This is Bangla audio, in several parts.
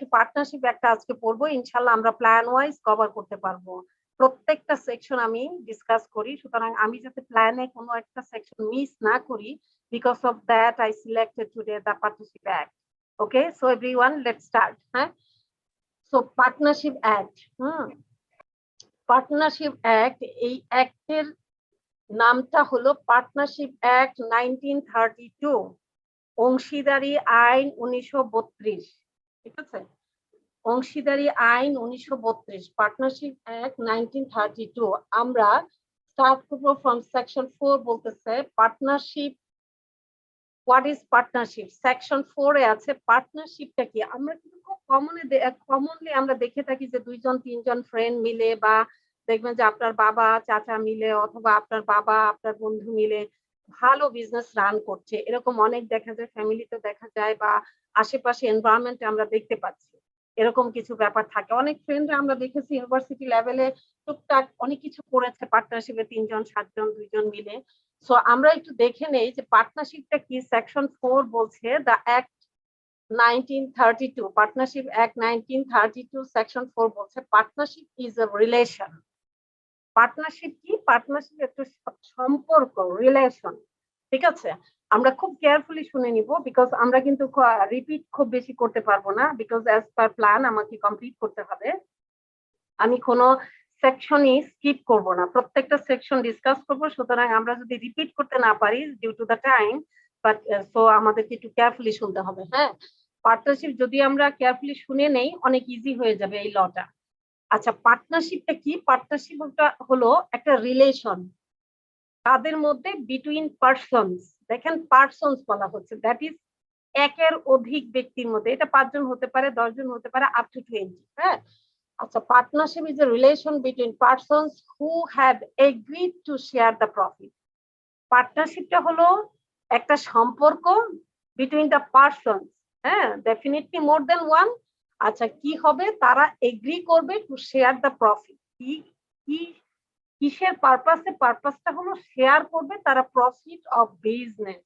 একটু পার্টনারশিপ একটা আজকে পড়বো, ইনশাল্লাহ আমরা প্ল্যান ওয়াইজ কভার করতে পারবো। প্রত্যেকটা সেকশন আমি ডিসকাস করি, সুতরাং আমি যাতে প্ল্যানে কোনো একটা সেকশন মিস না করি, because of that I selected today the partnership act. Okay, so everyone let's start. হ্যাঁ, so partnership act, partnership act, এই অ্যাক্টের নামটা হলো পার্টনারশিপ অ্যাক্ট 1932, অংশীদারি আইন 1932। ঠিক আছে, অংশীদারি আইন 1932, পার্টনারশিপ অ্যাক্ট 1932। আমরা স্টার্ট করবো ফ্রম সেকশন 4, বলতেছে partnership, what is partnership. Section 4 এ আছে পার্টনারশিপটা কি। আমরা কিন্তু খুব কমনলি আমরা দেখে থাকি যে 2-3 জন ফ্রেন্ড মিলে, বা দেখবেন যে আপনার বাবা চাচা মিলে, অথবা আপনার বাবা আপনার বন্ধু মিলে ভালো বিজনেস রান করছে, এরকম অনেক দেখা যায়, ফ্যামিলিতে দেখা যায়, বা আশেপাশে এনভায়রনমেন্টে আমরা দেখতে পাচ্ছি এরকম কিছু ব্যাপার থাকে। অনেক ফ্রেন্ডরা আমরা দেখেছি ইউনিভার্সিটি লেভেলে টুকটাক অনেক কিছু করেছে পার্টনারশিপে, 3 জন 7 জন 2 জন মিলে। সো আমরা একটু দেখে নেই যে পার্টনারশিপটা কি। সেকশন 4 বলছে the act 1932, partnership act 1932 section 4 বলছে partnership is a relation. Partnership কি? পার্টনারশিপ একটা সম্পর্ক, রিলেশন। ঠিক আছে, আমরা খুব কেয়ারফুলি শুনে নিব, বিকজ আমরা কিন্তু রিপিট খুব বেশি করতে পারবো না, বিকজ অ্যাজ পার প্ল্যান আমাকে কমপ্লিট করতে হবে। আমি কোনো সেকশনই স্কিপ করব না, প্রত্যেকটা সেকশন ডিসকাস করব। সুতরাং আমরা যদি রিপিট করতে না পারি due to the time, but so আমাদেরকে একটু কেয়ারফুলি শুনতে হবে। হ্যাঁ, পার্টনারশিপ যদি আমরা কেয়ারফুলি শুনে নেই, অনেক ইজি হয়ে যাবে এই লটা। আচ্ছা, পার্টনারশিপটা কি? পার্টনারশিপটা হলো একটা রিলেশন তাদের মধ্যে, বিটুইন পার্সনস। দেখেন পার্সনস বলা হচ্ছে, দ্যাট ইজ একের অধিক ব্যক্তির মধ্যে। এটা 5 জন হতে পারে, 10 জন হতে পারে, আপ টু 20। হ্যাঁ, আচ্ছা, partnership is a relation between persons who have agreed to share the profit. পার্টনারশিপটা হলো একটা সম্পর্ক বিটুইন দ্য পার্সনস। হ্যাঁ, ডেফিনেটলি মোর দেন ওয়ান। আচ্ছা, কি হবে? তারা এগ্রি করবে টু শেয়ার দ্য প্রফিট। কি কিসের পারপাসে? পারপাসটা হলো শেয়ার করবে তারা প্রফিট অফ বিজনেস।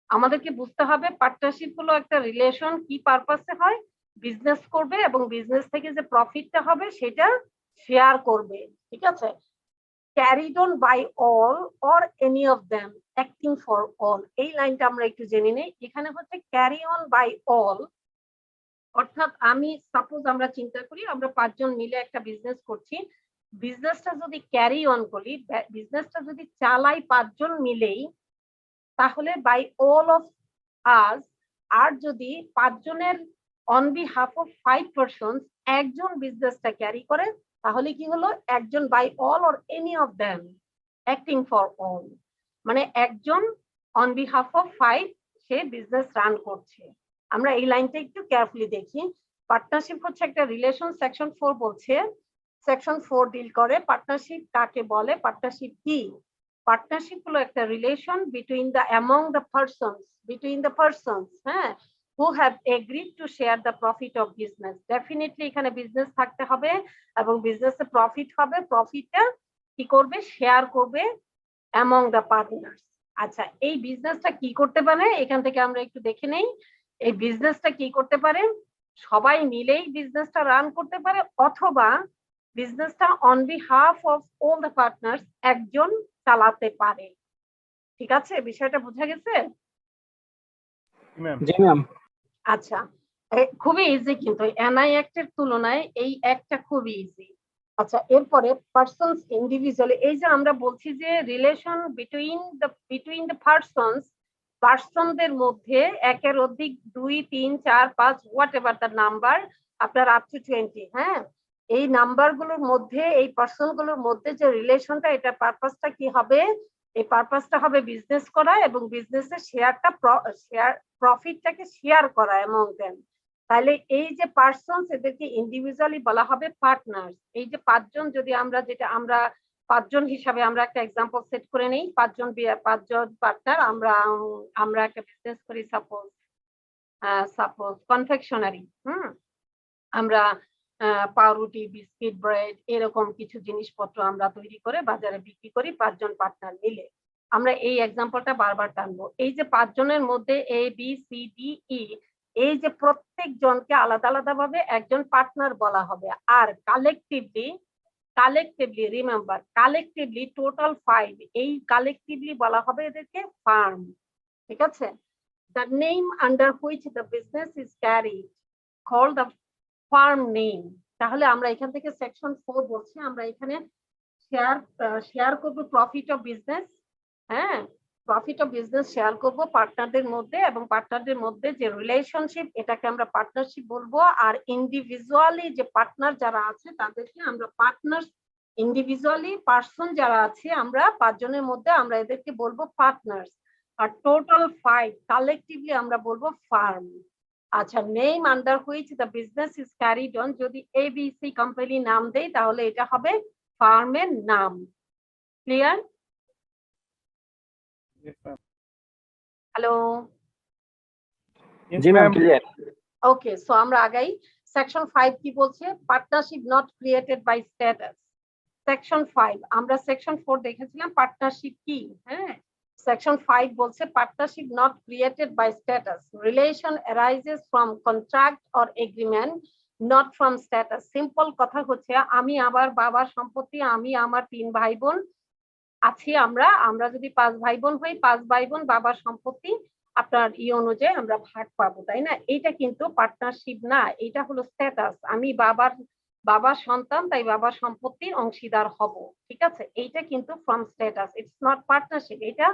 আমাদেরকে বুঝতে হবে পার্টনারশিপ হলো একটা রিলেশন, কি পারপাসে হয়? বিজনেস করবে, এবং বিজনেস থেকে যে প্রফিটটা হবে সেটা শেয়ার করবে। ঠিক আছে, carried on by all or any of them acting for all. এই লাইনটা আমরা একটু জেনে নেই। এখানে হচ্ছে ক্যারি অন বাই অল, অর্থাৎ আমি সাপোজ আমরা চিন্তা করি আমরা 5 জন মিলে একটা বিজনেস করছি, বিজনেসটা যদি ক্যারি অন করি, বিজনেসটা যদি চালাই 5 জন মিলেই, তাহলে বাই অল অফ আস। আর যদি 5 জনের অন বিহাফ অফ 5 পারসনস একজন বিজনেসটা ক্যারি করে, তাহলে কি হলো? একজন by all or any of them acting for all, মানে একজন অন বিহাফ অফ 5 সে বিজনেস রান করছে। আমরা এই লাইনটা একটু কেয়ারফুলি দেখি। পার্টনারশিপ হচ্ছে একটা রিলেশন, সেকশন 4 বলছে। সেকশন 4 ডিল করে পার্টনারশিপ কাকে বলে, পার্টনারশিপ কি। পার্টনারশিপ হলো একটা relation between the among the persons, between the persons, হ্যাঁ, who have agreed to share the profit of business. Definitely এখানে বিজনেস থাকতে হবে, এবং বিজনেসে প্রফিট হবে, প্রফিটটা কি করবে? শেয়ার করবে অ্যামং দ্য পার্টনার্স। আচ্ছা, এই বিজনেসটা কি করতে পারে? এখান থেকে আমরা একটু দেখে নেই। এই বিজনেসটা কি করতে পারে? সবাই মিলেই বিজনেসটা রান করতে পারে, অথবা বিজনেসটা on behalf of all the partners একজন চালাতে পারে। ঠিক আছে, বিষয়টা বোঝা গেছে? জি ম্যাম। আচ্ছা, খুবই ইজি, কিন্তু এনআই অ্যাক্টের তুলনায় এই অ্যাক্টটা খুবই ইজি। আচ্ছা, এরপরে পারসনস ইন্ডিভিজুয়ালি, এই যে আমরা বলছি যে রিলেশন বিটুইন দ্য পারসনস, পার্সনদের মধ্যে একের অধিক 2, 3, 4, 5 হোয়াট এভার দ্য নাম্বার, আপনার আপ টু 20। হ্যাঁ, এই নাম্বারগুলোর মধ্যে, এই পার্সনগুলোর মধ্যে যে রিলেশনটা, এটা পারপাসটা কি হবে? এই পারপাসটা হবে বিজনেস করা, এবং বিজনেসের প্রফিটটাকে শেয়ার করা অ্যামং দেম। তাহলে এই যে পার্সনস, এদেরকে ইন্ডিভিজুয়ালি বলা হবে পার্টনার্স। এই যে 5 জন, যদি আমরা যেটা আমরা 5 জন হিসাবে আমরা একটা এক্সাম্পল সেট করে নেই, 5 জন পার্টনার, আমরা একটা বিজনেস করি, সাপোজ কনফেকশনারি। আমরা পাউরুটি, বিস্কিট, ব্রেড, এরকম কিছু জিনিসপত্র আমরা তৈরি করে বাজারে বিক্রি করি 5 জন পার্টনার মিলে। আমরা এই এক্সাম্পলটা বারবার টানবো। এই যে 5 জনের মধ্যে এ বি সি ডি ই, এই যে প্রত্যেক জনকে আলাদা আলাদা ভাবে একজন পার্টনার বলা হবে, আর কালেকটিভলি রিমেম্বার কালেকটিভলি টোটাল 5, এই কালেকটিভলি বলা হবে এদেরকে ফার্ম। ঠিক আছে, the name under which the business is carried called the firm name। তাহলে আমরা এখান থেকে সেকশন 4 বলছি, আমরা এখানে শেয়ার করব প্রফিট অফ বিজনেস। হ্যাঁ, প্রফিট অফ বিজনেস শেয়ার করব পার্টনারদের মধ্যে, এবং পার্টনারদের মধ্যে যে রিলেশনশিপ এটাকে আমরা পার্টনারশিপ বলবো। আর ইন্ডিভিজুয়ালি যে পার্টনার যারা আছে তাদেরকে আমরা পার্টনার, ইন্ডিভিজুয়ালি পার্সন যারা আছে আমরা 5 জনের মধ্যে আমরা এদেরকে বলবো পার্টনার্স। আর টোটাল 5 কালেকটিভলি আমরা বলবো ফার্ম। আচ্ছা, name under which the business is carried on, যদি এবিসি কোম্পানি নাম দেই তাহলে এটা হবে ফার্মের নাম। ক্লিয়ার? হ্যালো, জি ম্যাম, ক্লিয়ার। ওকে, সো আমরা আগাই। সেকশন 5 কি বলছে? Partnership not created by status. Section 5, আমরা সেকশন 4 দেখেছিলাম পার্টনারশিপ কি। হ্যাঁ, সেকশন 5 বলছে partnership not created by status, relation arises from contract or agreement, not from status. Simple কথা হচ্ছে, আমি আমার বাবার সম্পত্তি, আমি আমার 3 ভাই বোন আছি, আমরা যদি 5 ভাই বোন হই, 5 ভাই বোন বাবার সম্পত্তি আপনার অনুযায়ী আমরা ভাগ পাবো, তাই না? এটা কিন্তু পার্টনারশিপ না, এটা হলো স্ট্যাটাস। আমি বাবার সন্তান, তাই বাবার সম্পত্তির অংশীদার হব। ঠিক আছে, এইটা কিন্তু from status, it's not partnership. এটা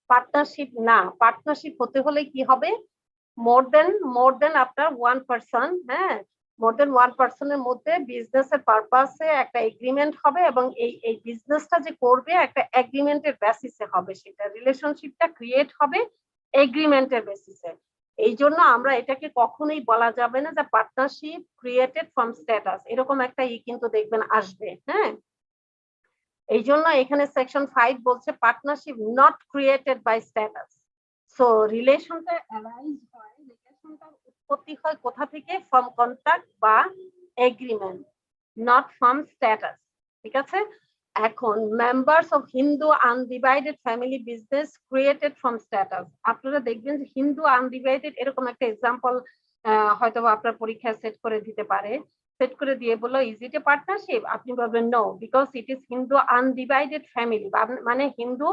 পার্টনারশিপ না। পার্টনারশিপ হতে হলে কি হবে? মোর দেন আপনার 1 পার্সন। হ্যাঁ, মোর দেন 1 পার্সনের মধ্যে বিজনেসের পারপাসে একটা এগ্রিমেন্ট হবে, এবং এই বিজনেসটা যে করবে একটা এগ্রিমেন্টের বেসিসে হবে, সেটা রিলেশনশিপটা ক্রিয়েট হবে এগ্রিমেন্টের বেসিসে। এই জন্য আমরা এটাকে কখনোই বলা যাবে না যে পার্টনারশিপ ক্রিয়েটেড ফ্রম স্ট্যাটাস, এরকম একটা কিন্তু দেখবেন আসবে। হ্যাঁ, এই জন্য এখানে সেকশন 5 বলছে partnership not created by status. So রিলেশনটা অ্যারাইজ হয়, রিলেশনটার উৎপত্তি হয় কোথা থেকে? ফ্রম কন্ট্রাক্ট বা এগ্রিমেন্ট, নট ফ্রম স্ট্যাটাস। ঠিক আছে, এখন members of Hindu undivided family business created from status. আপনারা দেখবেন যে হিন্দু আনডিভাইডেড এরকম একটা এক্সাম্পল হয়তো আপনার পরীক্ষায় সেট করে দিতে পারে, সেট করে দিয়ে বললো ইজ ইট এ পার্টনারশিপ, আপনি বলবেন no, because it is Hindu undivided family, মানে হিন্দু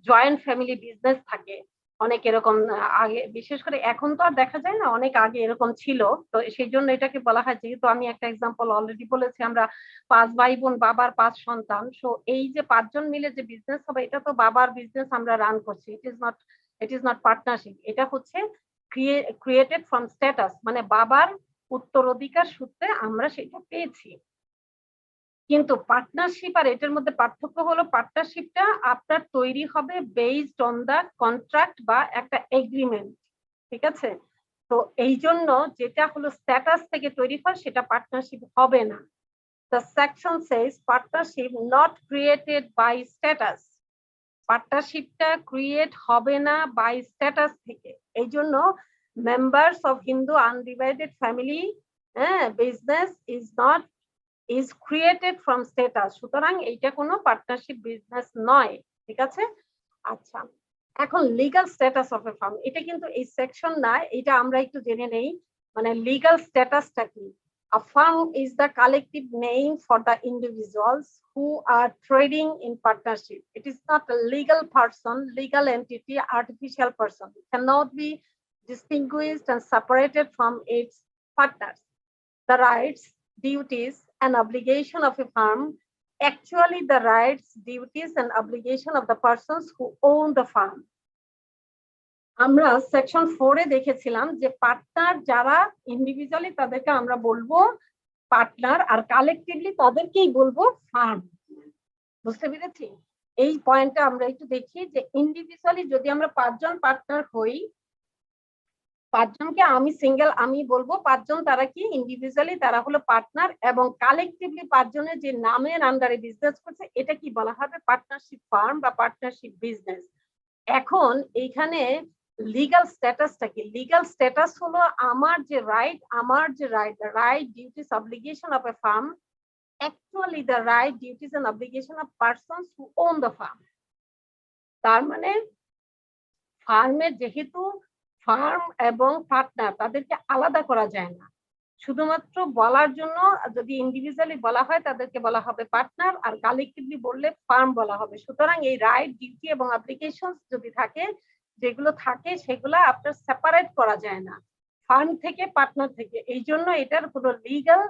জয়েন্ট ফ্যামিলি বিজনেস থাকে অনেক এরকম। আগে বিশেষ করে, এখন তো আর দেখা যায় না, অনেক আগে এরকম ছিল। তো সেই জন্য এটাকে বলা হয়, যেহেতু আমি একটা এক্সাম্পল অলরেডি বলেছি, আমরা 5 ভাই বোন, বাবার 5 সন্তান, সো এই যে 5 জন মিলে যে বিজনেস হবে এটা তো বাবার বিজনেস আমরা রান করছি, ইট ইজ নট পার্টনারশিপ। এটা হচ্ছে ক্রিয়েটেড ফ্রম স্ট্যাটাস, মানে বাবার উত্তরাধিকার সূত্রে আমরা সেটা পেয়েছি। কিন্তু পার্টনারশিপ আর এটার মধ্যে পার্থক্য হলো, পার্টনারশিপটা আপনার তৈরি হবে বেসড অন দা কন্ট্রাক্ট বা একটা এগ্রিমেন্ট। ঠিক আছে, তো এই জন্য যেটা হলো স্ট্যাটাস থেকে তৈরি হয় সেটা পার্টনারশিপ হবে না। The section says partnership not created by status. পার্টনারশিপটা ক্রিয়েট হবে না বাই স্ট্যাটাস থেকে। এই জন্য members of Hindu undivided family business is created from status. সুতরাং এইটা কোনো পার্টনারশিপ বিজনেস নয়। ঠিক আছে, আচ্ছা, এখন legal status of a farm, এটা কিন্তু এই সেকশন না, এটা আমরা একটু জেনে নেই, মানে লিগাল স্ট্যাটাসটা কি। A firm is the collective name for the individuals who are trading in partnership. It is not a legal person, legal entity, artificial person. It cannot be distinguished and separated from its partners. The rights, duties, and obligation of a firm actually the rights, duties, and obligation of the persons who own the firm. আমরা সেকশন 4 এ দেখেছিলাম যে পার্টনার যারা ইন্ডিভিজুয়ালি তাদেরকে আমরা বলবো পার্টনার, আর কালেকটিভলি তাদেরকেই বলবো ফার্ম। বুঝতে পেরেছি? এই পয়েন্টটা আমরা একটু দেখি যে ইন্ডিভিজুয়ালি যদি আমরা 5 জন পার্টনার হই, 5 জনকে আমি বলবো 5 জন তারা কি ইন্ডিভিজুয়ালি তারা হলো পার্টনার, এবং কালেকটিভলি 5 জনের যে নামের আন্ডারে বিজনেস করছে এটা কি বলা হবে? পার্টনারশিপ ফার্ম বা পার্টনারশিপ বিজনেস। এখন এইখানে লিগ্যাল স্ট্যাটাসটা কি? লিগ্যাল স্ট্যাটাস হলো আমার যে right, the right, duties, obligation of a firm, actually the right, duties, and obligation of persons who own the firm. তার মানে ফার্মের যেহেতু ফার্ম এবং পার্টনার তাদেরকে আলাদা করা যায় না। শুধুমাত্র বলার জন্য যদি ইন্ডিভিজুয়ালি বলা হয় তাদেরকে বলা হবে পার্টনার, আর কালেক্টিভলি বললে ফার্ম বলা হবে। সুতরাং এই রাইট, ডিউটি এবং অ্যাপ্লিকেশন যদি থাকে, যেগুলো থাকে সেগুলো আপনার সেপারেট করা যায় না ফার্ম থেকে, পার্টনার থেকে। এই জন্য এটার কোনো লিগ্যাল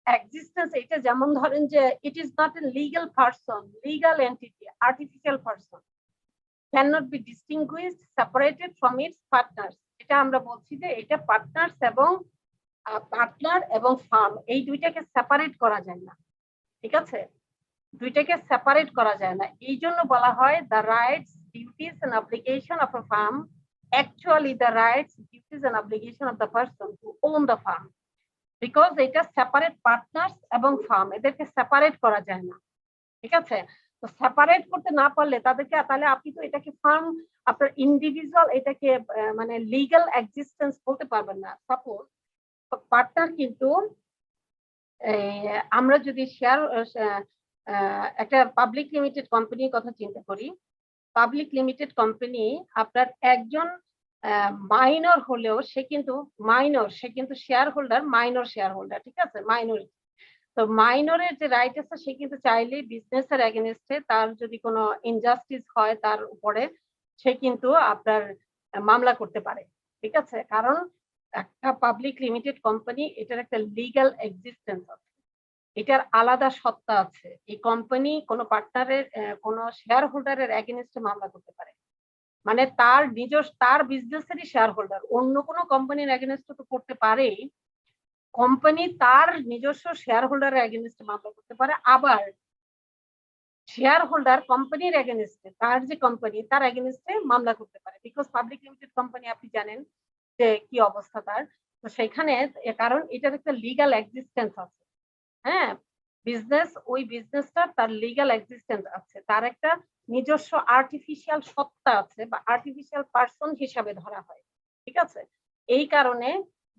এক্সিস্টেন্স, এটা যেমন ধরেন যে ইট is not A legal person, legal entity, artificial person cannot be distinguished separated from its partners। এটা আমরা বলছি যে এটা পার্টনার্স এবং পার্টনার এবং ফার্ম, এই দুইটাকে সেপারেট করা যায় না। ঠিক আছে, দুইটাকে সেপারেট করা যায় না। এই জন্য বলা হয় the rights, duties and obligation of a firm actually the rights, duties and obligation of the person who own the firm, because এটা সেপারেট পার্টনার্স এবং ফার্ম, এদেরকে সেপারেট করা যায় না। ঠিক আছে, তো সেপারেট করতে না পারলে তাদেরকে, তাহলে আপনি তো এটাকে ফার্ম, আপনার ইন্ডিভিজুয়াল এটাকে মানে লিগ্যাল এক্সিস্টেন্স বলতে পারবেন না। সাপোজ পার্টনার কিন্তু আমরা যদি শেয়ার একটা পাবলিক লিমিটেড কোম্পানির কথা চিন্তা করি, পাবলিক লিমিটেড কোম্পানি আপনার একজন মাইনর হলেও সে কিন্তু share holder, minor share holder. ঠিক আছে, মাইনরিটি। তো মাইনরের যে রাইট আছে সে কিন্তু চাইলে বিজনেসের এগেনস্টে তার যদি কোনো ইনজাস্টিস হয় তার উপরে, সে কিন্তু আপনার মামলা করতে পারে। ঠিক আছে, কারণ একটা পাবলিক লিমিটেড কোম্পানি, এটার একটা লিগ্যাল এক্সিস্টেন্স আছে, এটার আলাদা সত্তা আছে। এই কোম্পানি কোনো পার্টনারের, কোনো শেয়ার হোল্ডারের এগেনস্টে মামলা করতে পারে, মানে তার তার বিজনেসেরই শেয়ার হোল্ডার, অন্য কোনো কোম্পানির এগেনস্টে তো করতে পারে। কোম্পানি তার নিজস্ব শেয়ার হোল্ডারের এগেনস্টে মামলা করতে পারে, আবার শেয়ার হোল্ডার কোম্পানির এগেনস্টে, তার যে কোম্পানি তার এগেনস্টে মামলা করতে পারে। বিকজ পাবলিক লিমিটেড কোম্পানি আপনি জানেন যে কি অবস্থা তার, তো সেখানে কারণ এটার একটা লিগ্যাল এক্সিস্টেন্স আছে। হ্যাঁ, বিজনেস, ওই বিজনেসটা তার লিগ্যাল এক্সিস্টেন্স আছে, তার একটা নিজস্ব আর্টিফিশিয়াল সত্তা আছে বা আর্টিফিশিয়াল পারসন হিসাবে ধরা হয়। ঠিক আছে, এই কারণে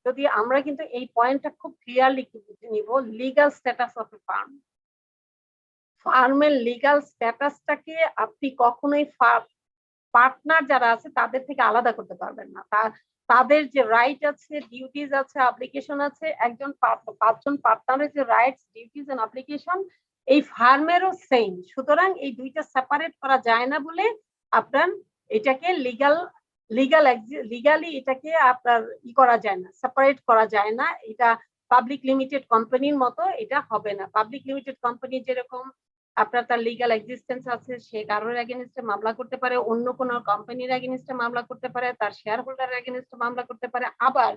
যদি আমরা কিন্তু এই পয়েন্টটা খুব ক্লিয়ারলি বুঝে নিব, legal status of a farm, ফার্মের লিগ্যাল স্ট্যাটাসটাকে আপনি কখনোই পার্টনার যারা আছে তাদের থেকে আলাদা করতে পারবেন না। তাদের যে রাইট আছে, ডিউটিস আছে, অব্লিগেশন আছে, পাঁচজন পার্টনারের যে রাইটস, ডিউটিস এন্ড অব্লিগেশন এই ফার্মেরও সেম। সুতরাং এই দুইটা সেপারেট করা যায় না বলে আপনার এটাকে লিগালি এটাকে আপনার করা যায় না, সেপারেট করা যায় না। এটা পাবলিক লিমিটেড কোম্পানির মতো এটা হবে না। পাবলিক লিমিটেড কোম্পানি যেরকম আপনার তার লিগ্যাল এক্সিস্টেন্স আছে, সে কারোর এগেনস্টে মামলা করতে পারে, অন্য কোনো কোম্পানির এগেনস্টে মামলা করতে পারে, তার শেয়ার হোল্ডারের এগেনস্টে মামলা করতে পারে, আবার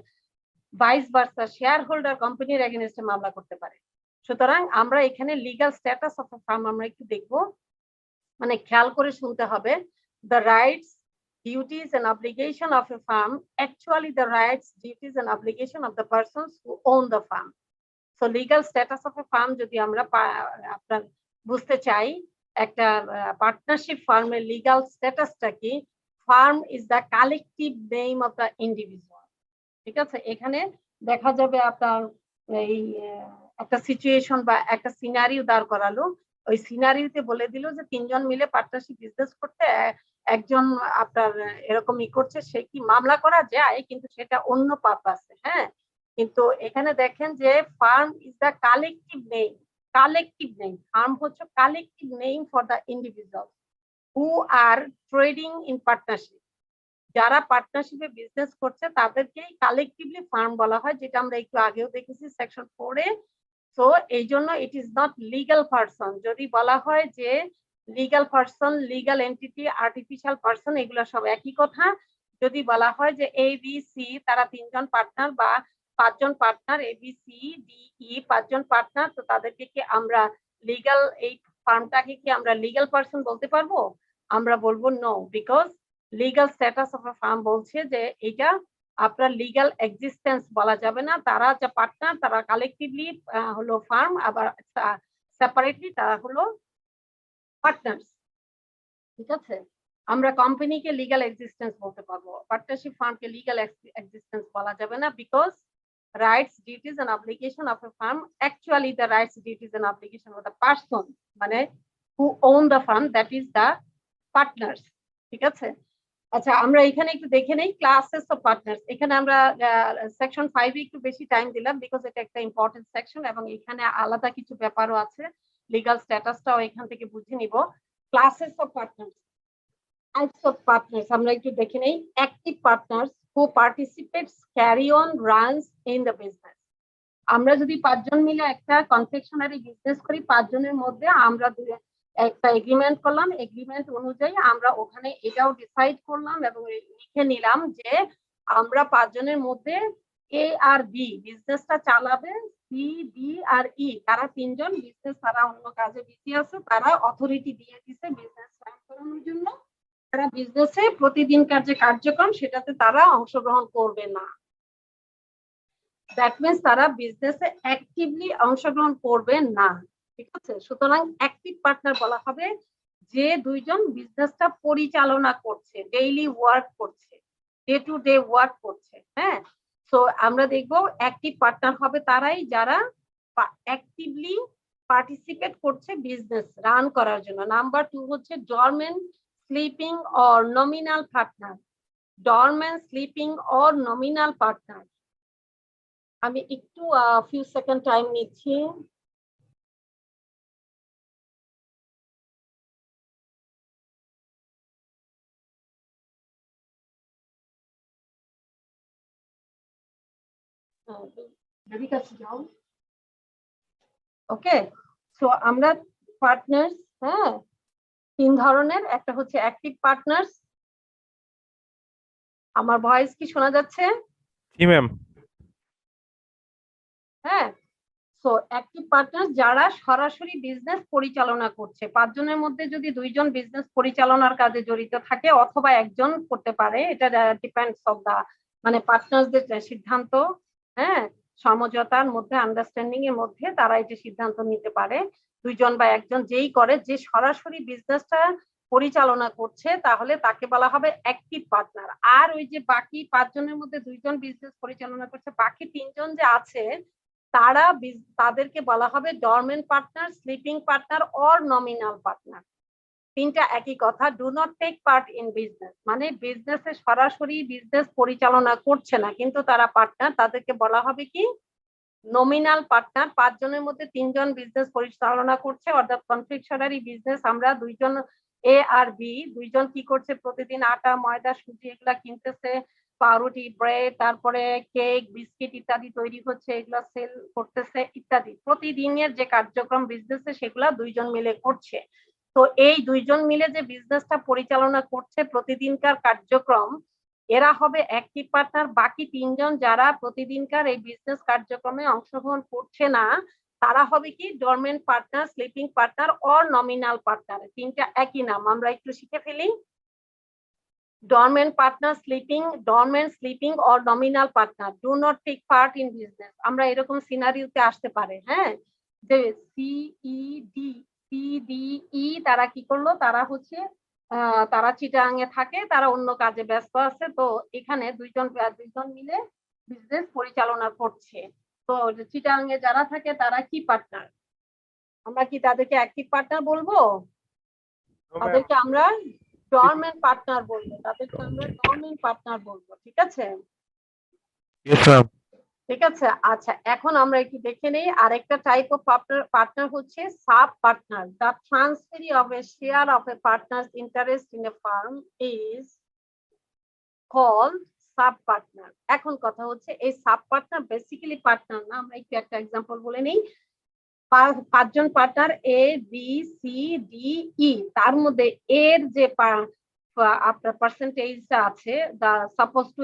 ভাইস ভার্সা শেয়ার হোল্ডার কোম্পানির এগেনস্টে মামলা করতে পারে। সুতরাং আমরা এখানে legal status of a farm আমরা একটু দেখব, মানে খেয়াল করে শুনতে হবে। The rights, duties and obligation of a firm actually the rights, duties and obligation of the persons who own the firm. So legal status of a firm যদি আমরা আপনার বুঝতে চাই, একটা পার্টনারশিপ ফার্মের লিগ্যাল স্ট্যাটাসটা কি, farm is the collective name of the individual. ঠিক আছে, এখানে দেখা যাবে আপনার এই একটা সিচুয়েশন বা একটা সিনারিও দাঁড় করালো, ওই সিনারিওতে বলে দিল যে তিনজন মিলে পার্টনারশিপ বিজনেস করতে, একজন আপনার এরকম করছে, সে কি মামলা করা যায়, কিন্তু সেটা অন্য পারপাসে। হ্যাঁ, কিন্তু এখানে দেখেন যে firm is the collective name, collective name, firm হচ্ছে collective name for the individual who are trading in partnership. যারা পার্টনারশিপে বিজনেস করছে তাদেরকেই কালেকটিভলি ফার্ম বলা হয়, যেটা আমরা একটু আগেও দেখেছি সেকশন 4 এ। তো এই জন্য ইট ইজ নট লিগ্যাল পারসন। যদি বলা হয় যে legal person, legal entity, artificial person, এগুলো সব একই কথা। যদি বলা হয় যে এ বি সি তারা তিনজন পার্টনার বা পাঁচজন পার্টনার, এ বি সি ডি ই পাঁচজন পার্টনার, তো তাদেরকে কি আমরা লিগ্যাল, এই ফার্মটাকে কি আমরা লিগ্যাল পারসন বলতে পারবো? আমরা বলবো no, because legal status of a firm বলছে যে এটা আপনার লিগ্যাল এক্সিস্টেন্স বলা যাবে না। তারা যে পার্টনার তারা কালেকটিভলি হলো ফার্ম, আবার সেপারেটলি তারা হলো পার্টনার্স। ঠিক আছে, আমরা কোম্পানিকে লিগ্যাল এক্সিস্টেন্স বলতে পারবো, পার্টনারশিপ ফার্মকে লিগ্যাল এক্সিস্টেন্স বলা যাবে না, because rights, duties and obligation of a firm actually the rights, duties and obligation of the person, মানে who own the firm, that is the partners. ঠিক আছে, আচ্ছা, আমরা এখানে একটু দেখে নেই ক্লাসেস অফ পার্টনার্স। এখানে আমরা সেকশন 5 এ একটু বেশি টাইম দিলাম বিকজ এটা একটা ইম্পর্টেন্ট সেকশন এবং এখানে আলাদা কিছু ব্যাপারও আছে, লিগ্যাল স্ট্যাটাসটাও এখান থেকে বুঝে নিব। Classes of partners, types of partners আমরা একটু দেখে নেই। Active partners who participates, carry on, runs in the business. আমরা যদি 5 জন মিলে একটা কনফেকশনারি বিজনেস করি, 5 জনের মধ্যে আমরা একটা এগ্রিমেন্ট করলাম, এগ্রিমেন্ট অনুযায়ী আমরা ওখানে এটাও ডিসাইড করলাম এবং লিখে নিলাম যে আমরা 5 জনের মধ্যে এ আর বি বিজনেসটা চালাবে, সি, ডি আর ই তারা 3 জন বিজনেস, তারা অন্য কাজে বিজি আছে, তারা অথরিটি দিয়ে দিছে বিজনেস রান করানোর জন্য। তারা বিজনেসে প্রতিদিনকার যে কার্যক্রম সেটাতে তারা অংশগ্রহণ করবে না। দ্যাট মিন্স তারা বিজনেসে অ্যাক্টিভলি অংশগ্রহণ করবে না, ঠিক আছে। সুতরাং অ্যাক্টিভ পার্টনার বলা হবে যে 2 জন বিজনেসটা পরিচালনা করছে, ডেইলি ওয়ার্ক করছে, ডে টু ডে ওয়ার্ক করছে। হ্যাঁ, সো আমরা দেখব অ্যাক্টিভ পার্টনার হবে তারাই যারা অ্যাক্টিভলি পার্টিসিপেট করছে বিজনেস রান করার জন্য। নাম্বার 2 হচ্ছে dormant, sleeping or nominal partner. Dormant, sleeping or nominal partner, আমি একটু ফিউ সেকেন্ড টাইম নিচ্ছি। ওকে, সো আমরা পার্টনার্স, হ্যাঁ, 3 ধরনের। একটা হচ্ছে অ্যাক্টিভ পার্টনার্স। আমার ভয়েস কি শোনা যাচ্ছে? জি ম্যাম। হ্যাঁ, সো অ্যাক্টিভ পার্টনার যারা সরাসরি বিজনেস পরিচালনা করছে। 5 জনের মধ্যে যদি 2 জন বিজনেস পরিচালনার কাজে জড়িত থাকে অথবা একজন করতে পারে, এটা ডিপেন্ডস অফ দা মানে পার্টনারদের সিদ্ধান্ত। হ্যাঁ, সমঝোতার মধ্যে, আন্ডারস্ট্যান্ডিং এর মধ্যে তারা এই যে সিদ্ধান্ত নিতে পারে। 2 জন বা একজন যেই করে, যে সরাসরি বিজনেসটা পরিচালনা করছে তাহলে তাকে বলা হবে অ্যাক্টিভ পার্টনার। আর ওই যে বাকি 5 জনের মধ্যে 2 জন বিজনেস পরিচালনা করছে, বাকি 3 জন যে আছে তারা তাদেরকে বলা হবে dormant partner, sleeping partner or nominal partner. তিনটা একই কথা। Do not take part in business মানে বিজনেসে সরাসরি বিজনেস পরিচালনা করছে না কিন্তু তারা পার্টনার, তাদেরকে বলা হবে কি নমিনাল পার্টনার। 5 জনের মধ্যে 3 জন বিজনেস পরিচালনা করছে, অর্থাৎ কনফেকশনারি বিজনেস আমরা 2 জন এ আর বি 2 জন কি করছে, প্রতিদিন আটা, ময়দা, সুজি এগুলা কিনতেছে, পাউরুটি, ব্রেড, তারপরে কেক, বিস্কিট ইত্যাদি তৈরি হচ্ছে, এগুলা সেল করতেছে ইত্যাদি। প্রতিদিনের যে কার্যক্রম বিজনেসে সেগুলা 2 জন মিলে করছে। তো এই 2 জন মিলে যে বিজনেসটা পরিচালনা করছে প্রতিদিনকার কার্যক্রম, এরা হবে অ্যাক্টিভ পার্টনার। বাকি 3 জন যারা প্রতিদিনকার এই বিজনেস কার্যক্রমে অংশগ্রহণ করছে না তারা হবে কি dormant partner, sleeping partner or nominal partner. তিনটা একই নাম, আমরা একটু শিখে ফেলি। Dormant partner, sleeping or nominal partner do not take part in business. আমরা এরকম সিনারিওতে আসতে পারে, হ্যাঁ, যে সিডিই তারা কি করলো, তারা হচ্ছে তারা চিটাং এ থাকে, তারা অন্য কাজে ব্যস্ত আছে, তো এখানে 2 জন মিলে বিজনেস পরিচালনা করছে। তো চিটাং এ যারা থাকে তারা কি পার্টনার, আমরা কি তাদেরকে অ্যাক্টিভ পার্টনার বলবো? তাদেরকে আমরা ডরমেন্ট পার্টনার বলবো, তাদেরকে আমরা ডরমেন্ট পার্টনার বলবো, ঠিক আছে? Yes ma'am. ঠিক আছে। আচ্ছা, এখন আমরা একটু দেখে নেই আরেকটা টাইপ অফ পার্টনার হচ্ছে sub partner. The transferee of a share of a partner's interest in a firm is called sub partner. এখন কথা হচ্ছে এই সাব পার্টনার বেসিক্যালি পার্টনার না, আমরা একটু একটা এক্সাম্পল বলে নেই। 5 জন পার্টনার এ বি সি ডি ই, তার মধ্যে এর যে আপনার পার্সেন্টেজটা আছে, দা সাপোজ টু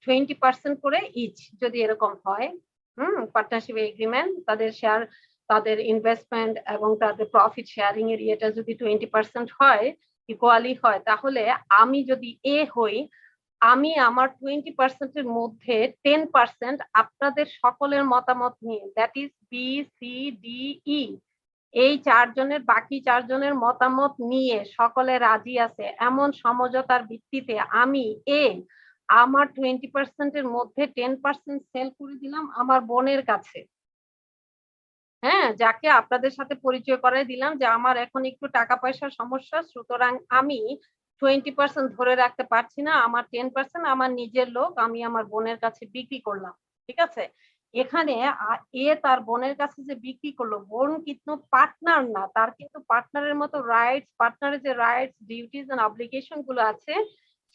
20% করে ইচ যদি এরকম হয়, পার্টনারশিপ এগ্রিমেন্ট, তাদের শেয়ার, তাদের ইনভেস্টমেন্ট এবং তাদের প্রফিট শেয়ারিং এর ইয়েটা যদি 20% হয়, ইকুয়ালি হয়, তাহলে আমি যদি এ হই, আমি আমার 20% এর মধ্যে 10% আপনাদের সকলের মতামত নিয়ে, that is B C D E, এই 4 জনের, বাকি 4 জনের মতামত নিয়ে সকলে রাজি আছে এমন সমঝোতার ভিত্তিতে আমি এ আমার 20% এর মধ্যে 10% সেল করে দিলাম আমার বোনের কাছে। হ্যাঁ, যাকে আপনাদের সাথে পরিচয় করাই দিলাম যে আমার এখন একটু টাকা পয়সার সমস্যা, সুতরাং আমি 20% ধরে রাখতে পারছি না, আমার 10% আমার নিজের লোক, আমি আমার বোনের কাছে বিক্রি করলাম, ঠিক আছে। এখানে এ তার বোনের কাছে যে বিক্রি করলো, বোন কিন্তু পার্টনার না, তার কিন্তু পার্টনারের মতো রাইটস, পার্টনারের যে রাইটস, ডিউটিজ এন্ড অব্লিগেশন গুলো আছে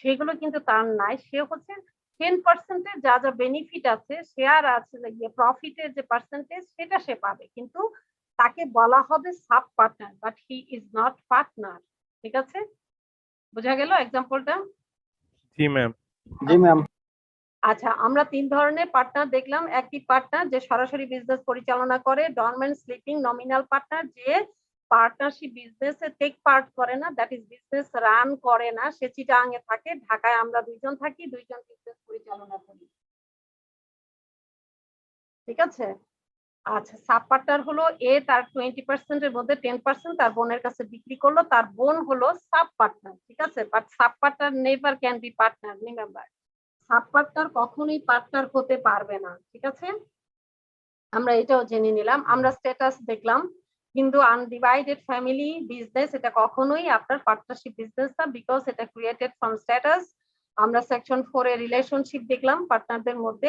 সেগুলো কিন্তু তার নাই। সে হচ্ছে 10% যা যা বেনিফিট আছে, শেয়ার আছে, প্রফিটের যে পার্সেন্টেজ সেটা সে পাবে, কিন্তু তাকে বলা হবে sub partner, but he is not partner. ঠিক আছে, বোঝা গেল এক্সাম্পলটা? জি ম্যাম। জি ম্যাম। আচ্ছা, আমরা 3 ধরনের পার্টনার দেখলাম। একটি পার্টনার যে সরাসরি বিজনেস পরিচালনা করে, ডরমেন্ট, স্লিপিং, নমিনাল পার্টনার যে পার্টনারশিপ বিজনেসে টেক পার্ট করে না, দ্যাট ইজ বিজনেস রান করে না, সে চিটাগাঙে থাকে, ঢাকায় আমরা দুইজন থাকি, দুইজন বিজনেস পরিচালনা করি। ঠিক আছে। আচ্ছা, সাব পার্টনার হলো এ তার 20% এর মধ্যে 10% তার বোনের কাছে বিক্রি করলো, তার বোন হলো সাব পার্টনার। ঠিক আছে, but sub partner never can be partner, remember. Sub partner কখনোই পার্টনার হতে পারবে না। ঠিক আছে, আমরা এটাও জেনে নিলাম। আমরা স্ট্যাটাস দেখলাম, কিন্তু আনডিভাইডেড ফ্যামিলি বিজনেস এটা কখনোই আপনার পার্টনারশিপ বিজনেস না, বিকজ এটা ক্রিয়েটেড ফ্রম স্ট্যাটাস। আমরা সেকশন 4 এ রিলেশনশিপ দেখলাম পার্টনারদের মধ্যে।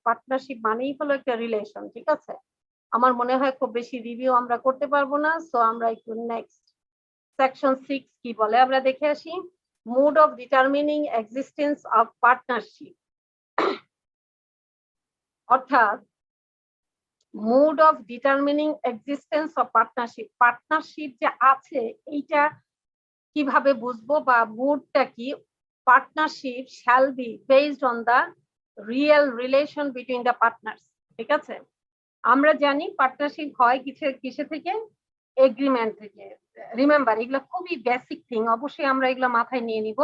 পার্টনারশিপ মানেই হলো একটা রিলেশন। ঠিক আছে, আমার মনে হয় খুব বেশি রিভিউ আমরা করতে পারবো না, সো আমরা একটু নেক্সট সেকশন 6 কি বলে আমরা দেখে আসি। Mode of determining existence of partnership, অর্থাৎ mode of determining existence of partnership, partnership যে আছে এইটা কিভাবে বুঝবো, বা মুডটা কি। Partnership shall be based on the real relation between the partners. ঠিক আছে, আমরা জানি পার্টনারশিপ হয় কিসে থেকে, এগ্রিমেন্ট থেকে। রিমেম্বার, এগুলো খুবই বেসিক থিং, অবশ্যই আমরা এগুলো মাথায় নিয়ে নিব।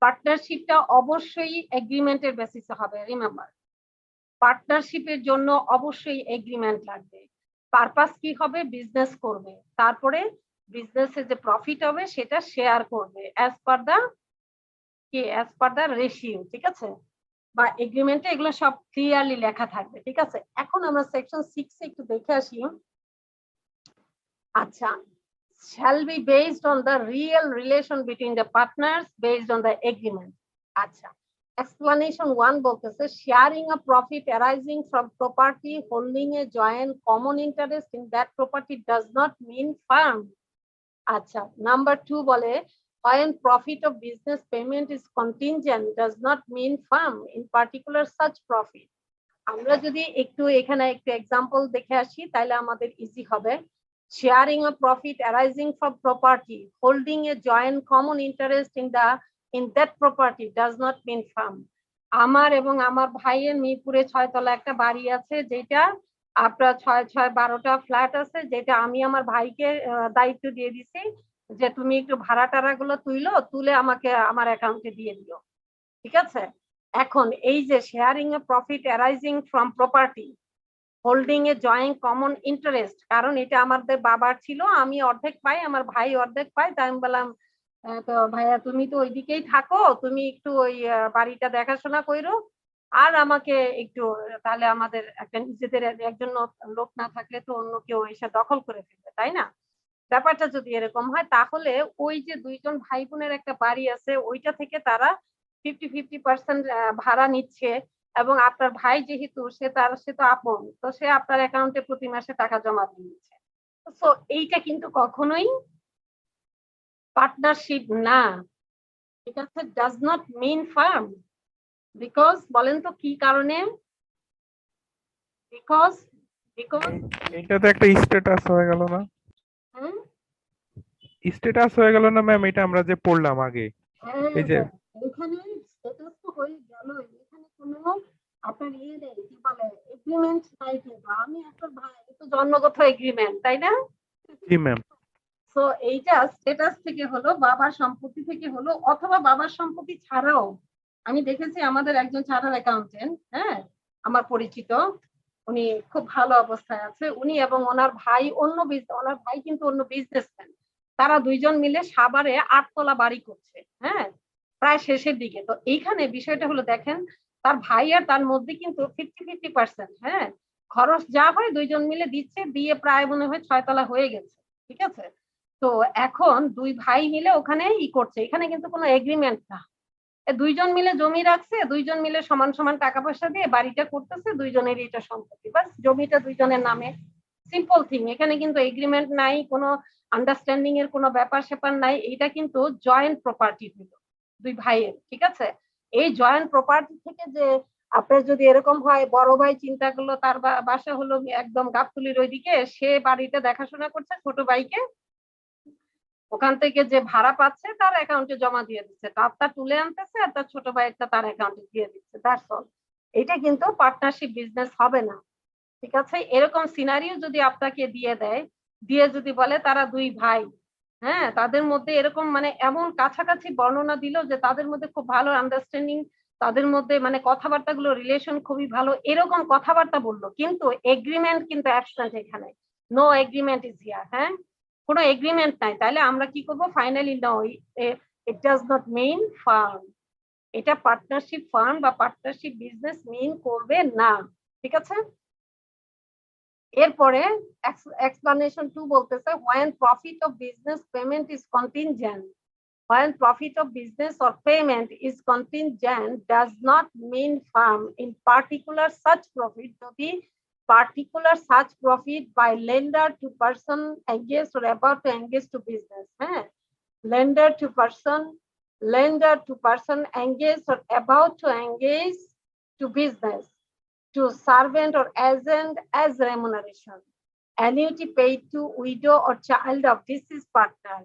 পার্টনারশিপটা অবশ্যই এগ্রিমেন্টের বেসিসে হবে। রিমেম্বার, পার্টনারশিপের জন্য অবশ্যই এগ্রিমেন্ট লাগবে। পারপাস কি হবে, বিজনেস করবে, তারপরে বিজনেসে যে প্রফিট হবে সেটা শেয়ার করবে অ্যাজ পার দা রেশিও। ঠিক আছে, বা এগ্রিমেন্টে এগুলো সব ক্লিয়ারলি লেখা থাকবে। ঠিক আছে, এখন আমরা সেকশন 6 এ একটু দেখে আসি। আচ্ছা, shall be based on the real relation between the partners based on the agreement. আচ্ছা, explanation 1 বলতেছে sharing a profit arising from property holding a joint common interest in that property does not mean firm. আচ্ছা, নাম্বার 2 বলে when profit of business payment is contingent does not mean firm, in particular such profit. আমরা যদি একটু এখানে একটু এক্সাম্পল দেখে আসি তাহলে আমাদের ইজি হবে। Sharing a profit arising from property holding a joint common interest in that property does not mean firm. আমার এবং আমার ভাইয়ের মিরপুরে 6 তলা একটা বাড়ি আছে, যেটা আপনার 6-6-12টা ফ্ল্যাট আছে, যেটা আমি আমার ভাইকে দায়িত্ব দিয়ে দিছি যে তুমি একটু ভাড়া টাড়াগুলো তুলে আমাকে আমার অ্যাকাউন্টে দিয়ে দিও। ঠিক আছে, এখন এই যে sharing A profit arising from property holding A joint common interest, কারণ এটা আমাদের বাবার ছিল, আমি অর্ধেক পাই, আমার ভাই অর্ধেক পাই, তাই আমি বললাম তো ভাইয়া তুমি তো ওইদিকেই থাকো, তুমি একটু ওই বাড়িটা দেখাশোনা করো, আর আমাকে একটু, তাহলে আমাদের একটা নিজেদের একজন লোক না থাকলে তো অন্য কেউ এসে দখল করে ফেলবে, তাই না? ব্যাপারটা যদি এরকম হয় তাহলে ওই যে দুইজন ভাই বোনের একটা বাড়ি আছে ওইটা থেকে তারা 50-50% ভাড়া নিচ্ছে, এবং আপনার ভাই যেহেতু সে তো আপন, তো সে আপনার অ্যাকাউন্টে প্রতি মাসে টাকা জমা দিচ্ছে। তো এইটা কিন্তু কখনোই পার্টনারশিপ না। ঠিক আছে, does not mean firm, because বলেন তো কি কারণে, বিকজ এটা তো একটা স্ট্যাটাস হয়ে গেল না? স্ট্যাটাস হয়ে গেল না ম্যাম, এটা আমরা যে পড়লাম আগে। এই যে এখানে স্ট্যাটাস তো হয়ে গেল, এখানে কোনো আপনার ইয়ে নেই, কি বলে এগ্রিমেন্ট নাই, কিন্তু আমি আপনার ভাই, তো জন্মগত এগ্রিমেন্ট, তাই না? জি ম্যাম। সো এইটা স্ট্যাটাস থেকে হলো, বাবার সম্পত্তি থেকে হলো, অথবা বাবার সম্পত্তি ছাড়াও। আমি দেখেছি আমাদের একজন চার্টার্ড অ্যাকাউন্টেন্ট, হ্যাঁ, আমার পরিচিত, উনি খুব ভালো অবস্থায় আছে, উনি এবং ওনার ভাই ওনার ভাই কিন্তু অন্য বিজনেসম্যান, তারা দুইজন মিলে সাভারে 8 তলা বাড়ি করছে, হ্যাঁ, প্রায় শেষের দিকে। তো এইখানে বিষয়টা হলো দেখেন, তার ভাই আর তার মধ্যে কিন্তু 50-50%, হ্যাঁ, খরচ যা হয় দুইজন মিলে দিচ্ছে, দিয়ে প্রায় মনে হয় 6 তলা হয়ে গেছে। ঠিক আছে, তো এখন দুই ভাই মিলে ওখানে করছে, এখানে কিন্তু কোনো এগ্রিমেন্ট না, দুইজন মিলে জমি রাখছে, দুইজন মিলে সমান সমান টাকা পয়সা দিয়ে বাড়িটা করতেছে, দুইজনেরই এটা সম্পত্তি, বাস জমিটা দুইজনের নামে, সিম্পল থিং। এখানে কিন্তু এগ্রিমেন্ট নাই, কোনো আন্ডারস্ট্যান্ডিং এর কোনো ব্যাপার স্যাপার নাই, এটা কিন্তু জয়েন্ট প্রপার্টি হলো দুই ভাইয়ের, ঠিক আছে। এই জয়েন্ট প্রপার্টি থেকে যে আপনার যদি এরকম হয়, বড় ভাই চিন্তা করলো তার বাসা হলো একদম গাবতলির ওইদিকে, সে বাড়িটা দেখাশোনা করছে, ছোট ভাইকে ওখান থেকে যে ভাড়া পাচ্ছে তার অ্যাকাউন্টে জমা দিয়ে দিচ্ছে, তারটা তুলে আনতেছে আর তার ছোট ভাইয়েরটা তার অ্যাকাউন্টে দিয়ে দিচ্ছে, দ্যাটস অল। এটা কিন্তু পার্টনারশিপ বিজনেস হবে না, ঠিক আছে। এরকম সিনারিও যদি আপনাকে দিয়ে দেয়, দিয়ে যদি বলে তারা দুই ভাই, হ্যাঁ, তাদের মধ্যে এরকম মানে এমন কাছাকাছি বর্ণনা দিল যে তাদের মধ্যে খুব ভালো আন্ডারস্ট্যান্ডিং, তাদের মধ্যে মানে কথাবার্তা গুলো রিলেশন খুবই ভালো, এরকম কথাবার্তা বললো, কিন্তু এগ্রিমেন্ট কিন্তু অ্যাবসেন্ট এখানে, নো এগ্রিমেন্ট ইজ হিয়ার, হ্যাঁ, কোনো এগ্রিমেন্ট নাই, তাহলে আমরা কি করব, finally no, it does not mean firm, এটা পার্টনারশিপ ফার্ম বা পার্টনারশিপ বিজনেস মিন করবে না, ঠিক আছে। এরপরে এক্সপ্লানেশন 2 বলতেছে, when profit of business payment is contingent, when profit of business or payment is contingent does not mean firm, in particular such profit যদি particular such profit by lender to person engaged or about to engage to business, হ্যাঁ, lender to person engaged or about to engage to business, to servant or agent as remuneration, annuity paid to widow or child of deceased partner,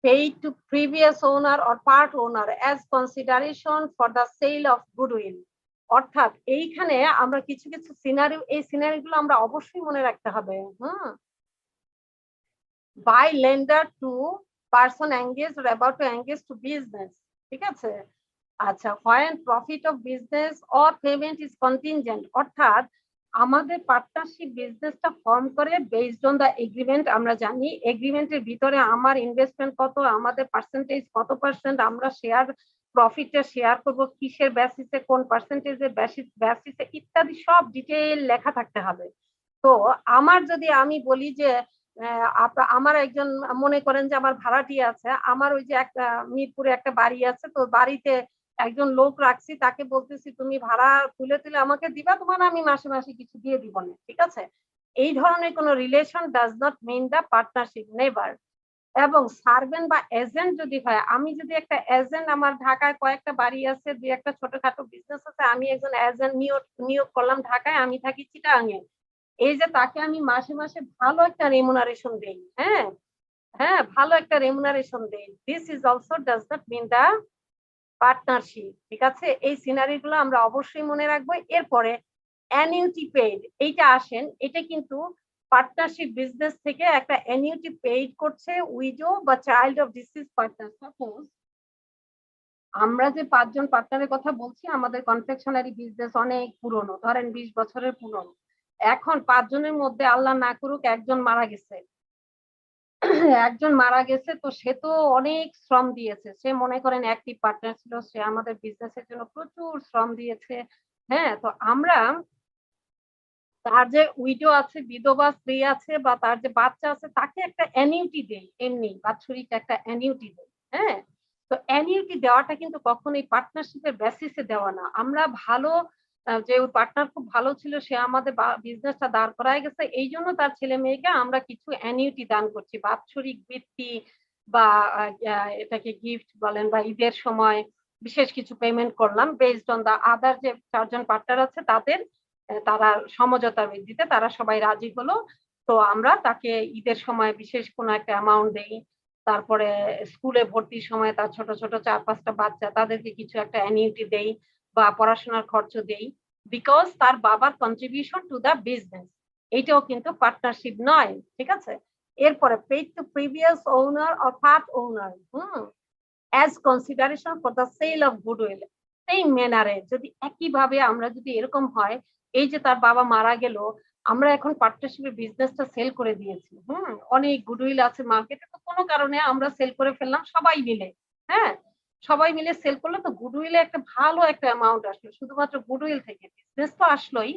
paid to previous owner or part owner as consideration for the sale of goodwill। অর্থাৎ এইখানে আমরা কিছু কিছু সিনারি, এই সিনারিগুলো আমরা অবশ্যই মনে রাখতে হবে। By lender to person engage or about to engage to business, ঠিক আছে। আচ্ছা, when profit of business or payment is contingent, অর্থাৎ আমাদের পার্টনারশিপ বিজনেসটা ফর্ম করে বেসড অন দা এগ্রিমেন্ট। আমরা জানি এগ্রিমেন্টের ভিতরে আমার ইনভেস্টমেন্ট কত, আমাদের পার্সেন্টেজ কত পার্সেন্ট, আমরা শেয়ার প্রফিটটা শেয়ার করব কিসের বেসিসে, কোন পার্সেন্টেজের বেসিসে ইত্যাদি সব ডিটেইল লেখা থাকতে হবে। তো আমার যদি আমি বলি যে আমার একজন, মনে করেন যে আমার ভাড়াটিয়া আছে, আমার ওই যে একটা মিরপুরে একটা বাড়ি আছে, তো বাড়িতে একজন লোক রাখছি, তাকে বলতেছি তুমি ভাড়া তুলে তুলে আমাকে দিবা, তোমার আমি মাসে মাসে কিছু দিয়ে দিব না, ঠিক আছে। এই ধরনের কোনো relation does not mean the partnership, never. এবং সার্ভেন্ট বা এজেন্ট যদি হয়, আমি যদি একটা এজেন্ট, আমার ঢাকায় কয়েকটা বাড়ি আছে, দুই একটা ছোটখাটো বিজনেস আছে, আমি একজন এজেন্ট নিয়োগ করলাম ঢাকায়, আমি থাকি চিটাগাঙে, এই যে তাকে আমি মাসে মাসে ভালো একটা রেমুনারেশন দেই, হ্যাঁ ভালো একটা রেমুনারেশন দেই, this is also does not mean the partnership, ঠিক আছে। এই সিনারি গুলো আমরা অবশ্যই মনে রাখবো। এরপরে অ্যানিউটি পেইড, এইটা আসেন, এটা কিন্তু পার্টনারশিপ বিজনেস থেকে একটা অ্যানিউটি পেইড করছে উইডো বা চাইল্ড অফ ডিসিজ পার্টনার। সাপোজ আমরা যে 5 জন পার্টনারের কথা বলছি, আমাদের কনফেকশনারি বিজনেস অনেক পুরনো, ধরেন 20 বছরের পুরনো, এখন 5 জনের মধ্যে আল্লাহ না করুক একজন মারা গেছে, একজন মারা গেছে, তো সে তো অনেক শ্রম দিয়েছে, সে মনে করেন অ্যাক্টিভ পার্টনার ছিল, সে আমাদের বিজনেসের জন্য প্রচুর শ্রম দিয়েছে, হ্যাঁ। তো আমরা তার যে উইডো আছে, বিধবা স্ত্রী আছে, বা তার যে বাচ্চা আছে, তাকে একটা অ্যানিউটি দেই, এমনি বাৎসরিক একটা অ্যানিউটি দেই, হ্যাঁ। তো অ্যানিউটি দেওয়াটা কিন্তু কখনোই পার্টনারশিপের বেসিসে দেওয়া না। আমরা ভালো, যে ওই পার্টনার খুব ভালো ছিল, সে আমাদের বিজনেসটা দাঁড় করায় গেছে, এই জন্য তার ছেলে মেয়েকে আমরা কিছু অ্যানিউটি দান করছি, বাৎসরিক বৃত্তি বা এটাকে গিফট বলেন, বা ঈদের সময় বিশেষ কিছু পেমেন্ট করলাম বেসড অন দা আদার যে 4 জন পার্টনার আছে তাদের, তারা সমঝোতার ভিত্তিতে তারা সবাই রাজি হলো, তো আমরা তাকে ঈদের সময় বিশেষ কোনো একটা অ্যামাউন্ট দেই, তারপরে স্কুলে ভর্তির সময় তার ছোট ছোট 4-5টা বাচ্চা, তাদেরকে কিছু একটা অ্যানিউটি দেই বা পড়াশোনার খরচ দেই, বিকজ তার বাবার কন্ট্রিবিউশন টু দা বিজনেস, এইটাও কিন্তু পার্টনারশিপ নয়, ঠিক আছে। এরপরে paid to previous owner or part owner, as consideration for the sale of goodwill. সেই ম্যানারে যদি একইভাবে আমরা যদি এরকম হয়, এই যে তার বাবা মারা গেল, আমরা এখন পার্টনারশিপের বিজনেসটা সেল করে দিয়েছি, অনেক গুডউইল আছে মার্কেটে, তো কোনো কারণে আমরা সেল করে ফেললাম সবাই মিলে, হ্যাঁ, সবাই মিলে সেল করলে তো গুডউইলে একটা ভালো একটা অ্যামাউন্ট আসলো, শুধুমাত্র গুডউইল থেকে বিজনেস তো আসলোই,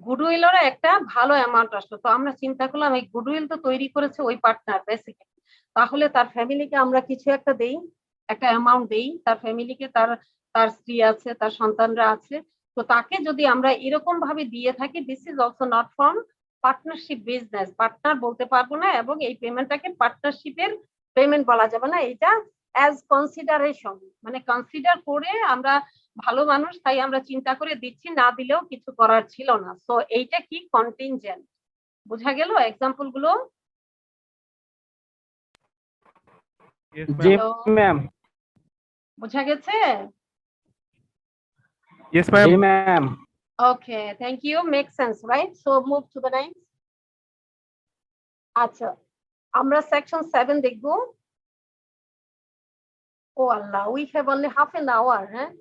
গুডউইলেরও একটা ভালো অ্যামাউন্ট আসলো। তো আমরা চিন্তা করলাম এই গুডউইল তো তৈরি করেছে ওই পার্টনার বেসিক্যালি, তাহলে তার ফ্যামিলিকে আমরা কিছু একটা দেই, একটা অ্যামাউন্ট দেই তার ফ্যামিলিকে, তার তার স্ত্রী আছে, তার সন্তানরা আছে। তো তাকে যদি আমরা এরকম ভাবে দিয়ে থাকি, this is also not from partnership business, partner বলতে পারবো না, এবং এই পেমেন্টটাকে পার্টনারশিপের পেমেন্ট বলা যাবে না, এটা অ্যাজ কনসিডারেশন, মানে কনসিডার করে আমরা ভালো মানুষ তাই আমরা চিন্তা করে দিচ্ছি, না দিলেও কিছু করার ছিল না। সো এইটা কি কন্টিনজেন্ট, বোঝা গেল এক্সাম্পল গুলো? Yes, জি ma'am. ম্যাম। বোঝা গেছে? Yes, ma'am. জি ma'am. Okay, thank you, make sense right? So move to the next. আচ্ছা, আমরা সেকশন 7 দেখবো। ও Allah, we have only half an hour. হ্যাঁ,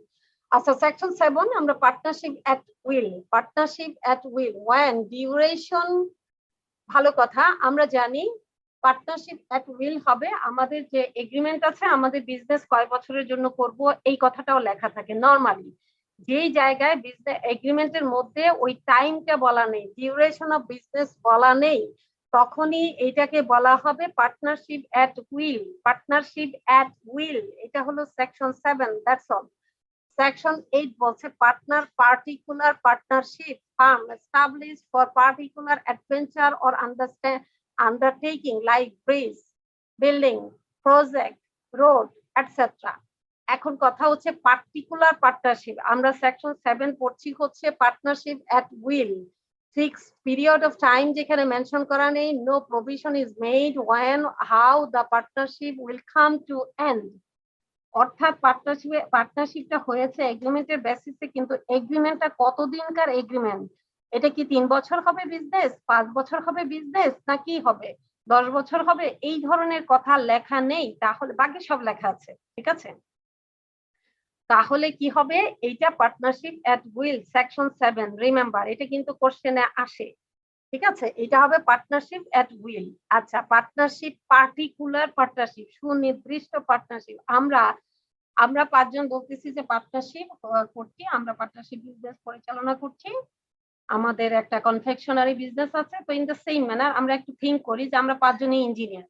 আচ্ছা, সেকশন 7 আমরা partnership at will, partnership at will when duration. ভালো কথা, আমরা জানি পার্টনারশিপ এট উইল হবে আমাদের যে এগ্রিমেন্ট আছে, আমাদের বিজনেস কয় বছরের জন্য করব এই কথাটাও লেখা থাকে নরমালি। যেই জায়গায় বিজনেস এগ্রিমেন্টের মধ্যে ওই টাইমটা বলা নেই, ডিউরেশন অফ বিজনেস বলা নেই, তখনই এটাকে বলা হবে partnership at will. Partnership at will, এটা হলো সেকশন 7, দ্যাটস অল। Section 8 বলছে partner particular partnership firm established for particular adventure or undertaking like bridge, building, project, road, etc. এখন কথা হচ্ছে পার্টিকুলার পার্টনারশিপ। আমরা সেকশন 7 পড়ছি হচ্ছে partnership at will. Fixed period of time যেখানে মেনশন করা নেই, no provision is made when how the partnership will come to end। অর্থাৎ পার্টনারশিপটা হয়েছে এগ্রিমেন্টের বেসিসে, কিন্তু এগ্রিমেন্টটা কতদিনকার এগ্রিমেন্ট, এটা কি 3 বছর হবে বিজনেস, 5 বছর হবে বিজনেস, না কি হবে 10 বছর হবে, এই ধরনের কথা লেখা নেই। তাহলে বাকি সব লেখা আছে, ঠিক আছে? তাহলে কি হবে, এইটা partnership at will section 7, remember এটা কিন্তু কোশ্চেনে আসে, ঠিক আছে? এটা হবে পার্টনারশিপ এট উইল। আচ্ছা, পার্টনারশিপ পার্টিকুলার পার্টনারশিপ, সুনির্দিষ্ট পার্টনারশিপ। আমরা 5 জন বলতেছি যে পার্টনারশিপ করছি, আমরা পার্টনারশিপ বিজনেস পরিচালনা করছি, আমাদের একটা কনফেকশনারি বিজনেস আছে। তো ইন দ্য সেম ম্যানার আমরা একটু থিঙ্ক করি যে আমরা 5 জনই ইঞ্জিনিয়ার,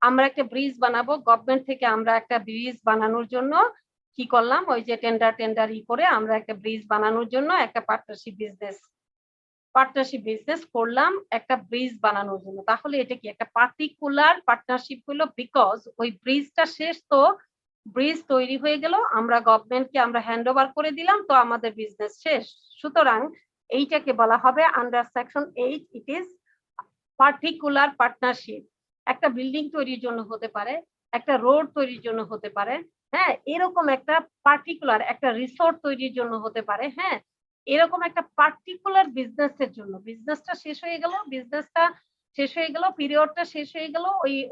আমরা একটা ব্রিজ বানাবো, গভর্নমেন্ট থেকে আমরা একটা ব্রিজ বানানোর জন্য কি করলাম, ওই যে টেন্ডার করে আমরা একটা ব্রিজ বানানোর জন্য একটা পার্টনারশিপ বিজনেস করলাম একটা ব্রিজ বানানোর জন্য। তাহলে এটা কি একটা পার্টিকুলার পার্টনারশিপ হলো, বিকজ ওই ব্রিজটা শেষ, তো ব্রিজ তৈরি হয়ে গেল, আমরা গভর্নমেন্টকে আমরা হ্যান্ড ওভার করে দিলাম, তো আমাদের বিজনেস শেষ। সুতরাং এইটাকে বলা হবে under section 8 it is particular partnership. একটা বিল্ডিং তৈরির জন্য হতে পারে, একটা রোড তৈরির জন্য হতে পারে, হ্যাঁ, এরকম একটা পার্টিকুলার একটা রিসোর্ট তৈরির জন্য হতে পারে, হ্যাঁ, এরকম একটা পার্টিকুলার বিজনেসের জন্য। বিজনেসটা শেষ হয়ে গেল, পিরিয়ডটা শেষ হয়ে গেল,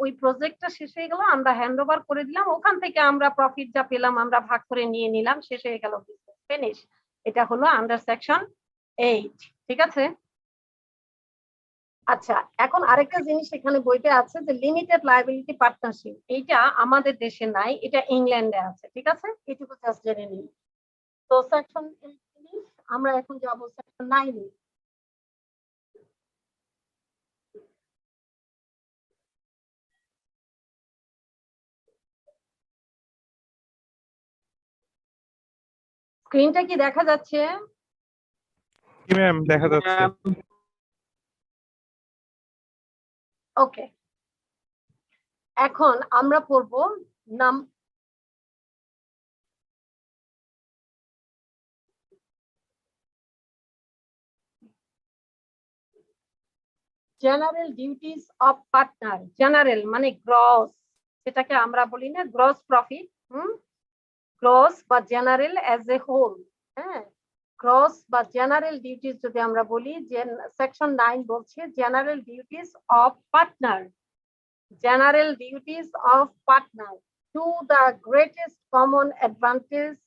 ওই প্রজেক্টটা শেষ হয়ে গেল, আমরা হ্যান্ড ওভার করে দিলাম, ওখান থেকে আমরা প্রফিট যা পেলাম আমরা ভাগ করে নিয়ে নিলাম, শেষ হয়ে গেল, বিজনেস ফিনিশ। এটা হলো আন্ডার সেকশন 8, ঠিক আছে? আচ্ছা, এখন আরেকটা জিনিস এখানে বইতে আছে যে লিমিটেড লায়াবিলিটি পার্টনারশিপ, এইটা আমাদের দেশে নাই, এটা ইংল্যান্ডে আছে, ঠিক আছে? এটুকু জাস্ট জেনে নিন। তো সেকশন 8 আমরা এখন যাব সেকশন 9 এ। স্ক্রিনটা কি দেখা যাচ্ছে? জি ম্যাম, দেখা যাচ্ছে। ওকে, এখন আমরা পড়ব নাম general duties of partner. General মানে গ্রস, সেটাকে আমরা বলি না গ্রস প্রফিট, গ্রস বা জেনারেল অ্যাজ এ হোল, হ্যাঁ, গ্রস বা জেনারেল ডিউটিস যদি আমরা বলি, যে সেকশন 9 বলছে general duties of partner. General duties of partner to the greatest common advantage,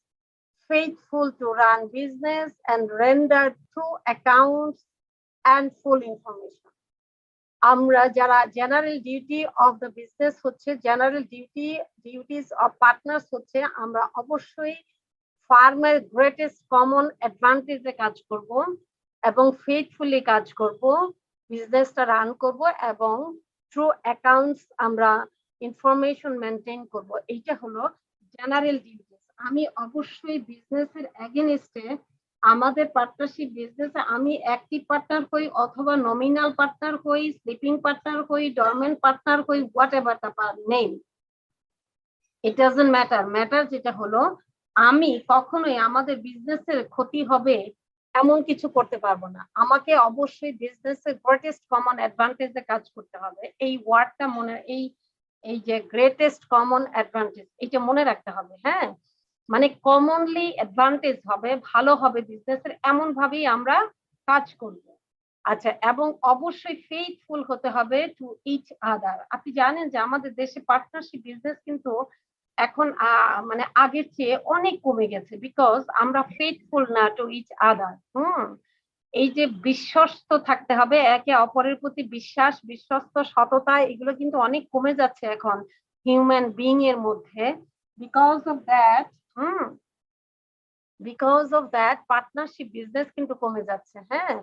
faithful to run business and render true accounts and full information. আমরা যারা general duty of the business হচ্ছে, জেনারেল ডিউটিস অফ পার্টনার্স হচ্ছে, আমরা অবশ্যই ফার্মের গ্রেটেস্ট কমন অ্যাডভান্টেজে কাজ করব, এবং ফেথফুলি কাজ করব, বিজনেসটা রান করব এবং থ্রু অ্যাকাউন্টস আমরা ইনফরমেশন মেনটেন করব। এইটা হলো জেনারেল ডিউটিস। আমি অবশ্যই বিজনেসের এগেইনস্টে আমাদের পার্টনারশিপ বিজনেসে আমি অ্যাক্টিভ পার্টনার হই অথবা নমিনাল পার্টনার হই, স্লিপিং পার্টনার হই, ডরমেন্ট পার্টনার হই, what ever the name, it doesn't matter. Matter যেটা হলো আমি কখনোই আমাদের বিজনেসের ক্ষতি হবে এমন কিছু করতে পারবো না। আমাকে অবশ্যই বিজনেসের গ্রেটেস্ট কমন অ্যাডভান্টেজে কাজ করতে হবে। এই ওয়ার্ডটা মনে, এই যে গ্রেটেস্ট কমন অ্যাডভান্টেজ, এটা মনে রাখতে হবে। হ্যাঁ, মানে কমনলি অ্যাডভান্টেজ হবে, ভালো হবে বিজনেসের, এমন ভাবেই আমরা কাজ করব। আচ্ছা, এবং অবশ্যই ফেইথফুল হতে হবে টু ইচ আদার। আপনি জানেন যে আমাদের দেশে পার্টনারশিপ বিজনেস কিন্তু এখন মানে আগের চেয়ে অনেক কমে গেছে, বিকজ আমরা ফেইথফুল না টু ইচ আদার। এই যে বিশ্বস্ত থাকতে হবে একে অপরের প্রতি, বিশ্বাস, বিশ্বস্ত, সততা, এগুলো কিন্তু অনেক কমে যাচ্ছে এখন হিউম্যান বিইং এর মধ্যে। Because of that partnership business কিন্তু কমে যাচ্ছে। হ্যাঁ,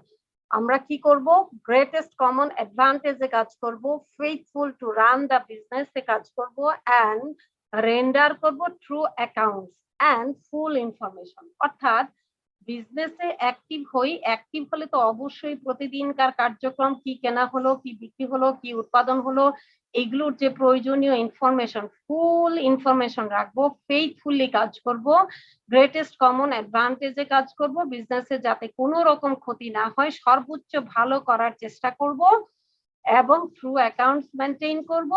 আমরা কি করব? গ্রেটেস্ট কমন অ্যাডভান্টেজে কাজ করব, ফেইথফুল টু রান দ্য বিজনেসে কাজ করব, অ্যান্ড রেন্ডার করব through accounts and full information. অর্থাৎ বিজনেসে অ্যাক্টিভ হই, অ্যাক্টিভ হলে তো অবশ্যই প্রতিদিনকার কার্যক্রম, কি কেনা হলো, কি বিক্রি হলো, কি উৎপাদন হলো, এগুলোর যে প্রয়োজনীয় ইনফরমেশন, ফুল ইনফরমেশন রাখবো, ফেইথফুলি কাজ করব, গ্রেটেস্ট কমন অ্যাডভান্টেজে কাজ করব, বিজনেসে যাতে কোনো রকম ক্ষতি না হয় সর্বোচ্চ ভালো করার চেষ্টা করব, এবং থ্রু অ্যাকাউন্টস মেনটেন করব,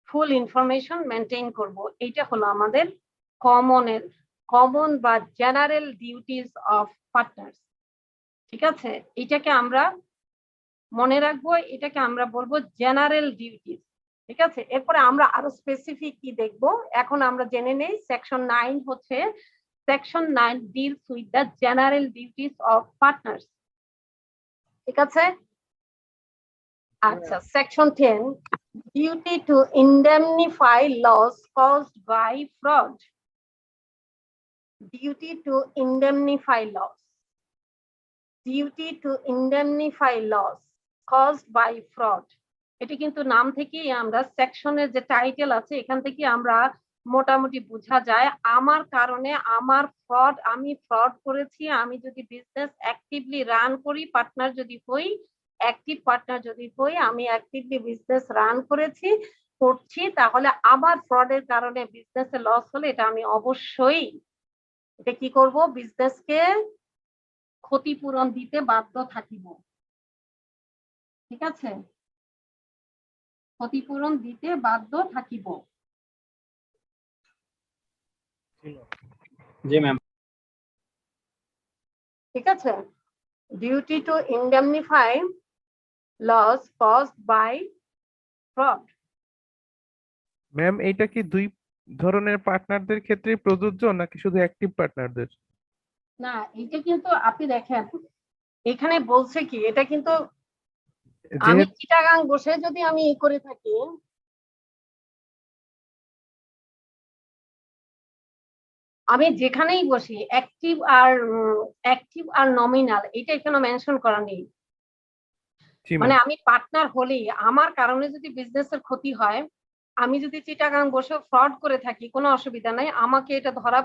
ফুল ইনফরমেশন মেনটেন করব। এইটা হলো আমাদের কমন বা জেনারেল ডিউটিস অফ পার্টনার্স। ঠিক আছে, এটাকে আমরা মনে রাখবো, এটাকে আমরা বলবো জেনারেল ডিউটিস। ঠিক আছে, এরপরে আমরা আরো স্পেসিফিক কি দেখবো, এখন আমরা জেনে নেই সেকশন 9 হচ্ছে, section 9 deals with the general duties of partners. ঠিক আছে, আচ্ছা, section 10 duty to indemnify loss caused by fraud. Duty to indemnify loss. Duty to indemnify loss caused by fraud. এটি কিন্তু নাম থেকেই আমরা, সেকশনের যে টাইটেল আছে এখান থেকে আমরা মোটামুটি বোঝা যায় আমার কারণে আমার ফ্রড, আমি ফ্রড করেছি, আমি যদি বিজনেস অ্যাক্টিভলি রান করি, পার্টনার যদি হই, অ্যাক্টিভ পার্টনার যদি হই, আমি অ্যাক্টিভলি বিজনেস রান করছি, তাহলে আবার ফ্রডের কারণে বিজনেসে লস হলে এটা আমি অবশ্যই এটা কি করব? বিজনেসকে ক্ষতিপূরণ দিতে বাধ্য থাকিব। ঠিক আছে, ক্ষতিপূরণ দিতে বাধ্য থাকিব। জি ম্যাম। ঠিক আছে, duty to indemnify loss caused by fraud. Ma'am এইটা কি দুই ধরনের পার্টনারদের ক্ষেত্রে প্রযোজ্য নাকি শুধু অ্যাক্টিভ পার্টনারদের? না, এটা কিন্তু আপনি দেখেন এখানে বলছে কি, এটা কিন্তু আমি চিটাগাং বসে যদি আমি করে থাকি, আমি যেখানেই বসি অ্যাক্টিভ আর নমিনাল, এটা এখানে মেনশন করা নেই। মানে আমি পার্টনার হলেই আমার কারণে যদি বিজনেসের ক্ষতি হয়, আমি যদি চিটাগাং বসে ফ্রড করে থাকি, কোনো অসুবিধা নাই, আমাকে এটা ধরা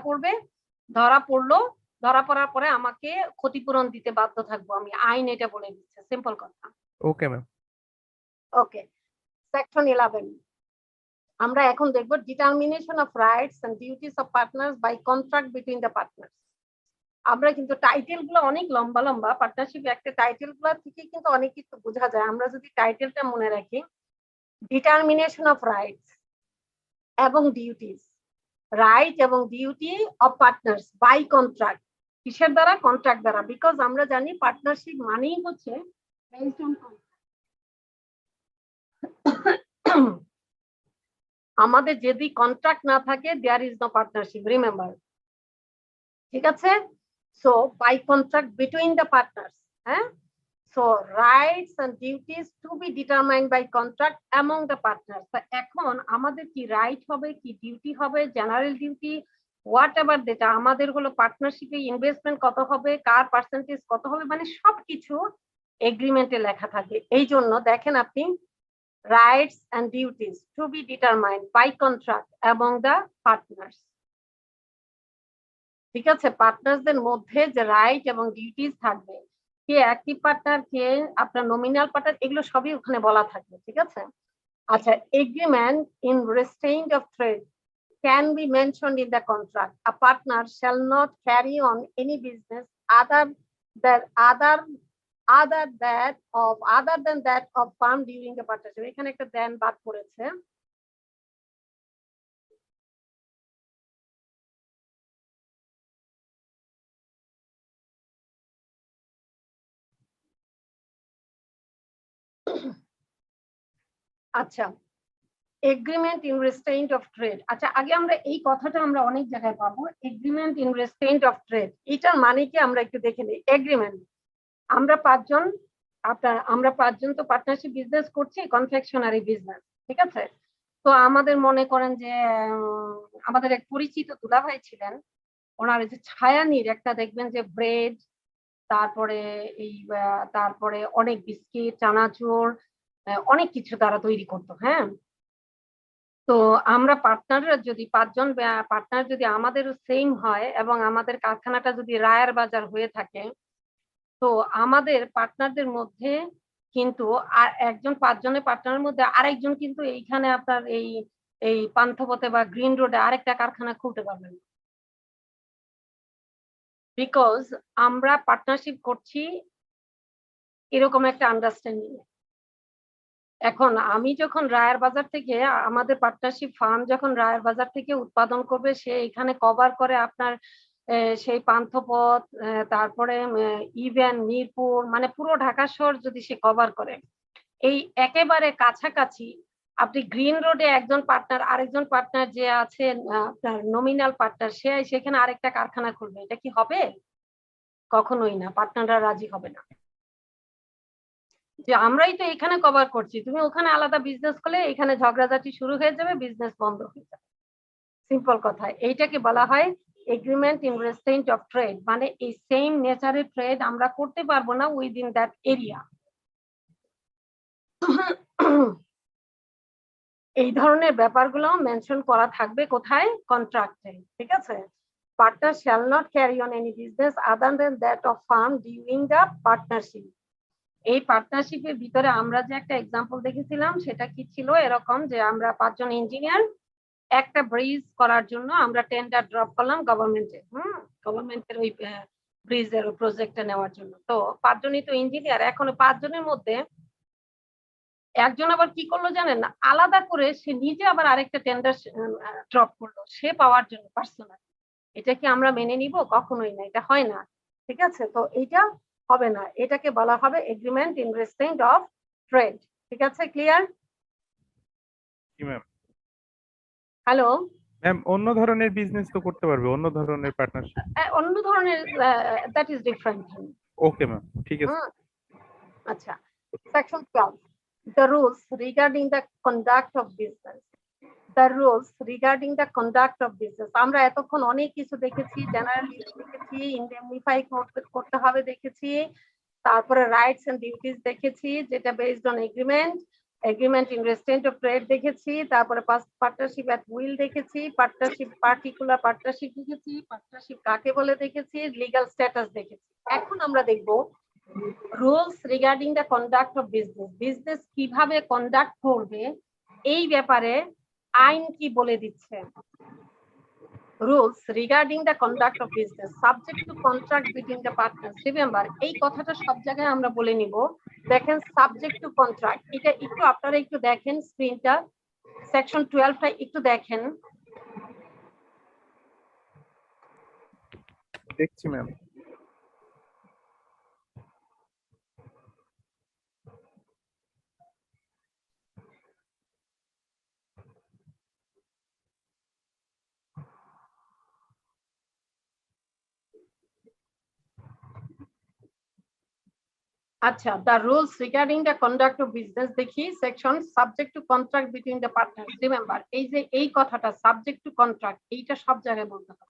পড়ার পরে আমাকে ক্ষতিপূরণ দিতে বাধ্য থাকবো আমি, আইন এটা বলে দিচ্ছে, সিম্পল কথা। Okay ma'am. ওকে, সেকশন 11 আমরা এখন দেখব, determination of rights and duties of partners by contract between the partners. আমরা কিন্তু টাইটেল গুলো অনেক লম্বা লম্বা, পার্টনারশিপ একটা টাইটেল গুলো থেকে কিন্তু অনেক কিছু বোঝা যায়, আমরা যদি টাইটেলটা মনে রাখি, ডিটারমিনেশন অফ রাইটস এবং ডিউটিস, রাইট এবং duty of partners by contract. কিসের দ্বারা? কন্ট্রাক্ট দ্বারা। বিকজ আমরা জানি পার্টনারশিপ মানেই হচ্ছে বেসড অন কন্ট্রাক্ট। আমাদের যদি কন্ট্রাক্ট না থাকে, there is no partnership, remember. ঠিক আছে, so by contract between the partners. হ্যাঁ, so rights and duties to be determined by contract among the partners. এখন আমাদের কি রাইট হবে, কি ডিউটি হবে, জেনারেল ডিউটি, হোয়াট এভার যেটা আমাদের হলো পার্টনারশিপে ইনভেস্টমেন্ট কত হবে, কার পার্সেন্টেজ কত হবে, মানে সবকিছু এগ্রিমেন্টে লেখা থাকে। এই জন্য দেখেন আপনি rights and duties to be determined by contract among the partners. ঠিক আছে, পার্টনারদের মধ্যে যে রাইট এবং ডিউটিস থাকবে, কে অ্যাক্টিভ পার্টনার, কে আপনার নমিনাল পার্টনার, এগুলো সবই ওখানে বলা থাকবে। ঠিক আছে, আচ্ছা, agreement in restraint of trade can be mentioned in the contract. A partner shall not carry on any business other than that of firm during the partnership. এখানে একটা দেন বাদ পড়েছে। আচ্ছা, agreement in restraint of trade. আচ্ছা, আগে আমরা এই কথাটা আমরা অনেক জায়গায় পাবো, agreement in restraint of trade, এটার মানে কি আমরা একটু দেখে নিই। এগ্রিমেন্ট, আমরা পাঁচজন তো পার্টনারশিপ বিজনেস করছি, কনফেকশনারি বিজনেস। ঠিক আছে, তো আমাদের মনে করেন যে আমাদের এক পরিচিত দুলাভাই ছিলেন, ওনার যে ছায়ানির একটা দেখবেন যে ব্রেড, তারপরে তারপরে অনেক বিস্কিট, চানাচুর, অনেক কিছু তারা তৈরি করতো। হ্যাঁ, তো আমরা পার্টনাররা যদি পাঁচজন পার্টনার যদি আমাদেরও সেম হয় এবং আমাদের কারখানাটা যদি রায়ের বাজার হয়ে থাকে, তো আমাদের পার্টনারদের মধ্যে কিন্তু আর একজন, পাঁচজনের পার্টনারের মধ্যে আরেকজন কিন্তু এইখানে আপনার এই এই পান্থপথে বা গ্রিন রোডে আরেকটা কারখানা খুলতে পারবেন, বিকজ আমরা পার্টনারশিপ করছি এরকম একটা আন্ডারস্ট্যান্ডিং। এখন আমি যখন রায়ের বাজার থেকে, আমাদের পার্টনারশিপ ফার্ম যখন রায়ের বাজার থেকে উৎপাদন করবে, সে এখানে কভার করে আপনার সেই পান্থপথ, তারপরে ইভেন মিরপুর, মানে পুরো ঢাকা শহর যদি সে কভার করে, এই একেবারে কাছাকাছি আপনি গ্রিন রোডে একজন পার্টনার, আরেকজন পার্টনার যে আছে আপনার নমিনাল পার্টনার, সে সেখানে আরেকটা কারখানা খুলবে, এটা কি হবে? কখনোই না, পার্টনাররা রাজি হবে না যে আমরাই তো এখানে কভার করছি, তুমি ওখানে আলাদা বিজনেস করলে এখানে ঝগড়াঝাটি শুরু হয়ে যাবে, বিজনেস বন্ধ হয়ে যাবে। সিম্পল কথা, এইটাকে বলা হয় agreement in restraint of trade, মানে এই সেম নেচারের ট্রেড আমরা করতে পারবো না উইদিন দ্যাট এরিয়া। এই ধরনের ব্যাপারগুলো মেনশন করা থাকবে কোথায়? কন্ট্রাক্টে। ঠিক আছে, partner shall not carry on any business other than that of firm during the partnership. এই পার্টনারশিপের ভিতরে আমরা যে একটা এক্সাম্পল দেখেছিলাম, সেটা কি ছিল? এরকম যে আমরা পাঁচজন ইঞ্জিনিয়ার একটা ব্রিজ করার জন্য আমরা টেন্ডার ড্রপ করলাম গভর্নমেন্টে, গভর্নমেন্টের ওই ব্রিজের প্রজেক্টটা নেওয়ার জন্য। তো পাঁচজনই তো ইঞ্জিনিয়ার, এখন পাঁচজনের মধ্যে একজন আবার কি করলো জানেন না, আলাদা করে সে নিজে আবার আরেকটা টেন্ডার ড্রপ করলো সে পাওয়ার জন্য পার্সোনাল। এটা কি আমরা মেনে নিব? কখনোই না, এটা হয় না। ঠিক আছে, তো এইটা হবে না, এটাকে বলা হবে agreement in restraint of trade. ঠিক আছে, ক্লিয়ার? জি ম্যাম। হ্যালো ম্যাম, অন্য ধরনের বিজনেস তো করতে পারবে, অন্য ধরনের পার্টনারশিপ। অন্য ধরনের, that is different. Okay ma'am, ঠিক আছে। আচ্ছা, section 12, the rules regarding the conduct of business. The rules regarding the conduct of business, আমরা এতক্ষণ অনেক কিছু দেখেছি, জেনারেলি দেখেছি, ইন্ডেমনিফাই করতে হবে দেখেছি, তারপরে রাইটস এন্ড ডিউটিস দেখেছি যেটা based on agreement, agreement in restraint of trade দেখেছি, তারপরে পার্টনারশিপ এট উইল দেখেছি, পার্টনারশিপ পার্টিকুলার পার্টনারশিপ দেখেছি, পার্টনারশিপ কাকে বলে দেখেছি, লিগ্যাল স্ট্যাটাস দেখেছি। এখন আমরা দেখব rules regarding the conduct of business. Business কিভাবে কন্ডাক্ট করবে এই ব্যাপারে আইন কি বলে দিচ্ছে। Rules regarding the conduct of business subject to contract between the partners. Remember, এই কথাটা সব জায়গায় আমরা বলে নিব। দেখেন, সাবজেক্ট টু কন্ট্রাক্ট, এটা একটু আপনারা একটু দেখেন স্ক্রিনটা, সেকশন 12টা একটু দেখেন। দেখছি ম্যাম। আচ্ছা, the rules regarding the conduct of business দেখি section subject to contract between the partners. Remember, এই যে এই কথাটা subject to contract, এইটা সব জায়গায় বলতে হবে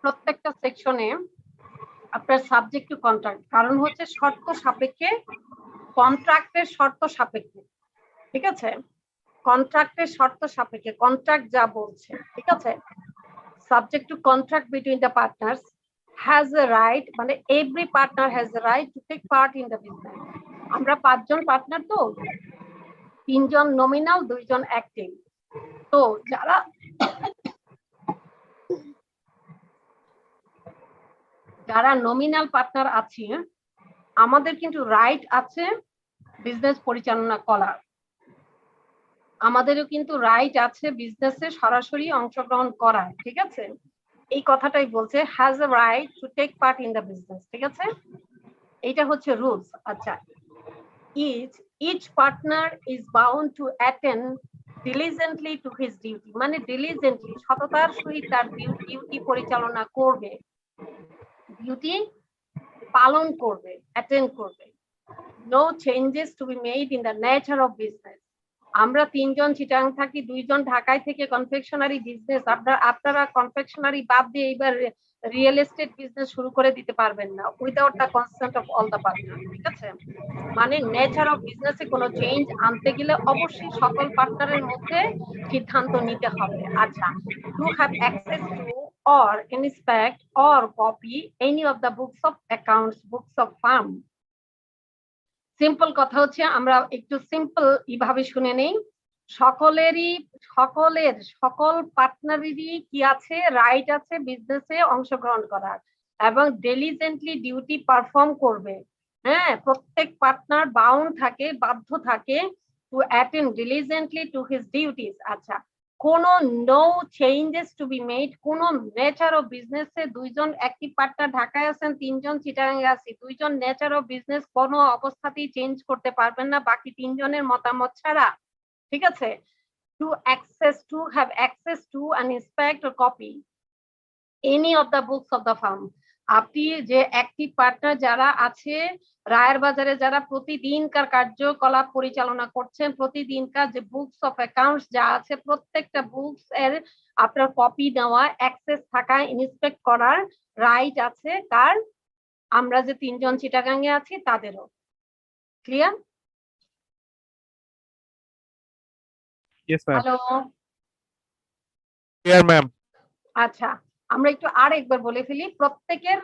প্রত্যেকটা সেকশনে আপনার সাবজেক্ট টু কন্ট্রাক্ট, কারণ হচ্ছে শর্ত সাপেক্ষে, কন্ট্রাক্টের শর্ত সাপেক্ষে, ঠিক আছে, কন্ট্রাক্টের শর্ত সাপেক্ষে কন্ট্রাক্ট যা বলছে, ঠিক আছে। Subject to contract between the partners has a right, মানে every partner has a right to take part in the business. আমরা 5 জন পার্টনার, তো 3 জন নমিনাল, 2 জন অ্যাক্টিভ। তো যারা নমিনাল পার্টনার আছে, আমাদের কিন্তু রাইট আছে বিজনেস পরিচালনা করার, আমাদেরও কিন্তু রাইট আছে বিজনেসে সরাসরি অংশগ্রহণ করার, ঠিক আছে। এই কথাটাই বলছে, has a right to take part in the business, ঠিক আছে, এইটা হচ্ছে রুলস। আচ্ছা, each partner is bound to attend diligently to his duty, মানে diligently সততার সহিত তার ডিউটি পরিচালনা করবে, ডিউটি পালন করবে, অ্যাটেন্ড করবে। No changes to be made in the nature of business. আমরা 3 জন চিটাং থাকি, 2 জন ঢাকায় থেকে কনফেকশনারি বিজনেস, আপনারা কনফেকশনারি বাদ দিয়ে এবার রিয়েল এস্টেট বিজনেস শুরু করে দিতে পারবেন না without the consent of all the partner, ঠিক আছে। মানে নেচার অফ বিজনেসে কোনো চেঞ্জ আনতে গেলে অবশ্যই সকল পার্টনারের মধ্যে সিদ্ধান্ত নিতে হবে। আচ্ছা, to have access two or inspect or copy any of the books of accounts, books of firm. Simple কথা হচ্ছে, আমরা একটু সিম্পল এইভাবে শুনে নেই, সকল পার্টনারেরই কি আছে, রাইট আছে বিজনেসে অংশগ্রহণ করার এবং ডিলিজেন্টলি ডিউটি পারফর্ম করবে। হ্যাঁ, প্রত্যেক পার্টনার বাউন্ড থাকে, বাধ্য থাকে to attend diligently to his duties. আচ্ছা, কোনো no changes to be made, কোনো নেচার অফ বিজনেসে 2 জন অ্যাক্টিভ পার্টনার ঢাকায় আছেন, 3 জন চিটাগাঙে আছি, 2 জন নেচার অফ বিজনেস কোনো অবস্থাতেই চেঞ্জ করতে পারবেন না বাকি 3 জনের মতামত ছাড়া, ঠিক আছে। To have access to and inspect or copy any of the books of the firm. আপনি যে অ্যাক্টিভ পার্টনার যারা আছে রায়ের বাজারে, যারা প্রতিদিনকার কার্যকলাপ পরিচালনা করছেন, প্রতিদিনকার যে বুকস অফ অ্যাকাউন্টস যা আছে, প্রত্যেকটা বুকস এর আপনার কপি নেওয়া, অ্যাক্সেস থাকা, ইন্সপেক্ট করার রাইট আছে কার, আমরা যে 3 জন চিটাগাঙে আছি তাদেরও। Clear? Yes, ma'am. Hello, Clear, ma'am. আচ্ছা, আমরা একটু আর একবার বলে ফেলি, প্রত্যেকের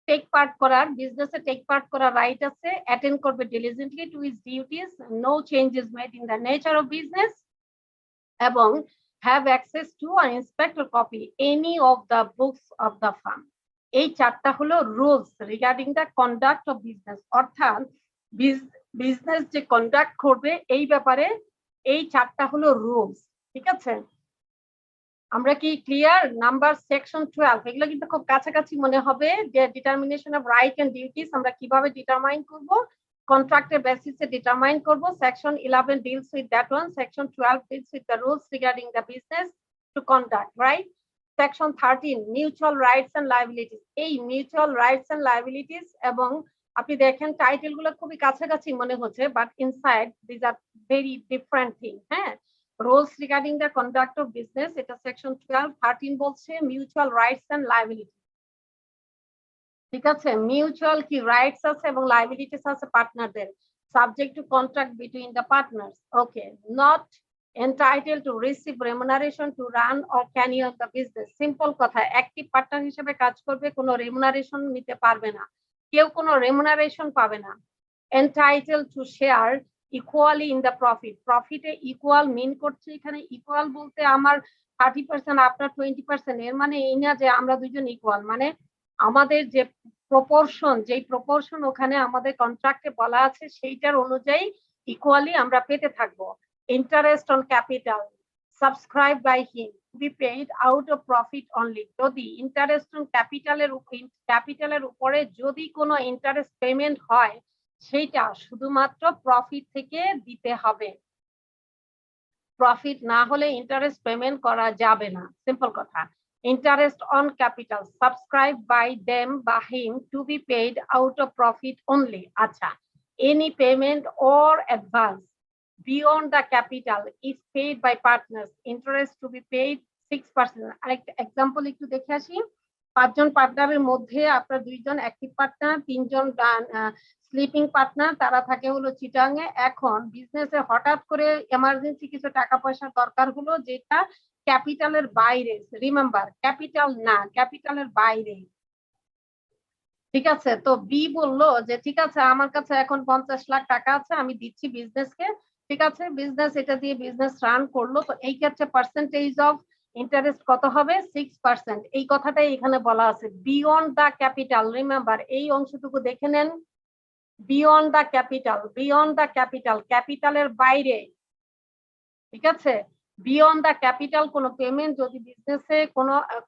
টেক পার্ট করার, বিজনেসে টেক পার্ট করার রাইট আছে, অ্যাটেন্ড করবে diligently to his duties, no changes made in the nature of business, এবং হ্যাভ অ্যাক্সেস টু আর inspect or copy any of the books of the firm. এই 4টা হলো rules regarding the conduct of business, অর্থাৎ বিজনেস যে কন্ডাক্ট করবে এই ব্যাপারে এই 4টা হলো রুলস, ঠিক আছে। আমরা কি ক্লিয়ার? নাম্বার সেকশন 12, এগুলো কিন্তু খুব কাছাকাছি মনে হবে, যে determination of right and duties আমরা কিভাবে ডিটারমাইন করব, কন্ট্রাক্টের বেসিসে ডিটারমাইন করব। Section 11 deals with that one, section 12 deals with the rules regarding the business to conduct, right. Section 13 mutual rights and liabilities, এই মিউচুয়াল রাইটস এন্ড লায়াবিলিটিস, এবং আপনি দেখেন টাইটেল গুলো খুবই কাছাকাছি মনে হচ্ছে, but inside this are very different thing. হ্যাঁ, rules regarding the conduct of business, এটা সেকশন 12, 13 বলছে মিউচুয়াল রাইটস এন্ড লায়াবিলিটি, ঠিক আছে। মিউচুয়াল কি রাইটস আছে এবং লায়াবিলিটিস আছে পার্টনারদের, subject to contract between the partners. Okay, not entitled to receive remuneration to run or carry on the business. Simple কথা, অ্যাক্টিভ পার্টনার হিসেবে কাজ করবে, কোনো রেমুনারেশন নিতে পারবে না, কেউ কোনো রেমুনারেশন পাবে না। entitled to share equally in the profit, প্রফিটে ইকুয়াল মিন করছে এখানে, ইকুয়াল বলতে আমার 30% আপনার 20%, এর মানে এই না যে আমরা দুজন ইকুয়াল, মানে আমাদের যে প্রপোর্শন, যেই প্রপোর্শন ওখানে আমাদের কন্ট্রাক্টে বলা আছে সেইটার অনুযায়ী ইকুয়ালি আমরা পেতে থাকবো। Interest on capital subscribed by him to be paid out of profit only, যদি ইন্টারেস্ট অন ক্যাপিটালের উপরে যদি কোনো ইন্টারেস্ট পেমেন্ট হয় সেইটা শুধুমাত্র প্রফিট থেকে দিতে হবে, প্রফিট না হলে ইন্টারেস্ট পেমেন্ট করা যাবে না, সিম্পল কথা। interest on capital subscribed by them by him to be paid out of profit only. আচ্ছা, any payment or advance beyond the capital is paid by partners, interest to be paid 6%. আরেকটা এক্সাম্পল একটু দেখে আসি। 5 জন পার্টনারের মধ্যে আপনার 2 জন অ্যাক্টিভ পার্টনার, 3 জন স্লিপিং পার্টনার, তারা থাকে হলো চিটাঙে। এখন বিজনেসে হঠাৎ করে এমার্জেন্সি কিছু টাকা পয়সার দরকার হলো, যেটা ক্যাপিটালের বাইরে, রিমেম্বার ক্যাপিটাল না, ক্যাপিটালের বাইরে, ঠিক আছে। তো বি বললো যে ঠিক আছে, আমার কাছে এখন 50 লাখ টাকা আছে, আমি দিচ্ছি বিজনেসকে, ঠিক আছে। বিজনেস এটা দিয়ে বিজনেস রান করলো, তো এই ক্ষেত্রে পার্সেন্টেজ অফ ইন্টারেস্ট কত হবে? 6%। এই কথাটাই এখানে বলা আছে, বিয়ন্ড দা ক্যাপিটাল। রিমেম্বার এই অংশটুকু দেখে নেন, beyond the capital, beyond the capital, ক্যাপিটালের বাইরে, ঠিক আছে। বিয়ন্ড দা ক্যাপিটাল কোন পেমেন্ট যদি বিজনেসে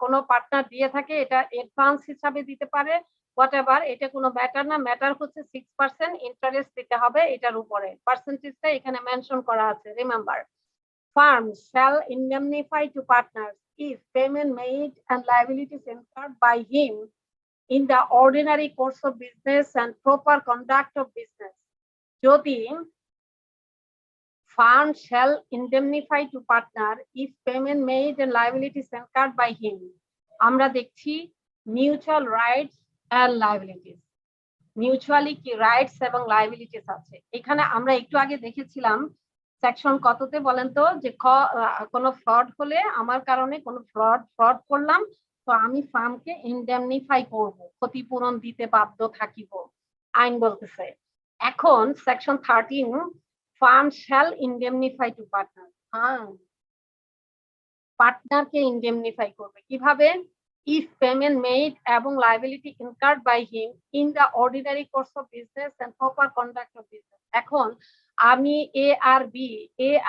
কোনো পার্টনার দিয়ে থাকে, এটা অ্যাডভান্স হিসাবে দিতে পারে, হোয়াটএভার, এটা কোনো ম্যাটার না। ম্যাটার হচ্ছে 6% ইন্টারেস্ট দিতে হবে এটার উপরে। পার্সেন্টেজটা এখানে মেনশন করা আছে। Remember, firms shall indemnify to partners if payment made and liabilities incurred by him in the ordinary course of business and proper conduct of business. যদি firm shall indemnify to partner if payment made and liabilities incurred by him, আমরা দেখছি mutual rights and liabilities, mutually কি রাইটস এবং লায়াবিলিটিস আছে। এখানে আমরা একটু আগে দেখেছিলাম সেকশন কততে বলেন তো, যে কোনো ফ্রড হলে, আমার কারণে কোনো ফ্রড করলাম, তো আমি ফার্মকে ইনডেমনিফাই করব, ক্ষতিপূরণ দিতে বাধ্য থাকিব, আইন বলতেছে। এখন section 13, firm shall indemnify to partner, হ্যাঁ, পার্টনারকে ইনডেমনিফাই করবে কিভাবে? if payment made এবং liability incurred by him in the ordinary course of business and proper conduct of business. এখন আমি এ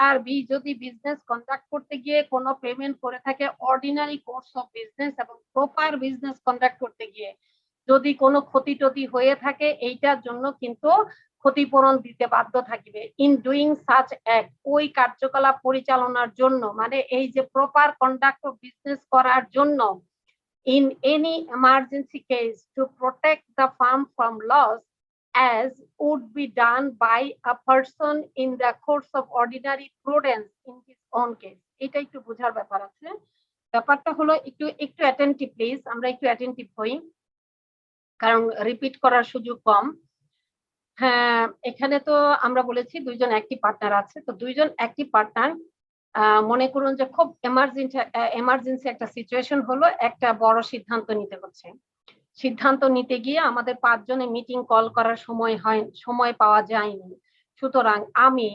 আর বি যদি বিজনেস কন্ডাক্ট করতে গিয়ে কোনো পেমেন্ট করে থাকে অর্ডিনারি কোর্স অফ বিজনেস এবং প্রপার বিজনেস কন্ডাক্ট করতে গিয়ে যদি কোনো ক্ষতি টতি হয়ে থাকে, এইটার জন্য কিন্তু ক্ষতিপূরণ দিতে বাধ্য থাকবে। ইন ডুইং সাচ অ্যাক্ট, ওই কার্যকলাপ পরিচালনার জন্য, মানে এই যে প্রপার কন্ডাক্ট অফ বিজনেস করার জন্য, in any emergency case to protect the firm from loss as would be done by a person in the course of ordinary prudence in his own case. এটা একটু বোঝার ব্যাপার আছে। ব্যাপারটা হলো একটু অ্যাটেন্টিভ প্লিজ, আমরা একটু অ্যাটেন্টিভ হই, কারণ রিপিট করার সুযোগ কম। হ্যাঁ, এখানে তো আমরা বলেছি 2 জন অ্যাক্টিভ পার্টনার আছে, তো 2 জন অ্যাক্টিভ পার্টনার মনে করুন যে খুব এমার্জেন্সি একটা সিচুয়েশন হলো, একটা বড় সিদ্ধান্ত নিতে হচ্ছে। সিদ্ধান্ত নিতে গিয়ে আমাদের 5 জনে মিটিং কল করার সময় পাওয়া যায়নি। সুতরাং আমি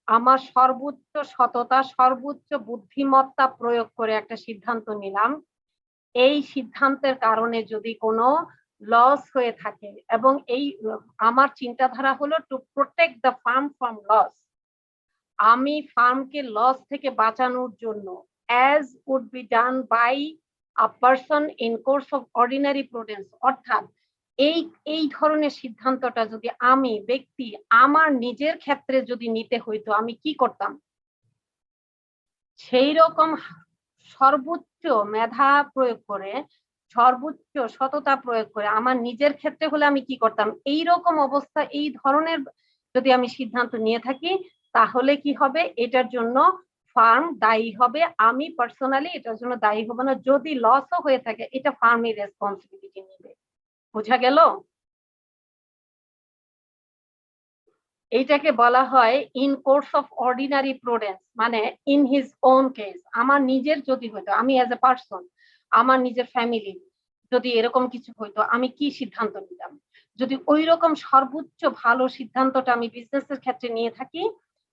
আমার সর্বোচ্চ সততা, সর্বোচ্চ বুদ্ধিমত্তা প্রয়োগ করে একটা সিদ্ধান্ত নিলাম। এই সিদ্ধান্তের কারণে যদি কোনো লস হয়ে থাকে, এবং এই আমার চিন্তাধারা হলো to protect the firm from loss, আমি ফার্মকে লস থেকে বাঁচানোর জন্য, as would be done by a person in course of ordinary prudence, অর্থাৎ এই ধরনের সিদ্ধান্তটা যদি আমি ব্যক্তি আমার নিজের ক্ষেত্রে যদি নিতে হইতো, আমি কি করতাম? সেই রকম সর্বোচ্চ মেধা প্রয়োগ করে, সর্বোচ্চ সততা প্রয়োগ করে আমার নিজের ক্ষেত্রে হলে আমি কি করতাম? এই রকম অবস্থা, এই ধরনের যদি আমি সিদ্ধান্ত নিয়ে থাকি, তাহলে কি হবে? এটার জন্য ফার্ম দায়ী হবে, আমি পার্সোনালি এটার জন্য দায়ী হব না। যদি লসও হয়ে থাকে, এটা ফার্মই রেসপন্সিবিলিটি নেবে। বোঝা গেল? এইটাকে বলা হয় in course of ordinary prudence, মানে ইন হিজ ওন কেস। আমার নিজের যদি হইতো, আমি অ্যাজ এ পার্সন, আমার নিজের ফ্যামিলি যদি এরকম কিছু হইতো, আমি কি সিদ্ধান্ত নিতাম? যদি ওই রকম সর্বোচ্চ ভালো সিদ্ধান্তটা আমি বিজনেসের ক্ষেত্রে নিয়ে থাকি,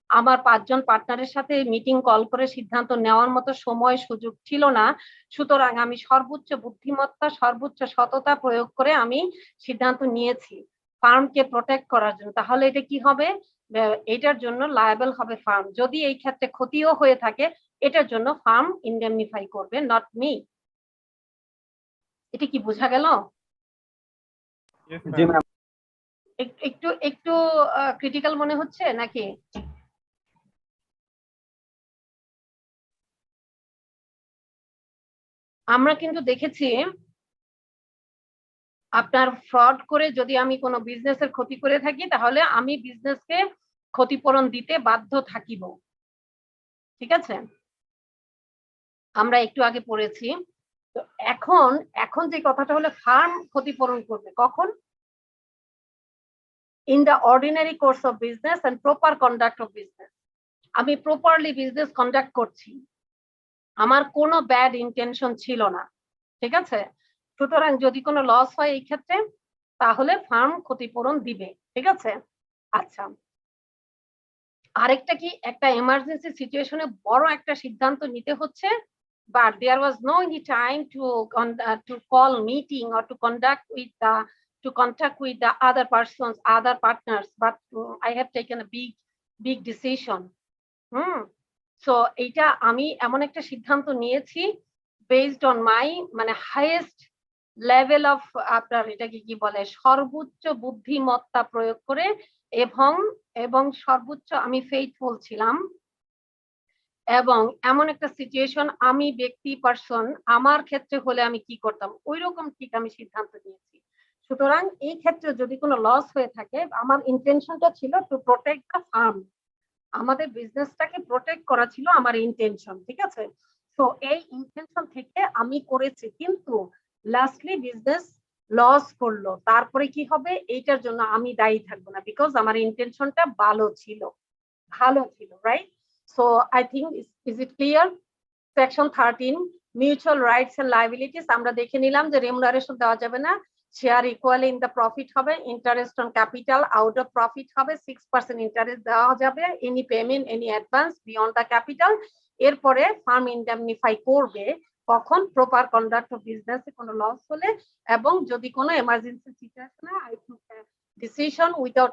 আমার 5 জন পার্টনারের সাথে মিটিং কল করে সিদ্ধান্ত নেওয়ার মতো সময় সুযোগ ছিল না, সুতরাং আমি সর্বোচ্চ বুদ্ধিমত্তা, সর্বোচ্চ সততা প্রয়োগ করে আমি সিদ্ধান্ত নিয়েছি ফার্মকে প্রোটেক্ট করার জন্য। তাহলে এটা কি হবে? এটার জন্য লায়াবল হবে ফার্ম। যদি এই ক্ষেত্রে ক্ষতিও হয়ে থাকে, এটার জন্য ফার্ম ইনডেমনিফাই করবে, নট মি। এটা কি বোঝা গেল? একটু একটু ক্রিটিক্যাল মনে হচ্ছে নাকি? আমরা কিন্তু দেখেছি আপনার ফ্রড করে যদি আমি কোনো বিজনেসের ক্ষতি করে থাকি তাহলে আমি বিজনেসকে ক্ষতিপূরণ দিতে বাধ্য থাকিব, ঠিক আছে? আমরা একটু আগে পড়েছি। তো এখন এখন যে কথাটা হলো ফার্ম ক্ষতিপূরণ করবে কখন? In the ordinary course of business and proper conduct of business. আমি প্রপারলি বিজনেস কন্ডাক্ট করছি, আমার কোনো ব্যাড ইন্টেনশন ছিল না, ঠিক আছে? সুতরাং যদি কোনো লস হয় এই ক্ষেত্রে তাহলে ফার্ম ক্ষতিপূরণ দিবে, ঠিক আছে? আচ্ছা, আরেকটা কি, একটা এমার্জেন্সি সিচুয়েশনে বড় একটা সিদ্ধান্ত নিতে হচ্ছে, but there was no any time to call meeting or to contact with the other persons, other partners, but I have taken a big decision. So এইটা আমি এমন একটা সিদ্ধান্ত নিয়েছি বেসড অন মাই মানে হাইয়েস্ট লেভেল অফ, আপনার এটাকে কি বলে, সর্বোচ্চ বুদ্ধিমত্তা প্রয়োগ করে, এবং এবং সর্বোচ্চ আমি ফেইথফুল ছিলাম, এবং এমন একটা সিচুয়েশন আমি ব্যক্তি পার্সন আমার ক্ষেত্রে হলে আমি কি করতাম ওই রকম ঠিক আমি সিদ্ধান্ত নিয়েছি। সুতরাং এই ক্ষেত্রে যদি কোনো লস হয়ে থাকে আমার ইন্টেনশনটা ছিল টু প্রোটেক্ট দ্য ফার্ম, আমাদের বিজনেসটাকে প্রোটেক্ট করা ছিল আমার ইন্টেনশন, ঠিক আছে? তো এই ইন্টেনশন থেকে আমি করেছি, কিন্তু লাস্টলি বিজনেস লস করলো, তারপরে কি হবে এইটার জন্য আমি দায়ী থাকবো না, বিকজ আমার ইন্টেনশনটা ভালো ছিল, right? So I think is it clear? Section 13 mutual rights and liabilities আমরা দেখে নিলাম যে রেমুনারেশন দেওয়া যাবে না, share equally in the profit হবে, interest on capital out of profit হবে, 6% ইন্টারেস্ট দেওয়া যাবে, any payment any advance beyond the capital. এরপরে ফার্ম ইন্ডেমনিফাই করবে কখন? প্রপার কন্ডাক্ট অফ বিজনেসে কোনো লস হলে, এবং যদি কোনো এমার্জেন্সি সিচুয়েশনে I took decision without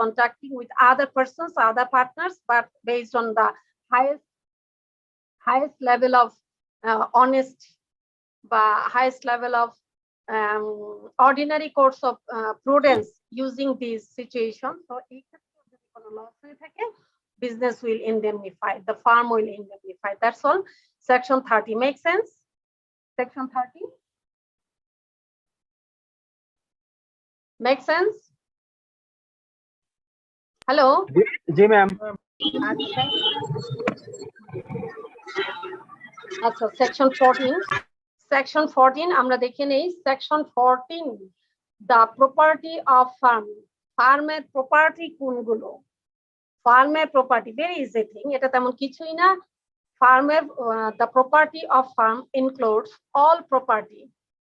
contacting with other persons, other partners, but based on the highest level of honest বা highest level of ordinary course of prudence using this situation. So এই ক্ষেত্রে যদি কোনো লস হয়ে থাকে business will indemnify, the firm will indemnify. That's all. Section 30 makes sense? Section 30 makes sense? Hello? Ji ma'am. আচ্ছা, সেকশন 14 আমরা দেখে নেই। Section 14 the property of farm. ফার্মের প্রপার্টি কোনগুলো? ফার্মের প্রপার্টি ভেরি ইজি থিং, এটা তেমন কিছুই না। ফার্মের the property of farm includes all property,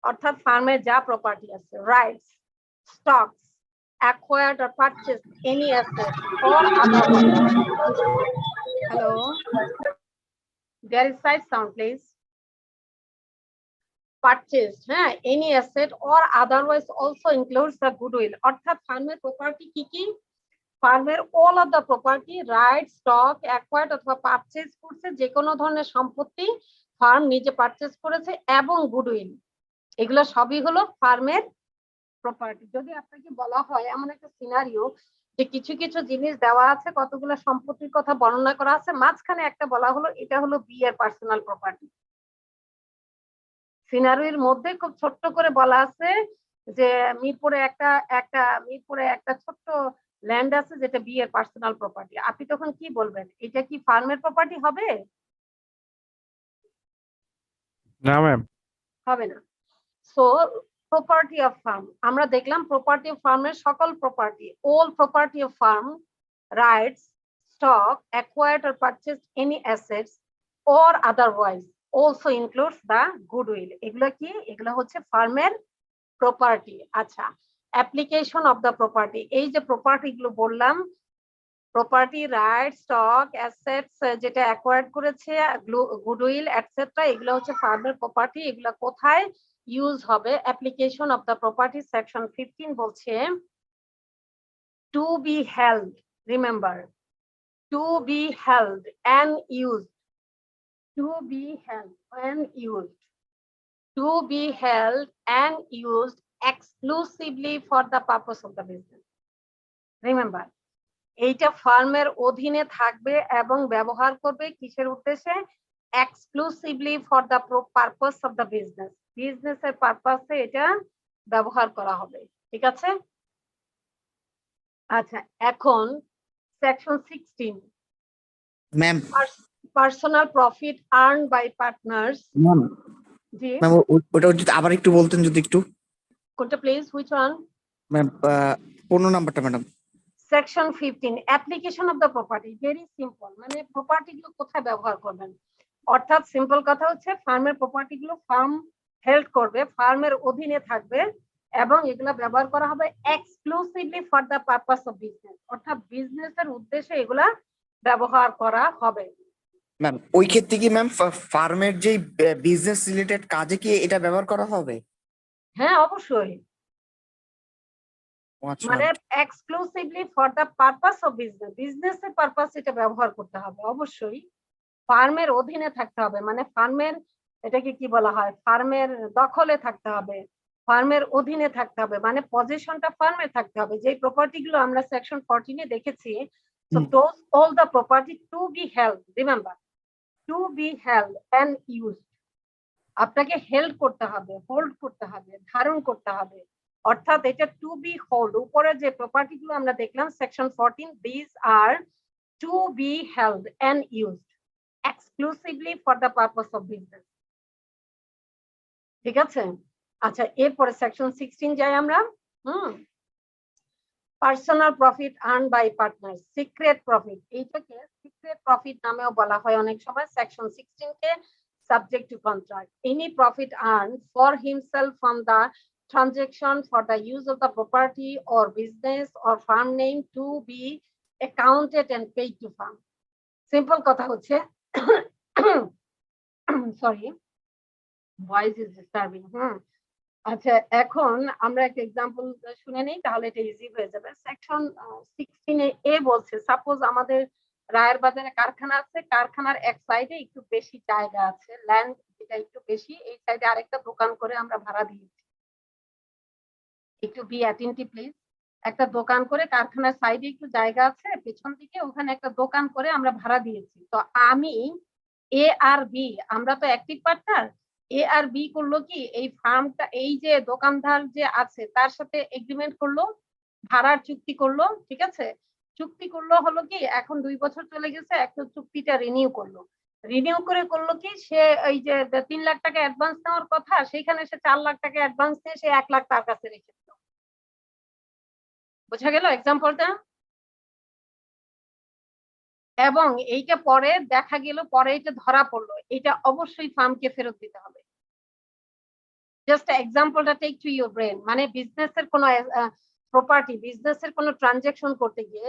অর্থাৎ ফার্মের যা প্রপার্টি আছে, rights, stocks, acquired or purchased any asset or otherwise. Hello, there is side sound please. Purchased, any asset or otherwise also includes the goodwill. অর্থাৎ ফার্মের প্রপার্টি কি কি? ফার্মের all of the property, right, stock, acquired অথবা পারচেজ করছে যে কোনো ধরনের সম্পত্তি ফার্ম নিজে পারচেজ করেছে, এবং গুডউইল, এগুলো সবই হলো ফার্মের প্রপার্টি। যদি আপনাকে বলা হয় এমন একটা সিনারিও যে কিছু কিছু জিনিস দেওয়া আছে, কতগুলো সম্পত্তির কথা বর্ণনা করা আছে, মাঝখানে একটা বলা হলো এটা হলো বি এর পার্সোনাল প্রপার্টি, সিনারির মধ্যে খুব ছোট্ট করে বলা আছে যে মিরপুরে একটা ছোট্ট ল্যান্ড আছে যেটা বি এর পার্সোনাল প্রপার্টি, আপনি তখন কি বলবেন? এটা কি ফার্মের প্রপার্টি হবে? না ম্যাম, হবে না। সো প্রপার্টি অফ ফার্ম আমরা দেখলাম, প্রপার্টি অফ ফার্মের সকল property, all property of farm, rights, stock, acquired or purchased any assets or otherwise also includes the goodwill. এগুলো কি? এগুলো হচ্ছে ফার্মের প্রপার্টি। আচ্ছা, অ্যাপ্লিকেশন অফ দ্য প্রপার্টি, এই যে প্রপার্টি গুলো বললাম, প্রপার্টি, রাইট, স্টক, অ্যাসেটস যেটা অ্যাকোয়ার্ড করেছে, গুডউইল এটসেট্রা, এগুলো হচ্ছে ফার্মের প্রপার্টি। এগুলো কোথায় ইউজ হবে? Application of the property section 15 বলছে to be held, remember, to be held and used, to be held and used, to be held and used exclusively for the purpose of the business. Remember, এইটা ফার্মের অধীনে থাকবে এবং ব্যবহার করবে কিসের উদ্দেশ্যে? Exclusively for the purpose of the business, বিজনেসের পারপাসে এটা ব্যবহার করা হবে, ঠিক আছে। আচ্ছা, এখন section 16 ma'am personal profit earn by partners. Ma'am জি, ম্যাম ওটা যদি আবার একটু বলতেন যদি একটু। কোনটা প্লিজ, হুইচ ওয়ান? ম্যাম 15 নাম্বারটা madam. Section 15 application of the property, very simple, মানে প্রপার্টি গুলো কোথায় ব্যবহার করবেন, অর্থাৎ সিম্পল কথা হচ্ছে ফার্মের প্রপার্টি গুলো ফার্ম হেল্ড করবে, ফার্মের অধীনে থাকবে এবং এগুলো ব্যবহার করা হবে exclusively for the purpose of business, অর্থাৎ বিজনেসের উদ্দেশ্যে এগুলা ব্যবহার করা হবে। ম্যাম ওই ক্ষেত্রে কি ম্যাম ফার্মের যে বিজনেস রিলেটেড কাজে কি এটা ব্যবহার করা হবে? হ্যাঁ অবশ্যই, ও আচ্ছা মানে ma'am. Exclusively for the purpose of business, বিজনেসের পারপাস এটা ব্যবহার করতে হবে অবশ্যই, ফার্মের অধীনে থাকতে হবে, মানে ফার্মের এটাকে কি বলা হয়, ফার্মের দখলে থাকতে হবে, ফার্মের অধীনে থাকতে হবে, মানে পজিশনটা ফার্মে থাকতে হবে। যে প্রপার্টি গুলো আমরা সেকশন 14 এ দেখেছি, so those all the property to be held, remember to be held and used, আপনাকে হেল্ড করতে হবে, হোল্ড করতে হবে, ধারণ করতে হবে, অর্থাৎ এটা টু বি হোল্ড, উপরে যে প্রপার্টি গুলো আমরা দেখলাম section 14, this are to be held and used exclusively for the purpose of business, ঠিক আছে। আচ্ছা, এরপরে সেকশন 16 যাই আমরা। Personal profit earn by partner, secret profit, এইটাকে সিক্রেট প্রফিট নামেও বলা হয় অনেক সময়। সেকশন 16 কে subject to contract, any profit earned for himself from the transaction for the use of the property or business or farm name to be accounted and paid to farm, simple কথা হচ্ছে সরি ভয়েস ইজ ডিস্টার্বিং। আচ্ছা, এখন আমরা একটা এক্সাম্পল শুনে নেই, তাহলে এটা ইজি হয়ে যাবে। সেকশন 16 এ বলছে, সাপোজ আমাদের রায়ের বাজারে কারখানা আছে, কারখানার এক সাইডে একটু বেশি জায়গা আছে, ল্যান্ড যেটা একটু বেশি, এই সাইডে আরেকটা দোকান করে আমরা ভাড়া দিয়েছি, একটু বি অ্যাটেন্টিভ প্লিজ। একটা দোকান করে কারখানার সাইডে একটু জায়গা আছে পেছন দিকে, ওখানে একটা দোকান করে আমরা ভাড়া দিয়েছি। তো আমি এ আর বি, আমরা তো অ্যাক্টিভ পার্টনার, এ আর বি করলো কি, এই ফার্মটা, এই যে দোকানদার যে আছে তার সাথে এগ্রিমেন্ট করলো, ভাড়ার চুক্তি করলো, ঠিক আছে। চুক্তি করলো হলো কি, এখন 2 বছর চলে গেছে, একটা চুক্তিটা রিনিউ করলো, রিনিউ করে করলো কি, সে এই যে 3 লাখ টাকা অ্যাডভান্স নেওয়ার কথা, সেখানে সে 4 লাখ টাকা অ্যাডভান্স নিয়ে সে 1 লাখ তার কাছে রেখে দিল। বোঝা গেল এক্সাম্পলটা? এবং এইটা পরে দেখা গেল, পরে এটা ধরা পড়লো, এটা অবশ্যই ফার্মকে ফেরত দিতে হবে। জাস্ট এক্সাম্পলটা টেক টু ইউর ব্রেন, মানে বিজনেসের কোনো প্রপার্টি, বিজনেসের কোনো ট্রানজাকশন করতে গিয়ে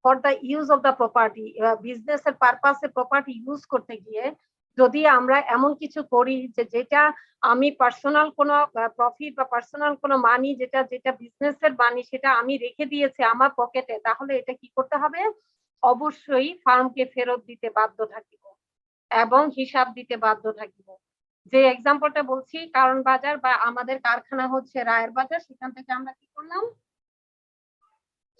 for the use of the property, বিজনেসের পারপাসে প্রপার্টি ইউজ করতে গিয়ে যদি আমরা এমন কিছু করি যে যেটা আমি পার্সোনাল কোনো প্রফিট বা পার্সোনাল কোনো মানি, যেটা যেটা বিজনেসের মানি, সেটা আমি রেখে দিয়েছি আমার পকেটে, তাহলে এটা কি করতে হবে, অবশ্যই ফার্মকে ফেরত দিতে বাধ্য থাকিব এবং হিসাব দিতে বাধ্য থাকিব। যে এক্সাম্পলটা বলছি, কারণ বাজার বা আমাদের কারখানা হচ্ছে রায়ের বাজার, সেখান থেকে আমরা কি করলাম,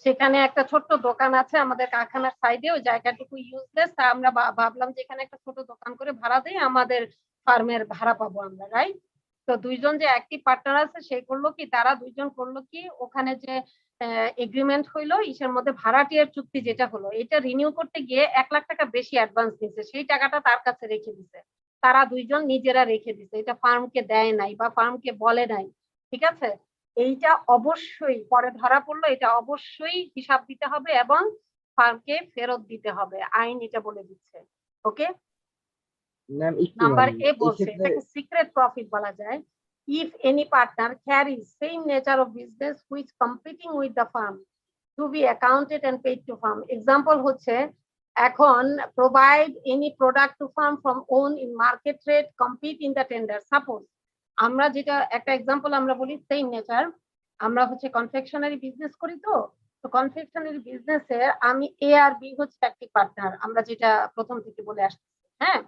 সেখানে একটা ছোট্ট দোকান আছে আমাদের কারখানার সাইডে, ওই জায়গাটুকু ইউজলেস, তা আমরা ভাবলাম যে এখানে একটা ছোট দোকান করে ভাড়া দিই, আমাদের ফার্মের ভাড়া পাবো আমরা, রাইট। তো দুইজন যে অ্যাক্টিভ পার্টনার আছে সে করলো কি, তারা দুইজন করলো কি, ওখানে যে এগ্রিমেন্ট হইলো, ইসের মধ্যে ভাড়াটিয়ার চুক্তি যেটা হলো, এটা রিনিউ করতে গিয়ে 1 লাখ টাকা বেশি অ্যাডভান্স দিয়েছে, সেই টাকাটা তার কাছে রেখে দিছে, তারা দুইজন নিজেরা রেখে দিছে, এটা ফার্মকে দেয় নাই বা ফার্মকে বলে নাই, ঠিক আছে। এইটা অবশ্যই পরে ধরা পড়লো, এটা অবশ্যই হিসাব দিতে হবে এবং ফার্মকে ফেরত দিতে হবে, আইন এটা বলে দিচ্ছে। ওকে, ম্যাম নাম্বার এ বলছে, এটাকে সিক্রেট প্রফিট বলা যায়। If any partner carries same nature of business which competing with the firm to be accounted and paid to firm, example হচ্ছে, এখন provide any product to firm from own in market rate compete in the tender. Suppose আমরা যেটা একটা এক্সাম্পল আমরা বলি সেম নেচার, আমরা হচ্ছে কনফেকশনারি বিজনেস করি, তো কনফেকশনারি বিজনেসে আমি এ আর বি হচ্ছে অ্যাক্টিভ পার্টনার, আমরা যেটা প্রথম থেকে বলে আসছি, হ্যাঁ,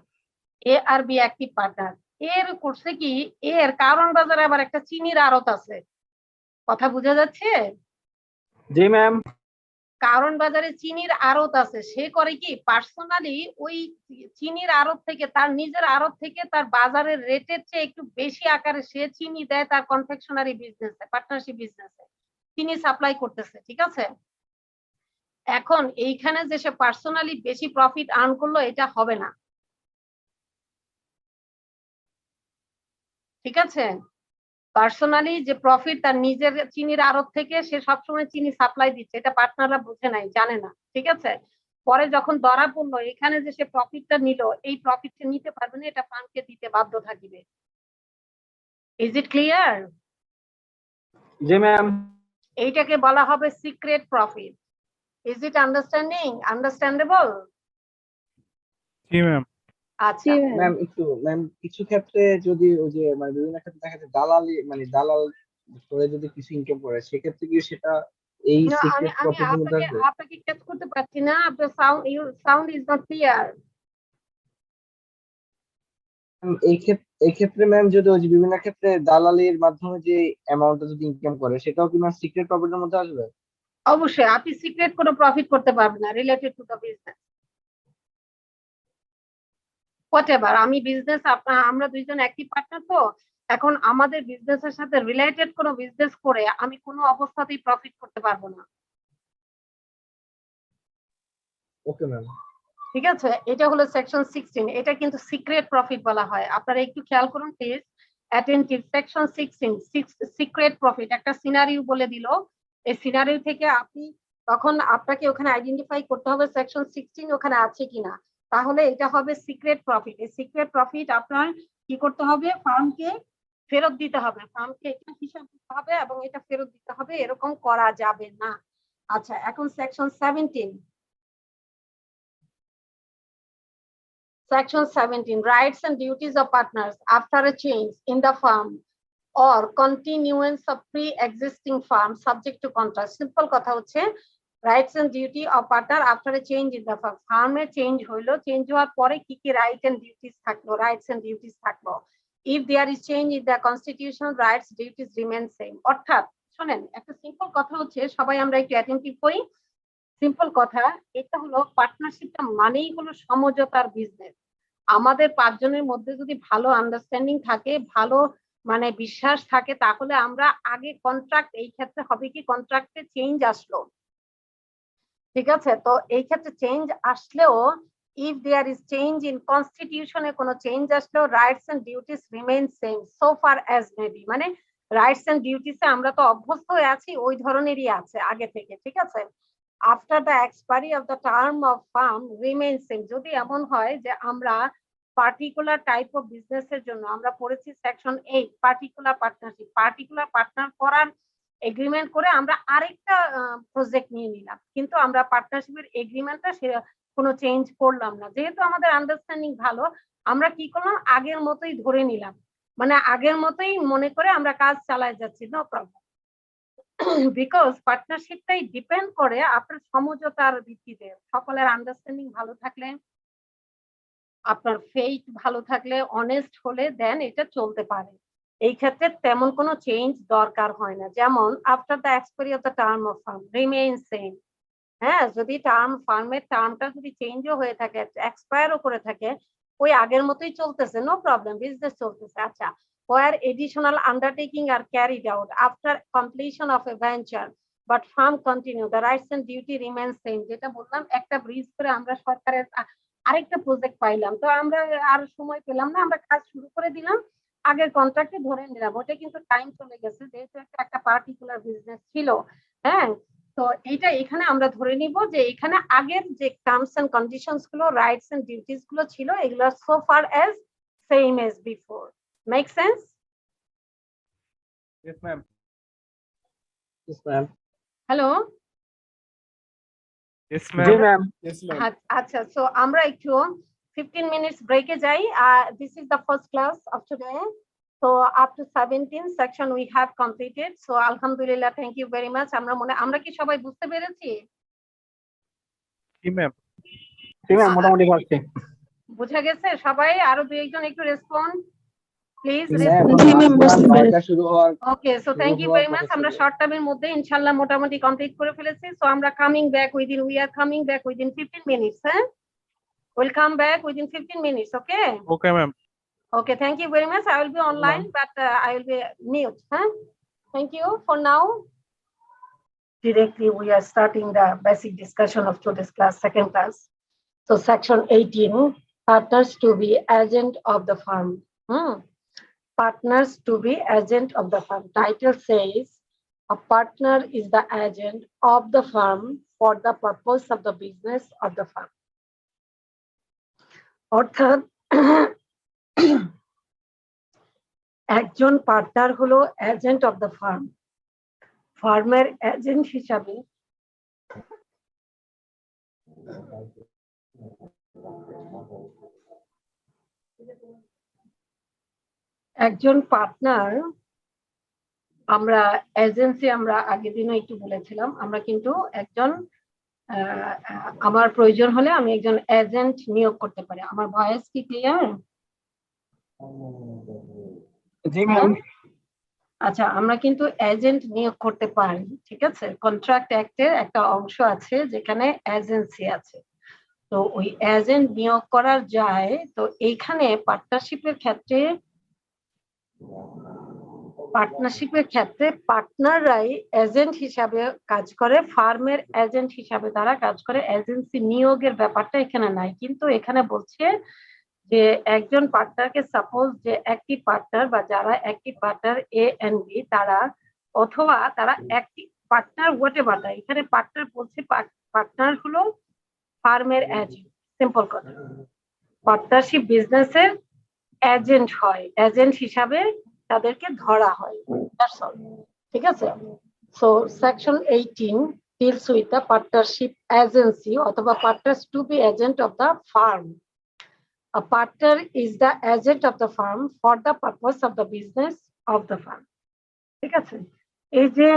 এ আর বি অ্যাক্টিভ পার্টনার। এর করছে কি, এর কারণ বাজারে আবার একটা চিনির আড়ত আছে, কথা বোঝা যাচ্ছে? জি ম্যাম। কারণ বাজারে চিনির আড়ত আছে, সে করে কি পার্সোনালি ওই চিনির আড়ত থেকে, তার নিজের আড়ত থেকে তার বাজারের রেটের চেয়ে একটু বেশি আকারে সে চিনি দেয় তার কনফেকশনারি বিজনেসে, পার্টনারশিপ বিজনেসে চিনি সাপ্লাই করতেছে, ঠিক আছে। এখন এইখানে যে সে পার্সোনালি বেশি প্রফিট আর্ন করলো, এটা হবে না, ঠিক আছে। পার্সোনালি যে প্রফিট তার নিজের চিনির আড়ত থেকে সে সবসময় চিনি সাপ্লাই দিচ্ছে, এটা পার্টনাররা বুঝে নাই, জানে না, ঠিক আছে। পরে যখন ধরা পড়লো এখানে যে সে প্রফিটটা নিল, এই প্রফিটটা নিতে পারবে না, এটা ফার্মকে দিতে বাধ্য থাকবে। Is it clear? G ma'am. এইটাকে বলা হবে secret profit. Is it understandable? G ma'am. আচ্ছা ম্যাম ম্যাম কিছু ক্ষেত্রে যদি ওই যে মানে বিভিন্ন ক্ষেত্রে দেখা যায় দালালি মানে দালাল করে যদি কিছু ইনকাম করে, সেক্ষেত্রে কি সেটা এই না, আমি সিক্রেট আমি প্রফিটের মধ্যে আপনাকে আসবে? আপনাকে ক্যাচ করতে পারছি না, আপনার সাউন্ড ইজ নট ক্লিয়ার। এই ক্ষেত্রে ম্যাম যদি ওই যে বিভিন্ন ক্ষেত্রে দালালির মাধ্যমে যে অ্যামাউন্টটা যদি ইনকাম করে, সেটাও কি ম্যাম সিক্রেট প্রফিটের মধ্যে আসবে? অবশ্যই আপনি সিক্রেট কোনো প্রফিট করতে পারবেন না related to the business. Whatever, আমি বিজনেস আমরা দুইজন একই পার্টনার, তো এখন আমাদের বিজনেসের সাথে রিলেটেড কোনো বিজনেস করে আমি কোনো অবস্থাতেই প্রফিট করতে পারবো না, ওকে ম্যাম। ঠিক আছে। এটা হলো সেকশন 16, এটা কিন্তু সিক্রেট প্রফিট বলা হয়। আপনারা একটু খেয়াল করুন please, attentive. Section 16 secret profit, একটা সিনারিও বলে দিল, এই সিনারিও থেকে আপনি তখন আপনাকে ওখানে আইডেন্টিফাই করতে হবে সেকশন 16 ওখানে আছে কিনা, তাহলে এটা হবে সিক্রেট প্রফিট। এই সিক্রেট প্রফিট আপনার কি করতে হবে, ফার্মকে ফেরত দিতে হবে, ফার্মকে এটা হিসাব দিতে হবে এবং এটা ফেরত দিতে হবে, এরকম করা যাবে না। আচ্ছা, এখন section 17, Section 17, rights and duties of partners after a change in the firm or continuance of pre-existing firm subject to contract. Simple কথা হচ্ছে rights and duty of partner after a change in the firm. ফার্মে চেঞ্জ হইলো, চেঞ্জ হওয়ার পরে কি কি রাইট এন্ড ডিউটিস থাকলো, রাইটস এন্ড ডিউটিস থাকলো। If there is change in the constitution, rights duties remain same. অর্থাৎ শুনেন, একটা সিম্পল কথা হচ্ছে, সবাই আমরা একটু অ্যাটেন্টিভ করি। সিম্পল কথা, এটা হলো পার্টনারশিপটা মানেই হলো সমঝোতার বিজনেস। আমাদের পাঁচজনের মধ্যে যদি ভালো আন্ডারস্ট্যান্ডিং থাকে, ভালো মানে বিশ্বাস থাকে, তাহলে আমরা আগে কন্ট্রাক্ট, এই ক্ষেত্রে হবে কি কন্ট্রাক্টে চেঞ্জ আসলো, ঠিক আছে। তো এই ক্ষেত্রে চেঞ্জ আসলেও if there is change in কনস্টিটিউশনে কোনো চেঞ্জ আসলেও rights and duties remain same so far as maybe, মানে রাইটস এন্ড ডিউটিসে আমরা তো অভ্যস্ত হয়ে আছি, ওই ধরনেরই আছে আগে থেকে, ঠিক আছে। After the expiry of the term of farm remain same, যদি এমন হয় যে আমরা পার্টিকুলার টাইপ অফ বিজনেসের জন্য আমরা পড়েছি section 8 particular partnership, particular partner করার এগ্রিমেন্ট করে আমরা আরেকটা প্রজেক্ট নিয়ে নিলাম, কিন্তু আমরা পার্টনারশিপের এগ্রিমেন্টটা সে কোনো চেঞ্জ করলাম না, যেহেতু আমাদের আন্ডারস্ট্যান্ডিং ভালো, আমরা কি করলাম আগের মতোই ধরে নিলাম, মানে আগের মতোই মনে করে আমরা কাজ চালায় যাচ্ছি, নো প্রবলেম। বিকজ পার্টনারশিপটাই ডিপেন্ড করে আপনার সমঝোতার ভিত্তিতে, সকলের আন্ডারস্ট্যান্ডিং ভালো থাকলে, আপনার ফেইথ ভালো থাকলে, অনেস্ট হলে দেন এটা চলতে পারে। এই ক্ষেত্রে তেমন কোনো চেঞ্জ দরকার হয় না, যেমন after the expiry of the term of farm remain same. হ্যাঁ, যদি ফার্মের টার্মটা যদি চেঞ্জও হয়ে থাকে, এক্সপায়ারও করে থাকে, ওই আগের মতোই চলতেছে, নো প্রবলেম, বিজনেস চলতেছে। আচ্ছা, where additional undertaking are carried out after completion of a venture but firm continue, the rights and duty remain same. যেটা বললাম, একটা ব্রিজ করে আমরা সরকারের আরেকটা প্রজেক্ট পাইলাম, তো আমরা আর সময় পেলাম না, আমরা কাজ শুরু করে দিলাম, আগের কন্ট্রাক্টে ধরে নিলাম, ওটা কিন্তু টাইম চলে গেছে, যেহেতু একটা পার্টিকুলার বিজনেস ছিল। হ্যাঁ, তো এইটা এখানে আমরা ধরে নিব যে এখানে আগের যে টার্মস এন্ড কন্ডিশনস গুলো, রাইটস এন্ড ডিউটিস গুলো ছিল, এগুলো so far as same as before. Make sense? Yes ma'am. Yes, ma'am. Hello, yes জি ম্যাম। ম্যাম। আচ্ছা, সো আমরা একটু 15 মিনিটস ব্রেকে যাই। This is the first class of today, so up to 17 section we have completed, so alhamdulillah, thank you very much. আমরা কি সবাই বুঝতে পেরেছি? জি ম্যাম। জি ম্যাম, মোটামুটি পারছি। বুঝা গেছে সবাই? আরো দুই একজন একটু রেসপন্ড। Please ma'am response. 9টা শুরু হওয়ার okay, so thank you very much. কথা আমরা ছিল। শর্ট টার্মের মধ্যে ইনশাআল্লাহ মোটামুটি কমপ্লিট করে ফেলেছি। সো আমরা coming back within, we are coming back within 15 minutes. হ্যাঁ, will come back within 15 minutes. Okay, okay ma'am. okay, thank you very much. I will be online, but I will be mute. Huh? Thank you for now. Directly we are starting the basic discussion of today's class, second class. So section 18, partners to be agent of the firm. Partners to be agent of the firm. Title says a partner is the agent of the firm for the purpose of the business of the firm. অর্থাৎ একজন পার্টনার হলো এজেন্ট অফ দ্য ফার্ম। ফার্মের এজেন্ট হিসাবে একজন পার্টনার, আমরা এজেন্সি আমরা আগের দিনও একটু বলেছিলাম, আমরা কিন্তু একজন আমার প্রয়োজন হলে আমি একজন এজেন্ট নিয়োগ করতে পারি। আমার ভয়েস কি ক্লিয়ার? জি ম্যাম। আচ্ছা, আমরা কিন্তু এজেন্ট নিয়োগ করতে পারি, ঠিক আছে। কন্ট্রাক্ট অ্যাক্টের একটা অংশ আছে যেখানে এজেন্সি আছে, তো ওই এজেন্ট নিয়োগ করা যায়। তো এইখানে পার্টনারশিপের ক্ষেত্রে পার্টনাররাই এজেন্ট হিসাবে কাজ করে, ফার্মের এজেন্ট হিসাবে তারা কাজ করে। এজেন্সি নিয়োগের ব্যাপারটা এখানে নাই, কিন্তু এখানে বলছে যে একজন পার্টনারকে, সাপোজ যে একটি পার্টনার বা যারা একটি পার্টনার এ এন্ড বি, তারা অথবা তারা একটি পার্টনার হোয়াটএভার, এখানে পার্টনার বলছে, পার্টনার হলো ফার্মের এজেন্ট। সিম্পল কথা, পার্টনারশিপ বিজনেসের এজেন্ট হয়, এজেন্ট হিসাবে তাদেরকে ধরা হয়। দ্যাটস অল, ঠিক আছে। So section 18 deals with the partnership agency অথবা partners to be agent of the firm. A partner is the agent of the firm for the purpose of the business of the firm. ঠিক আছে। এই যে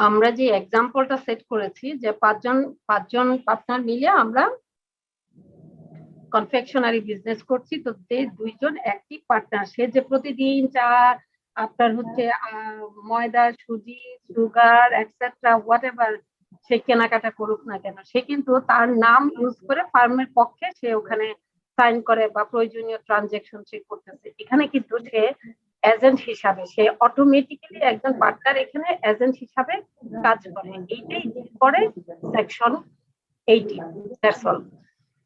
আমরা যে এক্সাম্পলটা সেট করেছি যে পাঁচজন পার্টনার মিলে আমরা কনফেকশনারি বিজনেস করছি, তো দুইজন একটি পার্টনার, সে যে প্রতিদিন আপনার হচ্ছে ময়দা, সুজি, সুগার এটসেট্রা হোয়াটএভার সে কেনাকাটা করুক না কেন, সে কিন্তু তার নাম ইউজ করে ফার্মের পক্ষে সে ওখানে সাইন করে বা প্রয়োজনীয় ট্রানজেকশন সে করতেছে। এখানে কিন্তু সে এজেন্ট হিসাবে, সে অটোমেটিক্যালি একজন পার্টনার এখানে এজেন্ট হিসাবে কাজ করে। এইটাই করে সেকশন 18। That's all.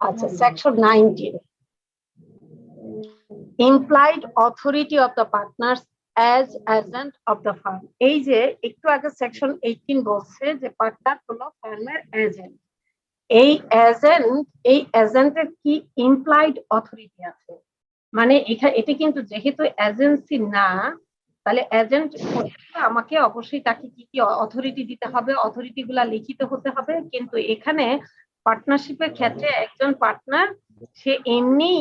আচ্ছা, section 19, implied authority of the partners as agent of the firm. এই যে একটু আগে সেকশন 18 বলছে যে পার্টনার হলো ফার্মের এজেন্ট। এই এজেন্টের কি ইমপ্লাইড অথরিটি আছে, মানে এটা কিন্তু যেহেতু এজেন্সি না, তাহলে এজেন্ট আমাকে অবশ্যই তাকে কি কি অথরিটি দিতে হবে, অথরিটি গুলা লিখিত হতে হবে। কিন্তু এখানে পার্টনারশিপের ক্ষেত্রে একজন পার্টনার সে এমনি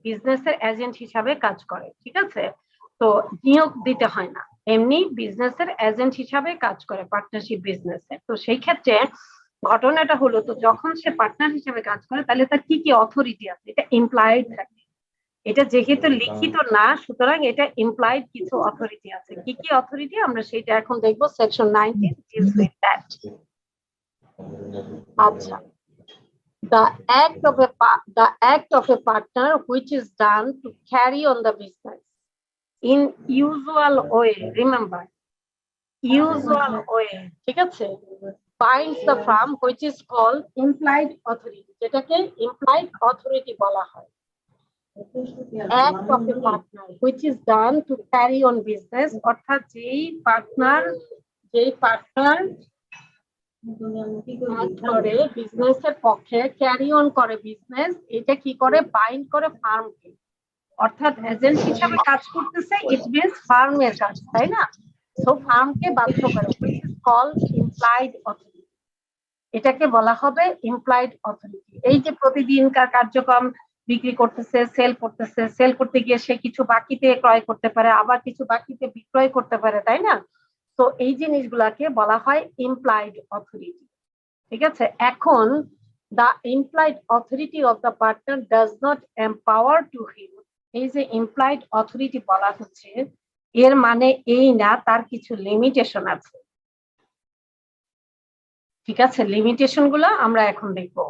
বিজনেসের এজেন্ট হিসাবে কাজ করে, ঠিক আছে। তো নিয়োগ দিতে হয় না, এমনি বিজনেসের এজেন্ট হিসাবে কাজ করে পার্টনারশিপ বিজনেসে। তো সেই ক্ষেত্রে ঘটনাটা হলো, তো যখন সে পার্টনার হিসেবে কাজ করে তাহলে তার কি কি অথরিটি আছে, এটা ইমপ্লয়েড থাকে। এটা যেহেতু লিখিত না, সুতরাং এটা ইমপ্লয়েড কিছু অথরিটি আছে। কি কি অথরিটি আমরা সেটা এখন দেখবো। Section 19 deals with that. আচ্ছা, the act of a partner which is done to carry on the business in usual way, remember, usual way, ঠিক আছে, binds the firm which is called implied authority, যেটাকে implied authority বলা হয়। Act of a partner which is done to carry on business, অর্থাৎ যেই পার্টনার করে বিজনেসের পক্ষে, ক্যারি অন করে বিজনেস, এটা কি করে, বাইন্ড করে ফার্মকে, অর্থাৎ এজেন্ট হিসাবে কাজ করতেছে, ইট মিন্স ফার্মের কাজ, তাই না। সো ফার্মকে বাধ্য করে, which is called implied authority, এটাকে বলা হবে ইমপ্লয়েড অথরিটি। এই যে প্রতিদিনকার কার্যক্রম, বিক্রি করতেছে, সেল করতে গিয়ে সে কিছু বাকিতে ক্রয় করতে পারে, আবার কিছু বাকিতে বিক্রয় করতে পারে, তাই না। তো এই জিনিসগুলাকে বলা হয় ইমপ্লয়েড অথরিটি, ঠিক আছে। এখন the implied authority of the partner does not empower to him. এই যে implied authority বলা হচ্ছে, এর মানে এই না তার কিছু লিমিটেশন আছে। ঠিক আছে, লিমিটেশন গুলো আমরা এখন দেখবো।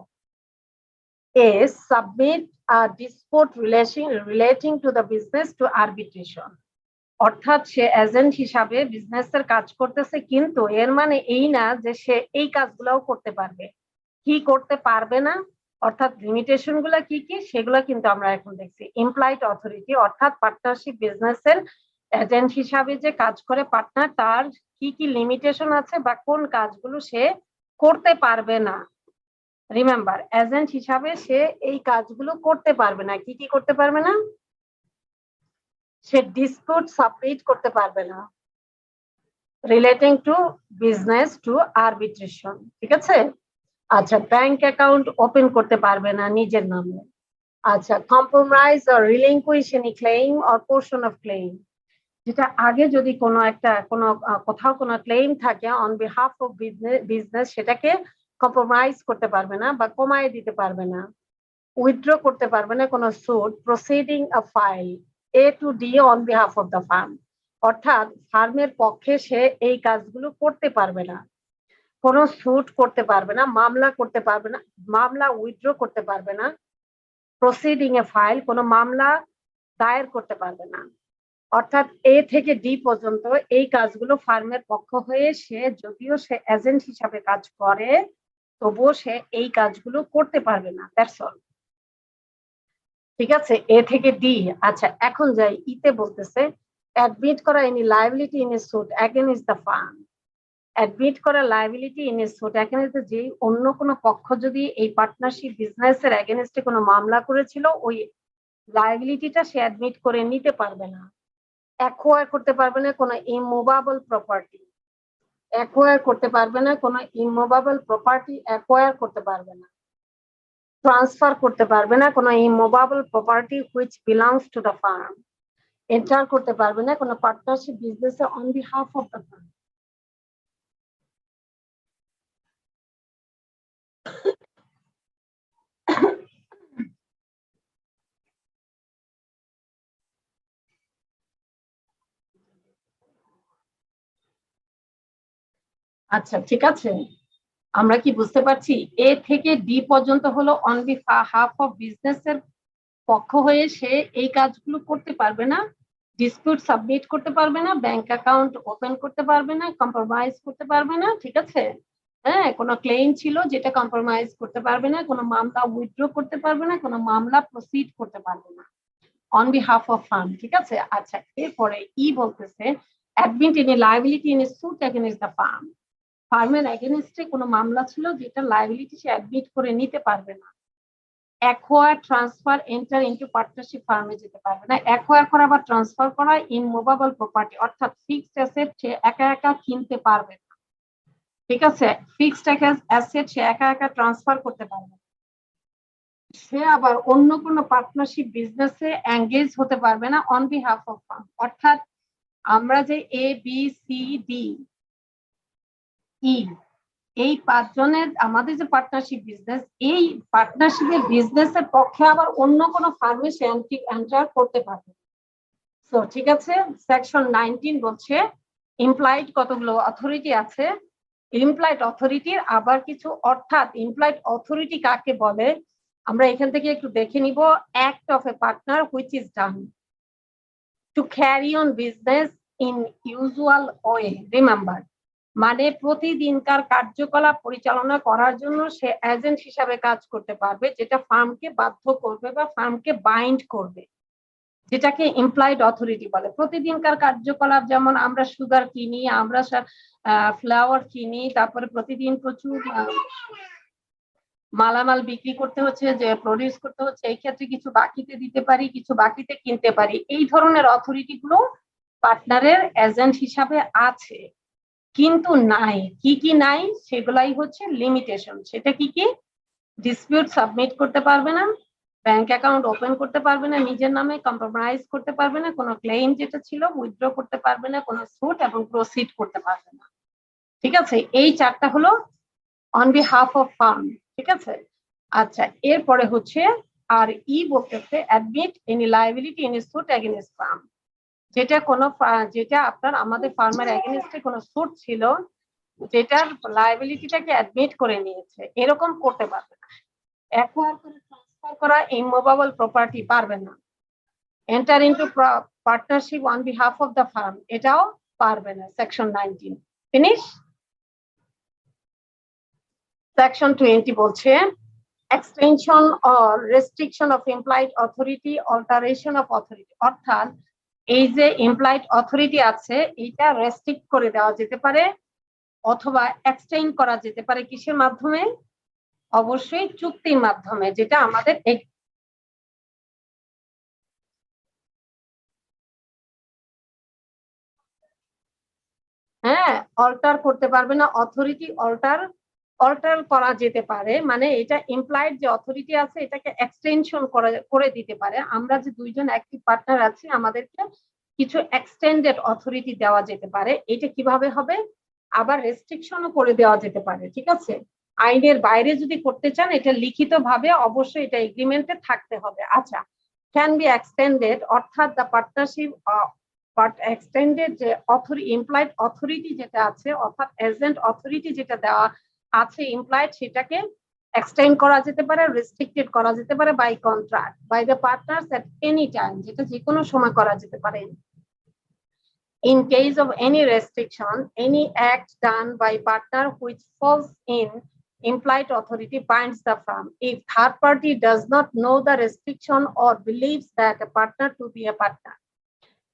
A submit a dispute relating to the business to arbitration. অর্থাৎ সে এজেন্ট হিসাবে বিজনেসের কাজ করতেছে, কিন্তু এর মানে এই না যে সে এই কাজগুলোও করতে পারবে। কি করতে পারবে না, অর্থাৎ লিমিটেশন গুলা কি কি সেগুলো কিন্তু আমরা এখন দেখছি। ইমপ্লয়েড অথরিটি অর্থাৎ পার্টনারশিপ বিজনেসের এজেন্ট হিসাবে যে কাজ করে পার্টনার, তার কি কি লিমিটেশন আছে বা কোন কাজগুলো সে করতে পারবে না। রিমেম্বার, এজেন্ট হিসাবে সে এই কাজগুলো করতে পারবে না। কি কি করতে পারবে না? সে ডিসপিউট সাবমিট করতে পারবে না relating to business to arbitration. ঠিক আছে, আচ্ছা, ব্যাংক অ্যাকাউন্ট ওপেন করতে পারবে না নিজের নামে। আচ্ছা, compromise or relinquish any claim or portion of claim, যেটা আগে যদি কোথাও কোনো ক্লেম থাকে অন বিহাফ অফ বিজনেস, সেটাকে কম্প্রোমাইজ করতে পারবে না বা কমায় দিতে পারবে না। উইথড্র করতে পারবে না কোনো suit proceeding a file A to D on behalf of the firm, অর্থাৎ ফার্মের পক্ষে সে এই কাজগুলো করতে পারবে না। কোনো সুট করতে পারবে না, মামলা করতে পারবে না, মামলা উইথড্র করতে পারবে না, প্রসিডিং এ ফাইল কোনো মামলা দায়ের করতে পারবে না। অর্থাৎ A থেকে D পর্যন্ত এই কাজগুলো ফার্মের পক্ষ হয়ে সে, যদিও সে এজেন্ট হিসাবে কাজ করে, তবুও সে এই কাজগুলো করতে পারবে না। That's all. ঠিক আছে, A থেকে D। আচ্ছা, এখন যাই ইতে বলতেছে অ্যাডমিট করা any liability in a suit against the firm. Admit করা liability in a suit against, যে অন্য কোনো পক্ষ যদি এই পার্টনারশিপ বিজনেসের এগেইনস্টে কোনো মামলা করেছিল, ওই লায়াবিলিটিটা সে অ্যাডমিট করে নিতে পারবে না। অ্যাকোয়ার করতে পারবে না কোনো ইমুভেবল প্রপার্টি, অ্যাকোয়ার করতে পারবে না কোনো ইমুভেবল প্রপার্টি, অ্যাকোয়ার করতে পারবে না। ট্রান্সফার করতে পারবে না কোনো immovable property which belongs to the farm. Enter করতে পারবে না কোনো পার্টনারশিপ বিজনেসে on behalf of the firm. আচ্ছা, ঠিক আছে, আমরা কি বুঝতে পারছি? A থেকে D পর্যন্ত হলো অন বিহাফ অফ বিজনেসের পক্ষ হয়ে সে এই কাজগুলো করতে পারবে না, ডিসপিউট সাবমিট করতে পারবে না, ব্যাংক অ্যাকাউন্ট ওপেন করতে পারবে না, কম্প্রোমাইজ করতে পারবে না। ঠিক আছে, হ্যাঁ, কোনো ক্লেম ছিল যেটা কম্প্রোমাইজ করতে পারবে না, কোনো মামলা উইথড্র করতে পারবে না, কোনো মামলা প্রসিড করতে পারবে না অন বিহাফ অফ ফার্ম। ঠিক আছে, আচ্ছা, এরপরে ই বলতেছে admit any liability in a suit against the firm. ফার্মের এগেইনস্টে কোনো মামলা ছিল যেটা লায়াবিলিটি সে অ্যাডমিট করে নিতে পারবে না। Acquire, transfer, enter into partnership ফার্মে যেতে পারবে না। অ্যাকোয়ার করা বা ট্রান্সফার করা ইমুভেবল প্রপার্টি, অর্থাৎ ফিক্সড অ্যাসেট সে একা একা কিনতে পারবে না। ঠিক আছে, ফিক্সড অ্যাসেট সে একা একা ট্রান্সফার করতে পারবে না। সে আবার অন্য কোনো পার্টনারশিপ বিজনেসে এঙ্গেজ হতে পারবে না অন বিহাফ অফ ফার্ম। অর্থাৎ আমরা যে ABCD E এই পাঁচজনের আমাদের যে পার্টনারশিপ বিজনেস, এই পার্টনারশিপের বিজনেসের পক্ষে আবার অন্য কোনো ফার্মে সে এন্টার করতে পারবে। সো ঠিক আছে, সেকশন 19 বলছে ইমপ্লয়েড কতগুলো অথরিটি আছে। ইমপ্লয়েড অথরিটির আবার কিছু, অর্থাৎ ইমপ্লয়েড অথরিটি কাকে বলে আমরা এখান থেকে একটু দেখে নিব। Act of a partner which is done to carry on business in usual way. Remember, মানে প্রতিদিনকার কার্যকলাপ পরিচালনা করার জন্য সে এজেন্ট হিসাবে কাজ করতে পারবে, যেটা ফার্মকে বাধ্য করবে বা ফার্মকে বাইন্ড করবে, যেটাকে ইমপ্লয়েড অথরিটি বলে। প্রতিদিনকার কার্যকলাপ, যেমন আমরা সুগার কিনি, আমরা ফ্লাওয়ার কিনি, তারপরে প্রতিদিন প্রচুর মালামাল বিক্রি করতে হচ্ছে, যে প্রডিউস করতে হচ্ছে, এই ক্ষেত্রে কিছু বাকিতে দিতে পারি, কিছু বাকিতে কিনতে পারি। এই ধরনের অথরিটি গুলো পার্টনারের এজেন্ট হিসাবে আছে, কিন্তু নাই। কি কি নাই? সেগুলাই হচ্ছে লিমিটেশন। সেটা কি কি? ডিসপিউট সাবমিট করতে পারবে না, ব্যাংক অ্যাকাউন্ট ওপেন করতে পারবে না নিজের নামে, কম্প্রোমাইজ করতে পারবে না, কোনো ক্লেম যেটা ছিল উইথড্র করতে পারবে না, কোনো সুট, এবং প্রসিড করতে পারবে না। ঠিক আছে, এই চারটা হলো অন বিহাফ অফ ফার্ম। ঠিক আছে, আচ্ছা, এরপরে হচ্ছে আর বলতেছে admit any liability in suit against firm, যেটা আপনার আমাদের ফার্মের এগেইনস্টে কোনো সুট ছিল, যেটার লায়াবিলিটিটাকে অ্যাডমিট করে নিয়েছে, এরকম করতে পারবে না। অ্যাকোয়ার করে ট্রান্সফার করা ইমুভেবল প্রপার্টি পারবে না। Enter into partnership on behalf of the farm, এটাও পারবে না। Section 19 finish. সেকশন 20 বলছে extension or restriction of implied authority, alteration of authority, অর্থাৎ এই যে ইমপ্লাইড অথরিটি আছে এটা রেস্ট্রিক্ট করে দেওয়া যেতে পারে অথবা এক্সটেন্ড করা যেতে পারে কিসের মাধ্যমে? অবশ্যই চুক্তির মাধ্যমে, যেটা আমাদের হ্যাঁ অল্টার করতে পারবে না। অথরিটি অল্টার করা যেতে পারে, মানে এটা ইমপ্লাইড যে অথরিটি আছে এটাকে এক্সটেনশন করে দিতে পারে। আমরা যে দুইজন অ্যাক্টিভ পার্টনার আছি আমাদেরকে কিছু এক্সটেন্ডেড অথরিটি দেওয়া যেতে পারে। এটা কিভাবে হবে? আবার রেস্ট্রিকশনও করে দেওয়া যেতে পারে। ঠিক আছে, আইনের বাইরে যদি করতে চান এটা লিখিত ভাবে অবশ্যই এটা এগ্রিমেন্টে থাকতে হবে। আচ্ছা, ক্যান বি এক্সটেন্ডেড, অর্থাৎ দ্য পার্টনারশিপ বাট এক্সটেন্ডেড যে ইমপ্লয়েড অথরিটি যেটা আছে, অর্থাৎ এজেন্ট অথরিটি যেটা দেওয়া আছে ইমপ্লয়েড, সেটাকে এক্সটেন্ড করা যেতে পারে, রেস্ট্রিক্টেড করা যেতে পারে by contract by the partners at any time, যেটা যে কোনো সময় করা যেতে পারে। In case of any restriction, any act done by partner which falls in implied authority binds the firm if third party does not know the restriction or believes that a partner to be a partner.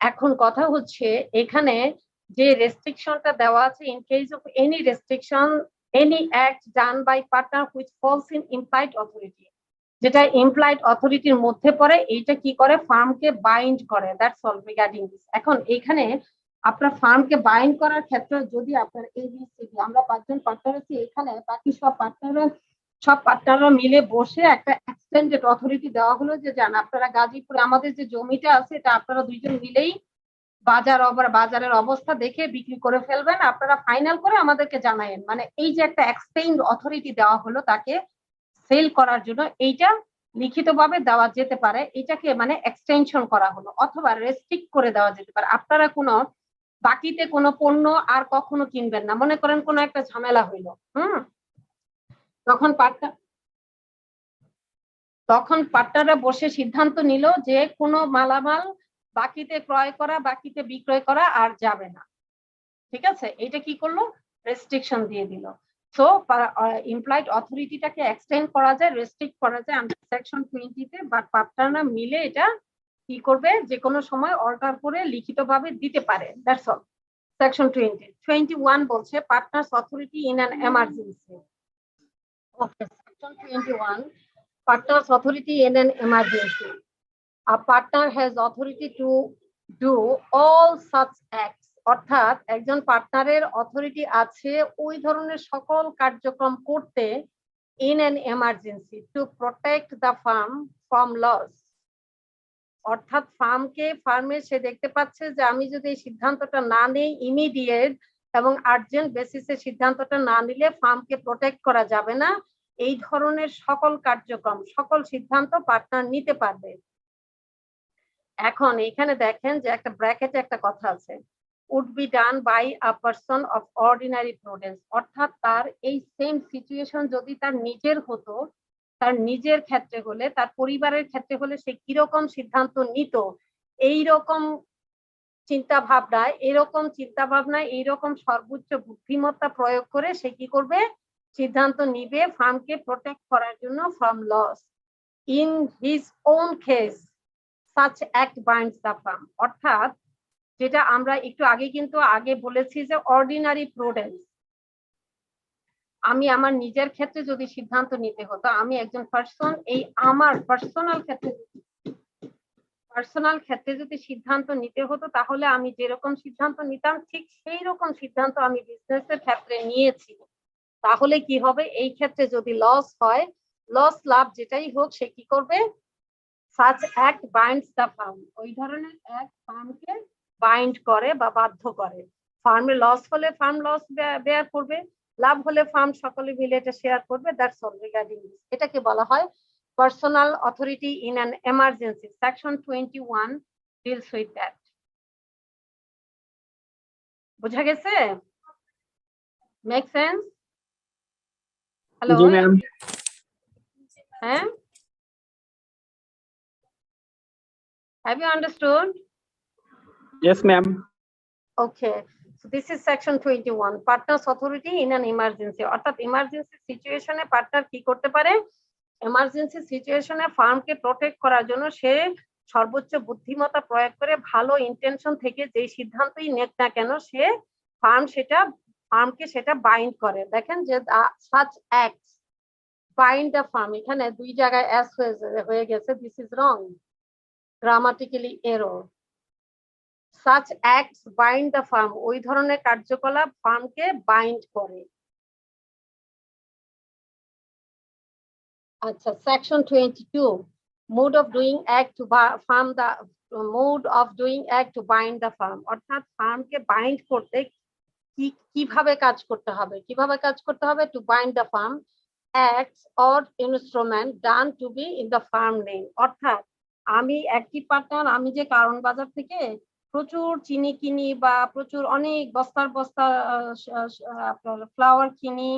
এখন কথা হচ্ছে এখানে যে রেস্ট্রিকশনটা দেওয়া আছে, in case of any restriction any act done by partner which falls in implied authority, যেটা ইমপ্লাইড অথরিটির মধ্যে পড়ে, এইটা কি করে? ফার্মকে বাইন্ড করে। That's all regarding this. এখন এখানে আপনার ফার্মকে বাইন্ড করার ক্ষেত্রে যদি আপনার এবিসিডি, আমরা 5 জন পার্টনার আছি, এখানে বাকি সব পার্টনাররা মিলে বসে একটা এক্সটেন্ডেড অথরিটি দেওয়া হলো যে যান আপনারা গাজীপুরে আমাদের যে জমিটা আছে এটা আপনারা দুইজন মিলেই বাজারের অবস্থা দেখে বিক্রি করে ফেলবেন, আপনারা ফাইনাল করে আমাদেরকে জানায়েন। মানে এই যে একটা এক্সটেন্ড অথরিটি দেওয়া হলো তাকে সেল করার জন্য, এইটা লিখিতভাবে দেওয়া যেতে পারে। এটাকে মানে এক্সটেনশন করা হলো, অথবা রেস্ট্রিক্ট করে দেওয়া যেতে পারে। আপনারা কোনো বাকিতে কোনো পণ্য আর কখনো কিনবেন না, মনে করেন কোনো একটা ঝামেলা হইলো, তখন পার্টনাররা বসে সিদ্ধান্ত নিল যে কোনো মালামাল বাকিতে ক্রয় করা, বাকিতে বিক্রয় করা আর যাবে না। ঠিক আছে, এটা কি করলো? রেস্ট্রিকশন দিয়ে দিল। সো ইমপ্লয়েড অথরিটিটাকে এক্সটেন্ড করা যায়, রেস্ট্রিক্ট করা যায় আন্ডার সেকশন 20 তে, বাট পার্টনাররা মিলে এটা কি করবে? যে কোনো সময় অল্টার করে লিখিতভাবে দিতে পারে। That's all. সেকশন 20 21 বলছে partners authority in an emergency. Okay, section 21 partner's authority in an emergency. A partner has authority to do all such acts. অর্থাৎ একজন পার্টনারের অথরিটি আছে ওই ধরনের সকল কার্যক্রম করতে in an emergency to protect the firm from loss. অর্থাৎ ফার্মে সে দেখতে পাচ্ছে যে আমি যদি এই সিদ্ধান্তটা না নেই ইমিডিয়েট এবং আর্জেন্ট বেসিসে সিদ্ধান্তটা না নিলে ফার্মকে প্রোটেক্ট করা যাবে না, এই ধরনের সকল কার্যক্রম সকল সিদ্ধান্ত পার্টনার নিতে পারবে। এখন এখানে দেখেন যে একটা ব্র্যাকেটে একটা কথা আছে, would be done by a person of ordinary prudence, অর্থাৎ তার এই সেম সিচুয়েশন যদি তার নিজের হতো, তার নিজের ক্ষেত্রে হলে, তার পরিবারের ক্ষেত্রে হলে সে কিরকম সিদ্ধান্ত নিত, এইরকম চিন্তা ভাবনায় এইরকম সর্বোচ্চ বুদ্ধিমত্তা প্রয়োগ করে সে কি করবে? সিদ্ধান্ত নিবে ফার্মকে প্রোটেক্ট করার জন্য from loss. In his own case such act binds the firm, অর্থাৎ যেটা আমরা একটু আগে বলেছি যে অর্ডিনারি প্রুডেন্স, আমি আমার নিজের ক্ষেত্রে যদি সিদ্ধান্ত নিতে হতো, আমি একজন পার্সন, এই আমার পার্সোনাল ক্ষেত্রে যদি সিদ্ধান্ত নিতে হতো, তাহলে আমি যেরকম সিদ্ধান্ত নিতাম ঠিক সেই রকম সিদ্ধান্ত আমি বিজনেসের ক্ষেত্রে নিয়েছি। তাহলে কি হবে? এই ক্ষেত্রে যদি লস হয়, লাভ যেটাই হোক, সে কি করবে? Such act binds the firm, ওই ধরনের অ্যাক্ট ফার্মকে বাইন্ড করে বা বাধ্য করে। ফার্মে লস হলে ফার্ম লস বেয়ার করবে, লাভ হলে ফার্ম সকলে মিলে এটা শেয়ার করবে, দ্যাটস অল রিগার্ডিং দিস। এটাকে বলা হয় personal authority in an emergency. Section 21 deals with that. বোঝা গেছে? Make sense? হ্যালো? জি ম্যাম। হ্যাঁ, have you understood? Yes ma'am. Okay, so this is section 21, partners authority in an emergency। অর্থাৎ ইমার্জেন্সি সিচুয়েশনে পার্টনার কি করতে পারে? এমার্জেন্সি সিচুয়েশনে ফার্মকে প্রোটেক্ট করার জন্য সে সর্বোচ্চ বুদ্ধিমত্তা প্রয়োগ করে ভালো ইন্টেনশন থেকে যে সিদ্ধান্তই নেক না কেন সে ফার্মকে সেটা বাইন্ড করে। দেখেন যে such acts bind the firm, এখানে দুই জায়গায় s হয়ে গেছে, this is wrong, grammatically error. such acts bind the firm, ওই ধরনের কার্যকলাপ ফার্মকে বাইন্ড করে। আচ্ছা, section 22, mode of doing act to farm the mode of doing act to bind the firm, অর্থাৎ ফার্মকে বাইন্ড করতে কিভাবে কাজ করতে হবে, to bind the firm, acts or instrument done to be in the firm name। অর্থাৎ আমি একটি পার্টনার, আমি যে কারণ বাজার থেকে প্রচুর চিনি কিনি বা প্রচুর অনেক বস্তার বস্তা আপনার ফ্লাওয়ার কিনি,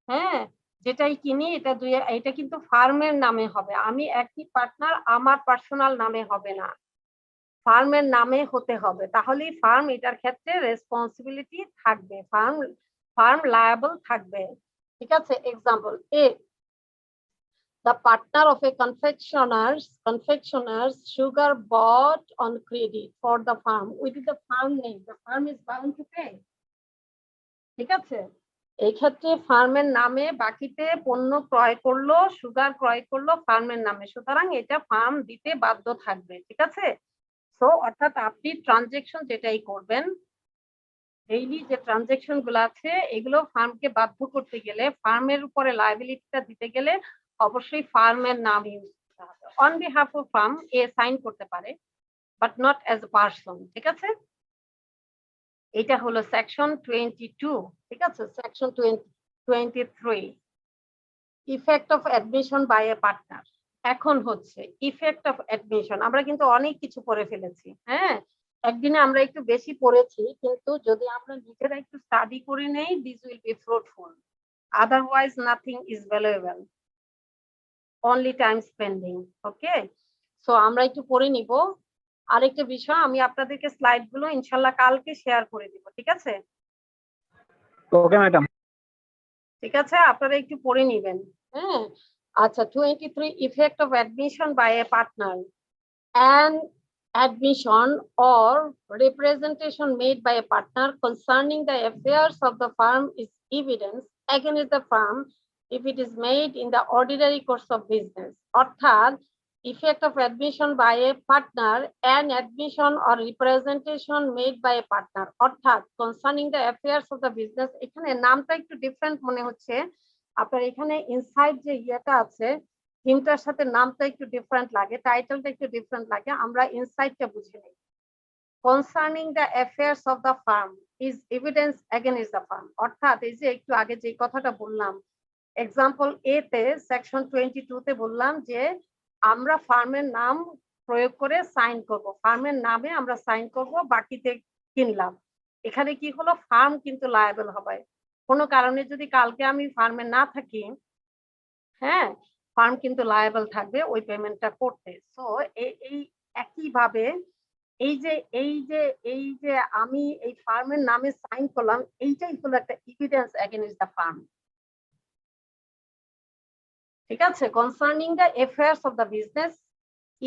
হ্যাঁ, যেটাই কিনি এটা কিন্তু ফার্মের নামে হবে। আমি একটি পার্টনার, আমার পার্সোনাল নামে হবে না, ফার্মের নামে হতে হবে, তাহলেই ফার্ম এটার ক্ষেত্রে রেসপন্সিবিলিটি থাকবে, ফার্ম লায়াবল থাকবে। ঠিক আছে? Example A, the partner of a confectioner's sugar bought on credit for the firm with the firm name, the firm is bound to pay। ঠিক আছে? এই ক্ষেত্রে ফার্মের নামে বাকিতে পণ্য ক্রয় করলো, সুগার ক্রয় করলো ফার্মের নামে, সুতরাং এটা ফার্ম দিতে বাধ্য থাকবে। ঠিক আছে? সো অর্থাৎ আপনি ট্রানজেকশন যেটাই করবেন, ডেইলি যে ট্রানজেকশন গুলো আছে এগুলো ফার্মকে বাধ্য করতে গেলে, ফার্মের উপরে লায়াবিলিটিটা দিতে গেলে অবশ্যই ফার্মের নাম ইউজ করতে হবে। অন বিহাফ অফ ফার্ম এ সাইন করতে পারে, but not as a person. ঠিক আছে? এটা হলো সেকশন 22। ঠিক আছে? Section 23, effect of admission by a partner. এখন হচ্ছে ইফেক্ট অফ অ্যাডমিশন। আমরা কিন্তু অনেক কিছু পড়ে ফেলেছি, হ্যাঁ, একদিনে আমরা একটু বেশি পড়েছি, কিন্তু যদি আমরা নিজেরা একটু স্টাডি করে নেই, this will be fruitful, otherwise nothing is valuable, only time spending. Okay, so আমরা একটু পড়ে নিব। আরেকটা বিষয়, আমি আপনাদেরকে স্লাইড গুলো ইনশাল্লাহ কালকে শেয়ার করে দিব। ঠিক আছে? Okay madam. ঠিক আছে, আপনারা একটু পড়ে নিবেন। হ্যাঁ, আচ্ছা, 23, effect of admission by a partner. An admission or representation made by a partner concerning the affairs of the firm is evidence against the firm if it is made in the ordinary course of business। অর্থাৎ effect of admission by a partner, an admission or representation made by a partner, অর্থাৎ concerning the affairs of the business। এখানে নামটা একটু ডিফারেন্ট মনে হচ্ছে আপনার, এখানে ইনসাইড যে ইয়েটা আছে থিমটার সাথে নামটা একটু ডিফারেন্ট লাগে, টাইটেলটা একটু ডিফারেন্ট লাগে, আমরা ইনসাইটটা বুঝে নিই। Concerning the affairs of the firm is evidence against the firm. অর্থাৎ এই যে একটু আগে যে কথাটা বললাম, এক্সাম্পল এ তে সেকশন 22 তে বললাম যে আমরা ফার্মের নাম প্রয়োগ করে সাইন করব, ফার্মের নামে আমরা সাইন করব, বাকিতে কিনলাম। এখানে কি হলো, ফার্ম কিন্তু লায়াবল হবে কোনো কারণে, যদি কালকে আমি ফার্মে না থাকি, হ্যাঁ, ফার্ম কিন্তু লায়াবল থাকবে ওই পেমেন্টটা করতে। সো এই একইভাবে এই যে আমি এই ফার্মের নামে সাইন করলাম, এইটাই হলো একটা এভিডেন্স এগেইনস্ট দ্য ফার্ম। ঠিক আছে? Concerning the affairs of the business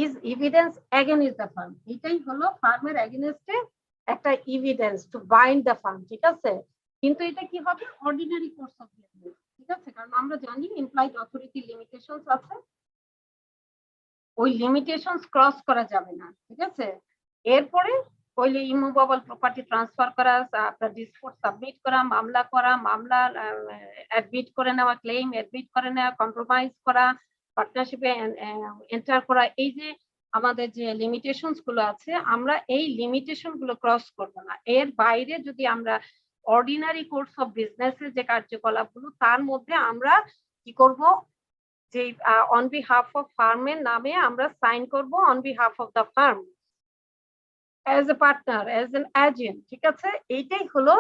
is evidence against the farm, এটাই হলো ফার্মের এগেইনস্টে একটা evidence two bind the firm. ঠিক আছে? কিন্তু এটা কি হবে, অর্ডিনারি কোর্স অফ বিজনেস। ঠিক আছে? কারণ আমরা জানি ইমপ্লাইড অথরিটি লিমিটেশনস আছে, ওই লিমিটেশনস ক্রস করা যাবে না। ঠিক আছে? এরপরে ওই ইমুভেবল প্রপার্টি ট্রান্সফার করা, আপনার ডিসপোর্ট সাবমিট করা, মামলা অ্যাডমিট করে নেওয়া, ক্লেম অ্যাডমিট করে নেওয়া, কম্প্রোমাইজ করা, পার্টনারশিপে এন্টার করা, এই যে আমাদের যে লিমিটেশনস গুলো আছে, আমরা এই লিমিটেশন গুলো ক্রস করব না। এর বাইরে যদি আমরা অর্ডিনারি কোর্স অফ বিজনেসের যে কার্যকলাপগুলো তার মধ্যে আমরা কি করব, যে অন বিহাফ অফ ফার্মের নামে আমরা সাইন করব on behalf of the farm as a partner, as N agent, ঠিক আছে? এইটাই হলো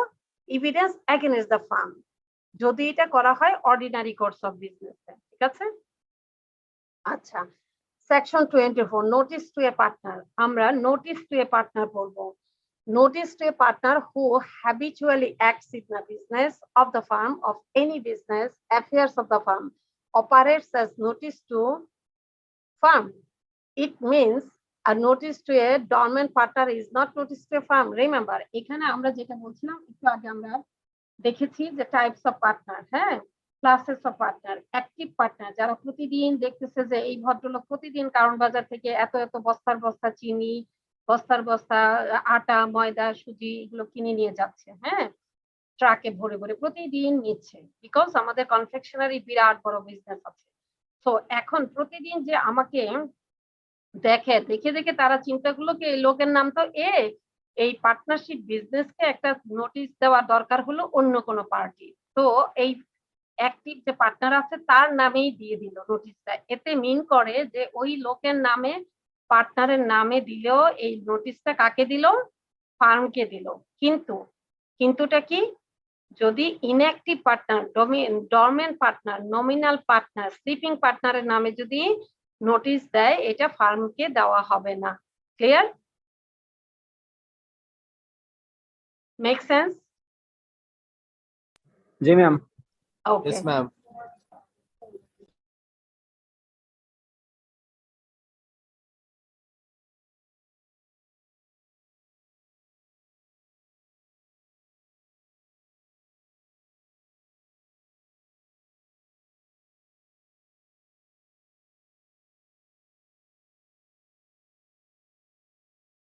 এভিডেন্স এগেইনস্ট দ্য ফার্ম, যদি এটা করা হয় অর্ডিনারি কোর্স অফ বিজনেসে, ঠিক আছে? আচ্ছা, সেকশন 24 নোটিস টু এ পার্টনার। আমরা নোটিস টু এ পার্টনার বলবো। Notice to a partner who habitually acts in the business of the firm of any business affairs of the firm operates as notice to firm. It means a notice to a dormant partner is not notice to a firm. Remember, এখানে আমরা যেটা বলছিলাম একটু আগে আমরা দেখেছি যে টাইপস অফ পার্টনার, হ্যাঁ, classes of partner. Active partner যারা প্রতিদিন দেখতেছে যে এই ভদ্রলোক প্রতিদিন কারণ বাজার থেকে এত এত বস্তার বস্তা চিনি, বস্তার বস্তা আটা, ময়দা, সুজি এগুলো কিনে নিয়ে যাচ্ছে, হ্যাঁ, ট্রাকে ভরে ভরে প্রতিদিন নিচ্ছে, বিকজ আমাদের কনফেকশনারি বিরাট বড় বিজনেস আছে। তো এখন প্রতিদিন যে আমাকে দেখে দেখে দেখে তারা চিন্তাগুলোকে, লোকের নাম তো এই পার্টনারশিপ বিজনেসকে একটা নোটিশ দেওয়ার দরকার হলো অন্য কোনো পার্টি, তো এই অ্যাক্টিভ যে পার্টনার আছে তার নামেই দিয়ে দিল নোটিশটা। এতে মিন করে যে ওই লোকের নামে, পার্টনারের নামে দিলেও এই নোটিশটা কাকে দিল? ফার্মকে দিল। কিন্তুটা কি? যদি inactive partner, dormant partner, nominal partner, sleeping পার্টনারের নামে যদি নোটিশ দেয়, এটা ফার্মকে দেওয়া হবে না। ক্লিয়ার? Make sense? জি ম্যাম। Okay, Yes, ma'am.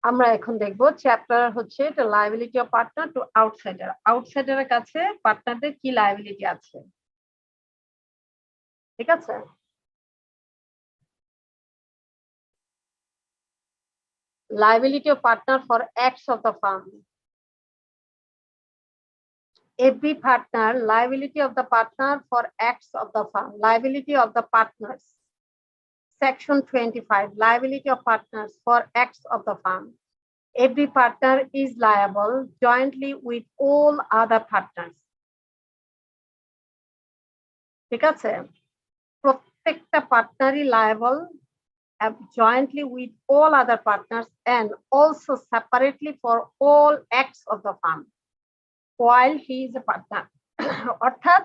আমরা এখন দেখবো চ্যাপ্টার হচ্ছে এটা liability of partner to outsider. আউটসাইডারের কাছে পার্টনারদের কি লায়াবিলিটি আছে, ঠিক আছে? Liability of partner for acts of the firm. Every partner, liability of the partner for acts of the firm. Liability of the partners. Section 25, liability of partners for acts of the firm. Every partner is liable jointly with all other partners. ঠিক আছে? প্রত্যেকটা পার্টনারই liable jointly with all other partners and also separately for all acts of the firm while he is a partner. অর্থাৎ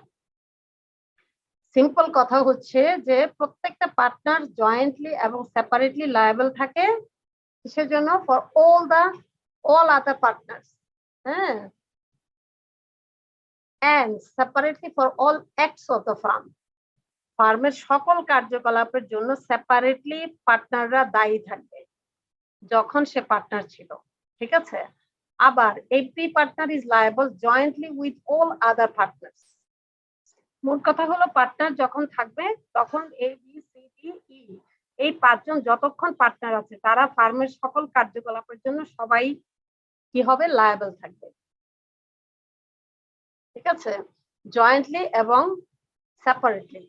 সিম্পল কথা হচ্ছে যে প্রত্যেকটা পার্টনার জয়েন্টলি এবং সেপারেটলি লায়াবল থাকে কিসের জন্য? ফর all other partners, হ্যাঁ, and separately for all acts of the firm. ফার্মের সকল কার্যকলাপের জন্য সেপারেটলি পার্টনাররা দায়ী থাকবে যখন সে পার্টনার ছিল, ঠিক আছে? আবার every partner is liable jointly with all other partners. মোট কথা হলো পার্টনার যখন থাকবে তখন এ বি সি ডি ই এই পাঁচজন যতক্ষণ পার্টনার আছে তারা ফার্মের সকল কার্যকলাপের জন্য সবাই কি হবে? লায়াবল থাকবে, ঠিক আছে? জয়েন্টলি এবং separately.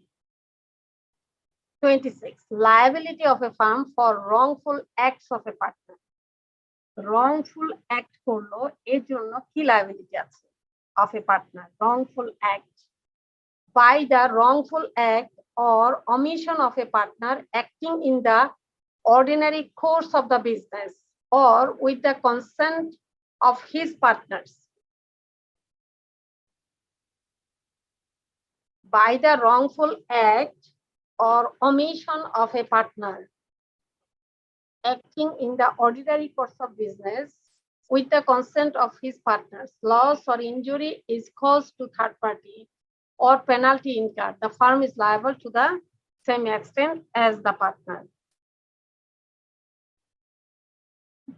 26, liability of a firm for wrongful acts of a partner. Wrongful act করলো এর জন্য কি liability আছে of a partner? Wrongful act. By the wrongful act or omission of a partner acting in the ordinary course of the business or with the consent of his partners. By the wrongful act or omission of a partner acting in the ordinary course of business with the consent of his partners, loss or injury is caused to third party or penalty incurred, the firm is liable to the same extent as the partner.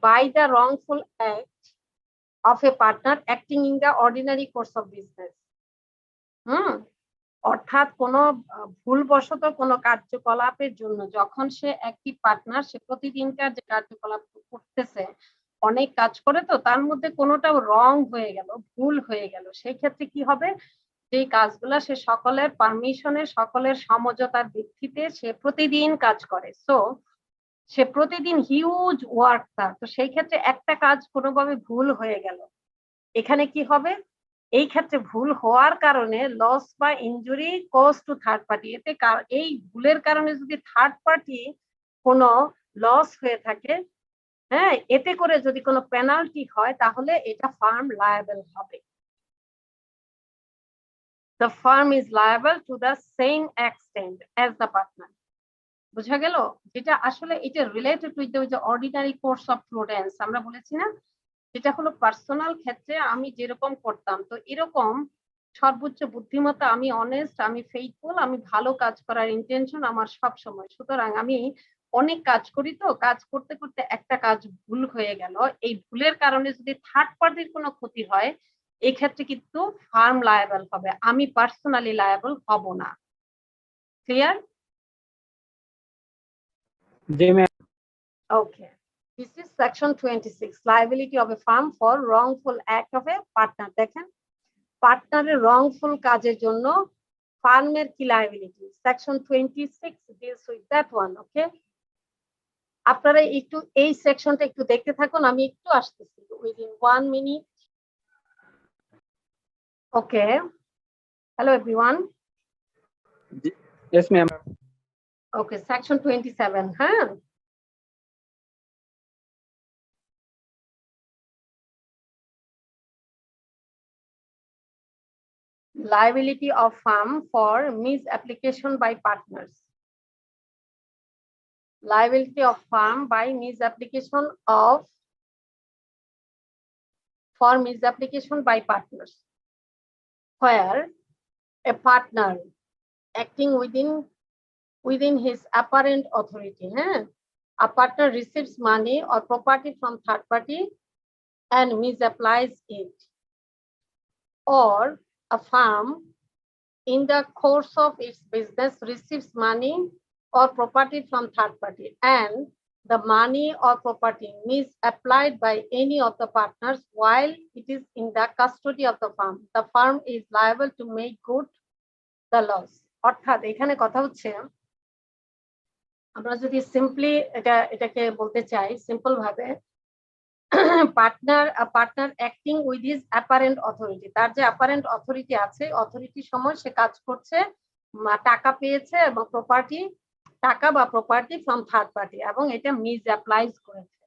By the wrongful act of a partner acting in the ordinary course of business. অর্থাৎ কোনো ভুলবশত কোনো কার্যকলাপের জন্য যখন সে একটি পার্টনার, সে প্রতিদিনকার যে কার্যকলাপ করতেছে অনেক কাজ করে, তো তার মধ্যে কোনোটা রং হয়ে গেল, ভুল হয়ে গেল, সেই ক্ষেত্রে কি হবে, যে কাজগুলা সে সকলের পারমিশনে, সকলের সমঝোতার ভিত্তিতে সে প্রতিদিন কাজ করে, সো সে প্রতিদিন হিউজ ওয়ার্ক তার, তো সেই ক্ষেত্রে একটা কাজ কোনোভাবে ভুল হয়ে গেল, এখানে কি হবে, এই ক্ষেত্রে ভুল হওয়ার কারণে লস বা injury cause to third party, এতে এই ভুলের কারণে যদি থার্ড পার্টি কোনো লস হয়ে থাকে, হ্যাঁ, এতে করে যদি কোনো পেনাল্টি হয় তাহলে এটা ফার্ম লায়াবল হবে। The firm is liable to the same extent as the partner. বুঝা গেল? যেটা আসলে এটা related with the ordinary course of prudence, আমরা বলেছি না, যেটা হলো পার্সোনাল ক্ষেত্রে আমি যেরকম করতাম, তো এরকম সর্বোচ্চ বুদ্ধিমত্তা, আমি অনেস্ট, আমি ফেইথফুল, আমি ভালো কাজ করার ইন্টেনশন আমার সব সময়, সুতরাং আমি অনেক কাজ করি, তো কাজ করতে করতে একটা কাজ ভুল হয়ে গেল, এই ভুলের কারণে যদি থার্ড পার্টির কোনো ক্ষতি হয়, এই ক্ষেত্রে কিন্তু ফার্ম লায়াবল হবে, আমি পার্সোনালি লায়াবল হব না। Clear? G ma'am. Okay. This is section 26, liability of a firm for wrongful act of a partner. দেখেন, পার্টনারের wrongful কাজের জন্য ফার্মের কি liability, section 26 deals with that one. Okay, আপনারা একটু এই সেকশনটা একটু দেখতে থাকুন, আমি একটু আসতেছি within 1 minute. Okay, hello everyone. Yes ma'am. Okay, section 27, হ্যাঁ, liability of firm for misapplication by partners. Liability of firm by misapplication for misapplication by partners, where a partner acting within his apparent authority, a partner receives money or property from third party and misapplies it, or a firm in the course of its business receives money or property from third party and the money or property misapplied by any of the partners while it is in the custody of the firm is liable to make good the loss. অর্থাৎ এখানে কথা হচ্ছে, আমরা যদি সিম্পলি এটাকে বলতে চাই সিম্পল ভাবে, partner acting with his apparent authority, তার যে অ্যাপারেন্ট অথরিটি আছে, অথরিটির সময় সে কাজ করছে, টাকা পেয়েছে এবং টাকা বা প্রপার্টি ফ্রম থার্ড পার্টি, এবং এটা মিস অ্যাপ্লাইজ করেছে,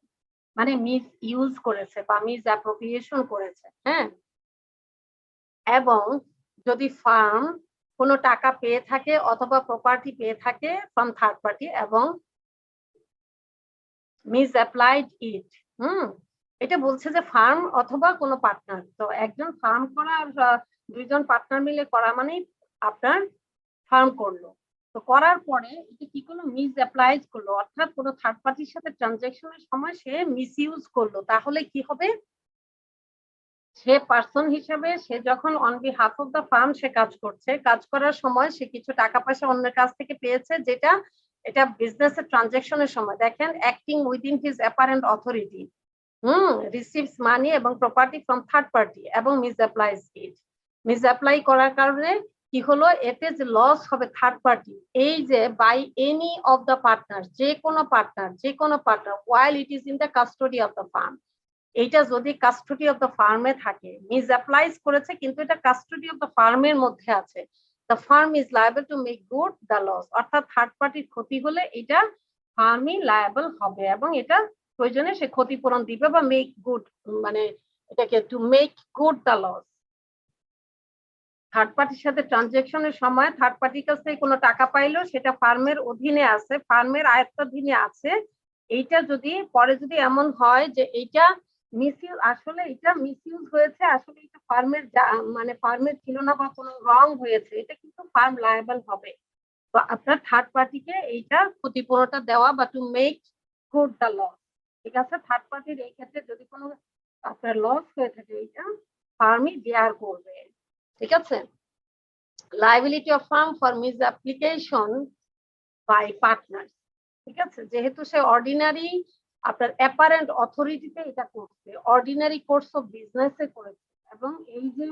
মানে মিস ইউজ করেছে বা মিস অ্যাপ্রোপ্রিয়েশন করেছে, হ্যাঁ, এবং যদি ফার্ম কোনো টাকা পেয়ে থাকে অথবা প্রপার্টি পেয়ে থাকে ফ্রম থার্ড পার্টি এবং মিস অ্যাপ্লাইড ইট, এটা বলছে যে ফার্ম অথবা কোনো পার্টনার, তো একজন ফার্ম করা আর দুইজন পার্টনার মিলে করা মানে আপনার ফার্ম করলো, তো করার পরে এটা কি করলো, মিস অ্যাপ্লাইজ করলো, অর্থাৎ কোনো থার্ড পার্টির সাথে ট্রানজাকশনের সময় সে মিস ইউজ করলো, তাহলে কি হবে, সে পার্সন হিসেবে সে যখন on behalf of the firm সে কাজ করছে, কাজ করার সময় সে কিছু টাকা পয়সা অন্যের কাছ থেকে পেয়েছে, যেটা এটা বিজনেসের ট্রানজাকশনের সময়, দেখেন acting within his apparent authority, receives money এবং প্রপার্টি ফ্রম থার্ড পার্টি এবং মিসঅ্যাপ্লাইজ ইট, মিসঅ্যাপ্লাই করার কারণে কি হলো, এতে যে লস হবে থার্ড পার্টি, এই যে by any of the partner, যে কোনো partner while it is in the custody of the firm, এইটা যদি কাস্টডি অফ দ্য ফার্মে থাকে, মিসঅ্যাপ্লাইজ করেছে কিন্তু এটা কাস্টডি অফ দ্য ফার্মের মধ্যে আছে, the firm is liable to make good the loss, অর্থাৎ থার্ড পার্টির ক্ষতি হলে এটা ফার্মই লায়াবল হবে এবং এটা প্রয়োজনে সে ক্ষতিপূরণ দিবে বা মেক গুড, মানে এটাকে to make good the loss. Third পার্টির সাথে ট্রানজাকশনের সময় থার্ড পার্টির কাছ থেকে কোনো টাকা পাইলো, সেটা ফার্মের অধীনে আছে, ফার্মের আয়ত্তাধীনে আছে, এইটা যদি পরে যদি এমন হয় যে এইটা মিসইউজ, আসলে এটা মিসইউজ হয়েছে, আসলে এটা ফার্মের মানে ফার্মের ছিল না বা কোনো রং হয়েছে, এটা কিন্তু ফার্ম লায়াবল হবে, তো আপনার থার্ড পার্টিকে এইটা ক্ষতিপূরণটা দেওয়া বা to make good the loss, ঠিক আছে, থার্ড পার্টির এই ক্ষেত্রে যদি কোনো আপনার লস হয়ে থাকে এইটা ফার্মই বেয়ার করবে, ঠিক আছে। Liability of firm for misapplication by partners, ঠিক আছে, যেহেতু সে অর্ডিনারি আপনার অ্যাপারেন্ট অথরিটিতে এটা করছে, অর্ডিনারি কোর্স অফ বিজনেসে করেছে, এবং এই যে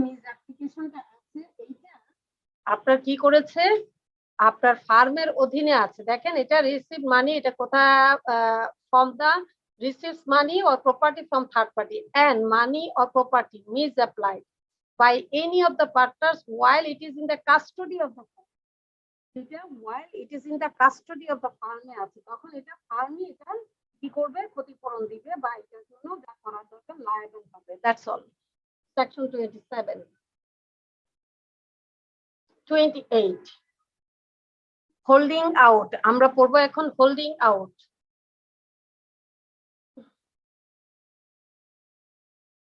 মিস অ্যাপ্লিকেশনটা আছে এইটা আপনার কি করেছে, আপনার ফার্মের অধীনে আছে। দেখেন এটা রিসিভ মানি, এটা কোথায় from the receives money or property from third party and money or property misapplied by any of the partners while it is in the custody of the firm. এটা while it is in the custody of the firm এ আছে, তখন এটা ফার্মই এটা কি করবে, ক্ষতিপূরণ দিবে বা এটার জন্য যা করার দরকার লায়াবল হবে। That's all. Section 27 28 holding out, আমরা পড়বো এখন holding out.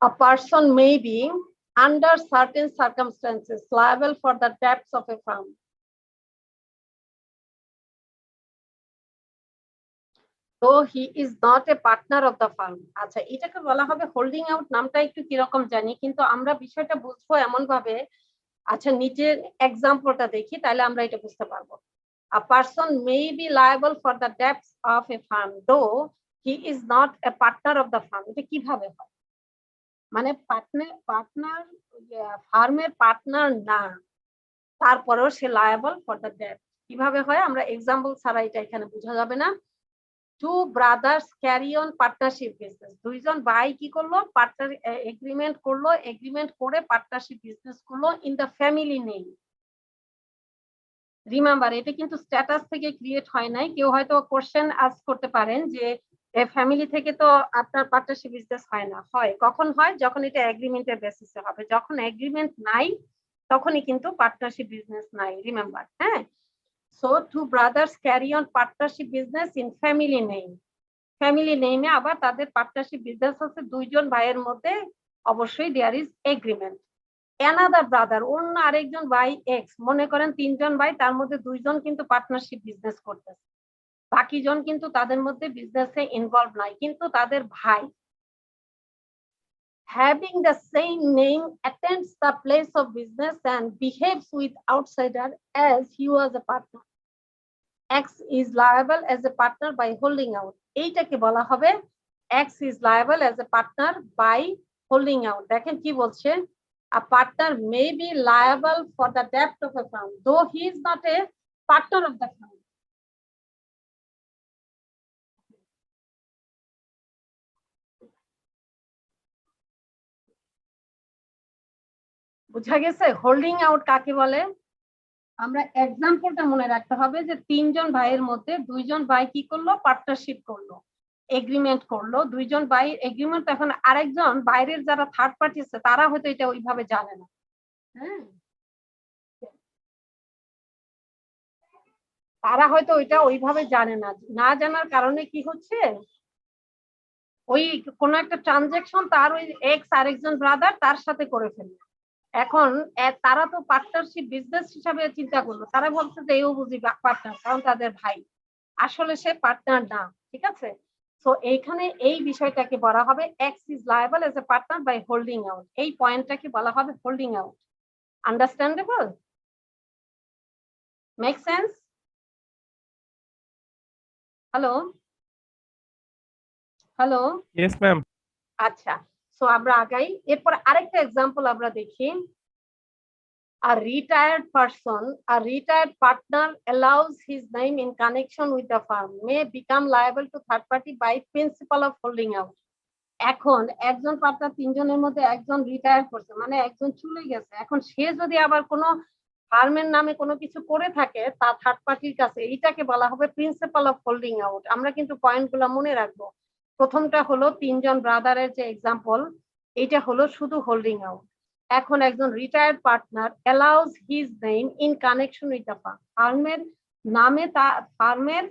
A person may be, under certain circumstances, liable for the debts of a firm. Though he is not a partner of the firm. আচ্ছা, এটাকে বলা হবে হোল্ডিং আউট। নামটা একটু কিরকম জানি, কিন্তু আমরা বিষয়টা বুঝবো এমন ভাবে, আচ্ছা নিচের এক্সাম্পলটা দেখি তাহলে আমরা এটা বুঝতে পারবো। A person may be liable for the debts of a firm though he is not a partner of the firm. এটা কিভাবে হয়, মানে পার্টনার ফার্মের পার্টনার না, তারপরেও সে লায়াবল ফর দ্য ডেট। কিভাবে হয় আমরা এক্সাম্পল ছাড়া এটা এখানে বোঝা যাবে না। Two brothers carry on partnership business, দুইজন ভাই কি করলো, পার্টনার এগ্রিমেন্ট করলো, এগ্রিমেন্ট করে পার্টনারশিপ বিজনেস করলো in the family name. Remember এটা কিন্তু স্ট্যাটাস থেকে ক্রিয়েট হয় নাই। কেউ হয়তো কোশ্চেন আস্ক করতে পারেন যে ফ্যামিলি থেকে তো আপনার পার্টনারশিপ বিজনেস হয় না। হয় কখন হয়, যখন এটা এগ্রিমেন্টের বেসিসে হবে। যখন এগ্রিমেন্ট নাই তখনই কিন্তু পার্টনারশিপ বিজনেস নাই, রিমেম্বার। হ্যাঁ, so two brothers carry on partnership business in family name. Family নেমে আবার তাদের পার্টনারশিপ বিজনেস আছে, দুইজন ভাইয়ের মধ্যে অবশ্যই there is agreement. Another brother, অন্য আরেকজন ভাই এক্স, মনে করেন তিনজন ভাই, তার মধ্যে দুইজন কিন্তু পার্টনারশিপ বিজনেস করতেছে, বাকিজন কিন্তু তাদের মধ্যে বিজনেসে ইনভলভ নাই, কিন্তু তাদের ভাই। Having the same name attends the place of business and behaves with outsider as he was a partner. X is liable as a partner by holding out. এইটাকে বলা হবে X is liable as a partner by holding out. দেখেন কি বলছে, a partner may be liable for the debt of a firm though he is not a partner of the firm. বুঝা গেছে হোল্ডিং আউট কাকে বলে? আমরা এক্সাম্পলটা মনে রাখতে হবে যে তিনজন ভাইয়ের মধ্যে দুইজন ভাই কি করলো, পার্টনারশিপ করলো, এগ্রিমেন্ট করলো। দুইজন ভাই এগ্রিমেন্ট, এখন আরেকজন বাইরের যারা থার্ড পার্টি আছে তারা হয়তো এটা ওইভাবে জানে না। হ্যাঁ, তারা হয়তো ওইটা ওইভাবে জানে না। না জানার কারণে কি হচ্ছে, ওই কোন একটা ট্রানজাকশন তার ওই এক্স আরেকজন ব্রাদার তার সাথে করে ফেললো। এখন তারা তো পার্টনারশিপ বিজনেস হিসাবে চিন্তা করলো, তারা বলছে যে এও বুঝি পার্টনার, কারণ তাদের ভাই, আসলে সে পার্টনার না। ঠিক আছে, তো এইখানে এই বিষয়টাকে বলা হবে X is liable as a partner by holding out. এই পয়েন্টটাকে বলা হবে holding out. Understandable? Make sense? Hello hello, yes ma'am. আচ্ছা, সো আমরা আগাই। এরপর আরেকটা এক্সাম্পল আমরা দেখি। A retired person, a retired partner allows his name in connection with the firm may become liable to third party by principle of holding out. এখন একজন পার্টনার, তিনজনের মধ্যে একজন রিটায়ার করছে, মানে একজন চলে গেছে। এখন সে যদি আবার কোনো ফার্মের নামে কোনো কিছু করে থাকে তা থার্ড পার্টির কাছে, এইটাকে বলা হবে প্রিন্সিপাল অফ হোল্ডিং আউট। আমরা কিন্তু পয়েন্টগুলো মনে রাখবো। প্রথমটা হলো তিনজন ব্রাদারের যে এক্সাম্পল, এইটা হলো শুধু হোল্ডিং আউট। এখন একজন retired partner allows his name in connection with the firm, ফার্মের নামে ফার্মের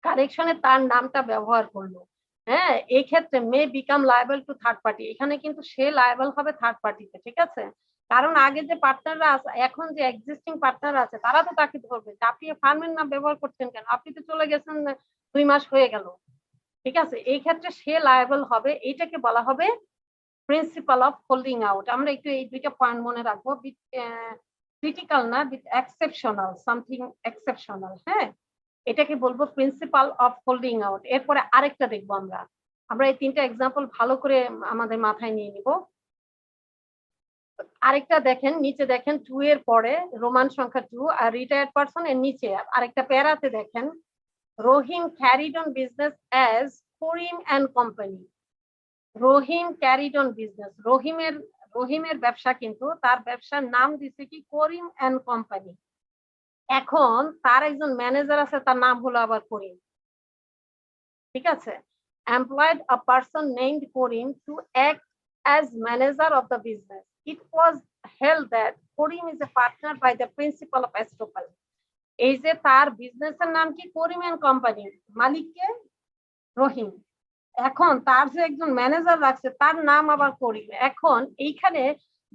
কানেকশনে তার নামটা ব্যবহার করলো। হ্যাঁ, এই ক্ষেত্রে may become liable to third party, এখানে কিন্তু সে লায়াবল হবে থার্ড পার্টিতে। ঠিক আছে, কারণ আগে যে পার্টনাররা আছে, এখন যে এক্সিস্টিং পার্টনার আছে তারা তো তাকে ধরবে যে আপনি ফার্মের নাম ব্যবহার করছেন কেন, আপনি তো চলে গেছেন 2 মাস হয়ে গেল। ঠিক আছে, এই ক্ষেত্রে সে লায়াবল হবে। এইটাকে বলা হবে প্রিন্সিপাল অফ হোল্ডিং আউট। আমরা একটু এই দুইটা পয়েন্ট মনে রাখবো, ক্রিটিক্যাল না, এক্সেপশনাল, সামথিং এক্সেপশনাল। হ্যাঁ, এটাকে বলবো প্রিন্সিপাল অফ হোল্ডিং আউট। এরপরে আরেকটা দেখবো আমরা এই তিনটা এক্সাম্পল ভালো করে আমাদের মাথায় নিয়ে নিব। আরেকটা দেখেন, নিচে দেখেন 2 এর পরে রোমান সংখ্যা 2 আর রিটায়ার্ড পারসন এর নিচে আরেকটা প্যারাতে দেখেন Rahim carried on business as Karim and company. Rahim carried on business, রহিমের ব্যবসা, কিন্তু তার ব্যবসার নাম দিছে কি করিম অ্যান্ড কোম্পানি। এখন তার একজন ম্যানেজার আছে, তার নাম হলো আবার করিম, ঠিক আছে। employed a person named Karim to act as manager of the business. It was held that Karim is a partner by the principle of estoppel. এই যে তার বিজনেসের নাম কি করিম এন্ড কোম্পানি, মালিককে রহিম, এখন তার যে একজন ম্যানেজার রাখছে তার নাম আবার করিম। এখন এইখানে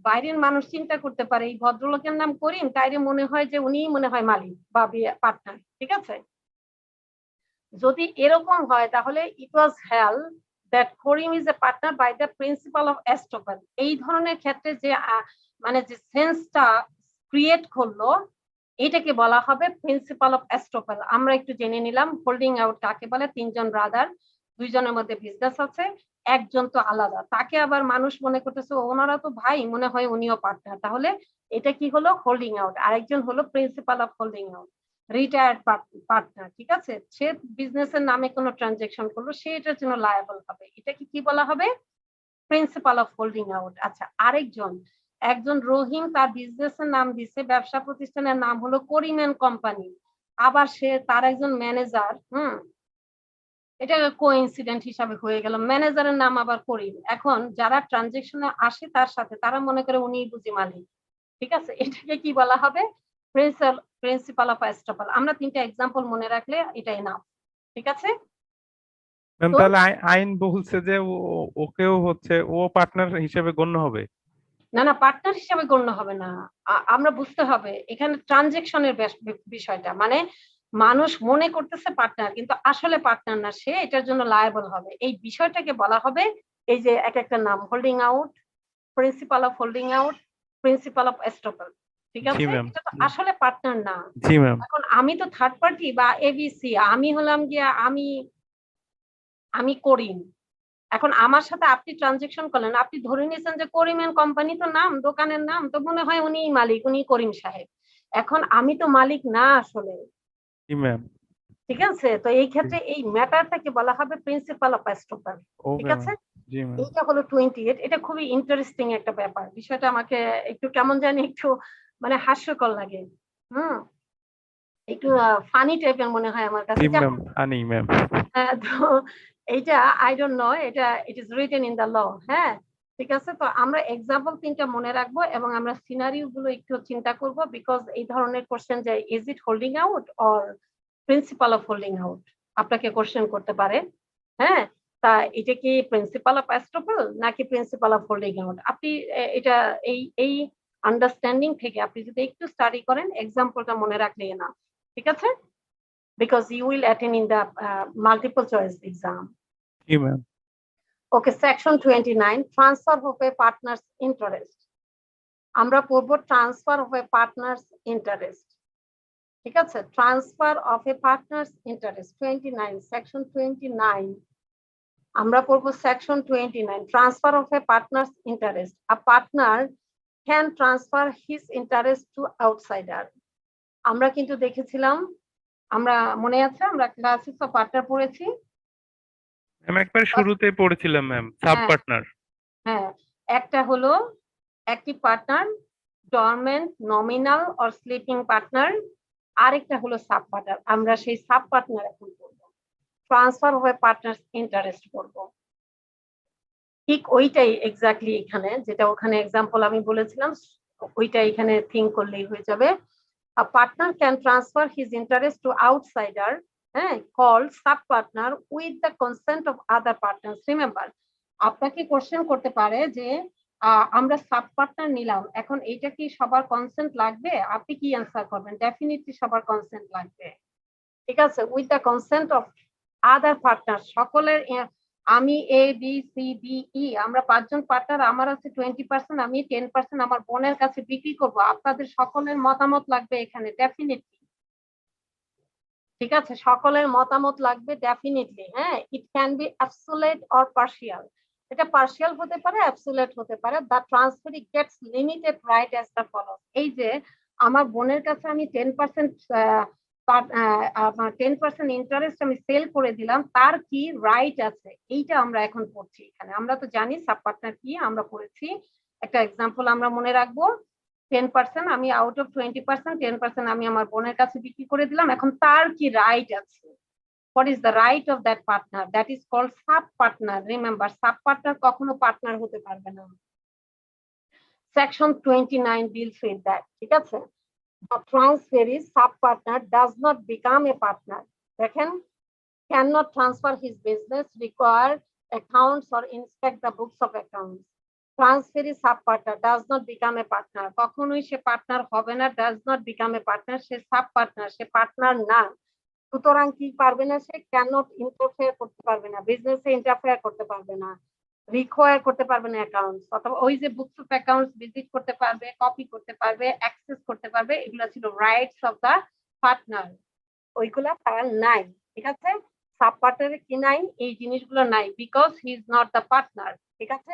বাইরের মানুষ চিন্তা করতে পারে এই ভদ্রলোকের নাম করিম, তাইরে মনে হয় যে উনিই মনে হয় মালিক বা পার্টনার, ঠিক আছে। যদি এরকম হয় তাহলে it was held that Karim is a partner by the principle of estoppel. এই ধরনের ক্ষেত্রে যে মানে যে সেন্সটা ক্রিয়েট করলো এটাকে বলা হবে প্রিন্সিপাল অফ এস্টোপেল। আমরা একটু জেনে নিলাম হোল্ডিং আউট কাকে বলে। তিনজন ব্রাদার, দুইজনের মধ্যে বিজনেস আছে, একজন তো আলাদা, তাকে আবার মানুষ মনে করতেছে ওনারা তো ভাই, মনে হয় উনিও পার্টনার, তাহলে এটা কি হলো হোল্ডিং আউট। আরেকজন হলো principal of holding out, retired partner, ঠিক আছে। সে বিজনেসের নামে কোনো ট্রানজাকশন করলো, সে এটার জন্য লায়াবল হবে। এটাকে কি বলা হবে প্রিন্সিপাল অফ হোল্ডিং আউট। আচ্ছা, একজন রহিম তার বিজনেসের নাম দিছে, ব্যবসা প্রতিষ্ঠানের নাম হলো করিম এন্ড কোম্পানি, আবার সে তার একজন ম্যানেজার, এটা কোইন্সিডেন্ট হিসাবে হয়ে গেল, ম্যানেজারের নাম আবার করিম। এখন যারা ট্রানজাকশনে আসে তার সাথে তারা মনে করে উনি বুঝি মালিক, ঠিক আছে। এটাকে কি বলা হবে প্রিন্সিপাল অফ এস্টোপেল। আমরা তিনটা এক্সাম্পল মনে রাখলে এটাই নাম, ঠিক আছে। ম্যাম তাহলে আইন বলছে যে ওকেও হচ্ছে ও পার্টনার হিসেবে গণ্য হবে? না না, পার্টনার হিসেবে গণ্য হবে না। আমরা বুঝতে হবে এখানে ট্রানজেকশনের বিষয়টা, মানে মানুষ মনে করতেছে পার্টনার কিন্তু আসলে পার্টনার না, সে এটার জন্য লায়াবল হবে। এই বিষয়টাকে বলা হবে এই যে এক একটা নাম, holding out, principle of holding out, principle of estoppel, ঠিক আছে। এটা তো আসলে পার্টনার না। জি ম্যাম। এখন আমি তো থার্ড পার্টি বা এবিসি, আমি হলাম গিয়া আমি করিম। এখন আমার সাথে আপনি ট্রানজেকশন করলেন, আপনি ধরে নিয়েছেন যে করিম এন্ড কোম্পানি তো নাম, দোকানের নাম, তো মনে হয় উনি মালিক, উনি করিম সাহেব। এখন আমি তো মালিক না আসলে, জি ম্যাম। ঠিক আছে। তো এই ক্ষেত্রে এই ম্যাটারটাকে বলা হবে প্রিন্সিপাল অফ এস্টোপেল, ঠিক আছে। জি ম্যাম। এইটা হলো 28। এটা খুবই ইন্টারেস্টিং একটা ব্যাপার, বিষয়টা আমাকে একটু কেমন জানি একটু মানে হাস্যকর লাগে, একটু ফানি টাইপের মনে হয় আমার কাছে। জি ম্যাম, ফানি ম্যাম। তো এইটা আই ডোন্ট নো, এটা it is written in the law, হ্যাঁ, ঠিক আছে। তো আমরা এক্সাম্পল তিনটা মনে রাখবো এবং আমরা সিনারিও গুলো একটু চিন্তা করব, বিকজ এই ধরনের কোশ্চেন যে is it holding out or principal of holding out আপনাকে কোশ্চেন করতে পারে, হ্যাঁ। তা এটা কি প্রিন্সিপাল অফ এস্টোপেল নাকি প্রিন্সিপাল অফ হোল্ডিং আউট, আপনি এটা এই আন্ডারস্ট্যান্ডিং থেকে আপনি যদি একটু স্টাডি করেন, এক্সাম্পলটা মনে রাখলেই না, ঠিক আছে, because you will attend in the multiple choice exam. G ma'am. Okay, section 29, transfer of a partner's interest. আমরা পড়ব transfer of a partner's interest, ঠিক আছে। Transfer of a partner's interest 29, section 29 আমরা পড়ব section 29, transfer of a partner's interest. A partner can transfer his interest to outsider. আমরা কিন্তু দেখেছিলাম, আমরা মনে আছে আমরা ক্লাসিস অফ পার্টনার পড়েছি, ম্যাম একবার শুরুতে পড়েছিলাম ম্যাম, সাব পার্টনার। হ্যাঁ, একটা হলো active partner, dormant, nominal or sleeping partner, আরেকটা হলো সাব পার্টনার। আমরা সেই সাব পার্টনার এখন পড়বো, ট্রান্সফার হয়ে পার্টনার্স ইন্টারেস্ট করবো। ঠিক ওইটাই এক্স্যাক্টলি এখানে, যেটা ওখানে এক্সাম্পল আমি বলেছিলাম, ওইটা এখানে থিঙ্ক করলেই হয়ে যাবে। A partner can transfer his interest to outsider, called sub partner, with the consent of other partners. Remember, আপনাকে কোশ্চেন করতে পারে যে আমরা সাব পার্টনার নিলাম, এখন এইটা কি সবার কনসেন্ট লাগবে, আপনি কি অ্যান্সার করবেন? ডেফিনেটলি সবার কনসেন্ট লাগবে, ঠিক আছে, with the consent of other partner. সকলের, আমি A B C D E, আমরা 5 জন পার্টনার, আমার আছে 20%, আমি 10% আমার বোনের কাছে বিক্রি করব, আপনাদের সকলের মতামত লাগবে এখানে ডেফিনেটলি। ঠিক আছে, সকলের মতামত লাগবে ডেফিনেটলি। হ্যাঁ, it can be absolute or partial. এটা পার্শিয়াল হতে পারে, অ্যাবসোলিউট হতে পারে। The transferee gets limited right as the follows. এই যে আমার বোনের কাছে আমি 10% 10% ইন্টারেস্ট আমি সেল করে দিলাম, তার কি রাইট আছে, এইটা আমরা এখন পড়ছি এখানে। আমরা তো জানি সাব পার্টনার কি, আমরা পড়েছি। একটা এক্সাম্পল আমরা মনে রাখবো, 10% আমি আউট অফ 20%, 10% আমি আমার বোনের কাছে বিক্রি করে দিলাম, এখন তার কি রাইট আছে, what is the right of that partner, that is called sub partner. Remember, sub partner কখনো পার্টনার হতে পারবে না। সেকশন 29 deals with that, ঠিক আছে। The transferee sub partner does not become a partner, দেখেন, cannot transfer his business, require accounts or inspect the books of accounts. Transferee sub partner does not become a partner, কখনোই সে পার্টনার হবে না। does not become a partner, say sub partner, say partner না। সুতরাং কি পারবে না, সে ক্যানট ইন্টারফেয়ার করতে পারবে না, বিজনেসে ইন্টারফেয়ার করতে পারবে না, রিকোয়ার করতে পারবে না অ্যাকাউন্টস, অথবা ওই যে বুকস অফ অ্যাকাউন্টস ভিজিট করতে পারবে, কপি করতে পারবে, অ্যাক্সেস করতে পারবে, এগুলো ছিল রাইটস অফ দা পার্টনার, ওইগুলা তার নাই। ঠিক আছে, সাব পার্টনারের কি নাই, এই জিনিসগুলো নাই, because he is not the partner. ঠিক আছে,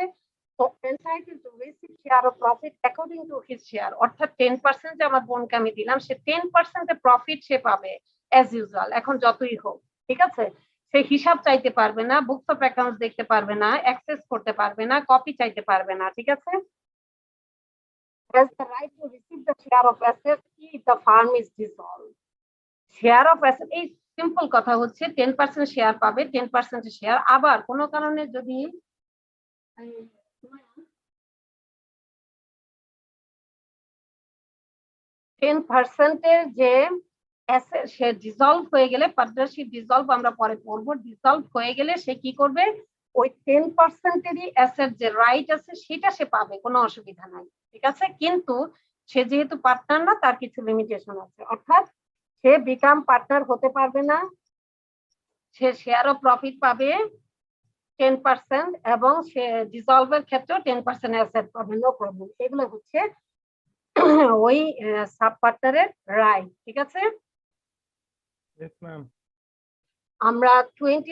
তো entitled to receive share of profit according to his share, অর্থাৎ 10% যে আমার বোনকে আমি দিলাম, সে 10% এর প্রফিট সে পাবে অ্যাজ ইউজুয়াল, এখন যতই হোক। ঠিক আছে, সে হিসাব চাইতে পারবে না, বুকস অফ অ্যাকাউন্টস দেখতে পারবে না, অ্যাক্সেস করতে পারবে না, কপি চাইতে পারবে না। ঠিক আছে, has the right to receive the share of assets if the firm is dissolved. Share of asset, এই সিম্পল কথা হচ্ছে 10% শেয়ার পাবে, 10% শেয়ার। আবার কোনো কারণে যদি 10% এর যে সে ডিসলভ হয়ে গেলে, পার্টনারশিপ ডিসলভ আমরা পরে পড়বো, ডিসলভ হয়ে গেলে সে কি করবে, ওই 10%-এরই অ্যাসেট যে রাইট আছে সেটা সে পাবে, কোনো অসুবিধা নাই। ঠিক আছে, কিন্তু সে যেহেতু পার্টনার না, তার কিছু লিমিটেশন আছে, অর্থাৎ সে বিকাম পার্টনার হতে পারবে না, সে শেয়ার অফ প্রফিট পাবে 10%, এবং সে ডিসলভের ক্ষেত্রেও 10% অ্যাসেট পাবে, নো প্রবলেম। এগুলো হচ্ছে ওই সাব পার্টনারের রাইট। ঠিক আছে, Yes, ma'am. আমরা 30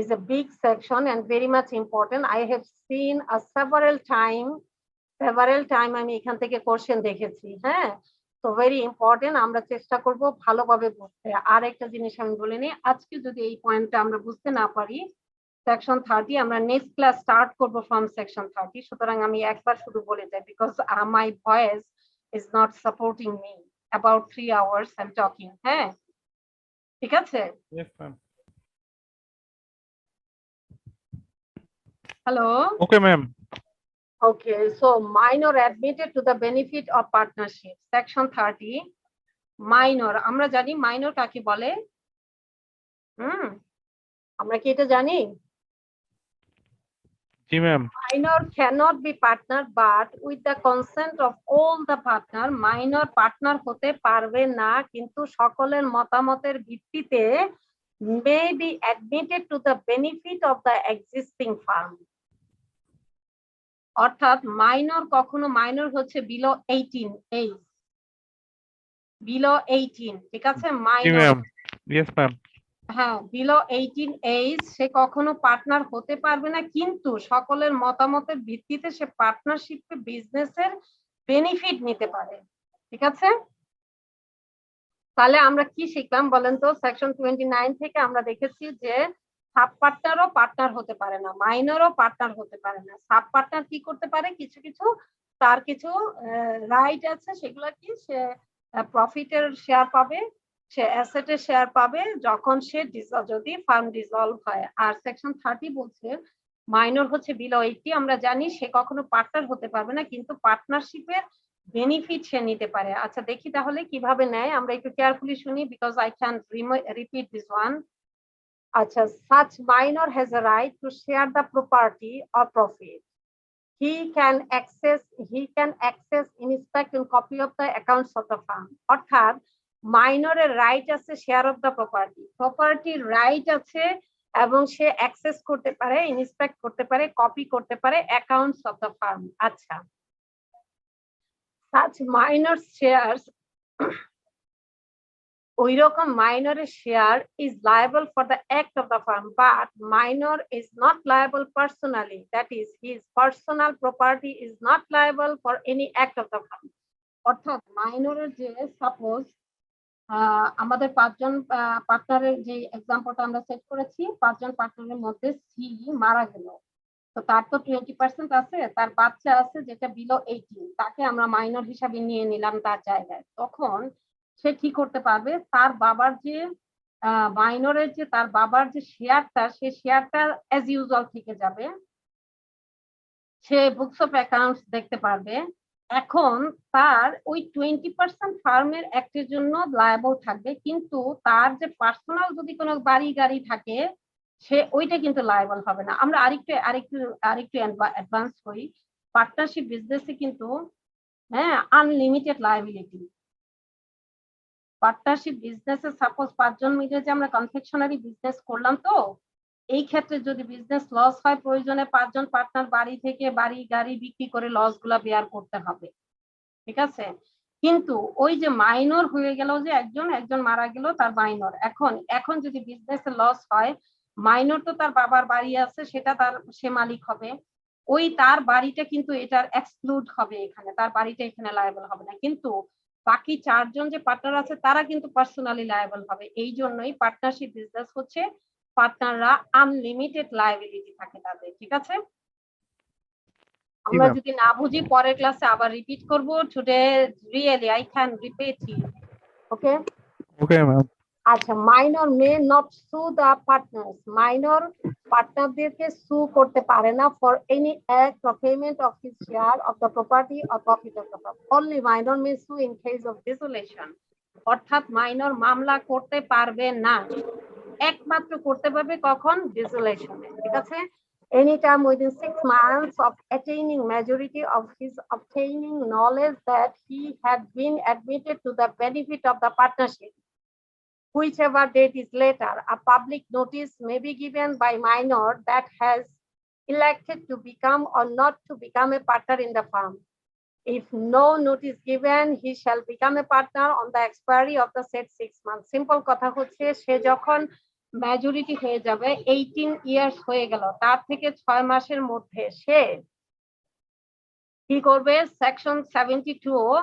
is a big section and very much important. I have seen several time আমি এখান থেকে কোশ্চেন দেখেছি। হ্যাঁ, তো ভেরি ইম্পর্টেন্ট, আমরা চেষ্টা করব ভালোভাবে বুঝতে। আর একটা জিনিস আমি বলে নিই, আজকে যদি এই পয়েন্টটা আমরা বুঝতে না পারি, সেকশন 30 আমরা নেক্সট ক্লাস স্টার্ট করব ফ্রম সেকশন 30। সুতরাং আমি একবার শুধু বলে যাই, because my voice is not supporting me about 3 hours I'm talking. হ্যাঁ, ঠিক আছে। Yes, ma'am. Hello, Okay, ma'am. okay, so minor admitted to the benefit of partnership, section 30. Minor, আমরা জানি মাইনর কাকে বলে, আমরা কি এটা জানি? জি ma'am. Minor cannot be partner, but with the consent of all the partner, minor partner হতে পারবে না, কিন্তু সকলের মতামতের ভিত্তিতে may be admitted to the benefit of the existing firm. অর্থাৎ মাইনর কখনো, মাইনর হচ্ছে বিলো 18 এজ, বিলো 18। ঠিক আছে, জি মাইনর, ম্যাম। Yes ma'am. হ্যাঁ, বিলো 18 এজ সে কখনো পার্টনার হতে পারবে না, কিন্তু সকলের মতামতের ভিত্তিতে সে পার্টনারশিপে বিজনেসের বেনিফিট নিতে পারে। ঠিক আছে, তাহলে আমরা কি শিখলাম বলেন তো? সেকশন 29 থেকে আমরা দেখেছি যে সাব পার্টনারও পার্টনার হতে পারে না, মাইনরও পার্টনার হতে পারে না। সাব পার্টনার কি করতে পারে, কিছু কিছু তার কিছু রাইট আছে, সেগুলো কি, সে প্রফিটের শেয়ার পাবে, সে অ্যাসেটের শেয়ার পাবে যখন সে যদি ফার্ম ডিসলভ হয়। আর সেকশন 30 বলছে মাইনর হচ্ছে বিলো 80, আমরা জানি সে কখনো পার্টনার হতে পারবে না, কিন্তু পার্টনারশিপের বেনিফিট সে নিতে পারে। আচ্ছা, দেখি তাহলে কিভাবে নেয়, আমরা একটু কেয়ারফুলি শুনি, because I can repeat this one. আচ্ছা, such minor has a right to share the property or profit. He can access, inspect and copy of the accounts of the firm. অর্থাৎ মাইনরের রাইট আছে শেয়ার অফ দ্য প্রপার্টির রাইট আছে, এবং সে অ্যাক্সেস করতে পারে, ইন্সপেক্ট করতে পারে, কপি করতে পারে অ্যাকাউন্টস অফ দ্য ফার্ম। আচ্ছা, such minor shares ওই রকম মাইনরের share is liable for the act of the firm, but minor is not liable personally, that is his personal property is not liable for any act of the firm. অর্থাৎ মাইনরের যে সাপোজ আমাদের 5 জন পার্টনারের যে এক্সাম্পলটা আমরা সেট করেছি, 5 জন পার্টনারের মধ্যে সি মারা গেল, তো তার তো 20% আছে, তার বাচ্চা আছে যেটা বিলো 18, তাকে আমরা মাইনর হিসাবে নিয়ে নিলাম তার জায়গায়। তখন সে কি করতে পারবে, তার বাবার যে মাইনরের যে তার বাবার যে শেয়ারটা, সে শেয়ারটা অ্যাজ ইউজুয়াল থেকে যাবে, সে বুকস অফ অ্যাকাউন্টস দেখতে পারবে। এখন তার ওই 20% ফার্মের অ্যাক্টের জন্য লায়াবল থাকবে, কিন্তু তার যে পার্সোনাল যদি কোনো বাড়ি গাড়ি থাকে সে ওইটা কিন্তু লায়াবল হবে না। আমরা আরেকটু অ্যাডভান্স করি, পার্টনারশিপ বিজনেসে কিন্তু আনলিমিটেড লায়াবিলিটি। পার্টনারশিপ বিজনেসে সাপোজ 5 জন মিলে যে আমরা কনফেকশনারি বিজনেস করলাম, তো এই ক্ষেত্রে যদি বিজনেস লস হয়, প্রয়োজনে 5 জন পার্টনার বাড়ি থেকে বাড়ি গাড়ি বিক্রি করে লস গুলা বেয়ার করতে হবে, ঠিক আছে। কিন্তু ওই যে মাইনর হয়ে গেল, যে একজন মারা গেল, তার মাইনর, এখন যদি বিজনেসে লস হয়, মাইনর তো তার বাবার বাড়ি আছে, সেটা সে মালিক হবে, ওই তার বাড়িটা কিন্তু এটার এক্সক্লুড হবে, এখানে তার বাড়িটা এখানে লায়াবল হবে না। কিন্তু বাকি 4 জন যে পার্টনার আছে তারা কিন্তু পার্সোনালি লায়াবল হবে। এই জন্যই পার্টনারশিপ বিজনেস হচ্ছে পার্টনাররা আনলিমিটেড লায়াবিলিটি থাকে তাদের, ঠিক আছে। আমরা যদি না বুঝি পরের ক্লাসে আবার রিপিট করব। Today really I can repeat it, okay okay ma'am. আচ্ছা, minor may not sue the partners, minor পার্টনারদেরকে সু করতে পারে না for any act of payment of his share of the property or profit of the firm. Only minor may sue in case of ডিসোলেশন। অর্থাৎ মাইনর মামলা করতে পারবে না, একমাত্র করতে পারবে কখন, ডিসোলেশনে, ঠিক আছে। Anytime within 6 months of attaining majority of his obtaining knowledge that he had been admitted to the benefit of the partnership, whichever date is later, a public notice may be given by minor that has elected to become or not to become a partner in the firm. If no notice given, he shall become a partner on the expiry of the said 6 months. Simple কথা হচ্ছে, সে যখন মেজরিটি হয়ে যাবে, 18 ইয়ার্স হয়ে গেল, তার থেকে 6 মাসের মধ্যে সে কি করবে, সেকশন 72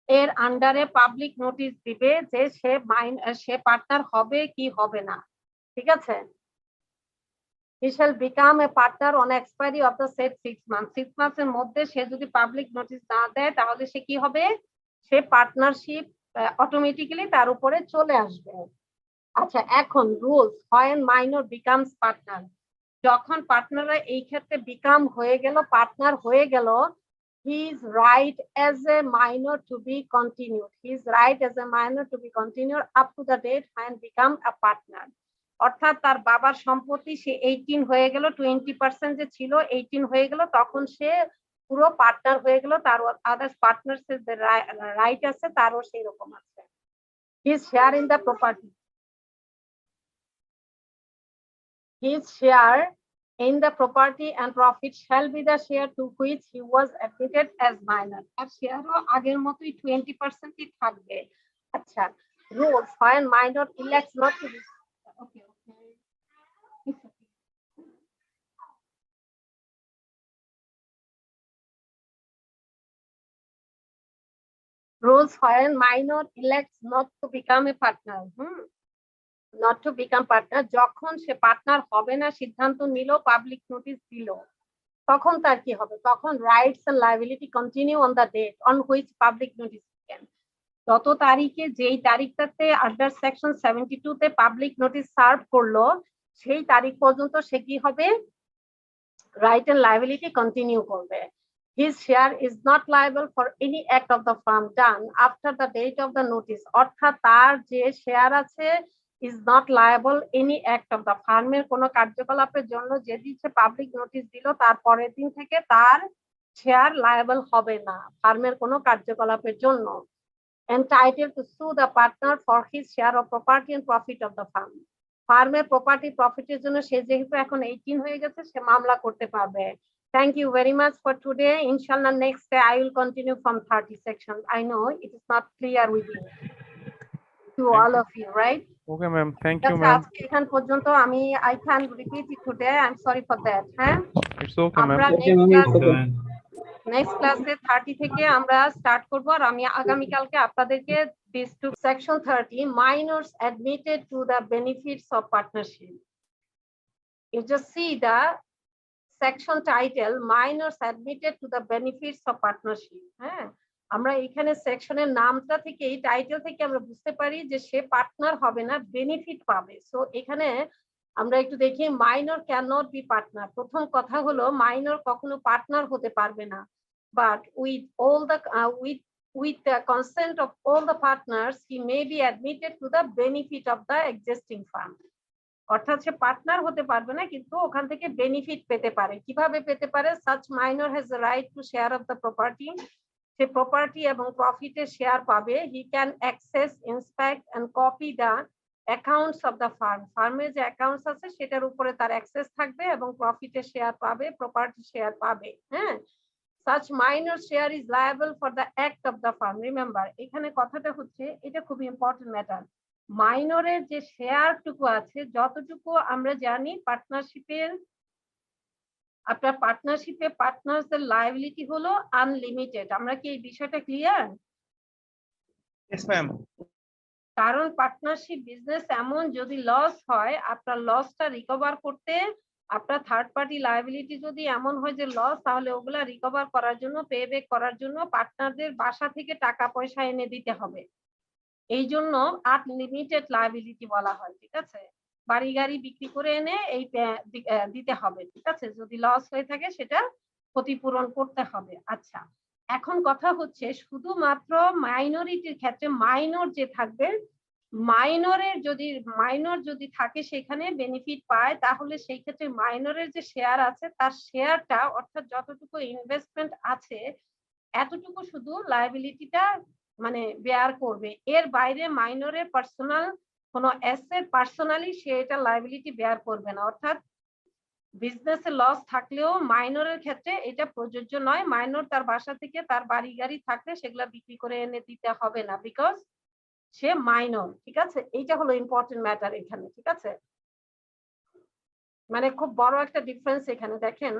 এর আন্ডারে পাবলিক নোটিশ দিবে যে সে পার্টনার হবে কি হবে না, ঠিক আছে। He shall become a partner on expiry of the said 6 months. 6 মাসের মধ্যে সে যদি পাবলিক নোটিশ না দেয়, তাহলে সে কি হবে, সে পার্টনারশিপ অটোমেটিক্যালি তার উপরে চলে আসবে। আচ্ছা, এখন rules, when minor becomes partner, যখন পার্টনাররা এই ক্ষেত্রে বিকাম হয়ে গেল, পার্টনার হয়ে গেল, his right as a minor to be continued, his right as a minor to be continued up to the date when become a partner. অর্থাৎ তার বাবার সম্পত্তি, সে 18 হয়ে গেল, 20% যে ছিল 18 হয়ে গেল, তখন সে পুরো পার্টনার হয়ে গেল, তার আদার্স পার্টনার্স এর যে রাইট আছে তারও সেই রকম আছে। his share in the property, his share in the property and profit shall be the share to which he was admitted as minor. আর শেয়ারও আগের মতোই 20% থাকবে। আচ্ছা, rules, when minor elects not to be, okay. Rules, when minor elects not to become a partner, not to become partner, যখন সে পার্টনার হবে না সিদ্ধান্ত নিল, পাবলিক নোটিশ দিল, তখন তার কি হবে, তখন rights and liability continue on the date on which public notice given. যত তারিখে, যেই তারিখটাতে আন্ডার সেকশন 72 তে পাবলিক নোটিস সার্ভ করলো, সেই তারিখ পর্যন্ত সে কি হবে, রাইট এন্ড লায়াবিলিটি কন্টিনিউ করবে। His share is not liable for any act of the firm done after the date of the notice, অর্থাৎ তার যে শেয়ার আছে is not liable any act of the firm এর কোনো কার্যকলাপের জন্য যেদিন সে পাবলিক নোটিশ দিল তার পরের দিন থেকে তার শেয়ার লায়াবল হবে না ফার্মের কোনো কার্যকলাপের জন্য। Entitled to sue the partner for his share of property and profit of the firm, ফার্মের প্রপার্টি প্রফিটের জন্য সে যেহেতু এখন 18 হয়ে গেছে, সে মামলা করতে পারবে। Thank you very much for today. Inshallah, next day I will continue from 30 section. I know it is not clear with you. to Thank all you. of you, right? Okay, ma'am. Thank you, আচ্ছা ma'am. আজকে এখান পর্যন্ত আমি I can repeat it today. I'm sorry for that. হ্যাঁ, It's okay, ma'am. আমরা ওকে নেক্সট ম্যাম, ক্লাসে নেক্সট ক্লাসে 30 থেকে আমরা স্টার্ট করব, আর আমি আগামী কালকে আপনাদেরকে this to section 30 minors admitted to the benefits of partnership. You just see the section title minors admitted to the benefits of partnership. হ্যাঁ, আমরা এখানে সেকশনের নামটা থেকে এই টাইটেল থেকে আমরা বুঝতে পারি যে সে পার্টনার হবে না, বেনিফিট পাবে। সো এখানে আমরা একটু দেখি minor can not be partner. প্রথম কথা হলো মাইনর কখনো পার্টনার হতে পারবে না, but with the consent of all the partners he may be admitted to the benefit of the existing firm. অর্থাৎ সে পার্টনার হতে পারবে না, কিন্তু ওখান থেকে বেনিফিট পেতে পারে। কিভাবে পেতে পারে? Such minor has the right to share of the property. সে প্রপার্টি এবং প্রফিটের শেয়ার পাবে। He can access, inspect and copy the accounts of the firm. ফার্মের যে অ্যাকাউন্টস আছে সেটার উপরে তার অ্যাক্সেস থাকবে এবং প্রফিটের শেয়ার পাবে, প্রপার্টি শেয়ার পাবে। হ্যাঁ, such minor share is liable for the act of the firm. Remember, এখানে কথাটা হচ্ছে, এটা খুব ইম্পর্টেন্ট ম্যাটার। মাইনরের যে শেয়ারটুকু আছে, যতটুকু আমরা জানি পার্টনারশিপের, আপনার পার্টনারশিপে পার্টনারসদের লায়াবিলিটি হলো আনলিমিটেড। আমরা কি এই বিষয়টা ক্লিয়ার? Yes, ma'am. কারণ পার্টনারশিপ বিজনেস এমন, যদি লস হয় আপনার লসটা রিকভার করতে, আপনার থার্ড পার্টি লায়াবিলিটি যদি এমন হয় যে লস, তাহলে ওগুলা রিকভার করার জন্য, পে ব্যাক করার জন্য পার্টনারদের বাসা থেকে টাকা পয়সা এনে দিতে হবে। এই জন্য আনলিমিটেড লায়াবিলিটি বলা হয়। ঠিক আছে, বাড়ি গাড়ি বিক্রি করে এনে এই দিতে হবে। ঠিক আছে, যদি লস হয়ে থাকে সেটা ক্ষতিপূরণ করতে হবে। আচ্ছা, এখন কথা হচ্ছে শুধুমাত্র মাইনরিটির ক্ষেত্রে মাইনর যে থাকবে, মাইনর যদি থাকে সেখানে বেনিফিট পায়, তাহলে সেই ক্ষেত্রে মাইনরের যে শেয়ার আছে তার শেয়ারটা, অর্থাৎ যতটুকু ইনভেস্টমেন্ট আছে এতটুকু শুধু লায়াবিলিটিটা মানে বেয়ার করবে। এর বাইরে মাইনরের পার্সোনাল কোনো অ্যাসেট পার্সোনালি সে এটা লায়াবিলিটি বেয়ার করবে না। অর্থাৎ বিজনেসে লস থাকলেও মাইনরের ক্ষেত্রে এটা প্রযোজ্য নয়। মাইনর তার বাসা থেকে তার বাড়ি গাড়ি থাকলে সেগুলা বিক্রি করে এনে দিতে হবে না, বিকজ সে মাইনর। ঠিক আছে, এইটা হলো ইম্পর্টেন্ট ম্যাটার এখানে। ঠিক আছে, মানে খুব বড় একটা ডিফারেন্স এখানে দেখেন।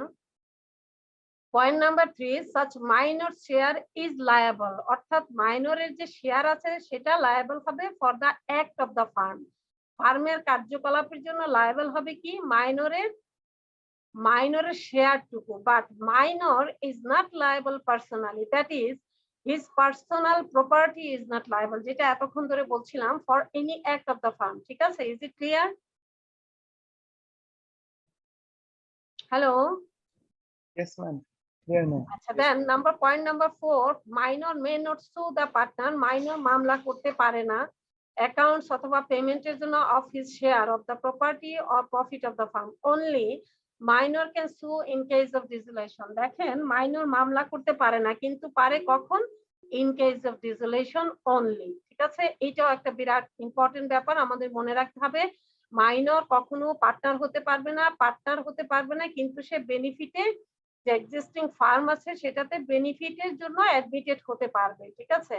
Point number 3, such minor share is liable, অর্থাৎ মাইনরের যে শেয়ার আছে সেটা লায়াবল হবে for the act of the firm. ফার্মের কার্যকলাপের জন্য লায়াবল হবে কি? মাইনরের শেয়ারটুকু। But minor is not liable personally, that is his personal property is not liable, যেটা এতক্ষণ ধরে বলছিলাম, for any act of the firm. ঠিক আছে, is it clear? Hello? Yes, ma'am. Clear, ma'am. আচ্ছা, then point number 4, minor may not sue the partner. Minor মামলা করতে পারে না অ্যাকাউন্টস অথবা পেমেন্টের জন্য of his share of the property or profit of the firm. Only minor can sue in case of dissolution. দেখেন, মাইনর মামলা করতে পারে না, কিন্তু পারে কখন? In case of dissolution only. ঠিক আছে, এইটাও একটা বিরাট ইম্পর্টেন্ট ব্যাপার, আমাদের মনে রাখতে হবে। মাইনর কখনো পার্টনার হতে পারবে না, কিন্তু সে বেনিফিটে, যে এক্সিস্টিং ফার্ম আছে সেটাতে বেনিফিটের জন্য অ্যাডমিটেড হতে পারবে। ঠিক আছে,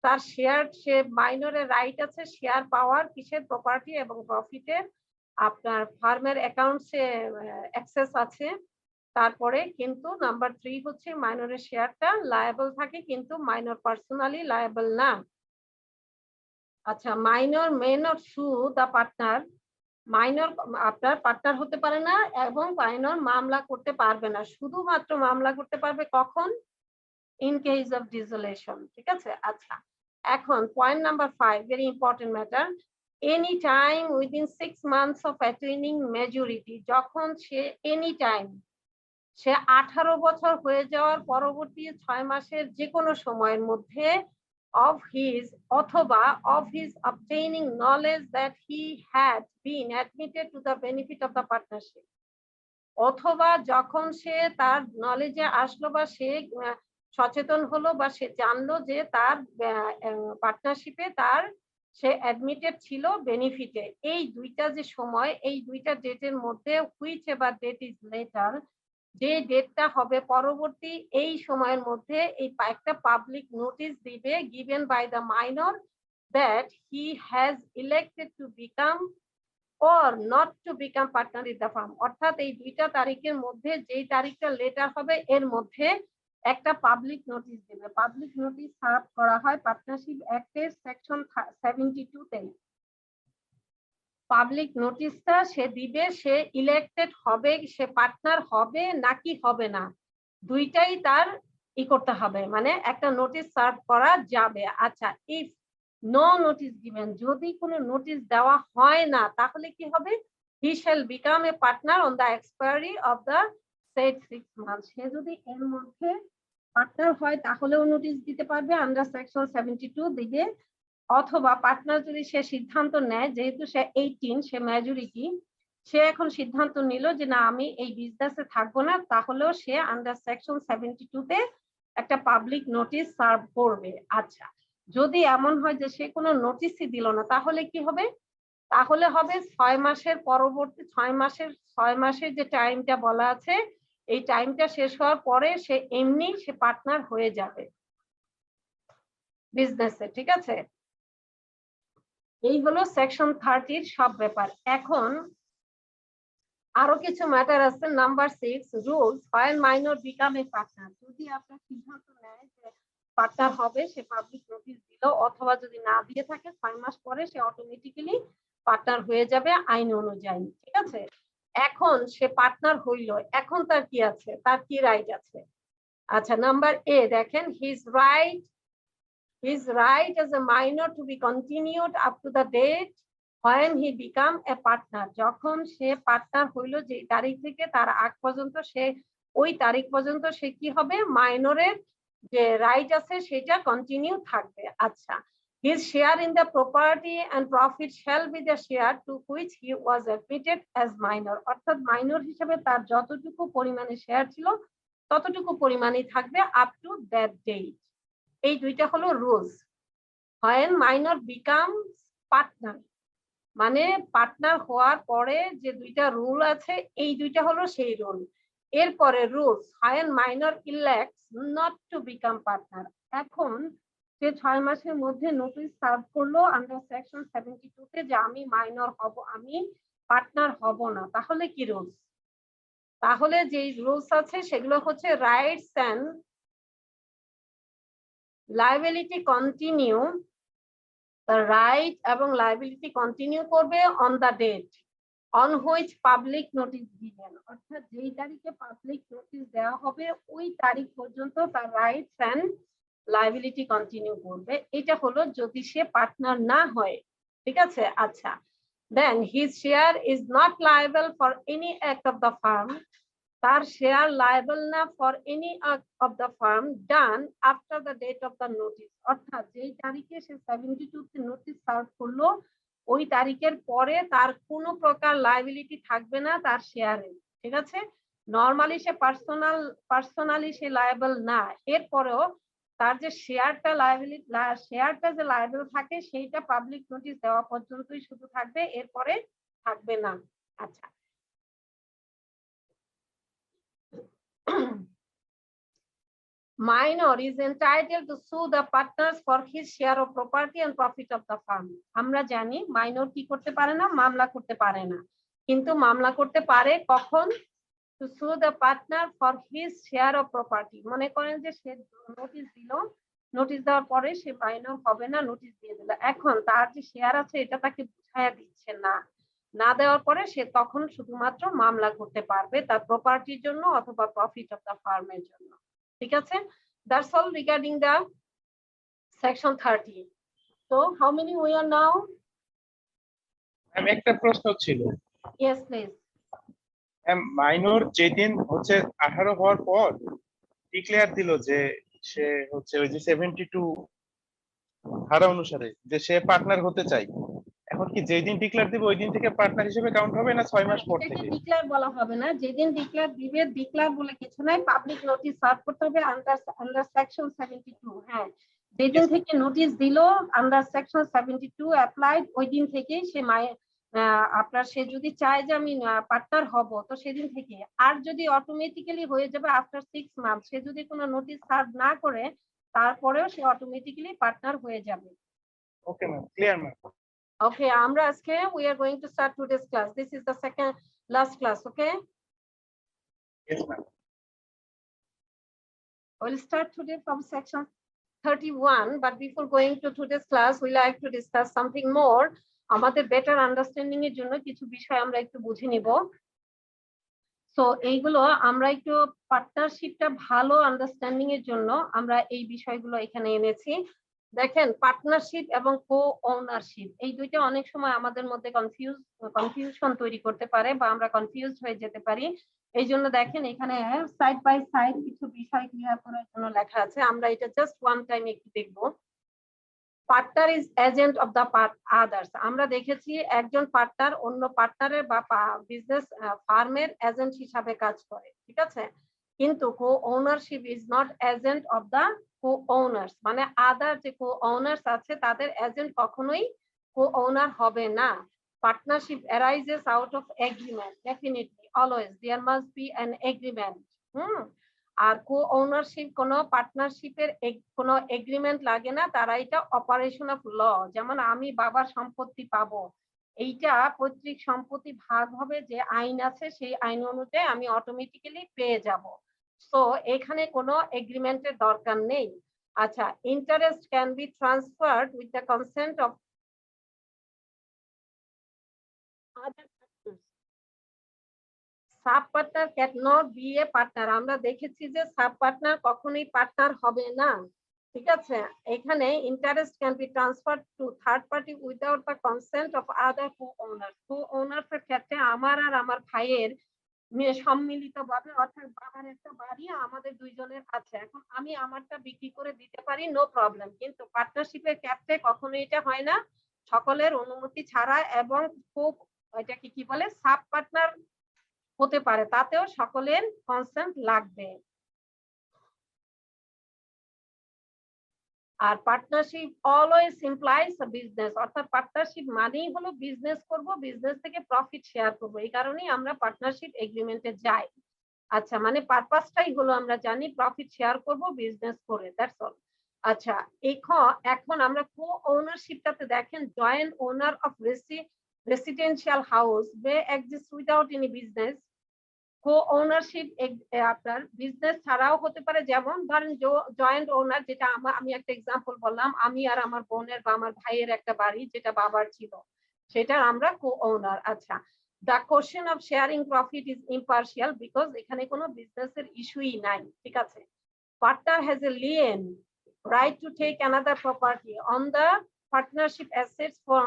তার শেয়ার, সে মাইনরের রাইট আছে শেয়ার পাওয়ার, কিসের? প্রপার্টি এবং প্রফিটের। আপনার ফার্মের অ্যাকাউন্টসে অ্যাক্সেস আছে। তারপরে কিন্তু নাম্বার 3 হচ্ছে মাইনরের শেয়ারটা লায়াবল থাকে, কিন্তু মাইনর পার্সোনালি লায়াবল না। আচ্ছা, minor may not sue the partner. Minor আপনার পার্টনার হতে পারে না এবং মাইনর মামলা করতে পারবে না। শুধুমাত্র মামলা করতে পারবে কখন? In case of dissolution. ঠিক আছে, আচ্ছা, এখন point number 5, very important matter. Any time within 6 months of attaining majority. যখন সে এনি টাইম, সে 18 বছর হয়ে যাওয়ার পরবর্তী 6 মাসের যে কোনো সময়ের মধ্যে, of his obtaining knowledge that he had been admitted to the benefit of the partnership, অথবা যখন সে তার নলেজে আসলো বা সে সচেতন হলো বা সে জানলো যে তার পার্টনারশিপে সে অ্যাডমিটেড ছিল বেনিফিটে। এই দুইটা যে সময়, এই দুইটা ডেটের মধ্যে which ever date is later, যে ডেটটা হবে পরবর্তী, এই সময়ের মধ্যে এই একটা পাবলিক নোটিশ দিবে, given by the minor, that he has elected to become or not to become partner in the firm, অর্থাৎ এই দুইটা তারিখের মধ্যে যেই তারিখটা লেটার হবে এর মধ্যে একটা পাবলিক নোটিশ দেবে। পাবলিক নোটিশ সার্ভ করা হয় পার্টনারশিপ অ্যাক্টের সেকশন 72 তে। পাবলিক নোটিশটা সে দিবে, সে ইলেক্টেড হবে, সে পার্টনার হবে নাকি হবে না, দুইটাই তার করতে হবে, মানে একটা নোটিশ সার্ভ করা যাবে। আচ্ছা, ইফ নো নোটিস গিভেন, যদি কোনো নোটিশ দেওয়া হয় না তাহলে কি হবে? He shall become a partner on the expiry of the shed 6 months। সে যদি এর মধ্যে পার্টনার হয় তাহলেও নোটিশ দিতে পারবে আন্ডার সেকশন 72 দিকে, অথবা পার্টনার যদি সে সিদ্ধান্ত নেয়, যেহেতু সে 18, সে মেজরিটি, সে এখন সিদ্ধান্ত নিল যে না আমি এই বিজনেসে থাকবো না, তাহলেও সে আন্ডার সেকশন 72 তে একটা পাবলিক নোটিশ সার্ভ করবে। আচ্ছা, যদি এমন হয় যে সে কোনো নোটিশই দিল না তাহলে কি হবে? তাহলে হবে 6 মাসের পরবর্তী 6 মাসের যে টাইমটা বলা আছে, এই টাইমটা শেষ হওয়ার পরে সে এমনি সে পার্টনার হয়ে যাবে বিজনেসে। ঠিক আছে, এই হলো সেকশন 30 সব ব্যাপার। এখন আরো কিছু ম্যাটার আছে। Number 6, rules when minor become a partner. যদি আপনার সিদ্ধান্ত নেয় যে পার্টনার হবে, সে পাবলিক নোটিশ দিল, অথবা যদি না দিয়ে থাকে 6 মাস পরে সে অটোমেটিক্যালি পার্টনার হয়ে যাবে আইন অনুযায়ী। ঠিক আছে, এখন সে পার্টনার হইল, এখন তার কি আছে, তার কি রাইট আছে? আচ্ছা, নাম্বার এ দেখেন, his right as a minor to be continued up to the date when he become a partner। যখন সে পার্টনার হইল যে তারিখ থেকে তার আগ পর্যন্ত, সে ওই তারিখ পর্যন্ত সে কি হবে, মাইনরের যে রাইট আছে সেটা কন্টিনিউ থাকবে। আচ্ছা, his share in the property and profit shall be the share to which he was admitted as minor। অর্থাৎ মাইনর হিসেবে তার যতটুকু পরিমাণে শেয়ার ছিল ততটুকু পরিমাণই থাকবে আপ টু দ্যাট ডেট। এই দুইটা হলো rules. when minor becomes partner, মানে পার্টনার হওয়ার পরে যে দুইটা রুল আছে, এই দুইটা হলো সেই রুল। এরপরে rules when minor elects not to become partner। এখন সে 6 মাসের মধ্যে নোটিশ সার্ভ করলো আন্ডার সেকশন 72 তে যে আমি মাইনর হব, আমি পার্টনার হব না, তাহলে কি রুলস? তাহলে যে রুলস আছে সেগুলো হচ্ছে rights and liability continue, right এবং লায়াবিলিটি কন্টিনিউ করবে on the date on which public notice given. অর্থাৎ যেই তারিখে পাবলিক নোটিস দেওয়া হবে ওই তারিখ পর্যন্ত তার রাইটস এন্ড লায়াবিলিটি কন্টিনিউ করবে। এটা হলো যদি সে পার্টনার না হয়। ঠিক আছে, আচ্ছা, then his share is not liable for any act of the firm. তার শেয়ার লায়াবল না for any of the firm done after the date of the notice. অর্থাৎ যেই তারিখে সে 72 তে নোটিস সার্ভ করলো ওই তারিখের পরে তার কোনো প্রকার লায়াবিলিটি থাকবে না তার শেয়ারে। ঠিক আছে, নরমালি সে পার্সোনালি সে লায়াবল না, এরপরেও তার যে শেয়ারটা লায়াবিলিটি, শেয়ারটা যে লায়াবল থাকে সেইটা পাবলিক নোটিস দেওয়া পর্যন্তই শুধু থাকবে, এরপরে থাকবে না। আচ্ছা, minor is entitled to sue the partners for his share of property and profit of the firm। আমরা জানি মাইনর কি করতে পারে না, মামলা করতে পারে না, কিন্তু মামলা করতে পারে কখন? to sue the partner for his share of property। মনে করেন যে সে নোটিশ দিল, নোটিশ দেওয়ার পরে সে মাইনর হবে না, নোটিশ দিয়ে দিল, এখন তার যে শেয়ার আছে এটা তাকে বুঝাইয়া দিচ্ছে না, না দেওয়ার পরে সে তখন শুধুমাত্র মামলা করতে পারবে তার প্রপার্টির জন্য অথবা প্রফিট অফ দ্য ফার্মের জন্য। ঠিক আছে, that's all regarding the section 30. So how many we are now? আমি একটা প্রশ্ন ছিল, Yes please. মাইনর যেদিন হচ্ছে 18 হওয়ার পর ডিক্লেয়ার দিল যে সে হচ্ছে ওই যে 72 ধারা অনুসারে যে সে পার্টনার হতে চায়, এখন কি যেদিন ডিক্লেয়ার দিবে ওই দিন থেকে পার্টনার হিসেবে কাউন্ট হবে না 6 মাস পর থেকে? ডিক্লেয়ার বলা হবে না, যেদিন ডিক্লেয়ার দিবে, ডিক্লেয়ার বলে কিছু নাই, পাবলিক নোটিশ সার্ভ করতে হবে আন্ডার সেকশন 72। হ্যাঁ, যেদিন থেকে নোটিশ দিল আন্ডার সেকশন 72 অ্যাপ্লাইড, ওই দিন থেকেই সে আপনার সে যদি চায় যে আমি পার্টনার হব তো সেদিন থেকে। আর যদি অটোমেটিক্যালি হয়ে যাবে আফটার 6 মান্থ, সে যদি কোনো নোটিশ সার্ভ না করে তারপরেও সে অটোমেটিক্যালি পার্টনার হয়ে যাবে। Okay ma'am, clear ma'am. Okay, আমরা আজকে we are going to start today's class. This is the second last class, okay? Yes ma'am. We'll start today from section 31, but before going to today's class, we like to discuss something more. আমাদের better understanding এর জন্য কিছু বিষয় আমরা একটু বুঝে নিব। সো এইগুলো আমরা একটু পার্টনারশিপটা ভালো আন্ডারস্ট্যান্ডিং এর জন্য আমরা এই বিষয়গুলো এখানে এনেছি। দেখেন, পার্টনারশিপ এবং কো ওনারশিপ এই দুইটা অনেক সময় আমাদের মধ্যে কনফিউশন তৈরি করতে পারে বা আমরা কনফিউজড হয়ে যেতে পারি। এই জন্য দেখেন এখানে সাইড বাই সাইড কিছু বিষয় ক্লিয়ার করার জন্য লেখা আছে। আমরা এটা জাস্ট ওয়ান টাইম একটু দেখব। Partner is agent of the others. আমরা দেখেছি একজন পার্টনার অন্য পার্টনারের বা বিজনেস ফার্মের এজেন্ট হিসাবে কাজ করে, ঠিক আছে? কিন্তু co ownership is not agent of the co owners, মানে আদার যে কো ওনার্স আছে তাদের এজেন্ট কখনোই কো ওনার হবে না। Partnership arises out of agreement, definitely always there must be an agreement. আর কো ওনারশিপ কোনো পার্টনারশিপের কোনো এগ্রিমেন্ট লাগে না, তারা এটা অপারেশন অফ ল। যেমন আমি বাবার সম্পত্তি পাবো, এইটা পৈতৃক সম্পত্তি ভাগ হবে, যে আইন আছে সেই আইন অনুযায়ী আমি অটোমেটিক্যালি পেয়ে যাব। সো এখানে কোনো এগ্রিমেন্টের দরকার নেই। আচ্ছা, interest can be transferred with the consent of other partners. Sub partner can not be a partner. আমরা দেখেছি যে সাব পার্টনার কখনোই পার্টনার হবে না, ঠিক আছে? এখানে interest can be transfer to third party without the consent of other co owners. Co owners এর ক্ষেত্রে আমার আর আমার ভাইয়ের সম্মিলিতভাবে, অর্থাৎ বাবার একটা বাড়ি আমাদের দুইজনের আছে, এখন আমি আমারটা বিক্রি করে দিতে পারি, নো প্রবলেম। কিন্তু পার্টনারশিপের ক্ষেত্রে কখনো এটা হয় না সকলের অনুমতি ছাড়া, এবং খুব এটাকে কি বলে সাব পার্টনার হতে পারে, তাতেও সকলের কনসেন্ট লাগবে। আর পার্টনারশিপ অলওয়েজ ইমপ্লাইজ বিজনেস, অর্থাৎ পার্টনারশিপ মানেই হলো বিজনেস করব, বিজনেস থেকে প্রফিট শেয়ার করব। এই কারণেই আমরা পার্টনারশিপ এগ্রিমেন্টে যাই। আচ্ছা, মানে পারপাসটাই হলো আমরা জানি প্রফিট শেয়ার করব বিজনেস করে, দ্যাটস অল। আচ্ছা, এখন আমরা কো ওনারশিপটাতে দেখেন, joint owner of residential house May exist without any business. Co ownership আপনার বিজনেস ছাড়াও হতে পারে, যেমন ধরেন জয়েন্ট ওনার, যেটা আমি একটা এক্সাম্পল বললাম, আমি আর আমার বোনের বা আমার ভাইয়ের একটা বাড়ি যেটা বাবার ছিল, সেটা আমরা কো ওনার। আচ্ছা, the question of sharing profit is impartial because এখানে কোনো বিজনেসের ইস্যুই নাই, ঠিক আছে? Partner has a lien right to take another property on the partnership assets for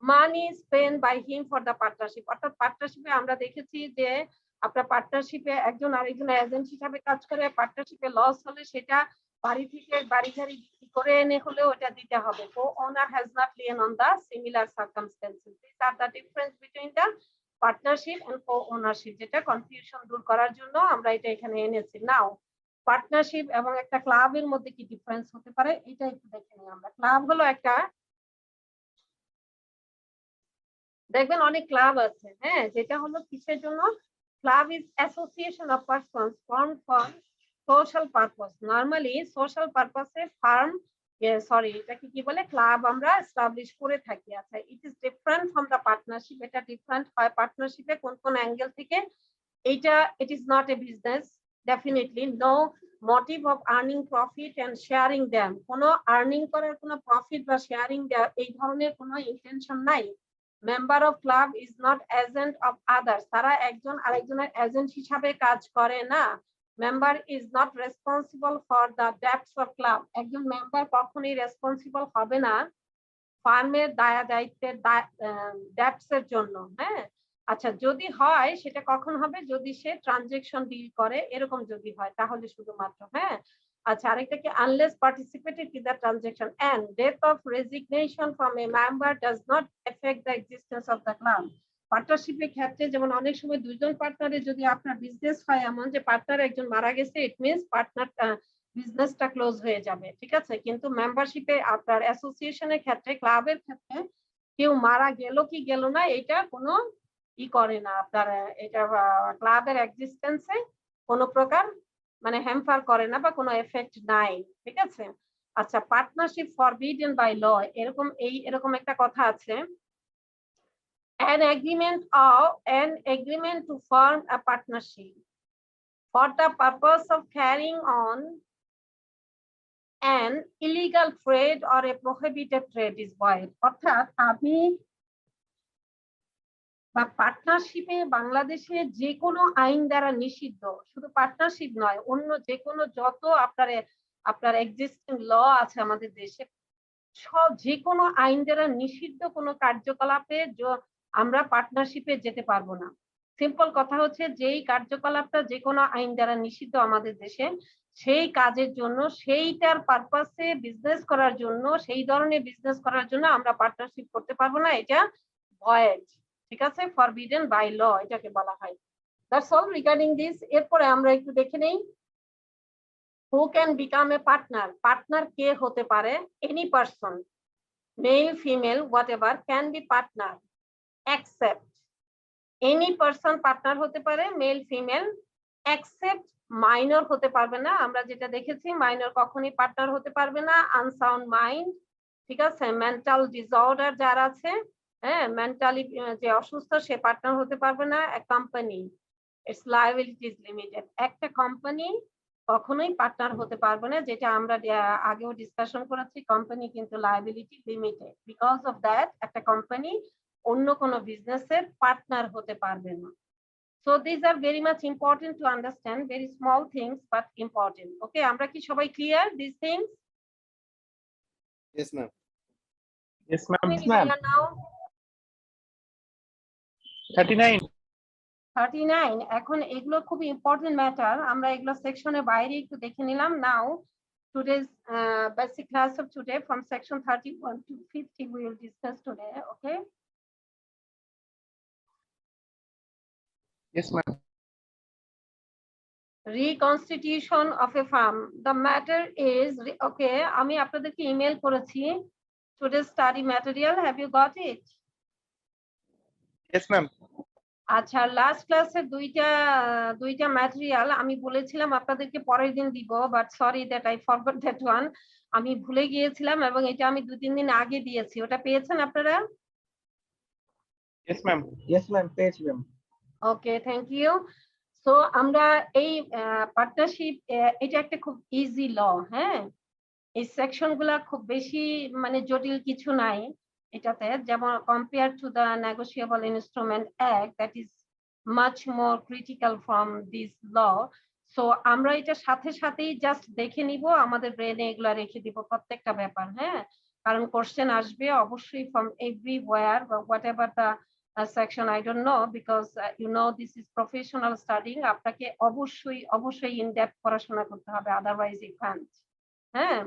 money spend by him for the partnership. অর্থাৎ পার্টনারশিপে আমরা দেখেছি যে আপনার পার্টনারশিপে একজন আরেকজনের এজেন্ট হিসাবে কাজ করে, পার্টনারশিপে লস হলে সেটা বাড়ি থেকে বাড়ি গাড়ি বিক্রি করে এনে হলেও ওটা দিতে হবে। Co owner has not lien on the similar circumstances. This are the difference between the partnership and co ownership, যেটা কনফিউশন দূর করার জন্য আমরা এটা এখানে এনেছি। নাও, পার্টনারশিপ এবং একটা ক্লাবের মধ্যে কি ডিফারেন্স হতে পারে এটা একটু দেখে নিই আমরা। ক্লাব হলো একটা, দেখবেন অনেক ক্লাব আছে, হ্যাঁ, যেটা হলো কিসের জন্য? Club is association of persons form for social purpose. Normally social পারপাসে ফার্ম, সরি, এটাকে কি বলে, ক্লাব আমরা এস্টাবলিশ করে থাকি। আচ্ছা, it is different from the partnership. এটা ডিফারেন্ট হয় পার্টনারশিপে কোন কোন অ্যাঙ্গেল থেকে? এটা it is not a business, definitely no motive of earning profit and sharing them. কোনো আর্নিং করার, কোনো প্রফিট বা শেয়ারিং দেওয়ার এই ধরনের কোনো ইন্টেনশন নাই। Member of club is not agent of others, তারা একজন আরেকজনের এজেন্ট হিসাবে কাজ করে না। Member is not responsible for the debts of club, একজন মেম্বার কখনোই রেসপন্সিবল হবে না ফার্মের দায়িত্বের ডেবটস এর জন্য, হ্যাঁ। আচ্ছা, যদি হয় সেটা কখন হবে? যদি সে ট্রানজেকশন ডিল করে, এরকম যদি হয় তাহলে শুধুমাত্র, হ্যাঁ। আচ্ছা, আরেকটা কি, unless participated in the transaction and death of resignation from a member does not affect the existence of the club. পার্টনারশিপের ক্ষেত্রে যেমন অনেক সময় দুইজন পার্টনারের যদি আপনার বিজনেস হয় এমন যে পার্টনার একজন মারা গেছে, ইট মিনস পার্টনার বিজনেসটা ক্লোজ হয়ে যাবে, ঠিক আছে? কিন্তু মেম্বারশিপে আপনার অ্যাসোসিয়েশনের ক্ষেত্রে, ক্লাবের ক্ষেত্রে কেউ মারা গেল কি গেল না এটা কোনো ই করে না, আপনার এটা ক্লাবের এক্সিস্টেন্সে কোনো প্রকার মানে হ্যাম্পার করে না বা কোনো এফেক্ট নাই, ঠিক আছে? আচ্ছা, পার্টনারশিপ ফরবিডেন বাই ল, এরকম একটা কথা আছে। An agreement to form a partnership for the purpose of carrying on an illegal trade or a prohibited trade is void. অর্থাৎ আমি বা পার্টনারশিপে বাংলাদেশে যে কোনো আইন দ্বারা নিষিদ্ধ, শুধু পার্টনারশিপ নয়, অন্য যে কোনো যত আপনার এক্সিস্টিং ল আছে আমাদের দেশে, সব যে কোনো আইন দ্বারা নিষিদ্ধ কোনো কার্যকলাপে আমরা পার্টনারশিপে যেতে পারবো না। সিম্পল কথা হচ্ছে, যেই কার্যকলাপটা যে কোনো আইন দ্বারা নিষিদ্ধ আমাদের দেশে, সেই কাজের জন্য, সেইটার পারপাসে বিজনেস করার জন্য, সেই ধরনের বিজনেস করার জন্য আমরা পার্টনারশিপ করতে পারবো না, এটা ভয়েড। ঠিক আছে, ফরবিডেন বাই ল এটাকে বলা হয়। That's all regarding this. এরপরে আমরা একটু দেখে নেই who can become a partner. Partner কে হতে পারে? Any person, male, female, whatever, can be partner except any person partner হতে পারে, মেল ফিমেল, except মাইনর হতে পারবে না। আমরা যেটা দেখেছি, মাইনর কখনোই পার্টনার হতে পারবে না। আনসাউন্ড মাইন্ড, ঠিক আছে, মেন্টাল ডিসঅর্ডার যার আছে, হ্যাঁ, মেন্টালি যে অসুস্থ, সে পার্টনার হতে পারবে না। কোম্পানি, ইটস লায়াবিলিটিজ লিমিটেড, একটা কোম্পানি কখনোই পার্টনার হতে পারবে না, যেটা আমরা আগেও ডিসকাশন করেছি। কোম্পানি কিন্তু liability limited, because of that একটা কোম্পানি অন্য কোনো বিজনেসের পার্টনার হতে পারবে না। So these are very much important to understand, very small things but important. Okay, আমরা কি সবাই clear these things? Yes, ma'am. Yes, ma'am. How many we are now? 39. 39. এখন এগুলো খুব ইম্পর্টেন্ট ম্যাটার, আমরা এগুলো সেকশনের বাইরে একটু দেখে নিলাম। নাও today's basic class of today from section 31 to 50 we will discuss today. Okay, Yes, ma'am. reconstitution of a firm. The matter is, okay, আমি আপনাদেরকে ইমেল করেছি today's study material. Have you got it? Yes, ma'am. আচ্ছা, লাস্ট ক্লাসে দুইটা ম্যাটেরিয়াল আমি বলেছিলাম আপনাদেরকে পরের দিন দিব, but sorry that I forgot that one, আমি ভুলে গিয়েছিলাম, এবং এটা আমি 2-3 দিন আগে দিয়েছি। ওটা পেয়েছেন আপনারা? Yes, ma'am. Yes, ma'am. পেয়েছি ma'am. Okay, thank you. So আমরা এই পার্টনারশিপ, এটা একটা খুব ইজি ল, হ্যাঁ, এই সেকশন গুলা খুব বেশি মানে জটিল কিছু নাই এটাতে, যেমন compare to the negotiable instrument act, that is much more critical from this law. So আমরা এটা সাথে সাথেই জাস্ট দেখে নিব, আমাদের ব্রেনে এগুলা রেখে দিব প্রত্যেকটা ব্যাপার, হ্যাঁ, কারণ কোশ্চেন আসবে অবশ্যই from everywhere, whatever the section, I don't know, because you know this is professional studying. আপনাকে অবশ্যই ইন ডেপথ পড়াশোনা করতে হবে, আদারওয়াইজ ইউ ক্যান্ট। হ্যাঁ,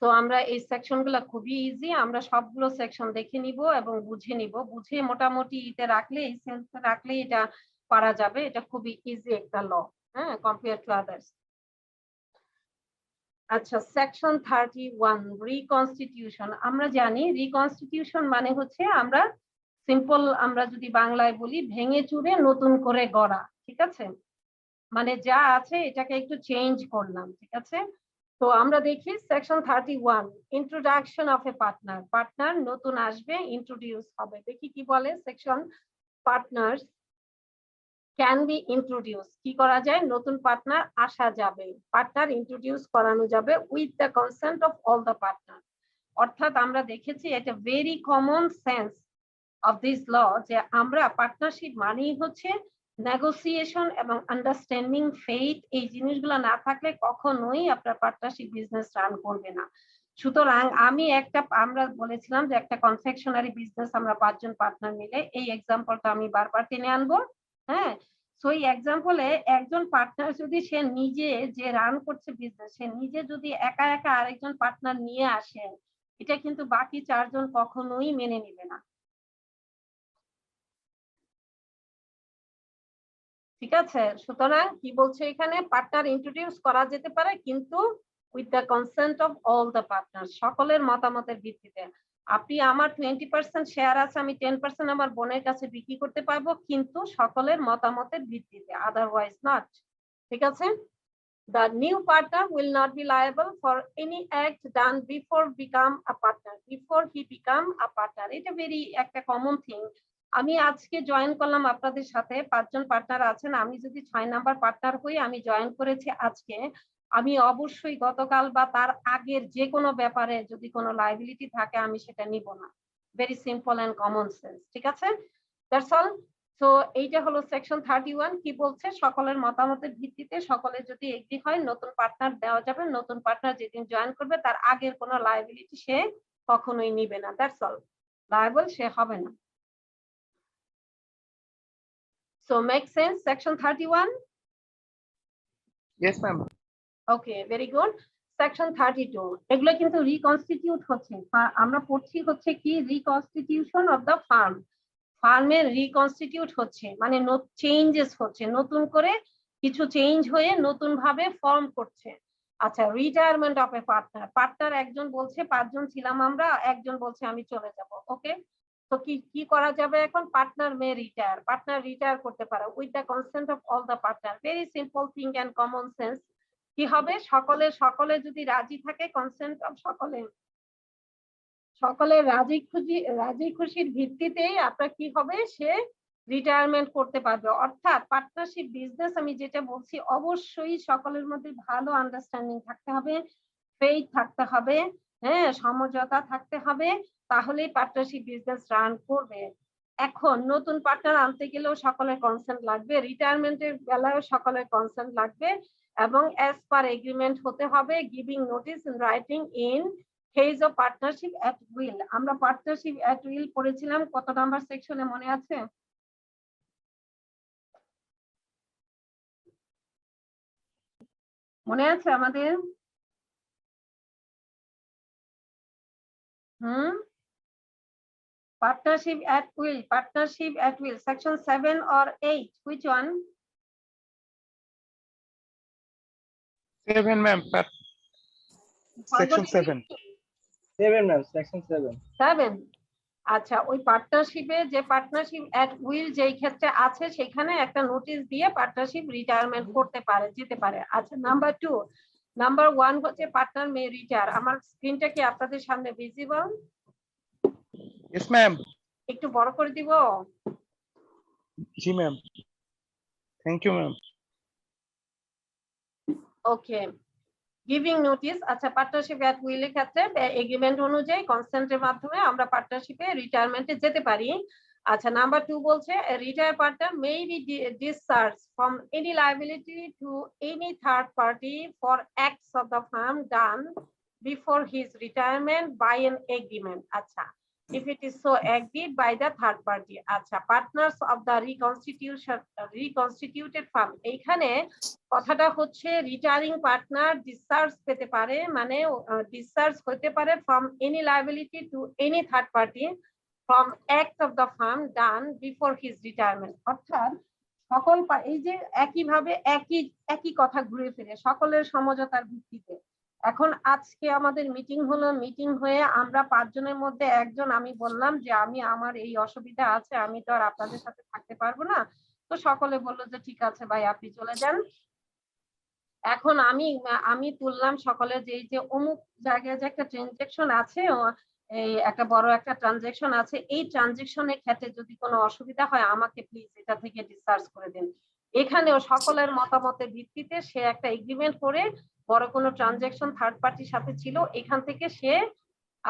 তো আমরা এই সেকশন গুলা খুবই ইজি, আমরা সবগুলো সেকশন দেখে নিব এবং বুঝে নিব, বুঝে মোটামুটি ইতে রাখলে, এই সেন্সে রাখলে এটা পারা যাবে। এটা খুবই ইজি একটা ল, হ্যাঁ, কম্পেয়ার টু আদার্স। আচ্ছা, সেকশন 31 রিকনস্টিটিউশন। আমরা জানি রিকনস্টিটিউশন মানে হচ্ছে, আমরা সিম্পল, আমরা যদি বাংলায় বলি, ভেঙে চুরে নতুন করে গড়া, ঠিক আছে, মানে যা আছে এটাকে একটু চেঞ্জ করলাম, ঠিক আছে। তো আমরা দেখি section 31, introduction of a partner. Partner নতুন আসবে, ইন্ট্রোডিউস হবে। দেখি কি বলে section. Partners can be introduce, কি করা যায়, নতুন পার্টনার আসা যাবে, পার্টনার ইন্ট্রোডিউস করানো যাবে with the consent of all the partner. অর্থাৎ আমরা দেখেছি এটা very common sense of this law, যে আমরা পার্টনারশিপ মানেই হচ্ছে নেগোসিয়েশন এবং আন্ডারস্ট্যান্ডিং, ফেইথ, এই জিনিসগুলো না থাকলে কখনোই আপনার পার্টনারশিপ বিজনেস রান করবে না। সুতরাং আমরা বলেছিলাম যে একটা কনফেকশনারি বিজনেস আমরা 5 জন পার্টনার মিলে, এই এক্সাম্পলটা আমি বারবার টেনে আনবো, হ্যাঁ। সো এই এক্সাম্পলে একজন পার্টনার যদি সে নিজে যে রান করছে বিজনেস, সে নিজে যদি একা একা আরেকজন পার্টনার নিয়ে আসে, এটা কিন্তু বাকি 4 জন কখনোই মেনে নেবে না, ঠিক আছে। সুতরাং কি বলছে এখানে, পার্টনার ইন্ট্রোডিউস করা যেতে পারে, কিন্তু with the consent of all the partner, সকলের মতামতের ভিত্তিতে। আপনি, আমার 20% শেয়ার আছে, আমি 10% আমার বোনের কাছে বিক্রি করতে পারবো, কিন্তু সকলের মতামতের ভিত্তিতে, আদারওয়াইজ নট, ঠিক আছে। The new partner will not be liable for any act done before become a partner, before he become a partner. এটা very একটা common thing. আমি আজকে জয়েন করলাম আপনাদের সাথে, 5 জন পার্টনার আছেন, আমি যদি 6 নাম্বার পার্টনার হই, আমি জয়েন করেছি আজকে, আমি অবশ্যই গতকাল বা তার আগের যে কোনো ব্যাপারে যদি কোনো লায়াবিলিটি থাকে আমি সেটা নিব না। Very simple and common sense, ঠিক আছে? That's all. তো এইটা হলো সেকশন 31। কি বলছে? সকলের মতামতের ভিত্তিতে সকলে যদি এগ্রি হয় নতুন পার্টনার দেওয়া যাবে, নতুন পার্টনার যেদিন জয়েন করবে তার আগের কোনো লায়াবিলিটি সে কখনোই নিবে না। দ্যাটস অল, লায়াবল সে হবে না। So make sense section 31? Yes, ma'am. Okay, very good. Section 32, এগুলো কিন্তু রিকনস্টিটিউট হচ্ছে, আমরা পড়ছি হচ্ছে কি রিকনস্টিটিউশন অফ দ্য ফার্ম। ফার্মের রিকনস্টিটিউট হচ্ছে মানে চেঞ্জেস হচ্ছে, নতুন করে কিছু চেঞ্জ হয়ে নতুন ভাবে ফর্ম করছে। আচ্ছা, retirement of a partner, partner একজন বলছে 5 জন ছিলাম আমরা, একজন বলছে আমি চলে যাব। ওকে, তো কি করা যাবে এখন? Partner may retire, partner retire করতে পারে with the consent of all the partner. Very simple thing and common sense. কি হবে? সকলে যদি রাজি থাকে, কনসেন্ট অফ সকলে রাজি খুশির ভিত্তিতেই আপনার কি হবে, সে রিটায়ারমেন্ট করতে পারবে। অর্থাৎ পার্টনারশিপ বিজনেস, আমি যেটা বলছি, অবশ্যই সকলের মধ্যে ভালো আন্ডারস্ট্যান্ডিং থাকতে হবে, ফেইথ থাকতে হবে, হ্যাঁ, সমঝোতা থাকতে হবে, তাহলেই পার্টনারশিপ বিজনেস রান করবে। এখন নতুন পার্টনার আনতে গেলেও সকলের কনসেন্ট লাগবে, রিটায়ারমেন্টের বেলায়ও সকলের কনসেন্ট লাগবে, এবং অ্যাজ পার এগ্রিমেন্ট হতে হবে, giving notice in writing in case of partnership at will. আমরা পার্টনারশিপ এট উইল পড়েছিলাম কত নাম্বার সেকশনে মনে আছে? মনে আছে আমাদের? Partnership at will, section 7 or 8, which one? 7, ma'am. Section 7. 7 ma'am, section 7. 7। আচ্ছা, ওই পার্টনারশিপে যে পার্টনারশিপ এট উইল যেই ক্ষেত্রে আছে সেখানে একটা নোটিশ দিয়ে পার্টনারশিপ রিটায়ারমেন্ট করতে পারে, যেতে পারে। আচ্ছা, নাম্বার 2, নাম্বার 1 হচ্ছে পার্টনার মে রিটায়ার। আমার স্ক্রিনটা কি আপনাদের সামনে ভিজিবল? Yes, ma'am. একটু বড় করে দিব? জি, ma'am. Thank you, ma'am. Okay, giving notice. আচ্ছা, পার্টনারশিপ এট উইলের ক্ষেত্রে এগ্রিমেন্ট অনুযায়ী কনসেন্টের মাধ্যমে আমরা পার্টনারশিপে রিটায়ারমেন্টে যেতে পারি। আচ্ছা, নাম্বার 2 বলছে retire partner may be discharge from any liability to any third party for acts of the firm done before his retirement by an agreement. আচ্ছা, if it is so agreed by the third party. আচ্ছা, partners of the reconstituted farm, এইখানে কথাটা হচ্ছে রিটায়ারিং পার্টনার ডিসচার্জ পেতে পারে, মানে ডিসচার্জ হতে পারে from any liability to any third party from act of the firm done before his retirement. অর্থাৎ সকল এই যে একইভাবে একই কথা ঘুরে ফিরে সকলের সমঝোতার ভিত্তিতে। এখন আজকে আমাদের মিটিং হলো, মিটিং হয়ে আমরা 5 জনের মধ্যে একজন, আমি বললাম যে আমার এই অসুবিধা আছে, আমি তো আর আপনাদের সাথে থাকতে পারবো না। তো সকলে বললো যে ঠিক আছে ভাই, আপনি চলে যান। এখন আমি তুললাম সকলে যে এই যে অমুক জায়গায় যে একটা ট্রানজাকশন আছে, এই একটা বড় একটা ট্রানজাকশন আছে, এই ট্রানজাকশনের ক্ষেত্রে যদি কোনো অসুবিধা হয় আমাকে প্লিজ এটা থেকে ডিসচার্জ করে দিন। এখানেও সকলের মতামতের ভিত্তিতে সে একটা এগ্রিমেন্ট করে, বড় কোনো ট্রানজাকশন থার্ড পার্টির সাথে ছিল, এখান থেকে সে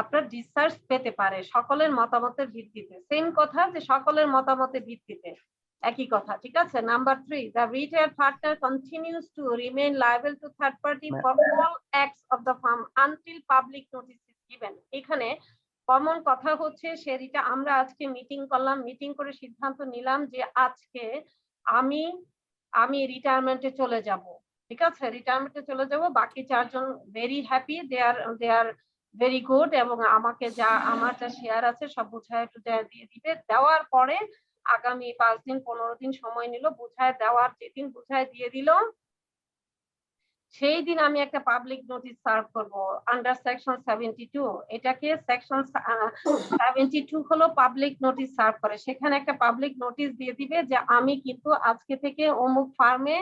আপনার ডিসচার্জ পেতে পারে সকলের মতামতের ভিত্তিতে। সেম কথা, যে সকলের মতামতের ভিত্তিতে একই কথা, ঠিক আছে? Number 3, the retired partner continues to remain liable to third party for all acts of the firm until public notice is given. এখানে কমন কথা হচ্ছে, সেটা আমরা আজকে মিটিং করলাম, মিটিং করে সিদ্ধান্ত নিলাম যে আজকে আমি রিটায়ারমেন্টে চলে যাব, ঠিক আছে? রিটায়ারমেন্টে চলে যাব। বাকি 4 জন very happy, they are very good, এবং আমাকে আমার যা শেয়ার আছে সব বুঝায় দিয়ে দিবে। দেওয়ার পরে আগামী 5 দিন 15 দিন সময় নিল বুঝায় দেওয়ার, যেদিন বুঝায় দিয়ে দিল সেই দিন আমি একটা পাবলিক নোটিশ সার্ভ করব আন্ডার সেকশন 72। এটাকে সেকশন 72 হলো পাবলিক নোটিশ সার্ভ করে। সেখানে একটা পাবলিক নোটিশ দিয়ে দিবে যে আমি কিন্তু আজকে থেকে অমুক ফার্মে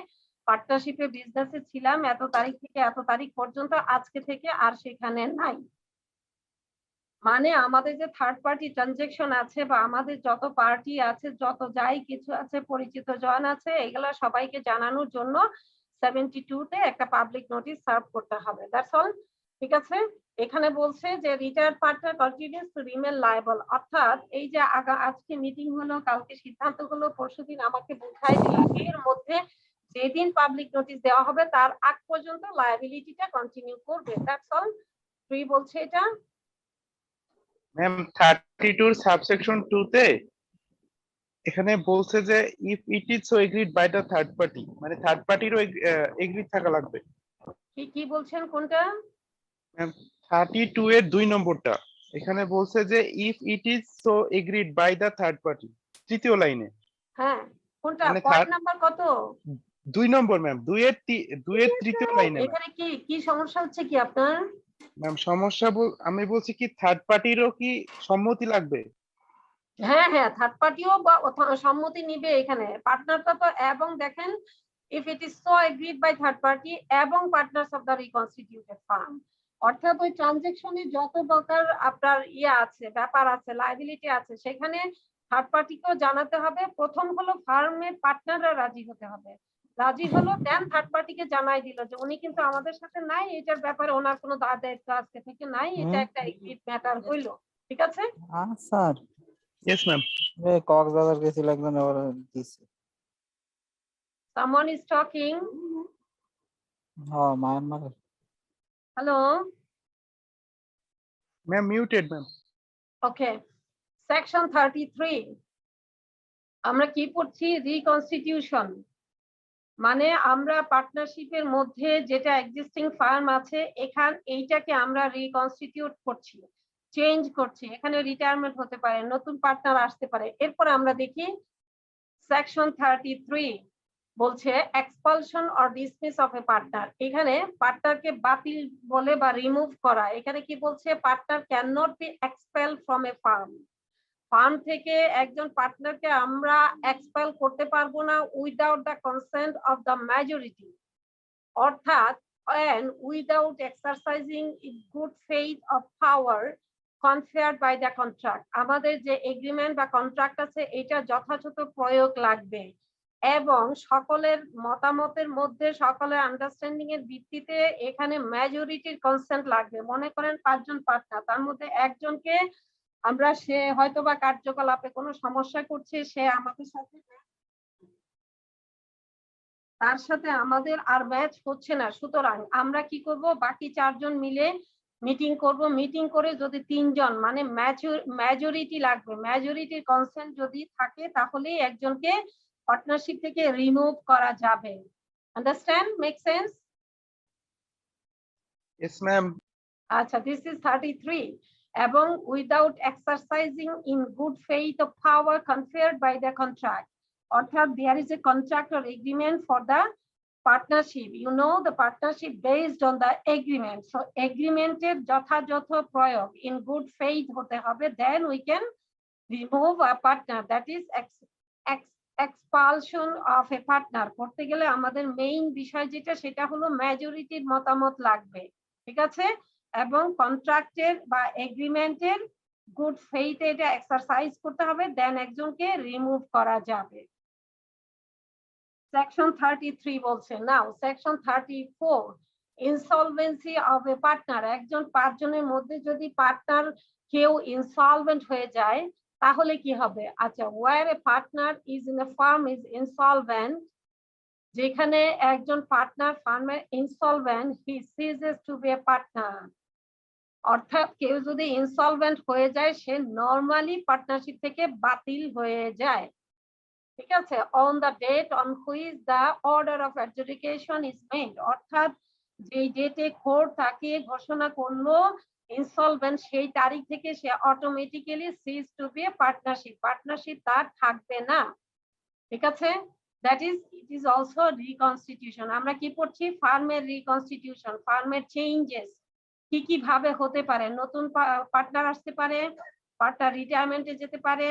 পার্টনারশিপে বিজনেসে ছিলাম এত তারিখ থেকে এত তারিখ পর্যন্ত, আজকে থেকে আর সেখানে নাই। মানে আমাদের যে থার্ড পার্টি ট্রানজেকশন আছে বা আমাদের যত পার্টি আছে, যত যাই কিছু আছে, পরিচিত জন আছে, এগুলা সবাইকে জানানোর জন্য 72 তে একটা পাবলিক নোটিশ সার্ভ করতে হবে। That's all. ঠিক আছে, এখানে বলছে যে retired partner continues to remain liable, অর্থাৎ এই যে আজকে মিটিং হলো, কালকে সিদ্ধান্ত হলো, পরশুদিন আমাকে বুঝাই দিল, এর মধ্যে যেদিন পাবলিক নোটিশ দেওয়া হবে তার আগ পর্যন্ত লায়াবিলিটিটা কন্টিনিউ করবে। That's all. তুই বলছে এটা ম্যাম 32 সাবসেকশন 2 তে এখানে বলছে যে if it is so agreed by the third party, মানে থার্ড পার্টিরও এগ্রি থাকা লাগবে। কি কি বলছেন কোনটা? ম্যাম 32 এর 2 নম্বরটা এখানে বলছে যে if it is so agreed by the third party, তৃতীয় লাইনে। হ্যাঁ, কোনটা মানে পয়েন্ট নাম্বার কত? 2 নম্বর ম্যাম, 2 এর তৃতীয় লাইনে। এখানে কি কি সমস্যা হচ্ছে কি আপনার? ম্যাম সমস্যা আমি বলছি কি থার্ড পার্টিরও কি সম্মতি লাগবে? হ্যাঁ হ্যাঁ, থার্ড পার্টিও সম্মতি নিবে এখানে। পার্টনারটা তো এবং দেখেন, if it is so agreed by third party এবং partners of the reconstituted firm, অর্থাৎ ওই ট্রানজেকশনে যত প্রকার আপনার আছে, ব্যাপার আছে, লায়াবিলিটি আছে, সেখানে থার্ড পার্টিকেও জানাতে হবে। প্রথম হলো ফার্মের পার্টনাররা রাজি হতে হবে, রাজি হলো দেন থার্ড পার্টিকে জানাই দিল যে উনি কিন্তু আমাদের সাথে নাই, এটার ব্যাপারে ওনার কোনো দায়িত্ব আজকে থেকে নাই, এটা একটা এগ্রিড ম্যাটার হইলো। ঠিক আছে স্যার? Yes ma'am. কক্সবাজার গেছিল একজন, আবার দিছে। someone is talking. হ্যাঁ, Myanmar. Hello. Ma'am muted ma'am. Okay. Section 33. আমরা কি পড়ছি? রিকনস্টিটিউশন। মানে আমরা পার্টনারশিপের মধ্যে যেটা এক্সিস্টিং ফার্ম আছে, এইটাকে আমরা রিকনস্টিটিউট করছি, চেঞ্জ করছি। এখানে রিটায়ারমেন্ট হতে পারে, নতুন পার্টনার আসতে পারে। এরপরে আমরা দেখি সেকশন 33 বলছে expulsion or dismiss of a partner. এখানে পার্টনারকে বাতিল বলে বা রিমুভ করা। এখানে কি বলছে? Partner can not be expel from a firm. Firm থেকে একজন পার্টনারকে আমরা এক্সপেল করতে পারবো না without the consent of the majority, অর্থাৎ and without exercising in good faith of power conferred by the contract। আমাদের যে এগ্রিমেন্ট বা কন্ট্রাক্ট আছে এটা যথাযথ প্রয়োগ লাগবে এবং সকলের মতামতের মধ্যে, সকলের আন্ডারস্ট্যান্ডিং এর ভিত্তিতে এখানে মেজরিটির কনসেন্ট লাগবে। মনে করেন 5 জন পার্টনার, তার মধ্যে একজনকে আমরা, সে হয়তোবা কার্যকলাপে কোনো সমস্যা করছে, সে আমাদের সাথে, তার সাথে আমাদের আর ম্যাচ হচ্ছে না, সুতরাং আমরা কি করব? বাকি 4 জন মিলে মিটিং করব। মিটিং করে যদি 3 জন, মানে মেজরিটি লাগবে, মেজরিটির কনসেন্ট যদি থাকে তাহলেই একজনকে পার্টনারশিপ থেকে রিমুভ করা যাবে। Understand? Make sense? Yes ma'am. আচ্ছা, দিস ইজ 33। এবং without exercising in good faith of power conferred by the contract, অর্থাৎ there is a contract or agreement for the partnership, you know, the partnership based on the agreement, so agreement এর যথাযথ প্রয়োগ in good faith হতে হবে, then we can remove a partner, that is expulsion of a partner করতে গেলে আমাদের মেইন বিষয় যেটা, সেটা হলো মেজরিটির মতামত লাগবে। ঠিক আছে? এবং কন্ট্রাক্টের বা এগ্রিমেন্টের গুড ফেইথ এটা এক্সারসাইজ করতে হবে, দেন একজনকে রিমুভ করা যাবে। সেকশন 33 বলছে now section 34, insolvency of a partner. একজন 5 জনের মধ্যে যদি পার্টনার কেউ ইনসলভেন্ট হয়ে যায় তাহলে কি হবে? আচ্ছা, where a partner is in a firm is insolvent, যেখানে একজন পার্টনার ফার্মে insolvent, he ceases to be a partner. অর্থাৎ কেউ যদি ইনসলভেন্ট হয়ে যায়, সে নরমালি পার্টনারশিপ থেকে বাতিল হয়ে যায়। ঠিক আছে? On the date on which the order of adjudication is made, অর্থাৎ যেই ডেটে কোর্ট তাকে ঘোষণা করলো ইনসলভেন্ট, সেই তারিখ থেকে সে automatically cease to be a partnership, partnership তার থাকবে না। ঠিক আছে? That is, it is also reconstitution. আমরা কি পড়ছি? ফার্মের রিকনস্টিটিউশন, ফার্মের চেঞ্জেস কি কি ভাবে হতে পারে। নতুন পার্টনার আসতে পারে, পার্টনার রিটায়ারমেন্টে যেতে পারে,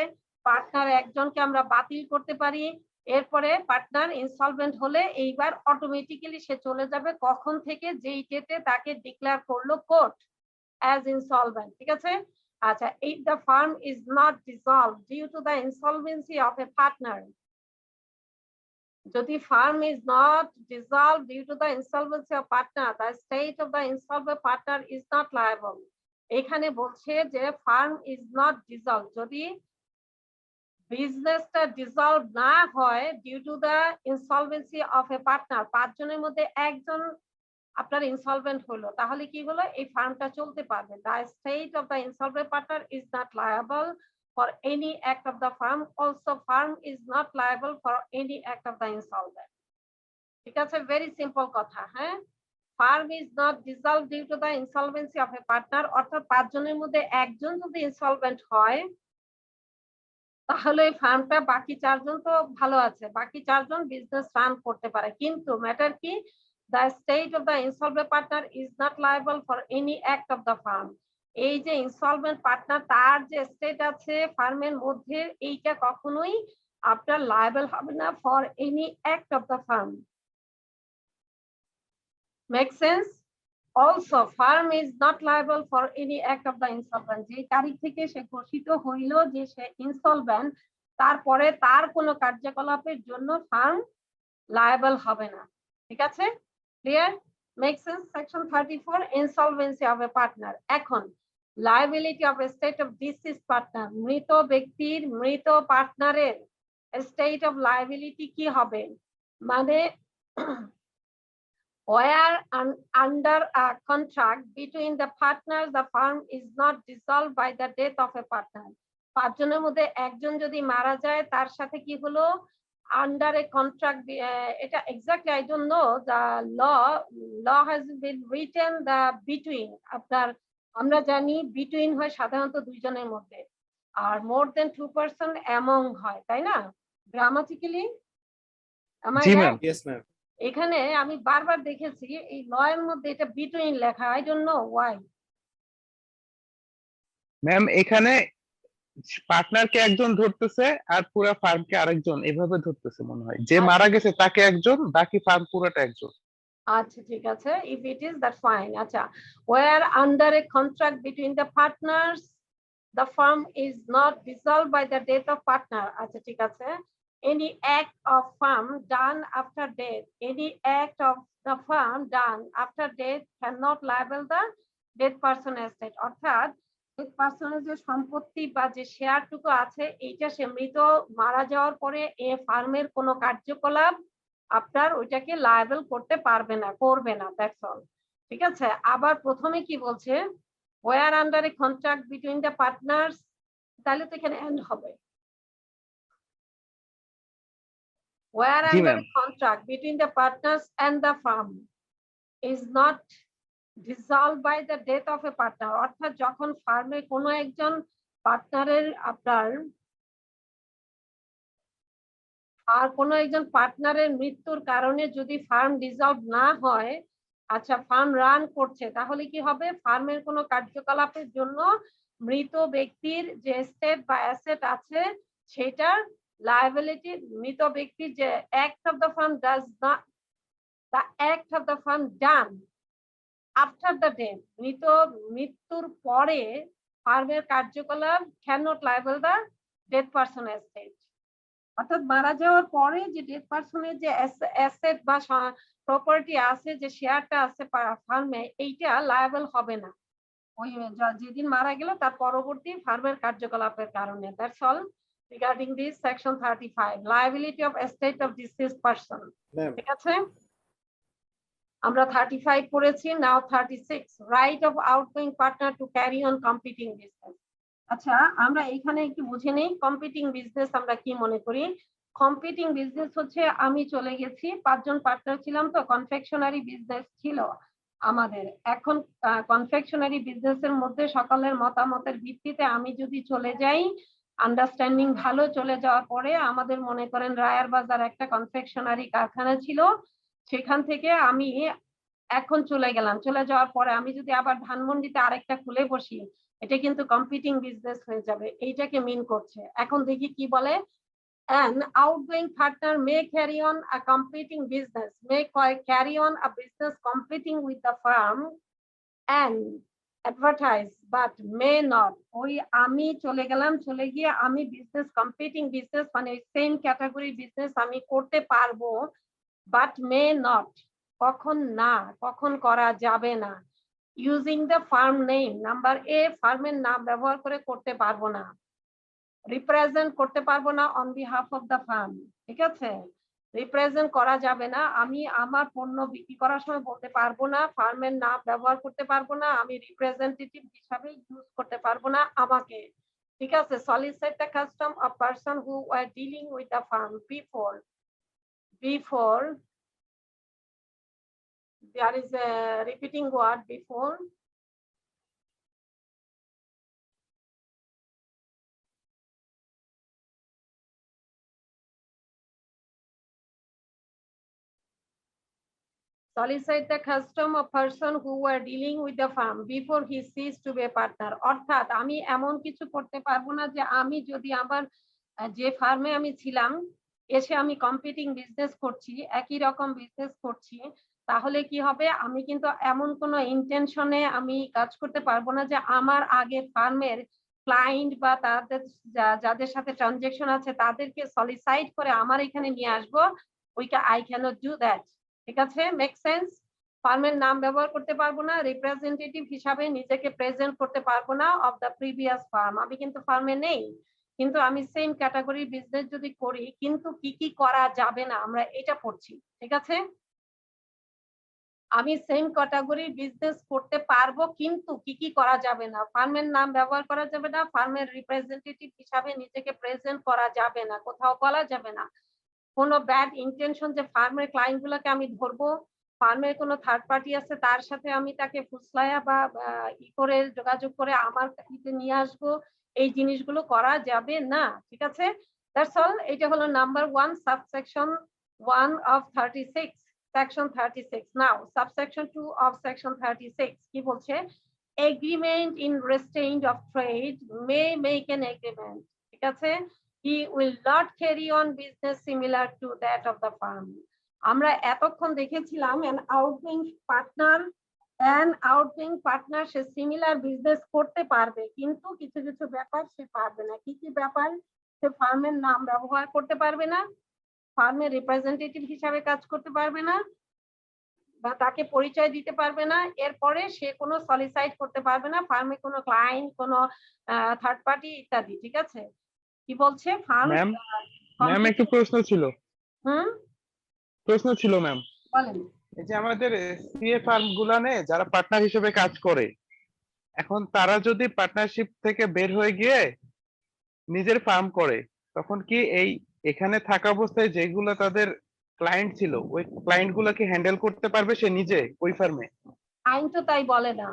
পার্টনার একজনকে আমরা বাতিল করতে পারি, এরপরে পার্টনার ইনসলভেন্ট হলে এইবার অটোমেটিক্যালি সে চলে যাবে কখন থেকে, যেই ডেটে তাকে ডিক্লেয়ার করলো কোর্ট as insolvent, ঠিক আছে? আচ্ছা, if the firm is not dissolved due to the insolvency of a partner, যদি firm is not dissolved due to the insolvency of partner, the estate of the insolvent partner is not liable. এখানে বলছে যে firm is not dissolved, যদি বিজনেসটা ডিসলভ না হয় due to the insolvency of a partner, 5 জনের মধ্যে একজন আপনার ইনসলভেন্ট হলো, তাহলে কি হলো, এই ফার্মটা চলতে পারবে। The state of the insolvent partner is not liable for any act of the firm, also firm is not liable for any act of the insolvent. ঠিক আছে, ভেরি সিম্পল কথা। হ্যাঁ, firm is not dissolve due to the insolvency of a partner, অর্থাৎ 5 জনের মধ্যে একজন যদি ইনসলভেন্ট হয় তাহলে ফার্মটা বাকি 4 জন তো ভালো আছে, বাকি 4 জন বিজনেস রান করতে পারে, কিন্তু ম্যাটার কি, the state of the insolvent partner is not liable for any act of the firm. এই যে ইনসলভেন্ট পার্টনার তার যে স্টেট আছে ফার্মের মধ্যে, এইটা কখনোই আপনার লায়াবল হবে না for any act of the farm. Make sense? Also firm is not liable for any act of the insolvent, যে তারিখ থেকে সে ঘোষিত হইল যে সে ইনসলভেন্ট, তারপরে তার কোনো কার্যকলাপের জন্য ফার্ম লায়াবল হবে না। ঠিক আছে, clear? Make sense? Section 34, insolvency of a partner. এখন liability of state of deceased partner, মৃত ব্যক্তির মৃত পার্টনারের স্টেট অফ লায়াবিলিটি কি হবে, মানে where under a contract between the partners the firm is not dissolved by the death of a partner, 5 জনের মধ্যে একজন যদি মারা যায় তার সাথে কি হলো, under a contract, এটা exactly I don't know the law has been written the between, আপনার আমরা জানি between হয় সাধারণত 2 জনের মধ্যে, আর more than 2 person among হয়, তাই না গ্রামাটিক্যালি? জি ম্যাম, ইয়েস ম্যাম। এখানে আমি বারবার দেখেছি এই লয়ের মধ্যে এটা বিটুইন লেখা, I don't no Y. Ma'am এখানে পার্টনারকে একজন ধরতেছে আর পুরো ফার্মকে আরেকজন, এভাবে ধরতেছে মনে হয়, যে মারা গেছে তাকে একজন, বাকি ফার্ম পুরোটা একজন। আচ্ছা ঠিক আছে, if it is that fine. আচ্ছা, where under a contract between the partners the firm is not dissolved by the death of partner, আচ্ছা ঠিক আছে, any act of firm done after death, any act of the firm done after death cannot liable the dead person estate, অর্থাৎ ডেড পার্সনের যে সম্পত্তি বা যে শেয়ারটুকু আছে এইটা সে মৃত মারা যাওয়ার পরে এ ফার্মের কোনো কার্যকলাপ আপনার ওইটাকে লায়াবল করতে পারবে না, করবে না, দ্যাটস অল। ঠিক আছে, আবার প্রথমে কি বলছে, where under a contract between the partners, তাহলে তো এখানে এন্ড হবে, where under a contract between the partners and the firm is not dissolved by the death of a partner, অর্থাৎ যখন ফার্মে কোনো একজন পার্টনারের আপনার আর কোনো একজন পার্টনারের মৃত্যুর কারণে যদি ফার্ম ডিসলভ না হয়, আচ্ছা ফার্ম রান করছে, তাহলে কি হবে, ফার্মের কোনো কার্যকলাপের জন্য মৃত ব্যক্তির যে এস্টেট বা অ্যাসেট আছে সেটার লায়াবিলিটি, মৃত ব্যক্তির যে act of the firm does not, the act of the firm done after the death, মৃত্যুর পরে ফার্মের কার্যকলাপ cannot liable the dead person estate, অর্থাৎ মারা যাওয়ার পরে যে ডেড পারসনের যে অ্যাসেট বা প্রপার্টি আছে, যে শেয়ারটা আছে ফার্মে, এইটা লায়াবল হবে না ওই যেদিন মারা গেল তার পরবর্তী ফার্মের কার্যকলাপের কারণে। That's all regarding this section 35, liability of estate of deceased person. ঠিক আছে, আমরা 35 পড়েছি, নাও 36, right of outgoing partner to carry on competing business. আচ্ছা, আমরা এখানে একটু বুঝে নেই কম্পিটিং বিজনেস আমরা কি মনে করি। কম্পিটিং বিজনেস হচ্ছে, আমি চলে গেছি, 5 জন পার্টনার ছিলাম, তো কনফেকশনারি বিজনেস ছিল আমাদের। এখন কনফেকশনারি বিজনেসের মধ্যে সকলের মতামতের ভিত্তিতে আমি যদি চলে যাই, আন্ডারস্ট্যান্ডিং ভালো, চলে যাওয়ার পরে আমাদের মনে করেন রায়ার বাজার একটা কনফেকশনারি কারখানা ছিল, সেখান থেকে আমি এখন চলে গেলাম, চলে যাওয়ার পরে আমি যদি আবার ধানমন্ডিতে আরেকটা খুলে বসি, এটা কিন্তু কম্পিটিং বিজনেস হয়ে যাবে, এইটাকে মিন করছে। এখন দেখি কি বলে, An outgoing partner may carry on a competing business, may carry on a business competing with the firm and advertise but may not. ওই আমি চলে গেলাম, চলে গিয়ে আমি বিজনেস কম্পিটিং বিজনেস মানে সেম ক্যাটাগরি বিজনেস আমি করতে পারবো, বাট মে নট, কখন না, কখন করা যাবে না। Using the farm name, number A, ফার্মের নাম ব্যবহার করে করতে পারবো না। রিপ্রেজেন্ট করতে পারবো না on behalf of the firm, ঠিক আছে, রিপ্রেজেন্ট করা যাবে না, আমি আমার পণ্য বিক্রি করার সময় বলতে পারবো না, ফার্মের নাম ব্যবহার করতে পারবো না, আমি রিপ্রেজেন্টেটিভ হিসাবে ইউজ করতে পারবো না আমাকে, ঠিক আছে। Solicit the custom of person who were dealing with the farm before there is a repeating word before, solicit the custom of person who were dealing with the farm before he ceased to be a partner। অর্থাৎ আমি এমন কিছু করতে পারবো না যে আমি যদি আমার যে ফার্মে আমি ছিলাম এসে আমি কম্পিটিং বিজনেস করছি, একই রকম বিজনেস করছি, তাহলে কি হবে, আমি কিন্তু এমন কোনো ইন্টেনশনে আমি কাজ করতে পারবো না যে আমার আগে ফার্মের ক্লায়েন্ট বা তাদের যাদের সাথে ট্রানজাকশন আছে তাদেরকে সলিসাইট করে আমার এখানে নিয়ে আসবো, ওইটা আই ক্যানট ডু দ্যাট, ঠিক আছে, মেক সেন্স। ফার্মের নাম ব্যবহার করতে পারবো না, রিপ্রেজেন্টেটিভ হিসাবে নিজেকে প্রেজেন্ট করতে পারবো না অফ দ্য প্রিভিয়াস ফার্ম, আমি কিন্তু ফার্মে নেই, কিন্তু আমি সেম ক্যাটাগরি বিজনেস যদি করি, কিন্তু কি কি করা যাবে না আমরা এটা পড়ছি, ঠিক আছে। আমি সেম ক্যাটাগরি বিজনেস করতে পারবো, কিন্তু কি কি করা যাবে না, ফার্মের নাম ব্যবহার করা যাবে না, ফার্মের রিপ্রেজেন্টেটিভ হিসাবে নিজেকে প্রেজেন্ট করা যাবে না, কোথাও বলা যাবে না, কোনো ব্যাড ইন্টেনশন যে ফার্মের ক্লায়েন্ট গুলোকে আমি ধরবো, ফার্মের কোনো থার্ড পার্টি আছে তার সাথে আমি তাকে ফুসলায়া বা ই করে যোগাযোগ করে আমার কাছে নিয়ে আসবো, এই জিনিসগুলো করা যাবে না, ঠিক আছে। That's all. এটা হলো number 1 subsection 1 of 36 section 36। Now subsection 2 of section 36 কি বলছে, agreement in restraint of trade may make an agreement, ঠিক আছে, he will not carry on business similar to that of the firm। আমরা এতক্ষণ দেখেছিলাম an outgoing partner say similar business করতে পারবে, কিন্তু কিছু কিছু ব্যাপার সে পারবে না। কি কি ব্যাপার, সে ফার্মের নাম ব্যবহার করতে পারবে না, ফার্মের রিপ্রেজেন্টেটিভ হিসাবে কাজ করতে পারবে না, বা তাকে পরিচয় দিতে পারবে না, এরপরে সে কোনো সলিসাইট করতে পারবে না ফার্মে কোনো ক্লায়েন্ট, কোনো থার্ড পার্টি ইত্যাদি, ঠিক আছে। কি বলছে ফার্ম, ম্যাম একটু প্রশ্ন ছিল, ম্যাম, বলেন। এই যে আমাদের সিএ ফার্ম গুলানে যারা পার্টনার হিসেবে কাজ করে, এখন তারা যদি পার্টনারশিপ থেকে বের হয়ে গিয়ে নিজের ফার্ম করে, তখন কি এই এখানে থাকা অবস্থায় যেগুলো তাদের ক্লায়েন্ট ছিল ওই ক্লায়েন্ট গুলাকে হ্যান্ডেল করতে পারবে সে নিজে ওই ফার্মে? আইন তো তাই বলে না,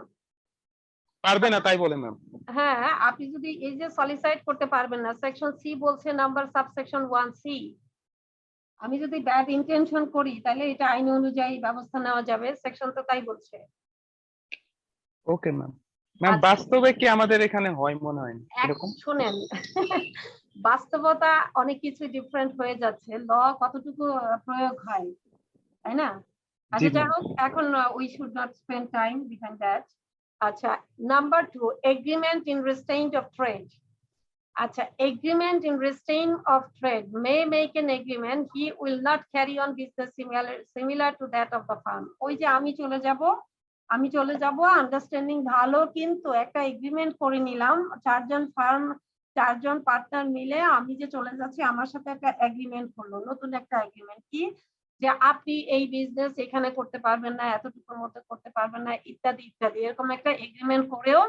পারবে না তাই বলে ম্যাম। হ্যাঁ, আপনি যদি এই যে সলিসাইট করতে পারবেন না, সেকশন সি বলছে নাম্বার সাবসেকশন 1C, আমি যদি ব্যাড ইন্টেনশন করি তাহলে এটা আইন অনুযায়ী ব্যবস্থা নেওয়া যাবে, সেকশন তো তাই বলছে। Okay ma'am. ম্যাম বাস্তবে কি আমাদের এখানে হয় মনে হয় এরকম? শুনেন, বাস্তবতা অনেক কিছু ডিফারেন্ট হয়ে যাচ্ছে, ল কতটুকু প্রয়োগ হয়, তাই না? আচ্ছা যাই হোক, এখন we should not spend time behind that. আচ্ছা, number 2, agreement in restraint of trade. আচ্ছা, agreement in restraint of trade may make an agreement, he will not carry on business similar to that of the firm. ওই যে আমি চলে যাব আন্ডারস্ট্যান্ডিং ভালো, কিন্তু একটা এগ্রিমেন্ট করে নিলাম, চারজন পার্টনার মিলে আমি যে চলে যাচ্ছি, আমার সাথে একটা এগ্রিমেন্ট করলো, নতুন একটা এগ্রিমেন্ট, কি যে আপনি এই বিজনেস এখানে করতে পারবেন না, এতটুকুর মধ্যে করতে পারবেন না, ইত্যাদি ইত্যাদি, এরকম একটা এগ্রিমেন্ট করেও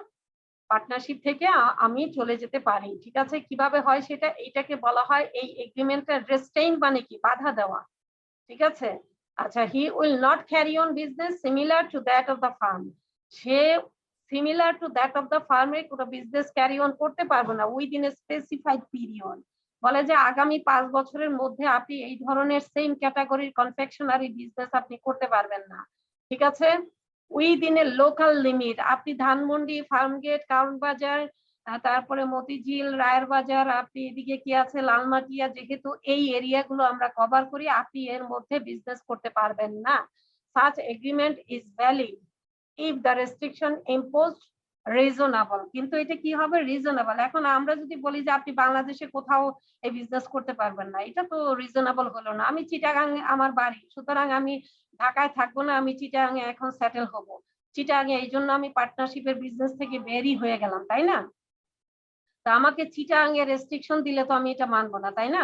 পার্টনারশিপ থেকে আমি চলে যেতে পারি, ঠিক আছে। কিভাবে হয় সেটা, এইটাকে বলা হয় এই এগ্রিমেন্টের রেস্ট্রেইন, মানে কি বাধা দেওয়া, ঠিক আছে। আচ্ছা, হি will not carry on business similar to that of the firm, say similar to that of the ফার্মে কোনো বিজনেস ক্যারি অন করতে পারবে না উইদিন এ স্পেসিফাইড পিরিয়ড। বলে যে আগামী 5 বছরের মধ্যে আপনি এই ধরনের সেম ক্যাটাগরির কনফেকশনারি বিজনেস আপনি করতে পারবেন না, ঠিক আছে। উইদিন এ লোকাল লিমিট, আপনি ধানমন্ডি, ফার্মগেট, কারণ বাজার, তারপরে মতিঝিল, রায়ের বাজার, আপনি এদিকে কি আছে লালমাটিয়া, যেহেতু এই এরিয়াগুলো আমরা কভার করি, আপনি এর মধ্যে বিজনেস করতে পারবেন না। such agreement is valid if the restriction imposed reasonable, কিন্তু এটা কি হবে রিজনেবল। এখন আমরা যদি বলি যে আপনি বাংলাদেশে কোথাও এই বিজনেস করতে পারবেন না, এটা তো রিজনেবল হলো না। আমি চিটাগাং আমার বাড়ি, সুতরাং আমি ঢাকায় থাকবো না, আমি চিটাগাং এ এখন সেটেল হব চিটাগাং এ, এই জন্য আমি পার্টনারশিপের বিজনেস থেকে বেরই হয়ে গেলাম, তাই না? তা আমাকে চিটাগাং এর রেস্ট্রিকশন দিলে তো আমি এটা মানবো না, তাই না?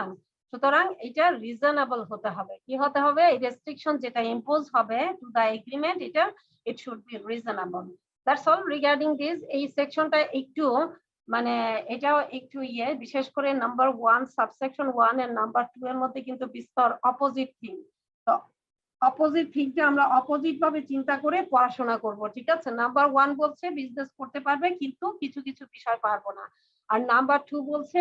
সুতরাং এটা রিজনেবল হতে হবে। কি হতে হবে? এই রেস্ট্রিকশন যেটা ইম্পোজ হবে টু দা এগ্রিমেন্ট, এটা it should be reasonable. That's all regarding this. এই সেকশনটা একটু মানে এটাও একটু বিশেষ করে নাম্বার 1 সাবসেকশন 1 এর নাম্বার 2 এর মধ্যে কিন্তু বিস্তর অপোজিট থিং। তো অপোজিট থিংটা আমরা অপোজিট ভাবে চিন্তা করে পড়াশোনা করব, ঠিক আছে? নাম্বার 1 বলছে বিজনেস করতে পারবে কিন্তু কিছু কিছু বিষয় পারবো না, আর নাম্বার 2 বলছে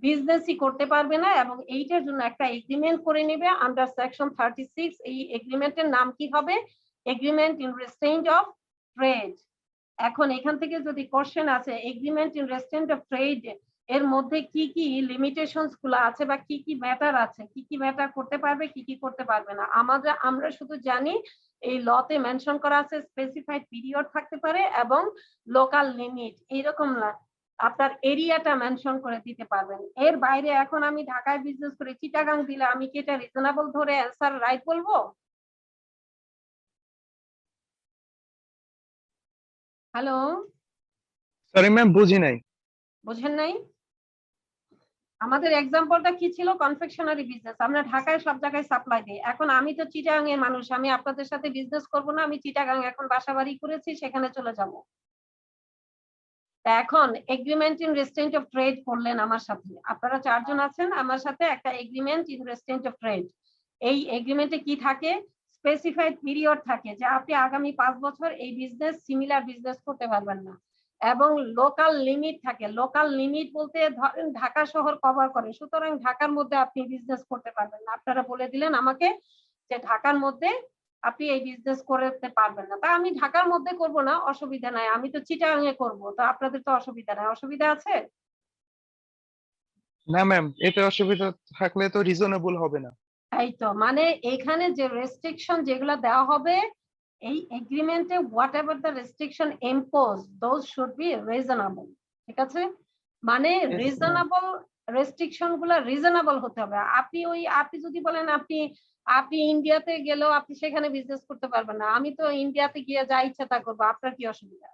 বিজনেসই করতে পারবে না এবং এইটার জন্য একটা এগ্রিমেন্ট করে নেবে আন্ডার সেকশন 36। এই এগ্রিমেন্টের নাম কি হবে? Agreement in restraint of trade. এখন এখান থেকে যদি কোশ্চেন আছে agreement in restraint of trade এর মধ্যে কি কি লিমিটেশনস গুলো আছে বা কি কি ম্যাটার আছে, কি কি ম্যাটার করতে পারবে, কি কি করতে পারবে না, আমরা শুধু জানি এই লতে মেনশন করা আছে স্পেসিফাইড পিরিয়ড থাকতে পারে এবং লোকাল লিমিট, এইরকম না আপনার এরিয়াটা মেনশন করে দিতে পারবেন। এর বাইরে এখন আমি ঢাকায় বিজনেস করি, চিটাগাং দিলে আমি কি এটা রিজনেবল ধরে অ্যানসার রাইট বলবো? হ্যালো, সরি ম্যাম, বুঝি নাই। বুঝেন নাই? আমাদের এক্সাম্পলটা কি ছিল? কনফেকশনারি বিজনেস, আমরা ঢাকায় সব জায়গায় সাপ্লাই দিই। এখন আমি তো চিটাগাং এর মানুষ, আমি আপনাদের সাথে বিজনেস করব না, আমি চিটাগাং এখন বাসাবাড়ি করেছি, সেখানে চলে যাব। এখন agreement in restraint of trade করলেন আমার সাথে, আপনারা 4 জন আছেন আমার সাথে, একটা agreement in restraint of trade. এই এগ্রিমেন্টে কি থাকে? স্পেসিফাইড পিরিয়ড থাকে যে আপনি আগামী 5 বছর এই বিজনেস সিমিলার বিজনেস করতে পারবেন না, এবং লোকাল লিমিট থাকে। লোকাল লিমিট বলতে ধরেন ঢাকা শহর কভার করে, সুতরাং ঢাকার মধ্যে আপনি বিজনেস করতে পারবেন না। আপনারা বলে দিলেন আমাকে যে ঢাকার মধ্যে আপনি এই বিজনেস করতে পারবেন না, তা আমি ঢাকার মধ্যে করব না, অসুবিধা নাই, আমি তো চিটাগাং এ করব, তো আপনাদের তো অসুবিধা নাই, অসুবিধা আছে? না ম্যাম, এতে অসুবিধা থাকলে তো রিজনেবল হবে না। তাই তো, মানে এখানে যে রেস্ট্রিকশন যেগুলো দেওয়া হবে এই এগ্রিমেন্টে, whatever the restriction impose those should be reasonable, ঠিক আছে? মানে Yes, ma'am. রিজনেবল রেস্ট্রিকশন গুলো রিজনেবল হতে হবে। আপনি যদি বলেন আপনি আপনি ইন্ডিয়াতে গেলেও আপনি সেখানে বিজনেস করতে পারবেন না, আমি তো ইন্ডিয়াতে গিয়ে যা ইচ্ছা তা করবো, আপনার কি অসুবিধা?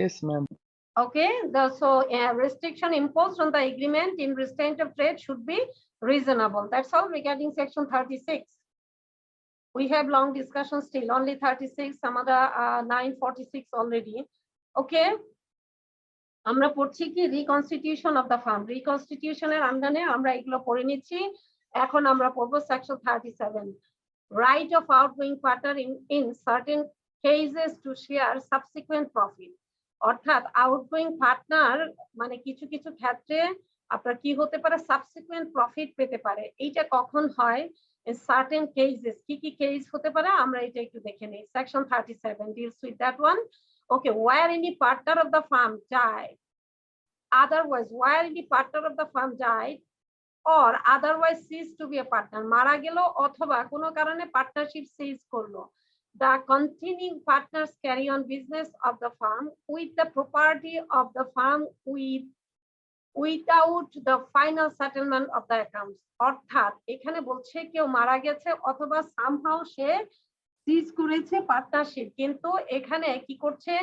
Yes, ma'am. Okay, so restriction imposed on the agreement in restraint of trade should be reasonable. That's all regarding section 36. We have long discussion still, only 36, some other 946 already. Okay, আমরা পড়ছি কি রিকনস্টিটিউশন অফ দ্য ফার্ম। রিকনস্টিটিউশনের আন্ডারে আমরা এগুলো পড়ে নিচ্ছি। এখন আমরা পড়বো section 37, right of outgoing partner in certain cases to share subsequent profit. অর্থাৎ আউটগোয়িং পার্টনার মানে কিছু কিছু ক্ষেত্রে আপনার কি হতে পারে, সাবসিকুয়েন্ট প্রফিট পেতে পারে। এইটা কখন হয়? সার্টেন কেসেস, কি কি কেস হতে পারে আমরা এটা একটু দেখে নিই। Section 37 deals with that one. Okay, where any partner of the firm died, otherwise where any partner of the firm died or otherwise ceased to be a partner, মারা গেল অথবা কোনো কারণে পার্টনারশিপ সিজ করলো, the continuing partners carry on business of the firm with the property of the firm without the final settlement of the accounts. অর্থাৎ এখানে বলছে কেউ মারা গেছে অথবা সামহাউ সে সিজ করেছে পার্টনারশিপ, কিন্তু এখানে কি করছে?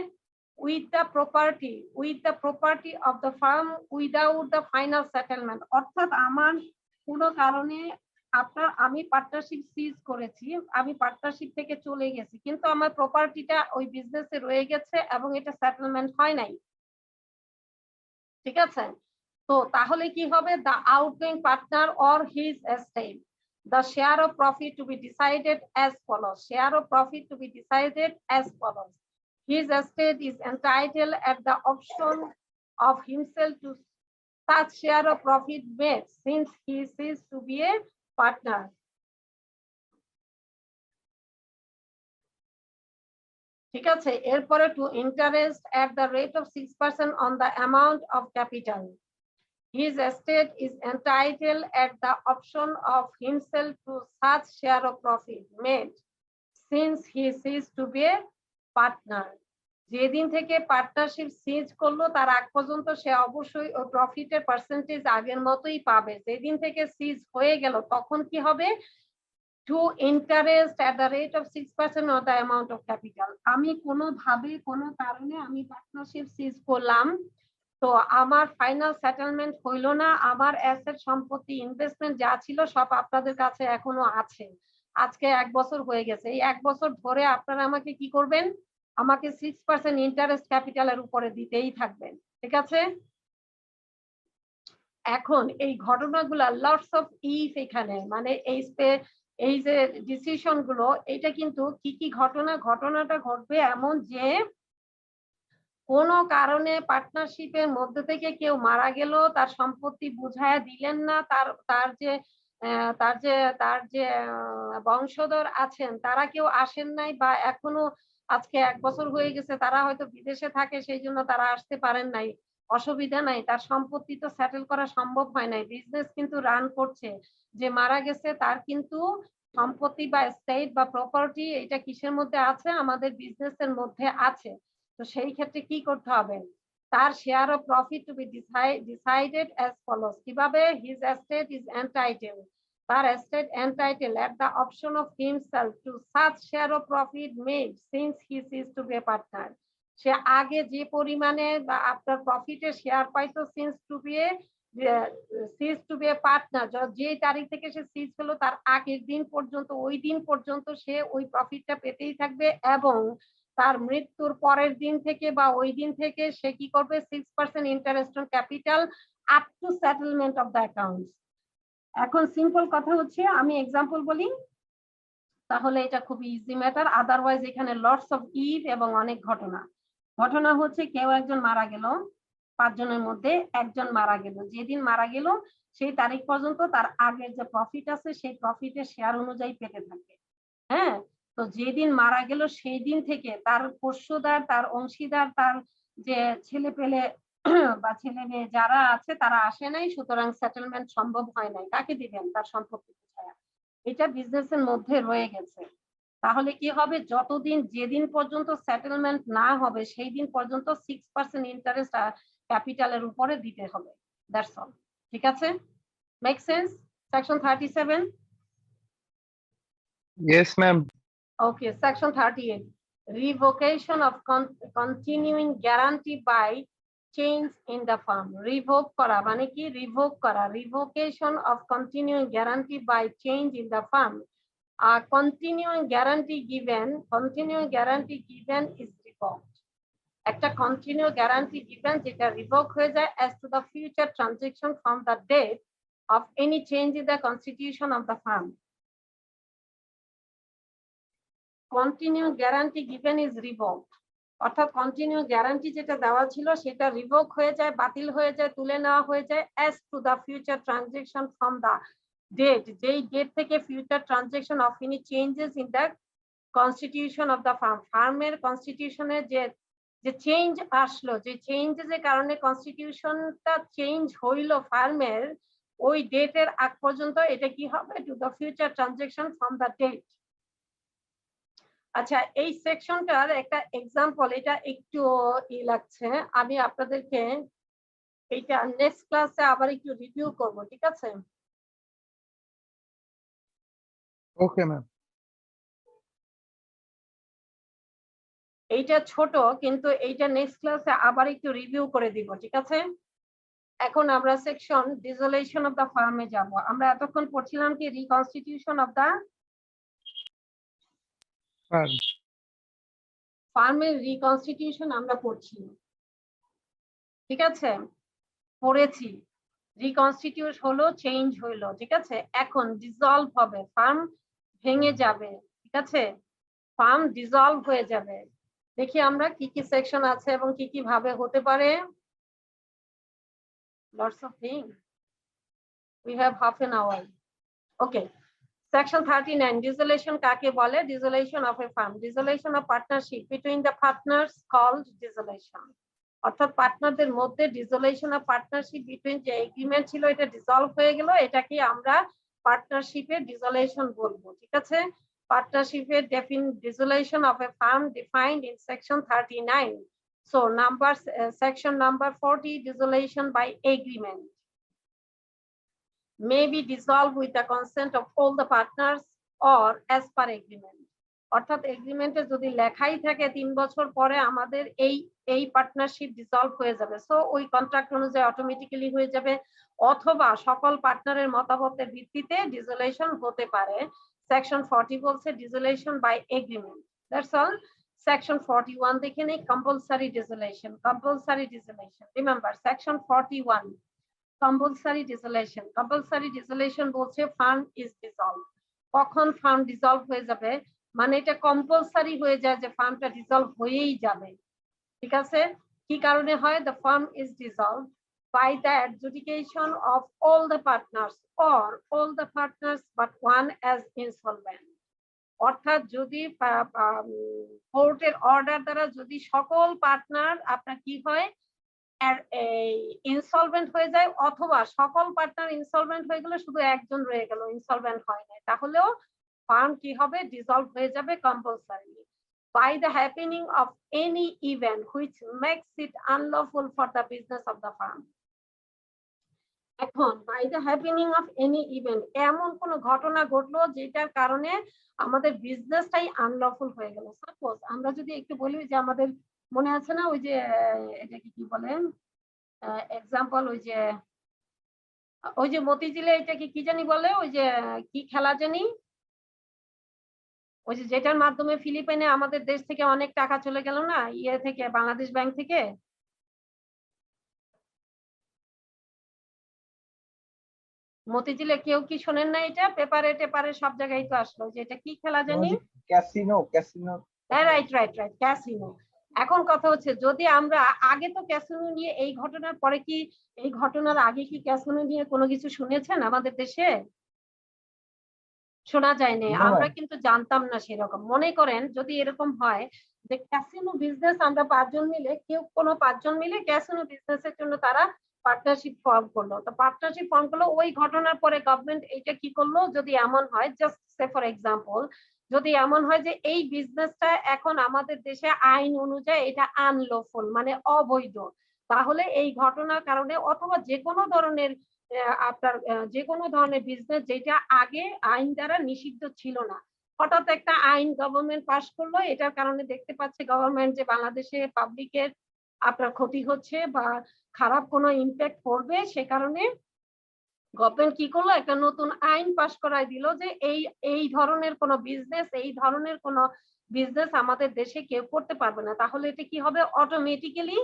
with the property of the firm without the final settlement. অর্থাৎ আমার কোনো কারণে আমি পার্টনারশিপ সিজ করেছি, আমি পার্টনারশিপ থেকে চলে গেছি, কিন্তু আমার প্রপার্টিটা ওই বিজনেসে রয়ে গেছে এবং এটা সেটেলমেন্ট হয় নাই, ঠিক আছে? তো তাহলে কি হবে? the outgoing partner or his estate, the share of profit to be decided as follows. Share of profit to be decided as follows. His estate is entitled at the option of himself to such share of profit made since he ceased to be a partner. ঠিক আছে, এরপরে to interest at the rate of 6% on the amount of capital his estate is entitled at the option of himself to such share of profit made since he ceased to be a partner. যেদিন থেকে পার্টনারশিপ সিজ করলো তার আগ পর্যন্ত সে অবশ্যই ওই প্রফিটের পার্সেন্টেজ আগের মতোই পাবে। যেদিন থেকে সিজ হয়ে গেল তখন কি হবে? To interest at the rate of 6% of the amount of capital. আমি কোনোভাবে কোনো কারণে আমি পার্টনারশিপ সিজ করলাম, তো আমার ফাইনাল সেটেলমেন্ট হইলো না, আমার অ্যাসেট সম্পত্তি ইনভেস্টমেন্ট যা ছিল সব আপনাদের কাছে এখনো আছে। আজকে 1 বছর হয়ে গেছে, এই 1 বছর ধরে আপনারা আমাকে কি করবেন? আমাকে 6% ইন্টারেস্ট ক্যাপিটালের উপরে দিতেই থাকবেন, ঠিক আছে? এখন এই ঘটনাগুলা লটস অফ ইফ, এখানে মানে এই যে ডিসিশন গুলো, এটা কিন্তু কি কি ঘটনাটা ঘটবে এমন যে কোনো কারণে পার্টনারশিপের মধ্যে থেকে কেউ মারা গেল, তার সম্পত্তি বুঝায়া দিলেন না, তার যে বংশধর আছেন তারা কেউ আসেন নাই, বা এখনো আজকে 1 বছর হয়ে গেছে তারা হয়তো বিদেশে থাকে সেই জন্য তারা আসতে পারেন নাই, অসুবিধা নাই, তার সম্পত্তি তো সেটেল করা সম্ভব হয় নাই, বিজনেস কিন্তু রান করছে। যে মারা গেছে তার কিন্তু সম্পত্তি বা এস্টেট বা প্রপার্টি এটা কিসের মধ্যে আছে? আমাদের বিজনেসের মধ্যে আছে। তো সেই ক্ষেত্রে কি করতে হবে? তার share of profit to be decided as follows. কিভাবে? হিজ এস্টেট ইজ এন্টাইটেল, তার estate entitle at the option of himself to such share of profit made since he cease to be a partner. সে আগে যে পরিমাণে বা আপনার প্রফিটের শেয়ার পাইতো cease to be a partner, যে তারিখ থেকে সে সিজ হলো তার আগের দিন পর্যন্ত, ওই দিন পর্যন্ত সে ওই প্রফিটটা পেতেই থাকবে, এবং তার মৃত্যুর পরের দিন থেকে বা ওই দিন থেকে সে কি করবে? 6% interest on capital up to settlement of the accounts. এখন সিম্পল কথা হচ্ছে, আমি এক্সাম্পল বলি তাহলে এটা খুব ইজি ম্যাটার, আদারওয়াইজ এখানে লটস অফ ইফ এবং অনেক ঘটনা হচ্ছে কেউ একজন মারা গেল, 5 জনের মধ্যে একজন মারা গেল, যেদিন মারা গেল সেই তারিখ পর্যন্ত তার আগের যে প্রফিট আছে সেই প্রফিটের শেয়ার অনুযায়ী পেতে থাকবে। হ্যাঁ, তো যেদিন মারা গেল সেই দিন থেকে তার পোষ্যদার, তার অংশীদার, তার যে ছেলে পেলে বা ছেলে মেয়ে যারা আছে তারা আসে নাই, সুতরাং সেটেলমেন্ট সম্ভব হয় নাই। কাকে দিবেন? তার সম্পত্তি ছায়া। এটা বিজনেসের মধ্যে রয়ে গেছে। তাহলে কি হবে? যেদিন পর্যন্ত সেটেলমেন্ট না হবে সেই দিন পর্যন্ত 6% ইন্টারেস্ট ক্যাপিটালের উপরে দিতে হবে। That's all. ঠিক আছে? Make sense? Section 37। Yes, ma'am. Okay, section 38. Revocation of continuing guarantee by change in the firm. Revoke করা মানে কি? Revoke করা, revocation of continuing guarantee by change in the firm. Continuing guarantee given is revoked. একটা continue guarantee given যেটা revoke হয়ে যায় as to the future transaction from the date of any change in the constitution of the firm. Continue guarantee given is revoked, অর্থাৎ কন্টিনিউ গ্যারান্টি যেটা দেওয়া ছিল সেটা রিভোক হয়ে যায়, বাতিল হয়ে যায়, তুলে নেওয়া হয়ে যায় as to the future transaction from the date, যেই ডেট থেকে future transaction of any changes in the constitution of the firm, ফার্মের কনস্টিটিউশনের যে চেঞ্জ আসলো, যে চেঞ্জের কারণে কনস্টিটিউশনটা চেঞ্জ হইলো ফার্মের, ওই ডেটের আগ পর্যন্ত এটা কি হবে? To the future transaction from the date. আচ্ছা, এই সেকশনটার একটা এক্সাম্পল, এটা একটু লাগছে, আমি আপনাদেরকে এটা নেক্সট ক্লাসে আবার একটু রিভিউ করব, ঠিক আছে? Okay, ma'am. এইটা ছোট, কিন্তু এইটা নেক্সট ক্লাসে আবার একটু রিভিউ করে দিব, ঠিক আছে? এখন আমরা সেকশন ডিসোলিউশন অফ দা ফার্মে যাব। আমরা এতক্ষণ পড়ছিলাম কি? রিকনস্টিটিউশন অফ দা ফার্মের রিকনস্টিটিউশন আমরা পড়ছি, ঠিক আছে? পড়েছি, রিকনস্টিটিউট হলো, চেঞ্জ হইলো, ঠিক আছে? এখন ডিসলভ হবে, ফার্ম ভেঙে যাবে, ঠিক আছে? ফার্ম ডিসলভ হয়ে যাবে। দেখি আমরা কি কি সেকশন আছে এবং কি কি ভাবে হতে পারে। Lots of things. We have half an hour. Okay. Section 39, dissolution কাকে বলে? Dissolution of a firm, dissolution of partnership between the partners called dissolution. অর্থাৎ পার্টনারদের মধ্যে dissolution of partnership between যে এগ্রিমেন্ট ছিল এটা ডিসলভ হয়ে গেল, এটাকে আমরা পার্টনারশিপের dissolution বলবো, ঠিক আছে? পার্টনারশিপের dissolution of a firm defined in section 39. So section number 40, dissolution by agreement may be dissolved with the consent of all the partners or as per agreement. অর্থাৎ এগ্রিমেন্টে যদি লেখাই থাকে 3 বছর পরে আমাদের এই পার্টনারশিপ ডিসলভ হয়ে যাবে, সো ওই কন্ট্রাক্ট অনুযায়ী অটোমেটিক্যালি হয়ে যাবে, অথবা সকল পার্টনারের মতামতের ভিত্তিতে ডিসোলিউশন হতে পারে। সেকশন 40 বলছে dissolution by agreement, that's all. Section 41 দেখে নেই, compulsory dissolution. Compulsory dissolution, remember section 41 compulsory dissolution. Compulsory dissolution বলছে ফার্ম ইজ ডিসলভ। কখন ফার্ম ডিসলভ হয়ে যাবে, মানে এটা কম্পালসারি হয়ে যায় যে ফার্মটা ডিসলভ হয়েই যাবে, ঠিক আছে? কি কারণে হয়? the firm is dissolved by the adjudication of all the partners or all the partners but one as insolvent. অর্থাৎ যদি কোর্টের অর্ডার দ্বারা যদি সকল পার্টনার আপনার কি হয়, ইনসলভেন্ট হয়ে যায়, অথবা সকল পার্টনার ইনসলভেন্ট হয়ে গেলে শুধু একজন রয়ে গেল ইনসলভেন্ট হয় না, তাহলেও ফার্ম কি হবে? ডিসলভ হয়ে যাবে compulsorily. by the happening of any event which makes it unlawful for the business of the firm. এখন by the happening of any event, এমন কোন ঘটনা ঘটলো যেটার কারণে আমাদের বিজনেসটাই আনলফুল হয়ে গেল। সাপোজ আমরা যদি একটু বলি যে আমাদের মনে আছে না ওই যে এটাকে কি বলে, এক্সাম্পল ওই যে মতিঝিলে এটাকে কি জানি বলে, ওই যে কি খেলা জানি, ওই যে যেটার মাধ্যমে ফিলিপাইনে আমাদের দেশ থেকে অনেক টাকা চলে গেল না, ইয়ে থেকে, বাংলাদেশ ব্যাংক থেকে। মতিঝিলে কেউ কি শোনেন না? এটা পেপারে টেপারে সব জায়গায় তো আসলো, যে এটা কি খেলা জানি? Casino. Right right right, casino. এখন কথা হচ্ছে যদি আমরা আগে তো ক্যাসিনো নিয়ে, এই ঘটনার পরে কি, এই ঘটনার আগে কি ক্যাসিনো নিয়ে কোনো কিছু শুনেছেন আমাদের দেশে? শোনা যায়নি, আমরা কিন্তু জানতাম না সেরকম। মনে করেন যদি এরকম হয় যে ক্যাসিনো বিজনেস আমরা 5 জন মিলে, কেউ কোনো 5 জন মিলে ক্যাসিনো বিজনেসের জন্য তারা পার্টনারশিপ ফর্ম করলো, তো পার্টনারশিপ ফর্ম করলো, ওই ঘটনার পরে গভর্নমেন্ট এইটা কি করলো, যদি এমন হয়, জাস্ট সে ফর এক্সাম্পল, যদি এমন হয় যে এই বিজনেসটা এখন আমাদের দেশে আইন অনুযায়ী এটা আনলফুল মানে অবৈধ, তাহলে এই ঘটনার কারণে অথবা যে কোনো ধরনের আপনার যে কোনো ধরনের বিজনেস যেটা আগে আইন দ্বারা নিষিদ্ধ ছিল না, হঠাৎ একটা আইন গভর্নমেন্ট পাস করলো, এটার কারণে দেখতে পাচ্ছে গভর্নমেন্ট যে বাংলাদেশে পাবলিকের আপনার ক্ষতি হচ্ছে বা খারাপ কোনো ইম্প্যাক্ট পড়বে, সে কারণে গভর্নমেন্ট কি করলো, একটা নতুন আইন পাস করায় দিল যে এই ধরনের কোনো বিজনেস, এই ধরনের কোনো বিজনেস আমাদের দেশে কেউ করতে পারবে না। তাহলে এটা কি হবে, অটোমেটিক্যালি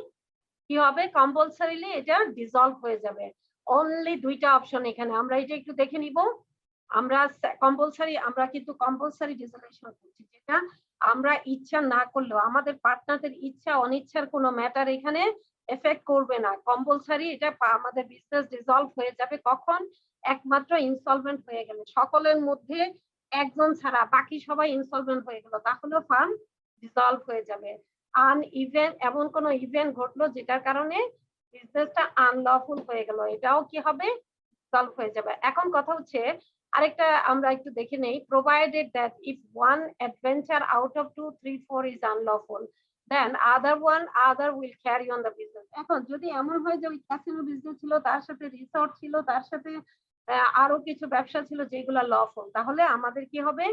কি হবে, কম্পালসারিলি এটা ডিসলভ হয়ে যাবে। অনলি 2টা অপশন এখানে, আমরা এটা একটু দেখে নিব। আমরা কম্পালসারি, আমরা কিন্তু কম্পালসারি ডিসোলিউশন করছি, যেটা আমরা ইচ্ছা না করলেও আমাদের পার্টনারদের ইচ্ছা অনিচ্ছার কোনো ম্যাটার এখানে এফেক্ট করবে না। কম্পালসারি এটা আমাদের বিজনেস ডিসলভ হয়ে যাবে কখন, একমাত্র ইনসলভেন্ট হয়ে গেলে, সকলের মধ্যে একজন ছাড়া বাকি সবাই ইনসলভেন্ট হয়ে গেল, তাহলে ফার্ম ডিসলভ হয়ে যাবে। ইভেন্ট, এমন কোন ইভেন্ট ঘটলো যেটার কারণে বিজনেসটা আনলফুল হয়ে গেল, এটাও কি হবে, ডিসলভ হয়ে যাবে। এখন কথা হচ্ছে আরেকটা আমরা একটু দেখে নেই, provided that if one adventure out of 2, 3, 4 is unlawful, then other will carry on the business. এখন যদি এমন হয় যে ওই ক্যাসিনো বিজনেস ছিল, তার সাথে রিসর্ট ছিল, তার সাথে আরো কিছু ব্যবসা ছিল যেগুলা লফুল, তাহলে আমাদের কি হবে,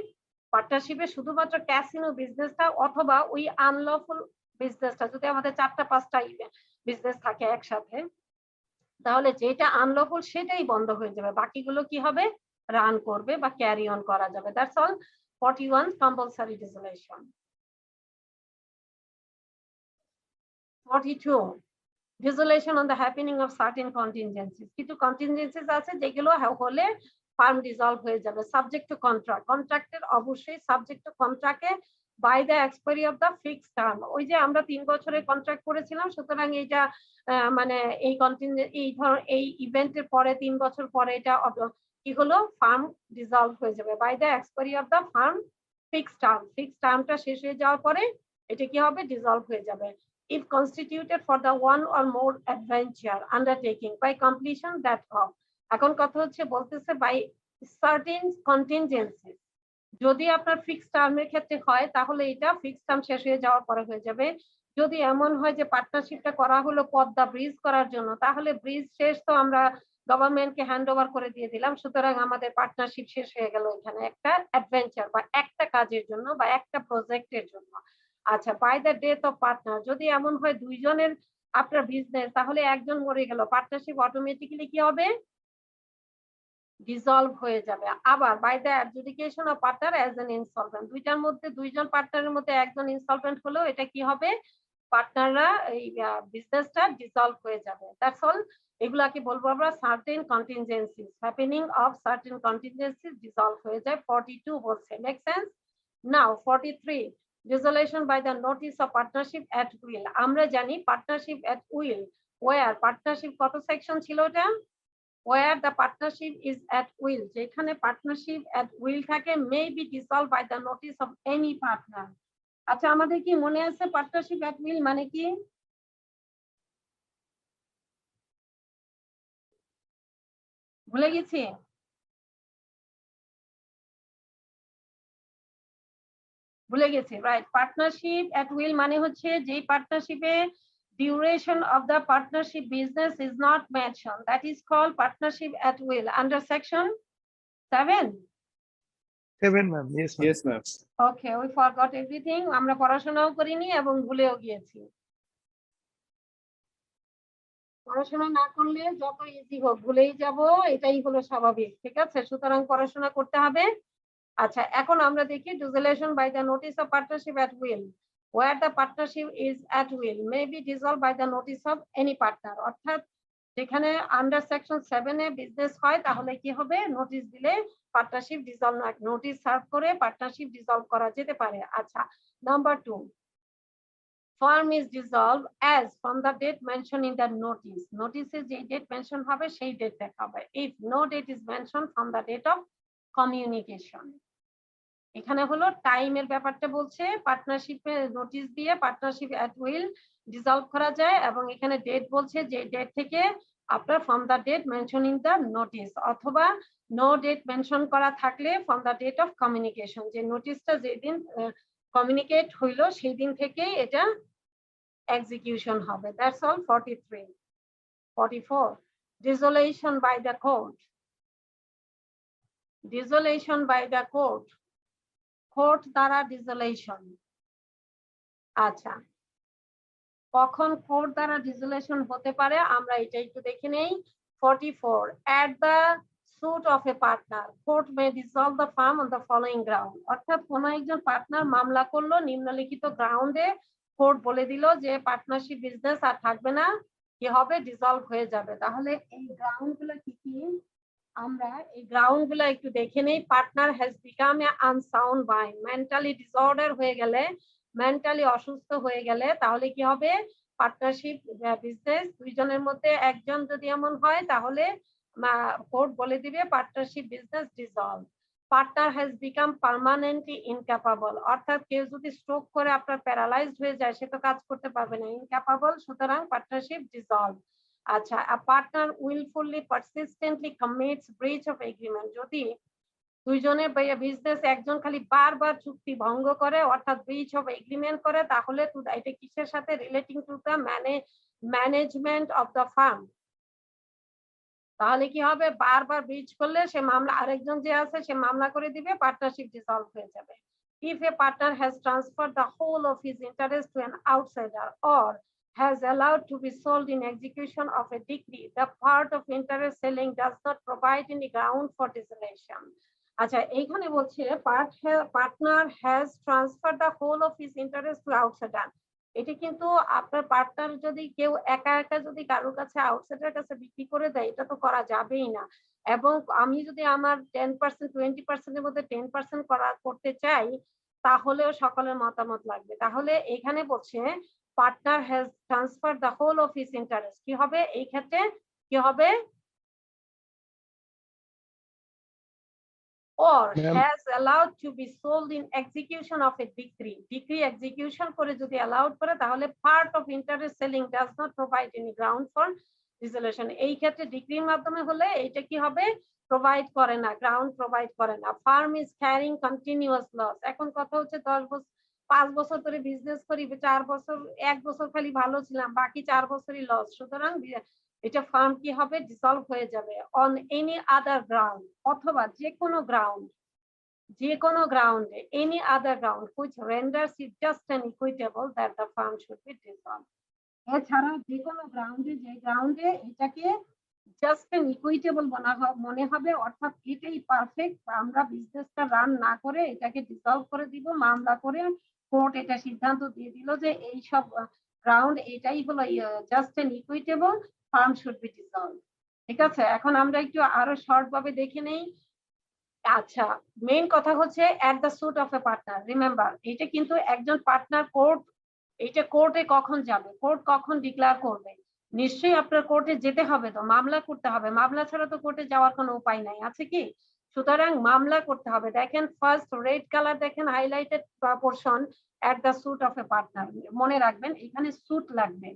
পার্টনারশিপে শুধুমাত্র ক্যাসিনো বিজনেসটা অথবা ওই আনলফুল বিজনেসটা, যদি আমাদের 4টা 5টা বিজনেস থাকে একসাথে, তাহলে যেটা আনলফুল সেটাই বন্ধ হয়ে যাবে, বাকিগুলো কি হবে, রান করবে বা ক্যারি অন করা যাবে। That's all. 41 compulsory dissolution. 42 dissolution on the happening of certain contingencies. কিছু কন্টিনজেন্সিস আছে যেগুলো হলে ফার্ম ডিসলভ হয়ে যাবে, সাবজেক্ট টু কন্ট্রাক্ট। কন্ট্রাক্টের অবশ্যই সাবজেক্ট টু কন্ট্রাক্টে by the expiry of the fixed term. ওই যে আমরা 3 বছরের কন্ট্রাক্ট করেছিলাম, সুতরাং এইটা মানে এই কন্টিনজেন্ট, এই ইভেন্টের পরে 3 বছর পরে এটা কি হলো, ফার্ম ডিসলভ হয়ে যাবে by the expiry of the firm fixed term. Fixed টার্মটা শেষ হয়ে যাওয়ার পরে এটা কি হবে, ডিসলভ হয়ে যাবে। if constituted for the one or more adventure undertaking by completion that of, এখন কথা হচ্ছে বলতেছে by certain contingencies, যদি আপনার ফিক্সড টার্মের ক্ষেত্রে হয় তাহলে এটা ফিক্সড টার্ম শেষ হয়ে যাওয়ার পরে হয়ে যাবে। যদি এমন হয় যে পার্টনারশিপটা করা হলো পদ্মা ব্রিজ করার জন্য, তাহলে ব্রিজ শেষ তো আমরা গভর্নমেন্টকে হ্যান্ড ওভার করে দিয়ে দিলাম, সুতরাং আমাদের পার্টনারশিপ শেষ হয়ে গেল এখানে একটা অ্যাডভেঞ্চার বা একটা কাজের জন্য বা একটা প্রজেক্টের জন্য। আচ্ছা, by the death of partner, যদি এমন হয় দুইজনের আপনার বিজনেস, তাহলে একজন মরে গেল, পার্টনারশিপ অটোমেটিক্যালি কি হবে, ডিসলভ হয়ে যাবে। আবার by the adjudication of partner as an insolvent, দুইটার মধ্যে দুইজন পার্টনারের মধ্যে একজন ইনসলভেন্ট হলেও এটা কি হবে, পার্টনাররা এই বিজনেসটা ডিসলভ হয়ে যাবে। That's all. এগুলাকে বলবো আমরা certain contingencies, happening of certain contingencies dissolve হয়ে যায়। 42 বলছে, make sense? Now 43, dissolution by the notice of partnership at will। আমরা জানি partnership at will, where partnership কত সেকশন ছিল এটা, where the partnership is at will, যেখানে পার্টনারশিপ at will থাকে, may be dissolved by the notice of any partner। আচ্ছা, আমাদের কি মনে আছে পার্টনারশিপ at will মানে কি? ভুলে গেছি? ভুলে গেছি, রাইট। পার্টনারশিপ at will মানে হচ্ছে যেই পার্টনারশিপে duration of the partnership business is not mentioned, that is called partnership at will under section 7। 7 ma'am, yes ma'am। Okay, we forgot everything, আমরা পড়াশোনাও করিনি এবং ভুলেও গিয়েছি। পড়াশোনা না করলে যত ইজি হোক ভুলেই যাব, এটাই হলো স্বাভাবিক, ঠিক আছে? সুতরাং পড়াশোনা করতে হবে। আচ্ছা, এখন আমরা দেখি dissolution by the notice of partnership at will, where the partnership is at will may be dissolved by the notice of any partner। অর্থাৎ যেখানে আন্ডার সেকশন 7 এ বিজনেস হয় তাহলে কি হবে, নোটিশ দিলে পার্টনারশিপ ডিসলভ না, নোটিশ সার্ভ করে পার্টনারশিপ ডিসলভ করা যেতে পারে। আচ্ছা, number 2, firm is dissolved as from the date mentioned in the notice। নোটিশে যে ডেট মেনশন হবে সেই ডেট দেখা হবে। if no date is mentioned from the date of communication, এখানে হলো টাইমের ব্যাপারটা বলছে, পার্টনারশিপে নোটিশ দিয়ে পার্টনারশিপ এট উইল ডিসলভ করা যায়, এবং এখানে ডেট বলছে যে ডেট থেকে আপনার from the date mention in the notice, অথবা নো ডেট মেনশন করা থাকলে from the date of communication, যে নোটিশটা যেদিন কমিউনিকেট হইলো সেই দিন থেকেই এটা এক্সিকিউশন হবে। That's all. 43। 44, dissolution by the court। dissolution by the court, court দ্বারা ডিসোলেশন। আচ্ছা, কখন কোর্ট দ্বারা ডিসোলেশন হতে পারে আমরা এটা একটু দেখে নেই। 44, at the suit of a partner, court may dissolve the firm on the following ground। অর্থাৎ কোন একজন পার্টনার মামলা করলো, নিম্নলিখিত গ্রাউন্ডে কোর্ট বলে দিল যে পার্টনারশিপ বিজনেস আর থাকবে না, কি হবে, ডিসলভ হয়ে যাবে। তাহলে এই গ্রাউন্ড গুলো কি কি, আমরা এই গ্রাউন্ড গুলো একটু দেখে নেই। Partner has become a unsound mind, mentally disorder হয়ে গেলে, মেন্টালি অসুস্থ হয়ে গেলে তাহলে কি হবে, পার্টনারশিপ বিজনেস দুইজনের মধ্যে একজন যদি এমন হয় তাহলে কোর্ট বলে দিবে partnership business dissolve. Partner has become permanently incapable, অর্থাৎ কেউ যদি স্ট্রোক করে আপনার প্যারালাইজড হয়ে যায় সে তো কাজ করতে পারবে না, ইনক্যাপাবল, সুতরাং পার্টনারশিপ ডিসলভ। আচ্ছা, a partner willfully persistently commits breach of agreement, যদি দুইজনের বিজনেস একজন খালি বারবার চুক্তি ভঙ্গ করে অর্থাৎ ব্রিচ অফ এগ্রিমেন্ট করে, তাহলে এটা কিসের সাথে, relating to the management of the farm. তাহলে কি হবে, বারবার ব্রিচ করলে সে মামলা, আরেকজন যে আছে সে মামলা করে দিবে, পার্টনারশিপ ডিসলভ হয়ে যাবে। if a partner has transferred the whole of his interest to an outsider or has allowed to be sold in execution of a decree, the part of interest selling does not provide any ground for dissolution। আচ্ছা, এইখানে বলছে partner has transfer the whole of his interest to outsider. এটা কিন্তু আপনার পার্টনার যদি কেউ একা একা যদি কারোর কাছে আউটসাইডার কাছে বিক্রি করে দেয় এটা তো করা যাবেই না, এবং আমি যদি আমার 10% 20%-এর মধ্যে 10% করতে চাই তাহলেও সকলের মতামত লাগবে। তাহলে এখানে বলছে partner has transfer the whole of his interest, কি হবে এই ক্ষেত্রে, কি হবে, or Ma'am. has allowed to be sold in execution of a decree. Decree execution করে যদি allowed করে তাহলে part of interest selling does not provide any ground for dissolution. এই ক্ষেত্রে ডিক্রির মাধ্যমে হলে এটা কি হবে? প্রোভাইড করে না, গ্রাউন্ড প্রোভাইড করে না। Firm is carrying continuous loss. এখন কথা হচ্ছে 10 বছর 5 বছর ধরে বিজনেস করি, 4 বছর 1 বছর খালি ভালো ছিলাম, বাকি 4 বছরই লস। সুতরাং এটা ফার্ম কি হবে? ডিসলভ হয়ে যাবে অন এনি আদার গ্রাউন্ড, অথবা যে কোনো গ্রাউন্ডে any other ground which renders it just an equitable that the farm should be dissolve. এছাড়া যে কোনো গ্রাউন্ডে, যে গ্রাউন্ডে এটাকে জাস্ট অ্যান ইকুইটেবল মনে হবে, অর্থাৎ এটাই পারফেক্ট, আমরা বিজনেসটা রান না করে এটাকে ডিসলভ করে দিব, মামলা করে কোর্ট এটা সিদ্ধান্ত দিয়ে দিল যে এই সব গ্রাউন্ড এটাই হলো just an equitable, farm should be dissolve. ঠিক আছে, এখন আমরা একটু আরো শর্ট ভাবে দেখে নেই। আচ্ছা, মেইন কথা হচ্ছে at the suit of a partner. Remember, এটা কিন্তু একজন পার্টনার কোর্ট, এটা কোর্টে কখন যাবে, কোর্ট কখন ডিক্লেয়ার করবে? নিশ্চয়ই আপনার কোর্টে যেতে হবে, তো মামলা করতে হবে, মামলা ছাড়া তো কোর্টে যাওয়ার কোনো উপায় নাই, আছে কি? সুতরাং মামলা করতে হবে। দেখেন ফার্স্ট রেড কালার, দেখেন highlighted portion, at the suit of a partner. মনে রাখবেন এখানে সুট লাগবে,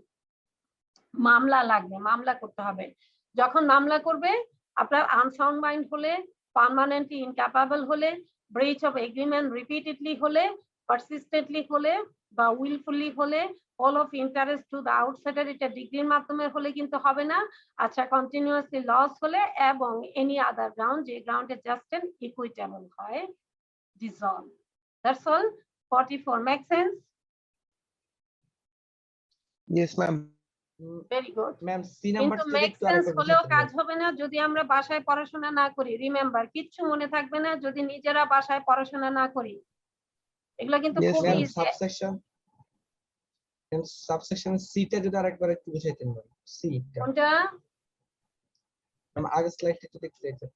মামলা লাগবে, মামলা করতে হবে। যখন মামলা করবে, আপনার আনসাউন্ড মাইন্ড হলে, পার্মানেন্টলি ইনক্যাপাবল হলে, ব্রিচ অফ এগ্রিমেন্ট রিপিটেডলি হলে, পারসিস্টেন্টলি হলে বা উইলফুলি হলে, all of interest to the outsider, এটা ডিগ্রির মাধ্যমে হলে কিন্তু হবে না। আচ্ছা, কন্টিনিউয়াসলি লস হলে এবং এনি আদার গ্রাউন্ড, যে গ্রাউন্ডে জাস্ট এন ইকুইটেবল হয়, dissolve. That's all. 44 make sense? Yes, ma'am. Very good. Ma'am see কিন্তু নাম্বারটা যদি মেক একটু সেন্স আরেকবার হলেও বুঝাতেন কাজ হবে না যদি আমরা বাসায় পড়াশোনা না করি। রিমেম্বার, কিচ্ছু মনে থাকবে না যদি নিজেরা বাসায় পড়াশোনা না করি। এগুলো কিন্তু Yes, খুব ম্যাম। ইজি। সাবসেকশন সিটা যদি আরেকবার একটু বুঝাইতেন ম্যাম। সি কোনটা? ম্যাম আগের স্লাইডটা একটু দেখতে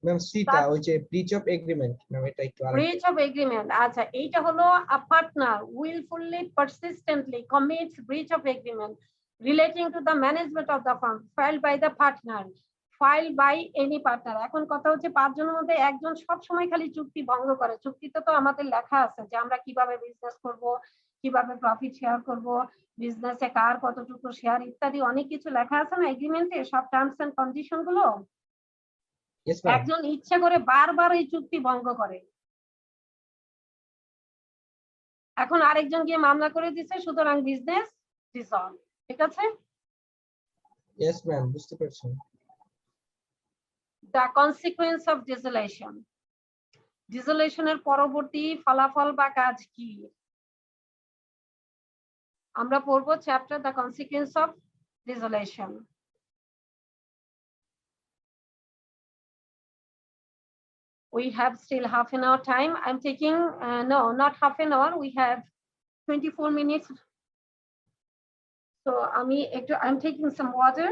ম্যাম সিটা ওই যে ব্রিচ অফ এগ্রিমেন্ট ম্যাম, এটা একটু ব্রিচ অফ এগ্রিমেন্ট। আচ্ছা, এইটা হলো আ partner willfully persistently commits breach of agreement relating to the management of the firm filed by the partner, filed by any partner। এখন কথা হচ্ছে 5 জনের মধ্যে একজন সব সময় খালি চুক্তি ভঙ্গ করে। চুক্তিতে তো আমাদের লেখা আছে যে আমরা কিভাবে বিজনেস করব, কিভাবে প্রফিট শেয়ার করব, বিজনেসে কার কতটুকু শেয়ার ইত্যাদি অনেক কিছু লেখা আছে না এগ্রিমেন্টে, সব টার্মস এন্ড কন্ডিশন গুলো। Yes ma'am. একজন ইচ্ছে করে বারবার এই চুক্তি ভঙ্গ করে, এখন আরেকজন গিয়ে মামলা করে দিচ্ছে, সুতরাং বিজনেস ডিসলভ। ঠিক আছে? ইয়েস ম্যাম, বুঝতে পারছি। The consequence of dissolution. ডিসোলেশনের পরবর্তী ফলাফল বা কাজ কি? আমরা পড়বো chapter the consequence of dissolution. We have still half an hour time. I'm taking no, not half an hour. We have 24 minutes. So I'm taking some water.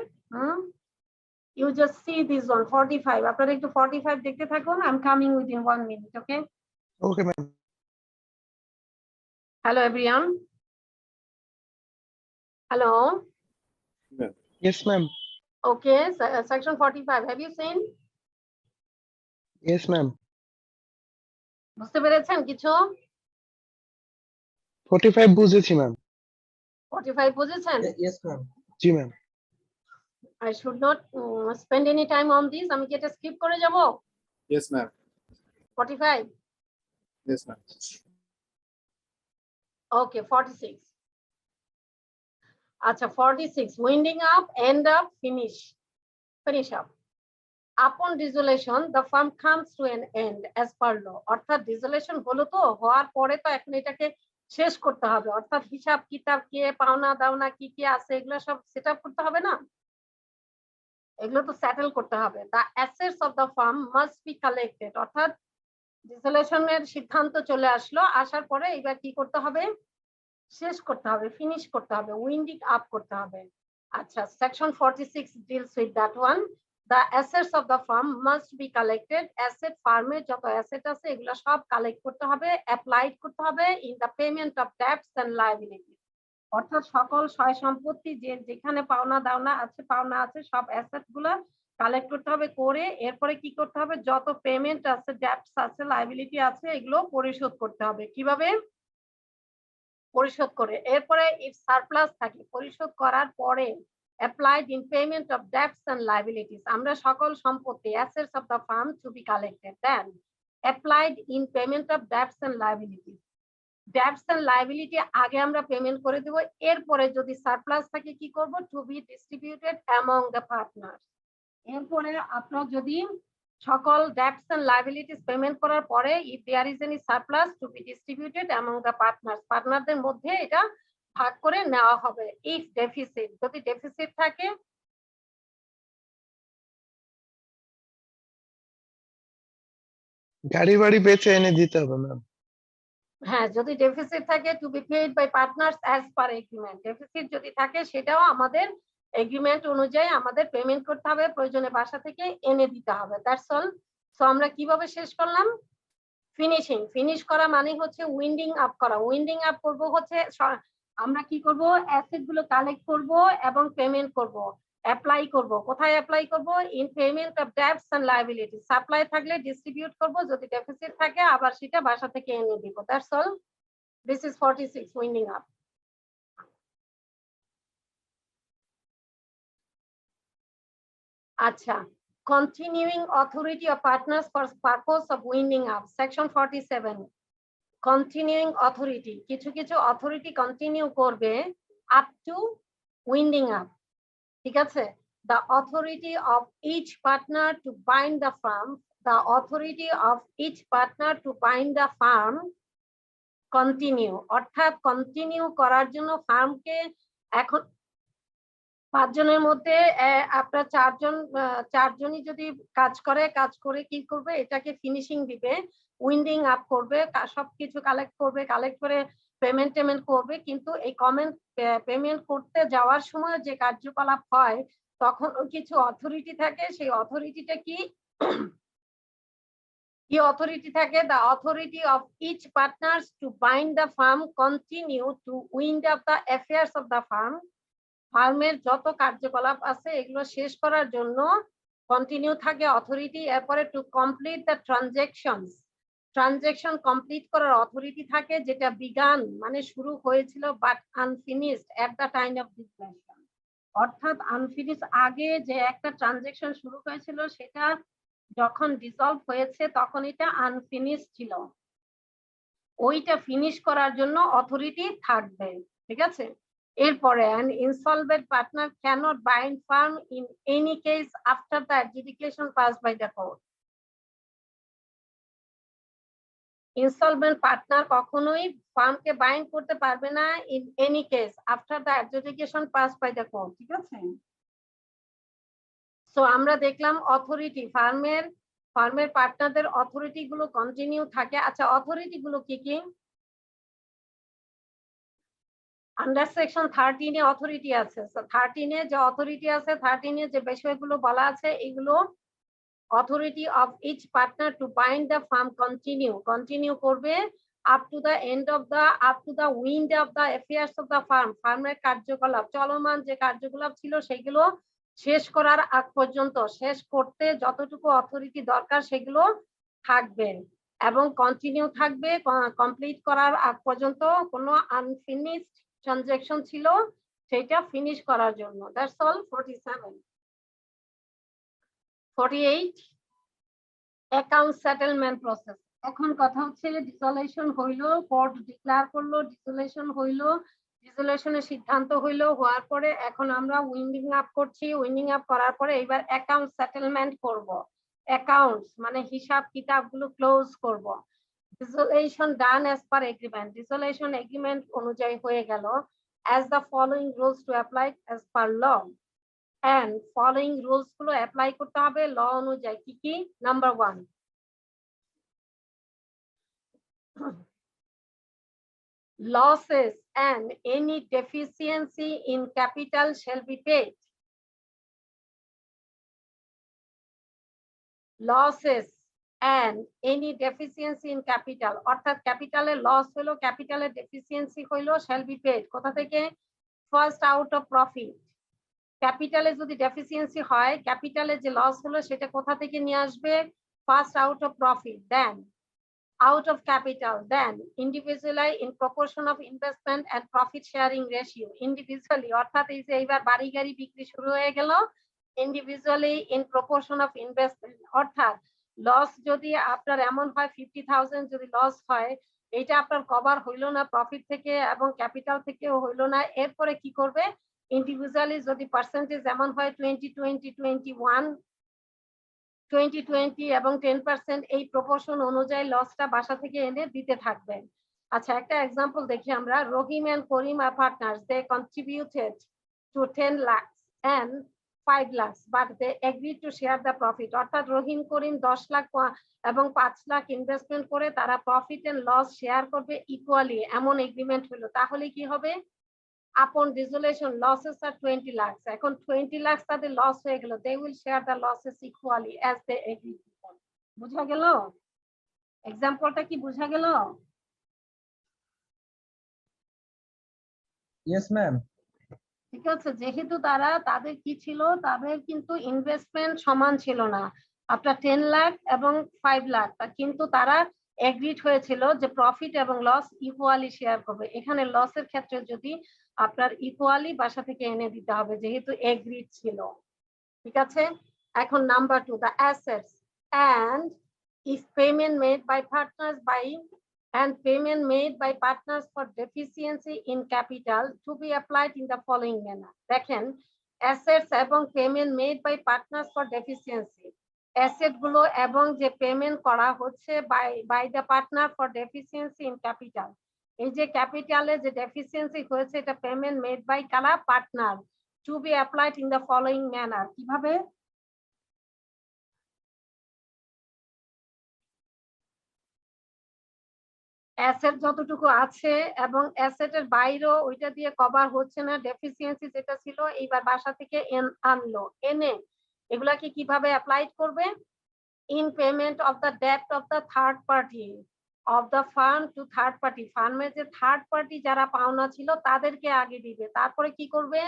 You just see this one 45. আপনারা একটু 45 দেখতে থাকুন। I'm coming within 1 minute. Okay? Okay, ma'am. Hello, everyone. Hello. Yes, ma'am. Okay, section 45. Have you seen? Yes, ma'am. বুঝতে পেরেছেন কিছু? 45 বুঝেছি, ma'am. 45 বুঝেছেন? Yes ma'am. G, ma'am. I should not spend any time on this. আমি কি এটা স্কিপ করে যাব? Yes, ma'am. 45. Yes, ma'am. Okay, 46. আচ্ছা, 46. Winding up, end up, finish up. Upon dissolution, the firm comes to an end as per law. অর্থাৎ dissolution হলো, তো হওয়ার পরে তো এখন এটাকে শেষ করতে হবে, অর্থাৎ হিসাব কিতাব কে পাওনা দাওনা কি কি আছে এগুলো সব সেট আপ করতে হবে না, এগুলো তো সেটেল করতে হবে। The assets of the firm must be collected, অর্থাৎ ডিসোলেশনের সিদ্ধান্ত চলে আসলো, আসার পরে এবার কি করতে হবে? শেষ করতে হবে, ফিনিশ করতে হবে, উইন্ডিং আপ করতে হবে। আচ্ছা, section 46 deals with that one. The assets of the firm must be collected. Asset ফার্মের যত অ্যাসেট আছে এগুলো সব কালেক্ট করতে হবে, অ্যাপ্লাইড করতে হবে in the payment of debts and liabilities, অর্থাৎ সকল সয় সম্পত্তি যেখানে পাওনা দাওনা আছে, পাওনা আছে, সব অ্যাসেট গুলা কালেক্ট করতে হবে, করে এরপরে কি করতে হবে, যত পেমেন্ট আছে, ডেটস আছে, লায়াবিলিটি আছে, এগুলো পরিশোধ করতে হবে। কিভাবে পরিশোধ করে, এরপরে ইফ সারপ্লাস থাকে পরিশোধ করার পরে applied in payment of debts and liabilities, আমরা সকল সম্পত্তি assets of the firm to be collected, then applied in payment of debts and liabilities, debts and liability আগে আমরা পেমেন্ট করে দেব, এরপরে যদি সারপ্লাস থাকে কি করব, to be distributed among the partners। এরপরে আপনার যদি সকল debts and liabilities পেমেন্ট করার পরে if there is any surplus to be distributed among the partners, পার্টনারদের মধ্যে এটা ভাগ করে নেওয়া হবে। if deficit, যদি ডেফিসিট থাকে গাড়ি বাড়ি বেচে এনে দিতে হবে ম্যাম। হ্যাঁ, যদি ডেফিসিট থাকে to be paid by partners as per agreement, deficit যদি থাকে সেটাও আমাদের এগ্রিমেন্ট অনুযায়ী আমাদের পেমেন্ট করতে হবে, প্রয়োজনে বাসা থেকে এনে দিতে হবে। That's all. সো আমরা কিভাবে শেষ করলাম, ফিনিশিং। ফিনিশ করা মানে হচ্ছে উইন্ডিং আপ করা। উইন্ডিং আপ করব হচ্ছে আমরা কি করব, অ্যাসেট গুলো কালেক্ট করব এবং পেমেন্ট করব, অ্যাপ্লাই করব। কোথায় অ্যাপ্লাই করব, in payment of debts and liability. Supply থাকলে ডিস্ট্রিবিউট করব, যদি ডেফিসিট থাকে আবার সেটা বাসা থেকে এনে দিব। That's all. This is 46 winding up. আচ্ছা, continuing authority of partners for purpose of winding up, section 47। continuing authority, কিছু কিছু অথরিটি কন্টিনিউ করবে আপ টু উইন্ডিং আপ, ঠিক আছে। the authority of each partner to bind the firm, the authority of each partner to bind the firm continue, অর্থাৎ কন্টিনিউ করার জন্য ফার্মকে এখন 5 জনের মধ্যে আপনার চারজনই যদি কাজ করে কি করবে, এটাকে ফিনিশিং দিবে, উইন্ডিং আপ করবে, সবকিছু কালেক্ট করবে, কালেক্ট করে পেমেন্ট করবে। কিন্তু এই পেমেন্ট করতে যাওয়ার সময় যে কার্যকলাপ হয় তখন কিছু অথরিটি থাকে, সেই অথরিটিটা কি অথরিটি থাকে, the authority of each partners to bind the firm continue to wind up the affairs of the firm, ফার্মের যত কার্যকলাপ আছে এগুলো শেষ করার জন্য কন্টিনিউ থাকে অথরিটি। এরপরে to complete the transaction complete করার অথরিটি থাকে, যেটা বিগান মানে শুরু হয়েছিল but unfinished at the time of dissolution, অর্থাৎ আনফিনিশ আগে যে একটা ট্রানজেকশন শুরু হয়েছিল সেটা যখন ডিসলভ হয়েছে তখন এটা আনফিনিশ ছিল, ওইটা ফিনিশ করার জন্য অথরিটি থাকবে, ঠিক আছে। এরপরে an insolvent partner cannot bind firm in any case after the adjudication passed by the court, insolvent partner কখনোই ফার্মকে বাইন্ড করতে পারবে না in any case after the adjudication passed by the court, ঠিক আছে। সো আমরা দেখলাম অথরিটি ফার্মের পার্টনারদের অথরিটি গুলো কন্টিনিউ থাকে। আচ্ছা, অথরিটি গুলো কি কি, আন্ডার সেকশন 13 এ অথরিটি আছে। 13 এ যে অথরিটি আছে, 13 এ যে বিষয়গুলো বলা আছে এগুলো authority of each partner to bind the firm continue করবে up to the wind of the affairs of the firm, ফার্মের কার্যকলাপ চলমান যে কার্যকলাপ ছিল সেগুলো শেষ করার আগ পর্যন্ত, শেষ করতে যতটুকু অথরিটি দরকার সেগুলো থাকবে এবং কন্টিনিউ থাকবে কমপ্লিট করার আগ পর্যন্ত। কোনো আনফিনিশড ট্রানজাকশন ছিল সেটা ফিনিশ করার জন্য। That's all. 47 48 account settlement process. এখন কথা হচ্ছে ডিসলেশন হইলো, কোর্ট ডিক্লেয়ার করলো ডিসলেশন হইলো, ডিসলেশনের সিদ্ধান্ত হইলো, হওয়ার পরে এখন আমরা উইন্ডিং আপ করছি। উইন্ডিং আপ করার পরে এবার অ্যাকাউন্ট সেটেলমেন্ট করব। অ্যাকাউন্টস মানে হিসাব কিতাবগুলো ক্লোজ করব। Dissolution done as per agreement, dissolution agreement অনুযায়ী হয়ে গেল। As the following rules to apply as per law, and following rules গুলো অ্যাপ্লাই করতে হবে ল অনুযায়ী। কি কি? Number 1, losses and any deficiency in capital shall be paid. Losses and any deficiency in capital, অর্থাৎ ক্যাপিটালের লস হলো, ক্যাপিটালের ডেফিসিয়েন্সি হইলো, shall be paid কোথা থেকে? ফার্স্ট আউট অফ প্রফিট, ক্যাপিটালে যদি ডেফিসিয়েন্সি হয়, ক্যাপিটালে যে লস হলো সেটা কোথা থেকে নিয়ে আসবে? First out of profit, then out of capital, then individually in proportion of investment and profit sharing ratio. Individually অর্থাৎ এই যে এইবার বাড়ি গাড়ি বিক্রি শুরু হয়ে গেল, individually in proportion of investment অর্থাৎ লস যদি আপনার এমন হয় 50,000 যদি লস হয়, এটা আপনার কভার হইলো না প্রফিট থেকে এবং ক্যাপিটাল থেকেও হইলো না, এরপরে কি করবে? ইন্ডিভিজুয়ালি যদি পার্সেন্টেজ এমন হয় 20-20-21 20-20 এবং 10% এই প্রপোর্শন অনুযায়ী লসটা বাসা থেকে এনে দিতে থাকবেন। আচ্ছা, একটা এক্সাম্পল দেখি আমরা। Rahim and Karim are partners, they contributed to 10 lakh and 5 lakh but they agreed to share the profit. অর্থাৎ রহিম করিম 10 লাখ এবং 5 লাখ ইনভেস্টমেন্ট করে তারা প্রফিট এন্ড লস শেয়ার করবে ইকুয়ালি, এমন এগ্রিমেন্ট হলো। তাহলে কি হবে? upon dissolution losses are 20 lakhs. এখন 20 lakhs তাদের লস হয়ে গেল, they will share the losses equally as they agreed upon. বুঝা গেল? এক্সাম্পলটা কি বুঝা গেল? Yes ma'am. ঠিক আছে, যেহেতু তাদের কি ছিল, তাদের কিন্তু ইনভেস্টমেন্ট সমান ছিল না, আপনার 10 লাখ এবং 5 লাখ, কিন্তু তারা এগ্রিড হয়েছিল যে প্রফিট এবং লস ইকুয়ালি শেয়ার করবে। এখানে লসের ক্ষেত্রে যদি আপনার ইকুয়ালি বাসা থেকে এনে দিতে হবে, যেহেতু এগ্রিড ছিল। ঠিক আছে, এখন number 2, the assets and if payment made by partners for deficiency in capital to be applied in the following manner. দেখেন, assets এবং payment made by partners for deficiency, asset গুলো এবং যে পেমেন্ট করা হচ্ছে by the partner for deficiency in capital, এই যে ক্যাপিটালে যে ডেফিসিয়েন্সি হয়েছে এটা পেমেন্ট মেড বাই কারা? Partner, to be applied in the following manner. কিভাবে? অ্যাসেট যতটুকু আছে এবং অ্যাসেটের বাইরেও ওইটা দিয়ে কভার হচ্ছে না, ডেফিসিয়েন্সি যেটা ছিল, এইবার বাসা থেকে আনলো, এনে এগুলাকে কিভাবে অ্যাপ্লাইড করবে? ইন পেমেন্ট অফ দ্য ডেপ্ট of the third party of the firm to third party, ফার্মের যে থার্ড পার্টি যারা পাওনা ছিল তাদেরকে আগে দিবে, তারপরে কি করবে?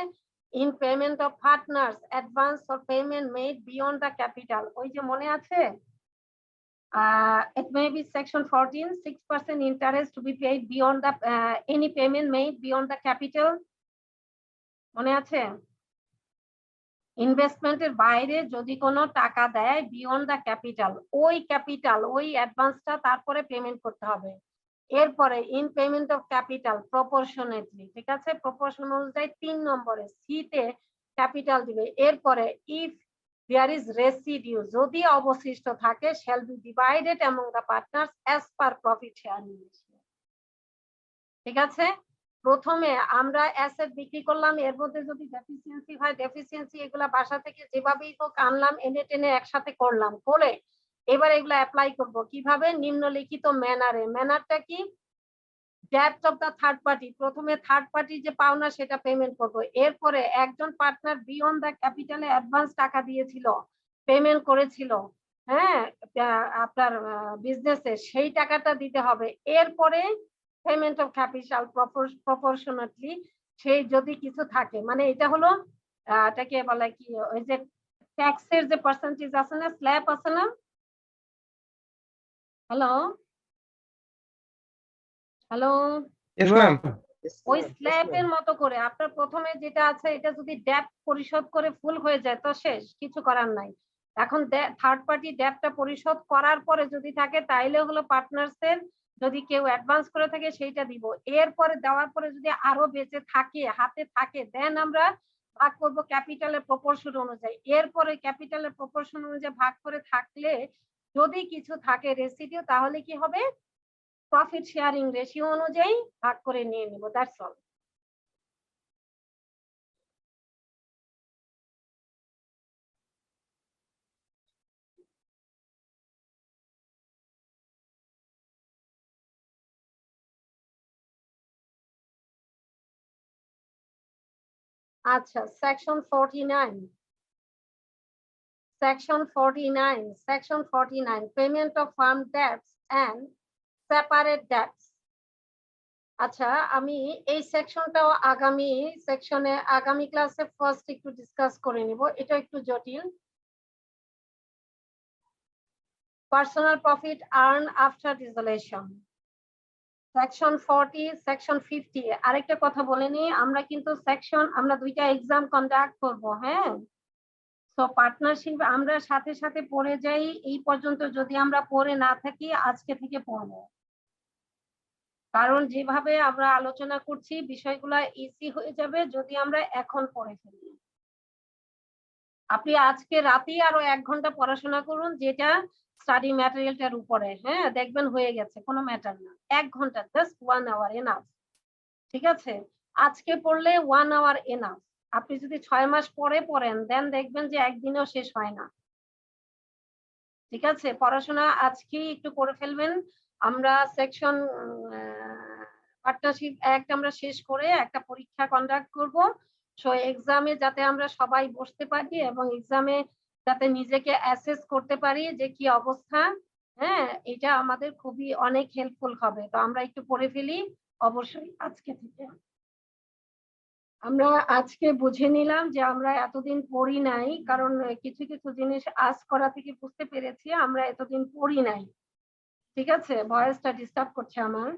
In payment of partners advance or payment made beyond the capital. ওই যে মনে আছে, it may be section 14, 6% interest to be paid beyond the any payment made beyond the capital. মনে আছে? ইনভেস্টমেন্টের বাইরে যদি কোনো টাকা দেয় বিয়ন্ড দ্য ক্যাপিটাল, ওই অ্যাডভান্সটা তারপরে পেমেন্ট করতে হবে। এরপরে in payment of capital proportionately, ঠিক আছে, প্রপোর্শন অনুযায়ী 3 নম্বরে সি তে ক্যাপিটাল দিবে। এরপরে ইফ there is residue, যদি অবশিষ্ট থাকে, shall be divided among the partners as per profit sharing ratio। ঠিক আছে, প্রথমে আমরা অ্যাসেট বিক্রি করলাম, এর মধ্যে যদি ডেফিসিয়েন্সি হয়, ডেফিসিয়েন্সি এগুলা বাসা থেকে যেভাবেই হোক আনলাম, এনে টেনে একসাথে করলাম, করে এবার এগুলা অ্যাপ্লাই করব কিভাবে? নিম্নলিখিত ম্যানারে। ম্যানারটা কি? ডেপ্ট অফ দ্য থার্ড পার্টি, প্রথমে থার্ড পার্টি যে পাওনা সেটা পেমেন্ট করব। এরপরে একজন পার্টনার বিয়ন্ড দ্য ক্যাপিটালে অ্যাডভান্স টাকা দিয়েছিল, পেমেন্ট করেছিল, হ্যাঁ, আপনার বিজনেসে, সেই টাকাটা দিতে হবে। এরপরে পেমেন্ট অফ ক্যাপিটাল প্রপোর্শনেটলি, সেই যদি কিছু থাকে, মানে এটা হলো এটাকে বলে কি, ওই যে ট্যাক্সের যে পার্সেন্টেজ আছে না, স্ল্যাব আছে না, হ্যালো হ্যালো, Yes, ma'am. ওই স্ল্যাবের মতো করে আপনার প্রথমে যেটা আছে, এটা যদি ডেপ্ট পরিশোধ করে ফুল হয়ে যায় তো শেষ, কিছু করার নাই। এখন থার্ড পার্টি ডেপ্টটা পরিশোধ করার পরে যদি থাকে, তাইলে হলো পার্টনার্সের, যদি কেউ অ্যাডভান্স করে থাকে সেইটা দিব। এরপরে দেওয়ার পরে যদি আরো বেঁচে থাকে, হাতে থাকে, দেন আমরা ভাগ করব ক্যাপিটালের প্রপোর্শন অনুযায়ী। এরপরে ক্যাপিটালের প্রপোর্শন অনুযায়ী ভাগ করে থাকলে যদি কিছু থাকে রেসিডিউ, তাহলে কি হবে? প্রফিট শেয়ারিং রেশিও অনুযায়ী ভাগ করে নিয়ে নিব, দ্যাটস অল। আচ্ছা, section 49, section 49 payment of firm debts and separate debts। আচ্ছা, আমি এই সেকশনটাও আগামী সেকশনে আগামী ক্লাসে ফার্স্ট একটু ডিসকাস করে নিব, এটা একটু জটিল। Personal profit earn after dissolution, section 40, section 50। আরেকটা কথা বলে নি, আমরা কিন্তু আমরা দুইটা এক্সাম কন্ডাক্ট করব, হ্যাঁ। তো পার্টনারশিপ আমরা সাথে সাথে পড়ে যাই, এই পর্যন্ত যদি আমরা পড়ে না থাকি আজকে থেকে পড়বো, কারণ যেভাবে আমরা আলোচনা করছি বিষয়গুলো ইজি হয়ে যাবে যদি আমরা এখন পড়ে ফেলি। আপনি আজকে রাতেই আরো 1 ঘন্টা পড়াশোনা করুন, যেটা স্টাডি ম্যাটেরিয়ালটার উপরে, হ্যাঁ, দেখবেন হয়ে গেছে, কোনো ম্যাটার না। 1 ঘন্টা, জাস্ট 1 আওয়ার এনাফ, ঠিক আছে? আজকে পড়লে 1 আওয়ার এনাফ। আপনি যদি 6 মাস পরে পড়েন দেন দেখবেন যে একদিনেও শেষ হয় না, ঠিক আছে? পড়াশোনা আজকেই একটু করে ফেলবেন। আমরা সেকশন পার্টনারশিপ অ্যাক্ট আমরা শেষ করে একটা পরীক্ষা কন্ডাক্ট করব, সো এক্সামে যাতে আমরা সবাই বসতে পারি এবং এক্সামে যাতে নিজেকে অ্যাসেস করতে পারি যে কি অবস্থা, হ্যাঁ, এটা আমাদের খুবই অনেক হেল্পফুল হবে। তো আমরা একটু পড়ে ফেলি অবশ্যই আজকে থেকে। আমরা আজকে বুঝে নিলাম যে আমরা এতদিন পড়ি নাই, কারণ কিছু কিছু জিনিস আজ করা থেকে বুঝতে পেরেছি আমরা এতদিন পড়ি নাই, ঠিক আছে? ভয়েসটা ডিস্টার্ব করছে আমার,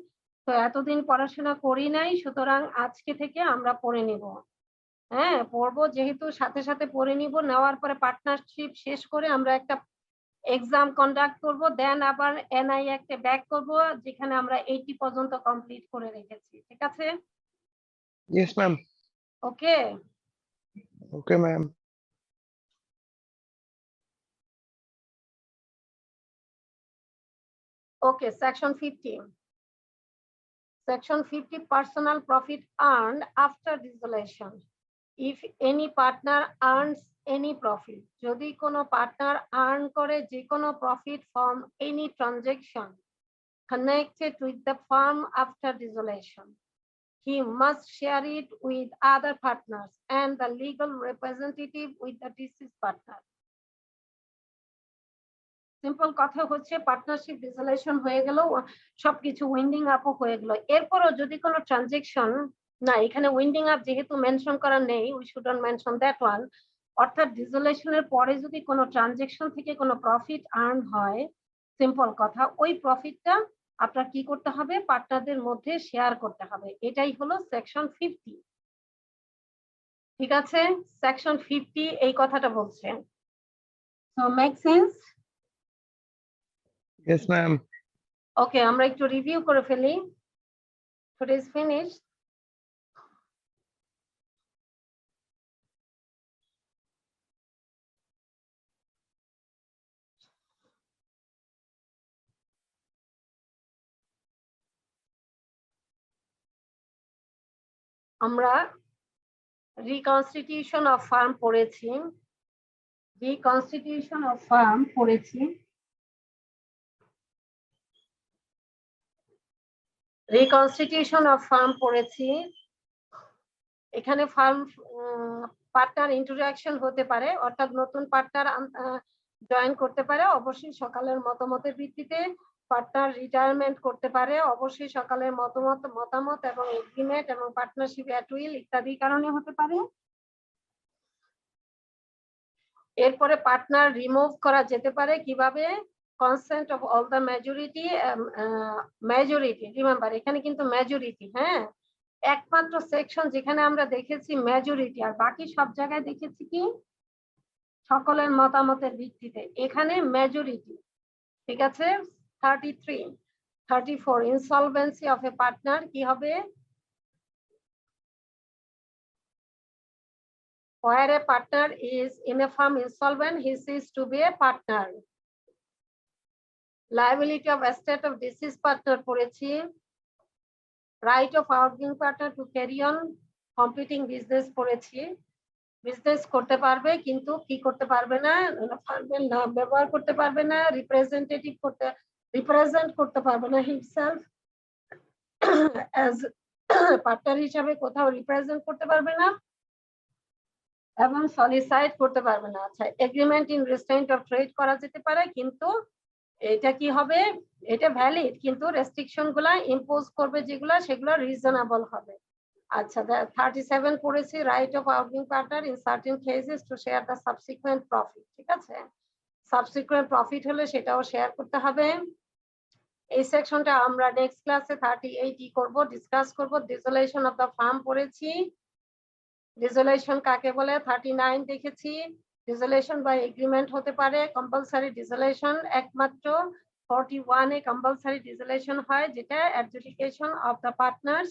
তো এতদিন পড়াশোনা করি নাই, সুতরাং আজকে থেকে আমরা পড়ে নিব, হ্যাঁ, পড়বো যেহেতু সাথে সাথে পড়ে নিব। নেওয়ার পরে পার্টনারশিপ শেষ করে আমরা একটা এক্সাম কন্ডাক্ট করব, দেন আবার এনআই একটা ব্যাক করব, যেখানে আমরা 80 পর্যন্ত কমপ্লিট করে রেখেছি, ঠিক আছে? Yes ma'am. Okay, okay ma'am. okay, section 50. Section 50, personal profit earned after dissolution. If any partner earns any profit, যদি কোনো পার্টনার আর্ন করে যে কোনো profit from any transaction connected with the firm after dissolution, he must share it with other partners and the legal representative with the deceased partner. Simple কথা হচ্ছে পার্টনারশিপ ডিসলেশন হয়ে গেল, সবকিছু উইন্ডিং আপ হয়ে গেল, এরপরও যদি কোনো ট্রানজাকশন, না এখানে উইন্ডিং আপ যেহেতু মেনশন করা নেই, we shouldn't mention that one, অর্থাৎ ডিসলেশনের পরে যদি কোনো ট্রানজাকশন থেকে কোনো প্রফিট আর্ন হয়, সিম্পল কথা ওই প্রফিটটা আপনার কি করতে হবে, পার্টনারদের মধ্যে শেয়ার করতে হবে, এটাই হলো সেকশন 50, ঠিক আছে? সেকশন 50 এই কথাটা বলছে। So make sense? Yes ma'am. Okay, আমরা একটু রিভিউ করে ফেলি। Today is finished. আমরা রিকনস্টিটিউশন অফ ফার্ম পড়েছি, রিকনস্টিটিউশন অফ ফার্ম পড়েছি, রিকনস্টিটিউশন অফ ফার্ম পড়েছি। এখানে ফার্ম পার্টনার ইন্ট্রোডাকশন হতে পারে, অর্থাৎ নতুন পার্টনার জয়েন করতে পারে, অবশ্যই সকালের মতামতের ভিত্তিতে পার্টনার রিটায়ারমেন্ট করতে পারে, অবশ্যই সকালের মতামত এবং এগ্রিমেন্ট এবং পার্টনারশিপ অ্যাট উইল ইত্যাদি কারণে হতে পারে। এরপরে পার্টনার রিমুভ করা যেতে পারে কিভাবে, consent of all the majority, remember এখানে কিন্তু মেজরিটি, হ্যাঁ, একমাত্র সেকশন যেখানে আমরা দেখেছি মেজরিটি, আর বাকি সব জায়গায় দেখেছি কি সকলের মতামতের ভিত্তিতে, এখানে মেজরিটি, ঠিক আছে? 33, 34, ইনসলভেন্সি অফ এ পার্টনার কি হবে, where a partner is in a firm insolvent, he ceases to be a partner. Liability of estate of deceased partner পড়েছি, right of outgoing partner to carry on completing business পড়েছি, বিজনেস করতে পারবে কিন্তু কি করতে পারবে না, ব্যবহার করতে পারবে না, রিপ্রেজেন্ট করতে পারবে না হিমসেলফ অ্যাজ পার্টনার হিসাবে কোথাও রিপ্রেজেন্ট করতে পারবে না এবং সলিসাইড করতে পারবে না। আচ্ছা, agreement in restrained of trade করা যেতে পারে কিন্তু এটা কি হবে, এটা ভ্যালিড, কিন্তু রেস্ট্রিকশন গুলা ইম্পোজ করবে যেগুলা সেগুলো রিজনেবল হবে। আচ্ছা 37 পড়েছি, right of outing partner in certain cases two share the subsequent profit. ঠিক আছে, সাবসিকুয়েন্ট প্রফিট হলে সেটাও শেয়ার করতে হবে। এই সেকশনটা আমরা নেক্সট ক্লাসে 38 করব, ডিসকাস করব। ডিসোলেশন অফ দ্য ফার্ম পড়েছি। ডিসোলেশন কাকে বলে 39 দেখেছি। ডিসোলেশন বাই এগ্রিমেন্ট হতে পারে। কম্পালসারি ডিসোলেশন একমাত্র 41 এ কম্পালসারি ডিসোলেশন হয়, যেটা অ্যাডজুডিকেশন অফ দ্য পার্টনার্স।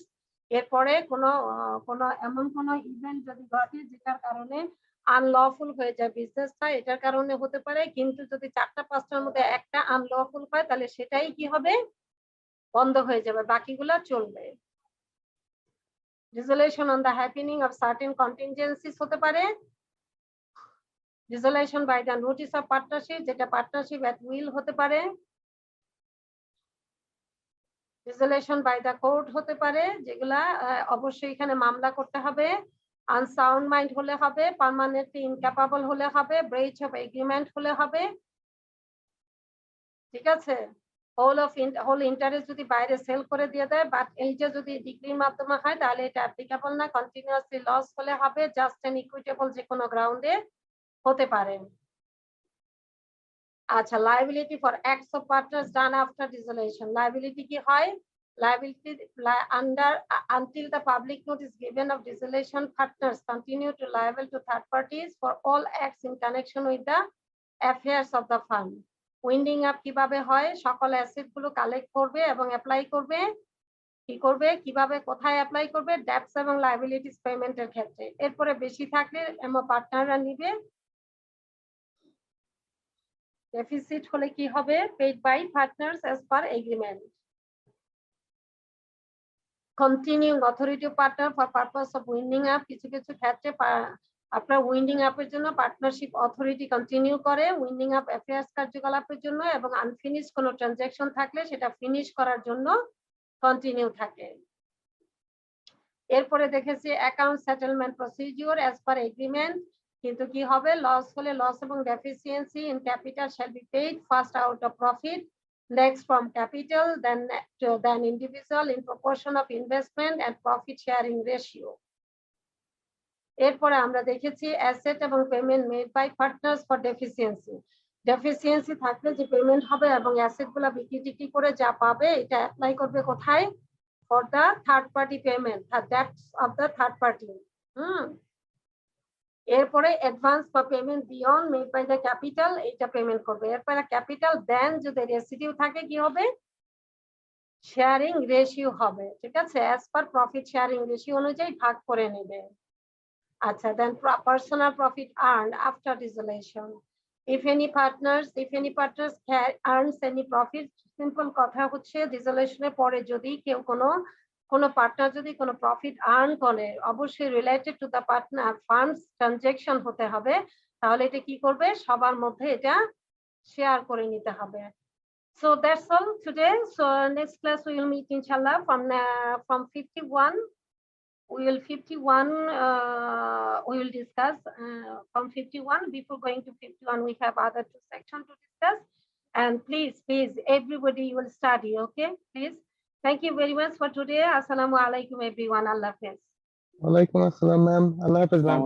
এরপরে কোনো এমন কোনো ইভেন্ট যদি ঘটে যেটার কারণে আনলফুল হয়ে যায় বিজনেসটা, এটার কারণে হতে পারে। কিন্তু যদি 4টা 5টার মধ্যে একটা আনলফুল হয় তাহলে সেটাই কি হবে, বন্ধ হয়ে যাবে, বাকিগুলা চলবে। Dissolution on the happening of certain contingencies হতে পারে। Dissolution by the notice of partnership, যেটা পার্টনারশিপ at will হতে পারে। Dissolution by the court হতে পারে, যেগুলা অবশ্যই এখানে মামলা করতে হবে। আনসাউন্ড মাইন্ড হলে হবে, পার্মানেন্টলি ইনক্যাপাবল হলে হবে, ব্রেচ অফ এগ্রিমেন্ট হলে হবে। ঠিক আছে, হোল ইন্টারেস্ট যদি বাইরে সেল করে দিয়ে দেয়, বাট এইটা যদি ডিগ্রির মাধ্যমে হয় তাহলে এটা অ্যাপ্লিকেবল না। কন্টিনিউয়াসলি লস হলে হবে, জাস্ট এন্ড ইকুইটেবল যে কোনো গ্রাউন্ডে হতে পারে। আচ্ছা, liability for acts of partners done after ডিসোলেশন। Liability কি হয়, liability under until the public notice given of dissolution, partners continue to liable to third parties for all acts in connection with the affairs of the firm. Winding up কিভাবে হয়, সকল অ্যাসেট গুলো কালেক্ট করবে এবং অ্যাপ্লাই করবে। কি করবে, কিভাবে, কোথায় অ্যাপ্লাই করবে, ডেটস এবং লায়াবিলিটিস পেমেন্টের ক্ষেত্রে। এরপরে বেশি থাকলে এমন পার্টনাররা নিবে। ডেফিসিট হলে কি হবে, paid by partners as per agreement. Continuing authority of partner for purpose of winding up, কিছু কিছু ক্ষেত্রে আপনার উইন্ডিং আপের জন্য পার্টনারশিপ অথরিটি কন্টিনিউ করে উইন্ডিং আপ অ্যাফেয়ার্স কার্যকলাপের জন্য, এবং আনফিনিশ কোনো ট্রানজাকশন থাকলে সেটা ফিনিশ করার জন্য কন্টিনিউ থাকে। এরপরে দেখেছি account settlement procedure as per agreement. কিন্তু কি হবে, লস হলে লস এবং deficiency in capital shall be paid first out of profit, next from capital, then individual in proportion of investment and profit sharing ratio. এরপরে আমরা দেখেছি অ্যাসেট এবং payment made by partners for deficiency. Deficiency থাকলে যে পেমেন্ট হবে এবং অ্যাসেট গুলা বিক্রি টিক্রি করে যা পাবে এটা অ্যাপ্লাই করবে কোথায়, for the third party payment, that's of the third party. এরপরে অ্যাডভান্স বা payment beyond made by the capital, এটা পেমেন্ট করবে। এরপরে ক্যাপিটাল দেন যদি রেসিডিউ থাকে কি হবে, শেয়ারিং রেশিও হবে। ঠিক আছে, as per profit sharing ratio অনুযায়ী ভাগ করে নেবে। আচ্ছা, then personal profit earned after dissolution. if any partners earns any profit, simple কথা হচ্ছে ডিসোলেশনের পরে যদি কেউ কোনো পার্টনার যদি কোনো প্রফিট আর্ন করে, অবশ্যই related to the partner firms transaction হতে হবে, তাহলে এটা কি করবে, সবার মধ্যে এটা শেয়ার করে নিতে হবে। So that's all today. So next class we will meet inshallah from 51. We will discuss from 51. Before going to 51, we have other 2 sections to discuss. And please, everybody will study, okay? Please. Thank you very much for today. Assalamu alaikum everyone. Allah Hafiz. Walaikum assalam, ma'am. Allah Hafiz, ma'am.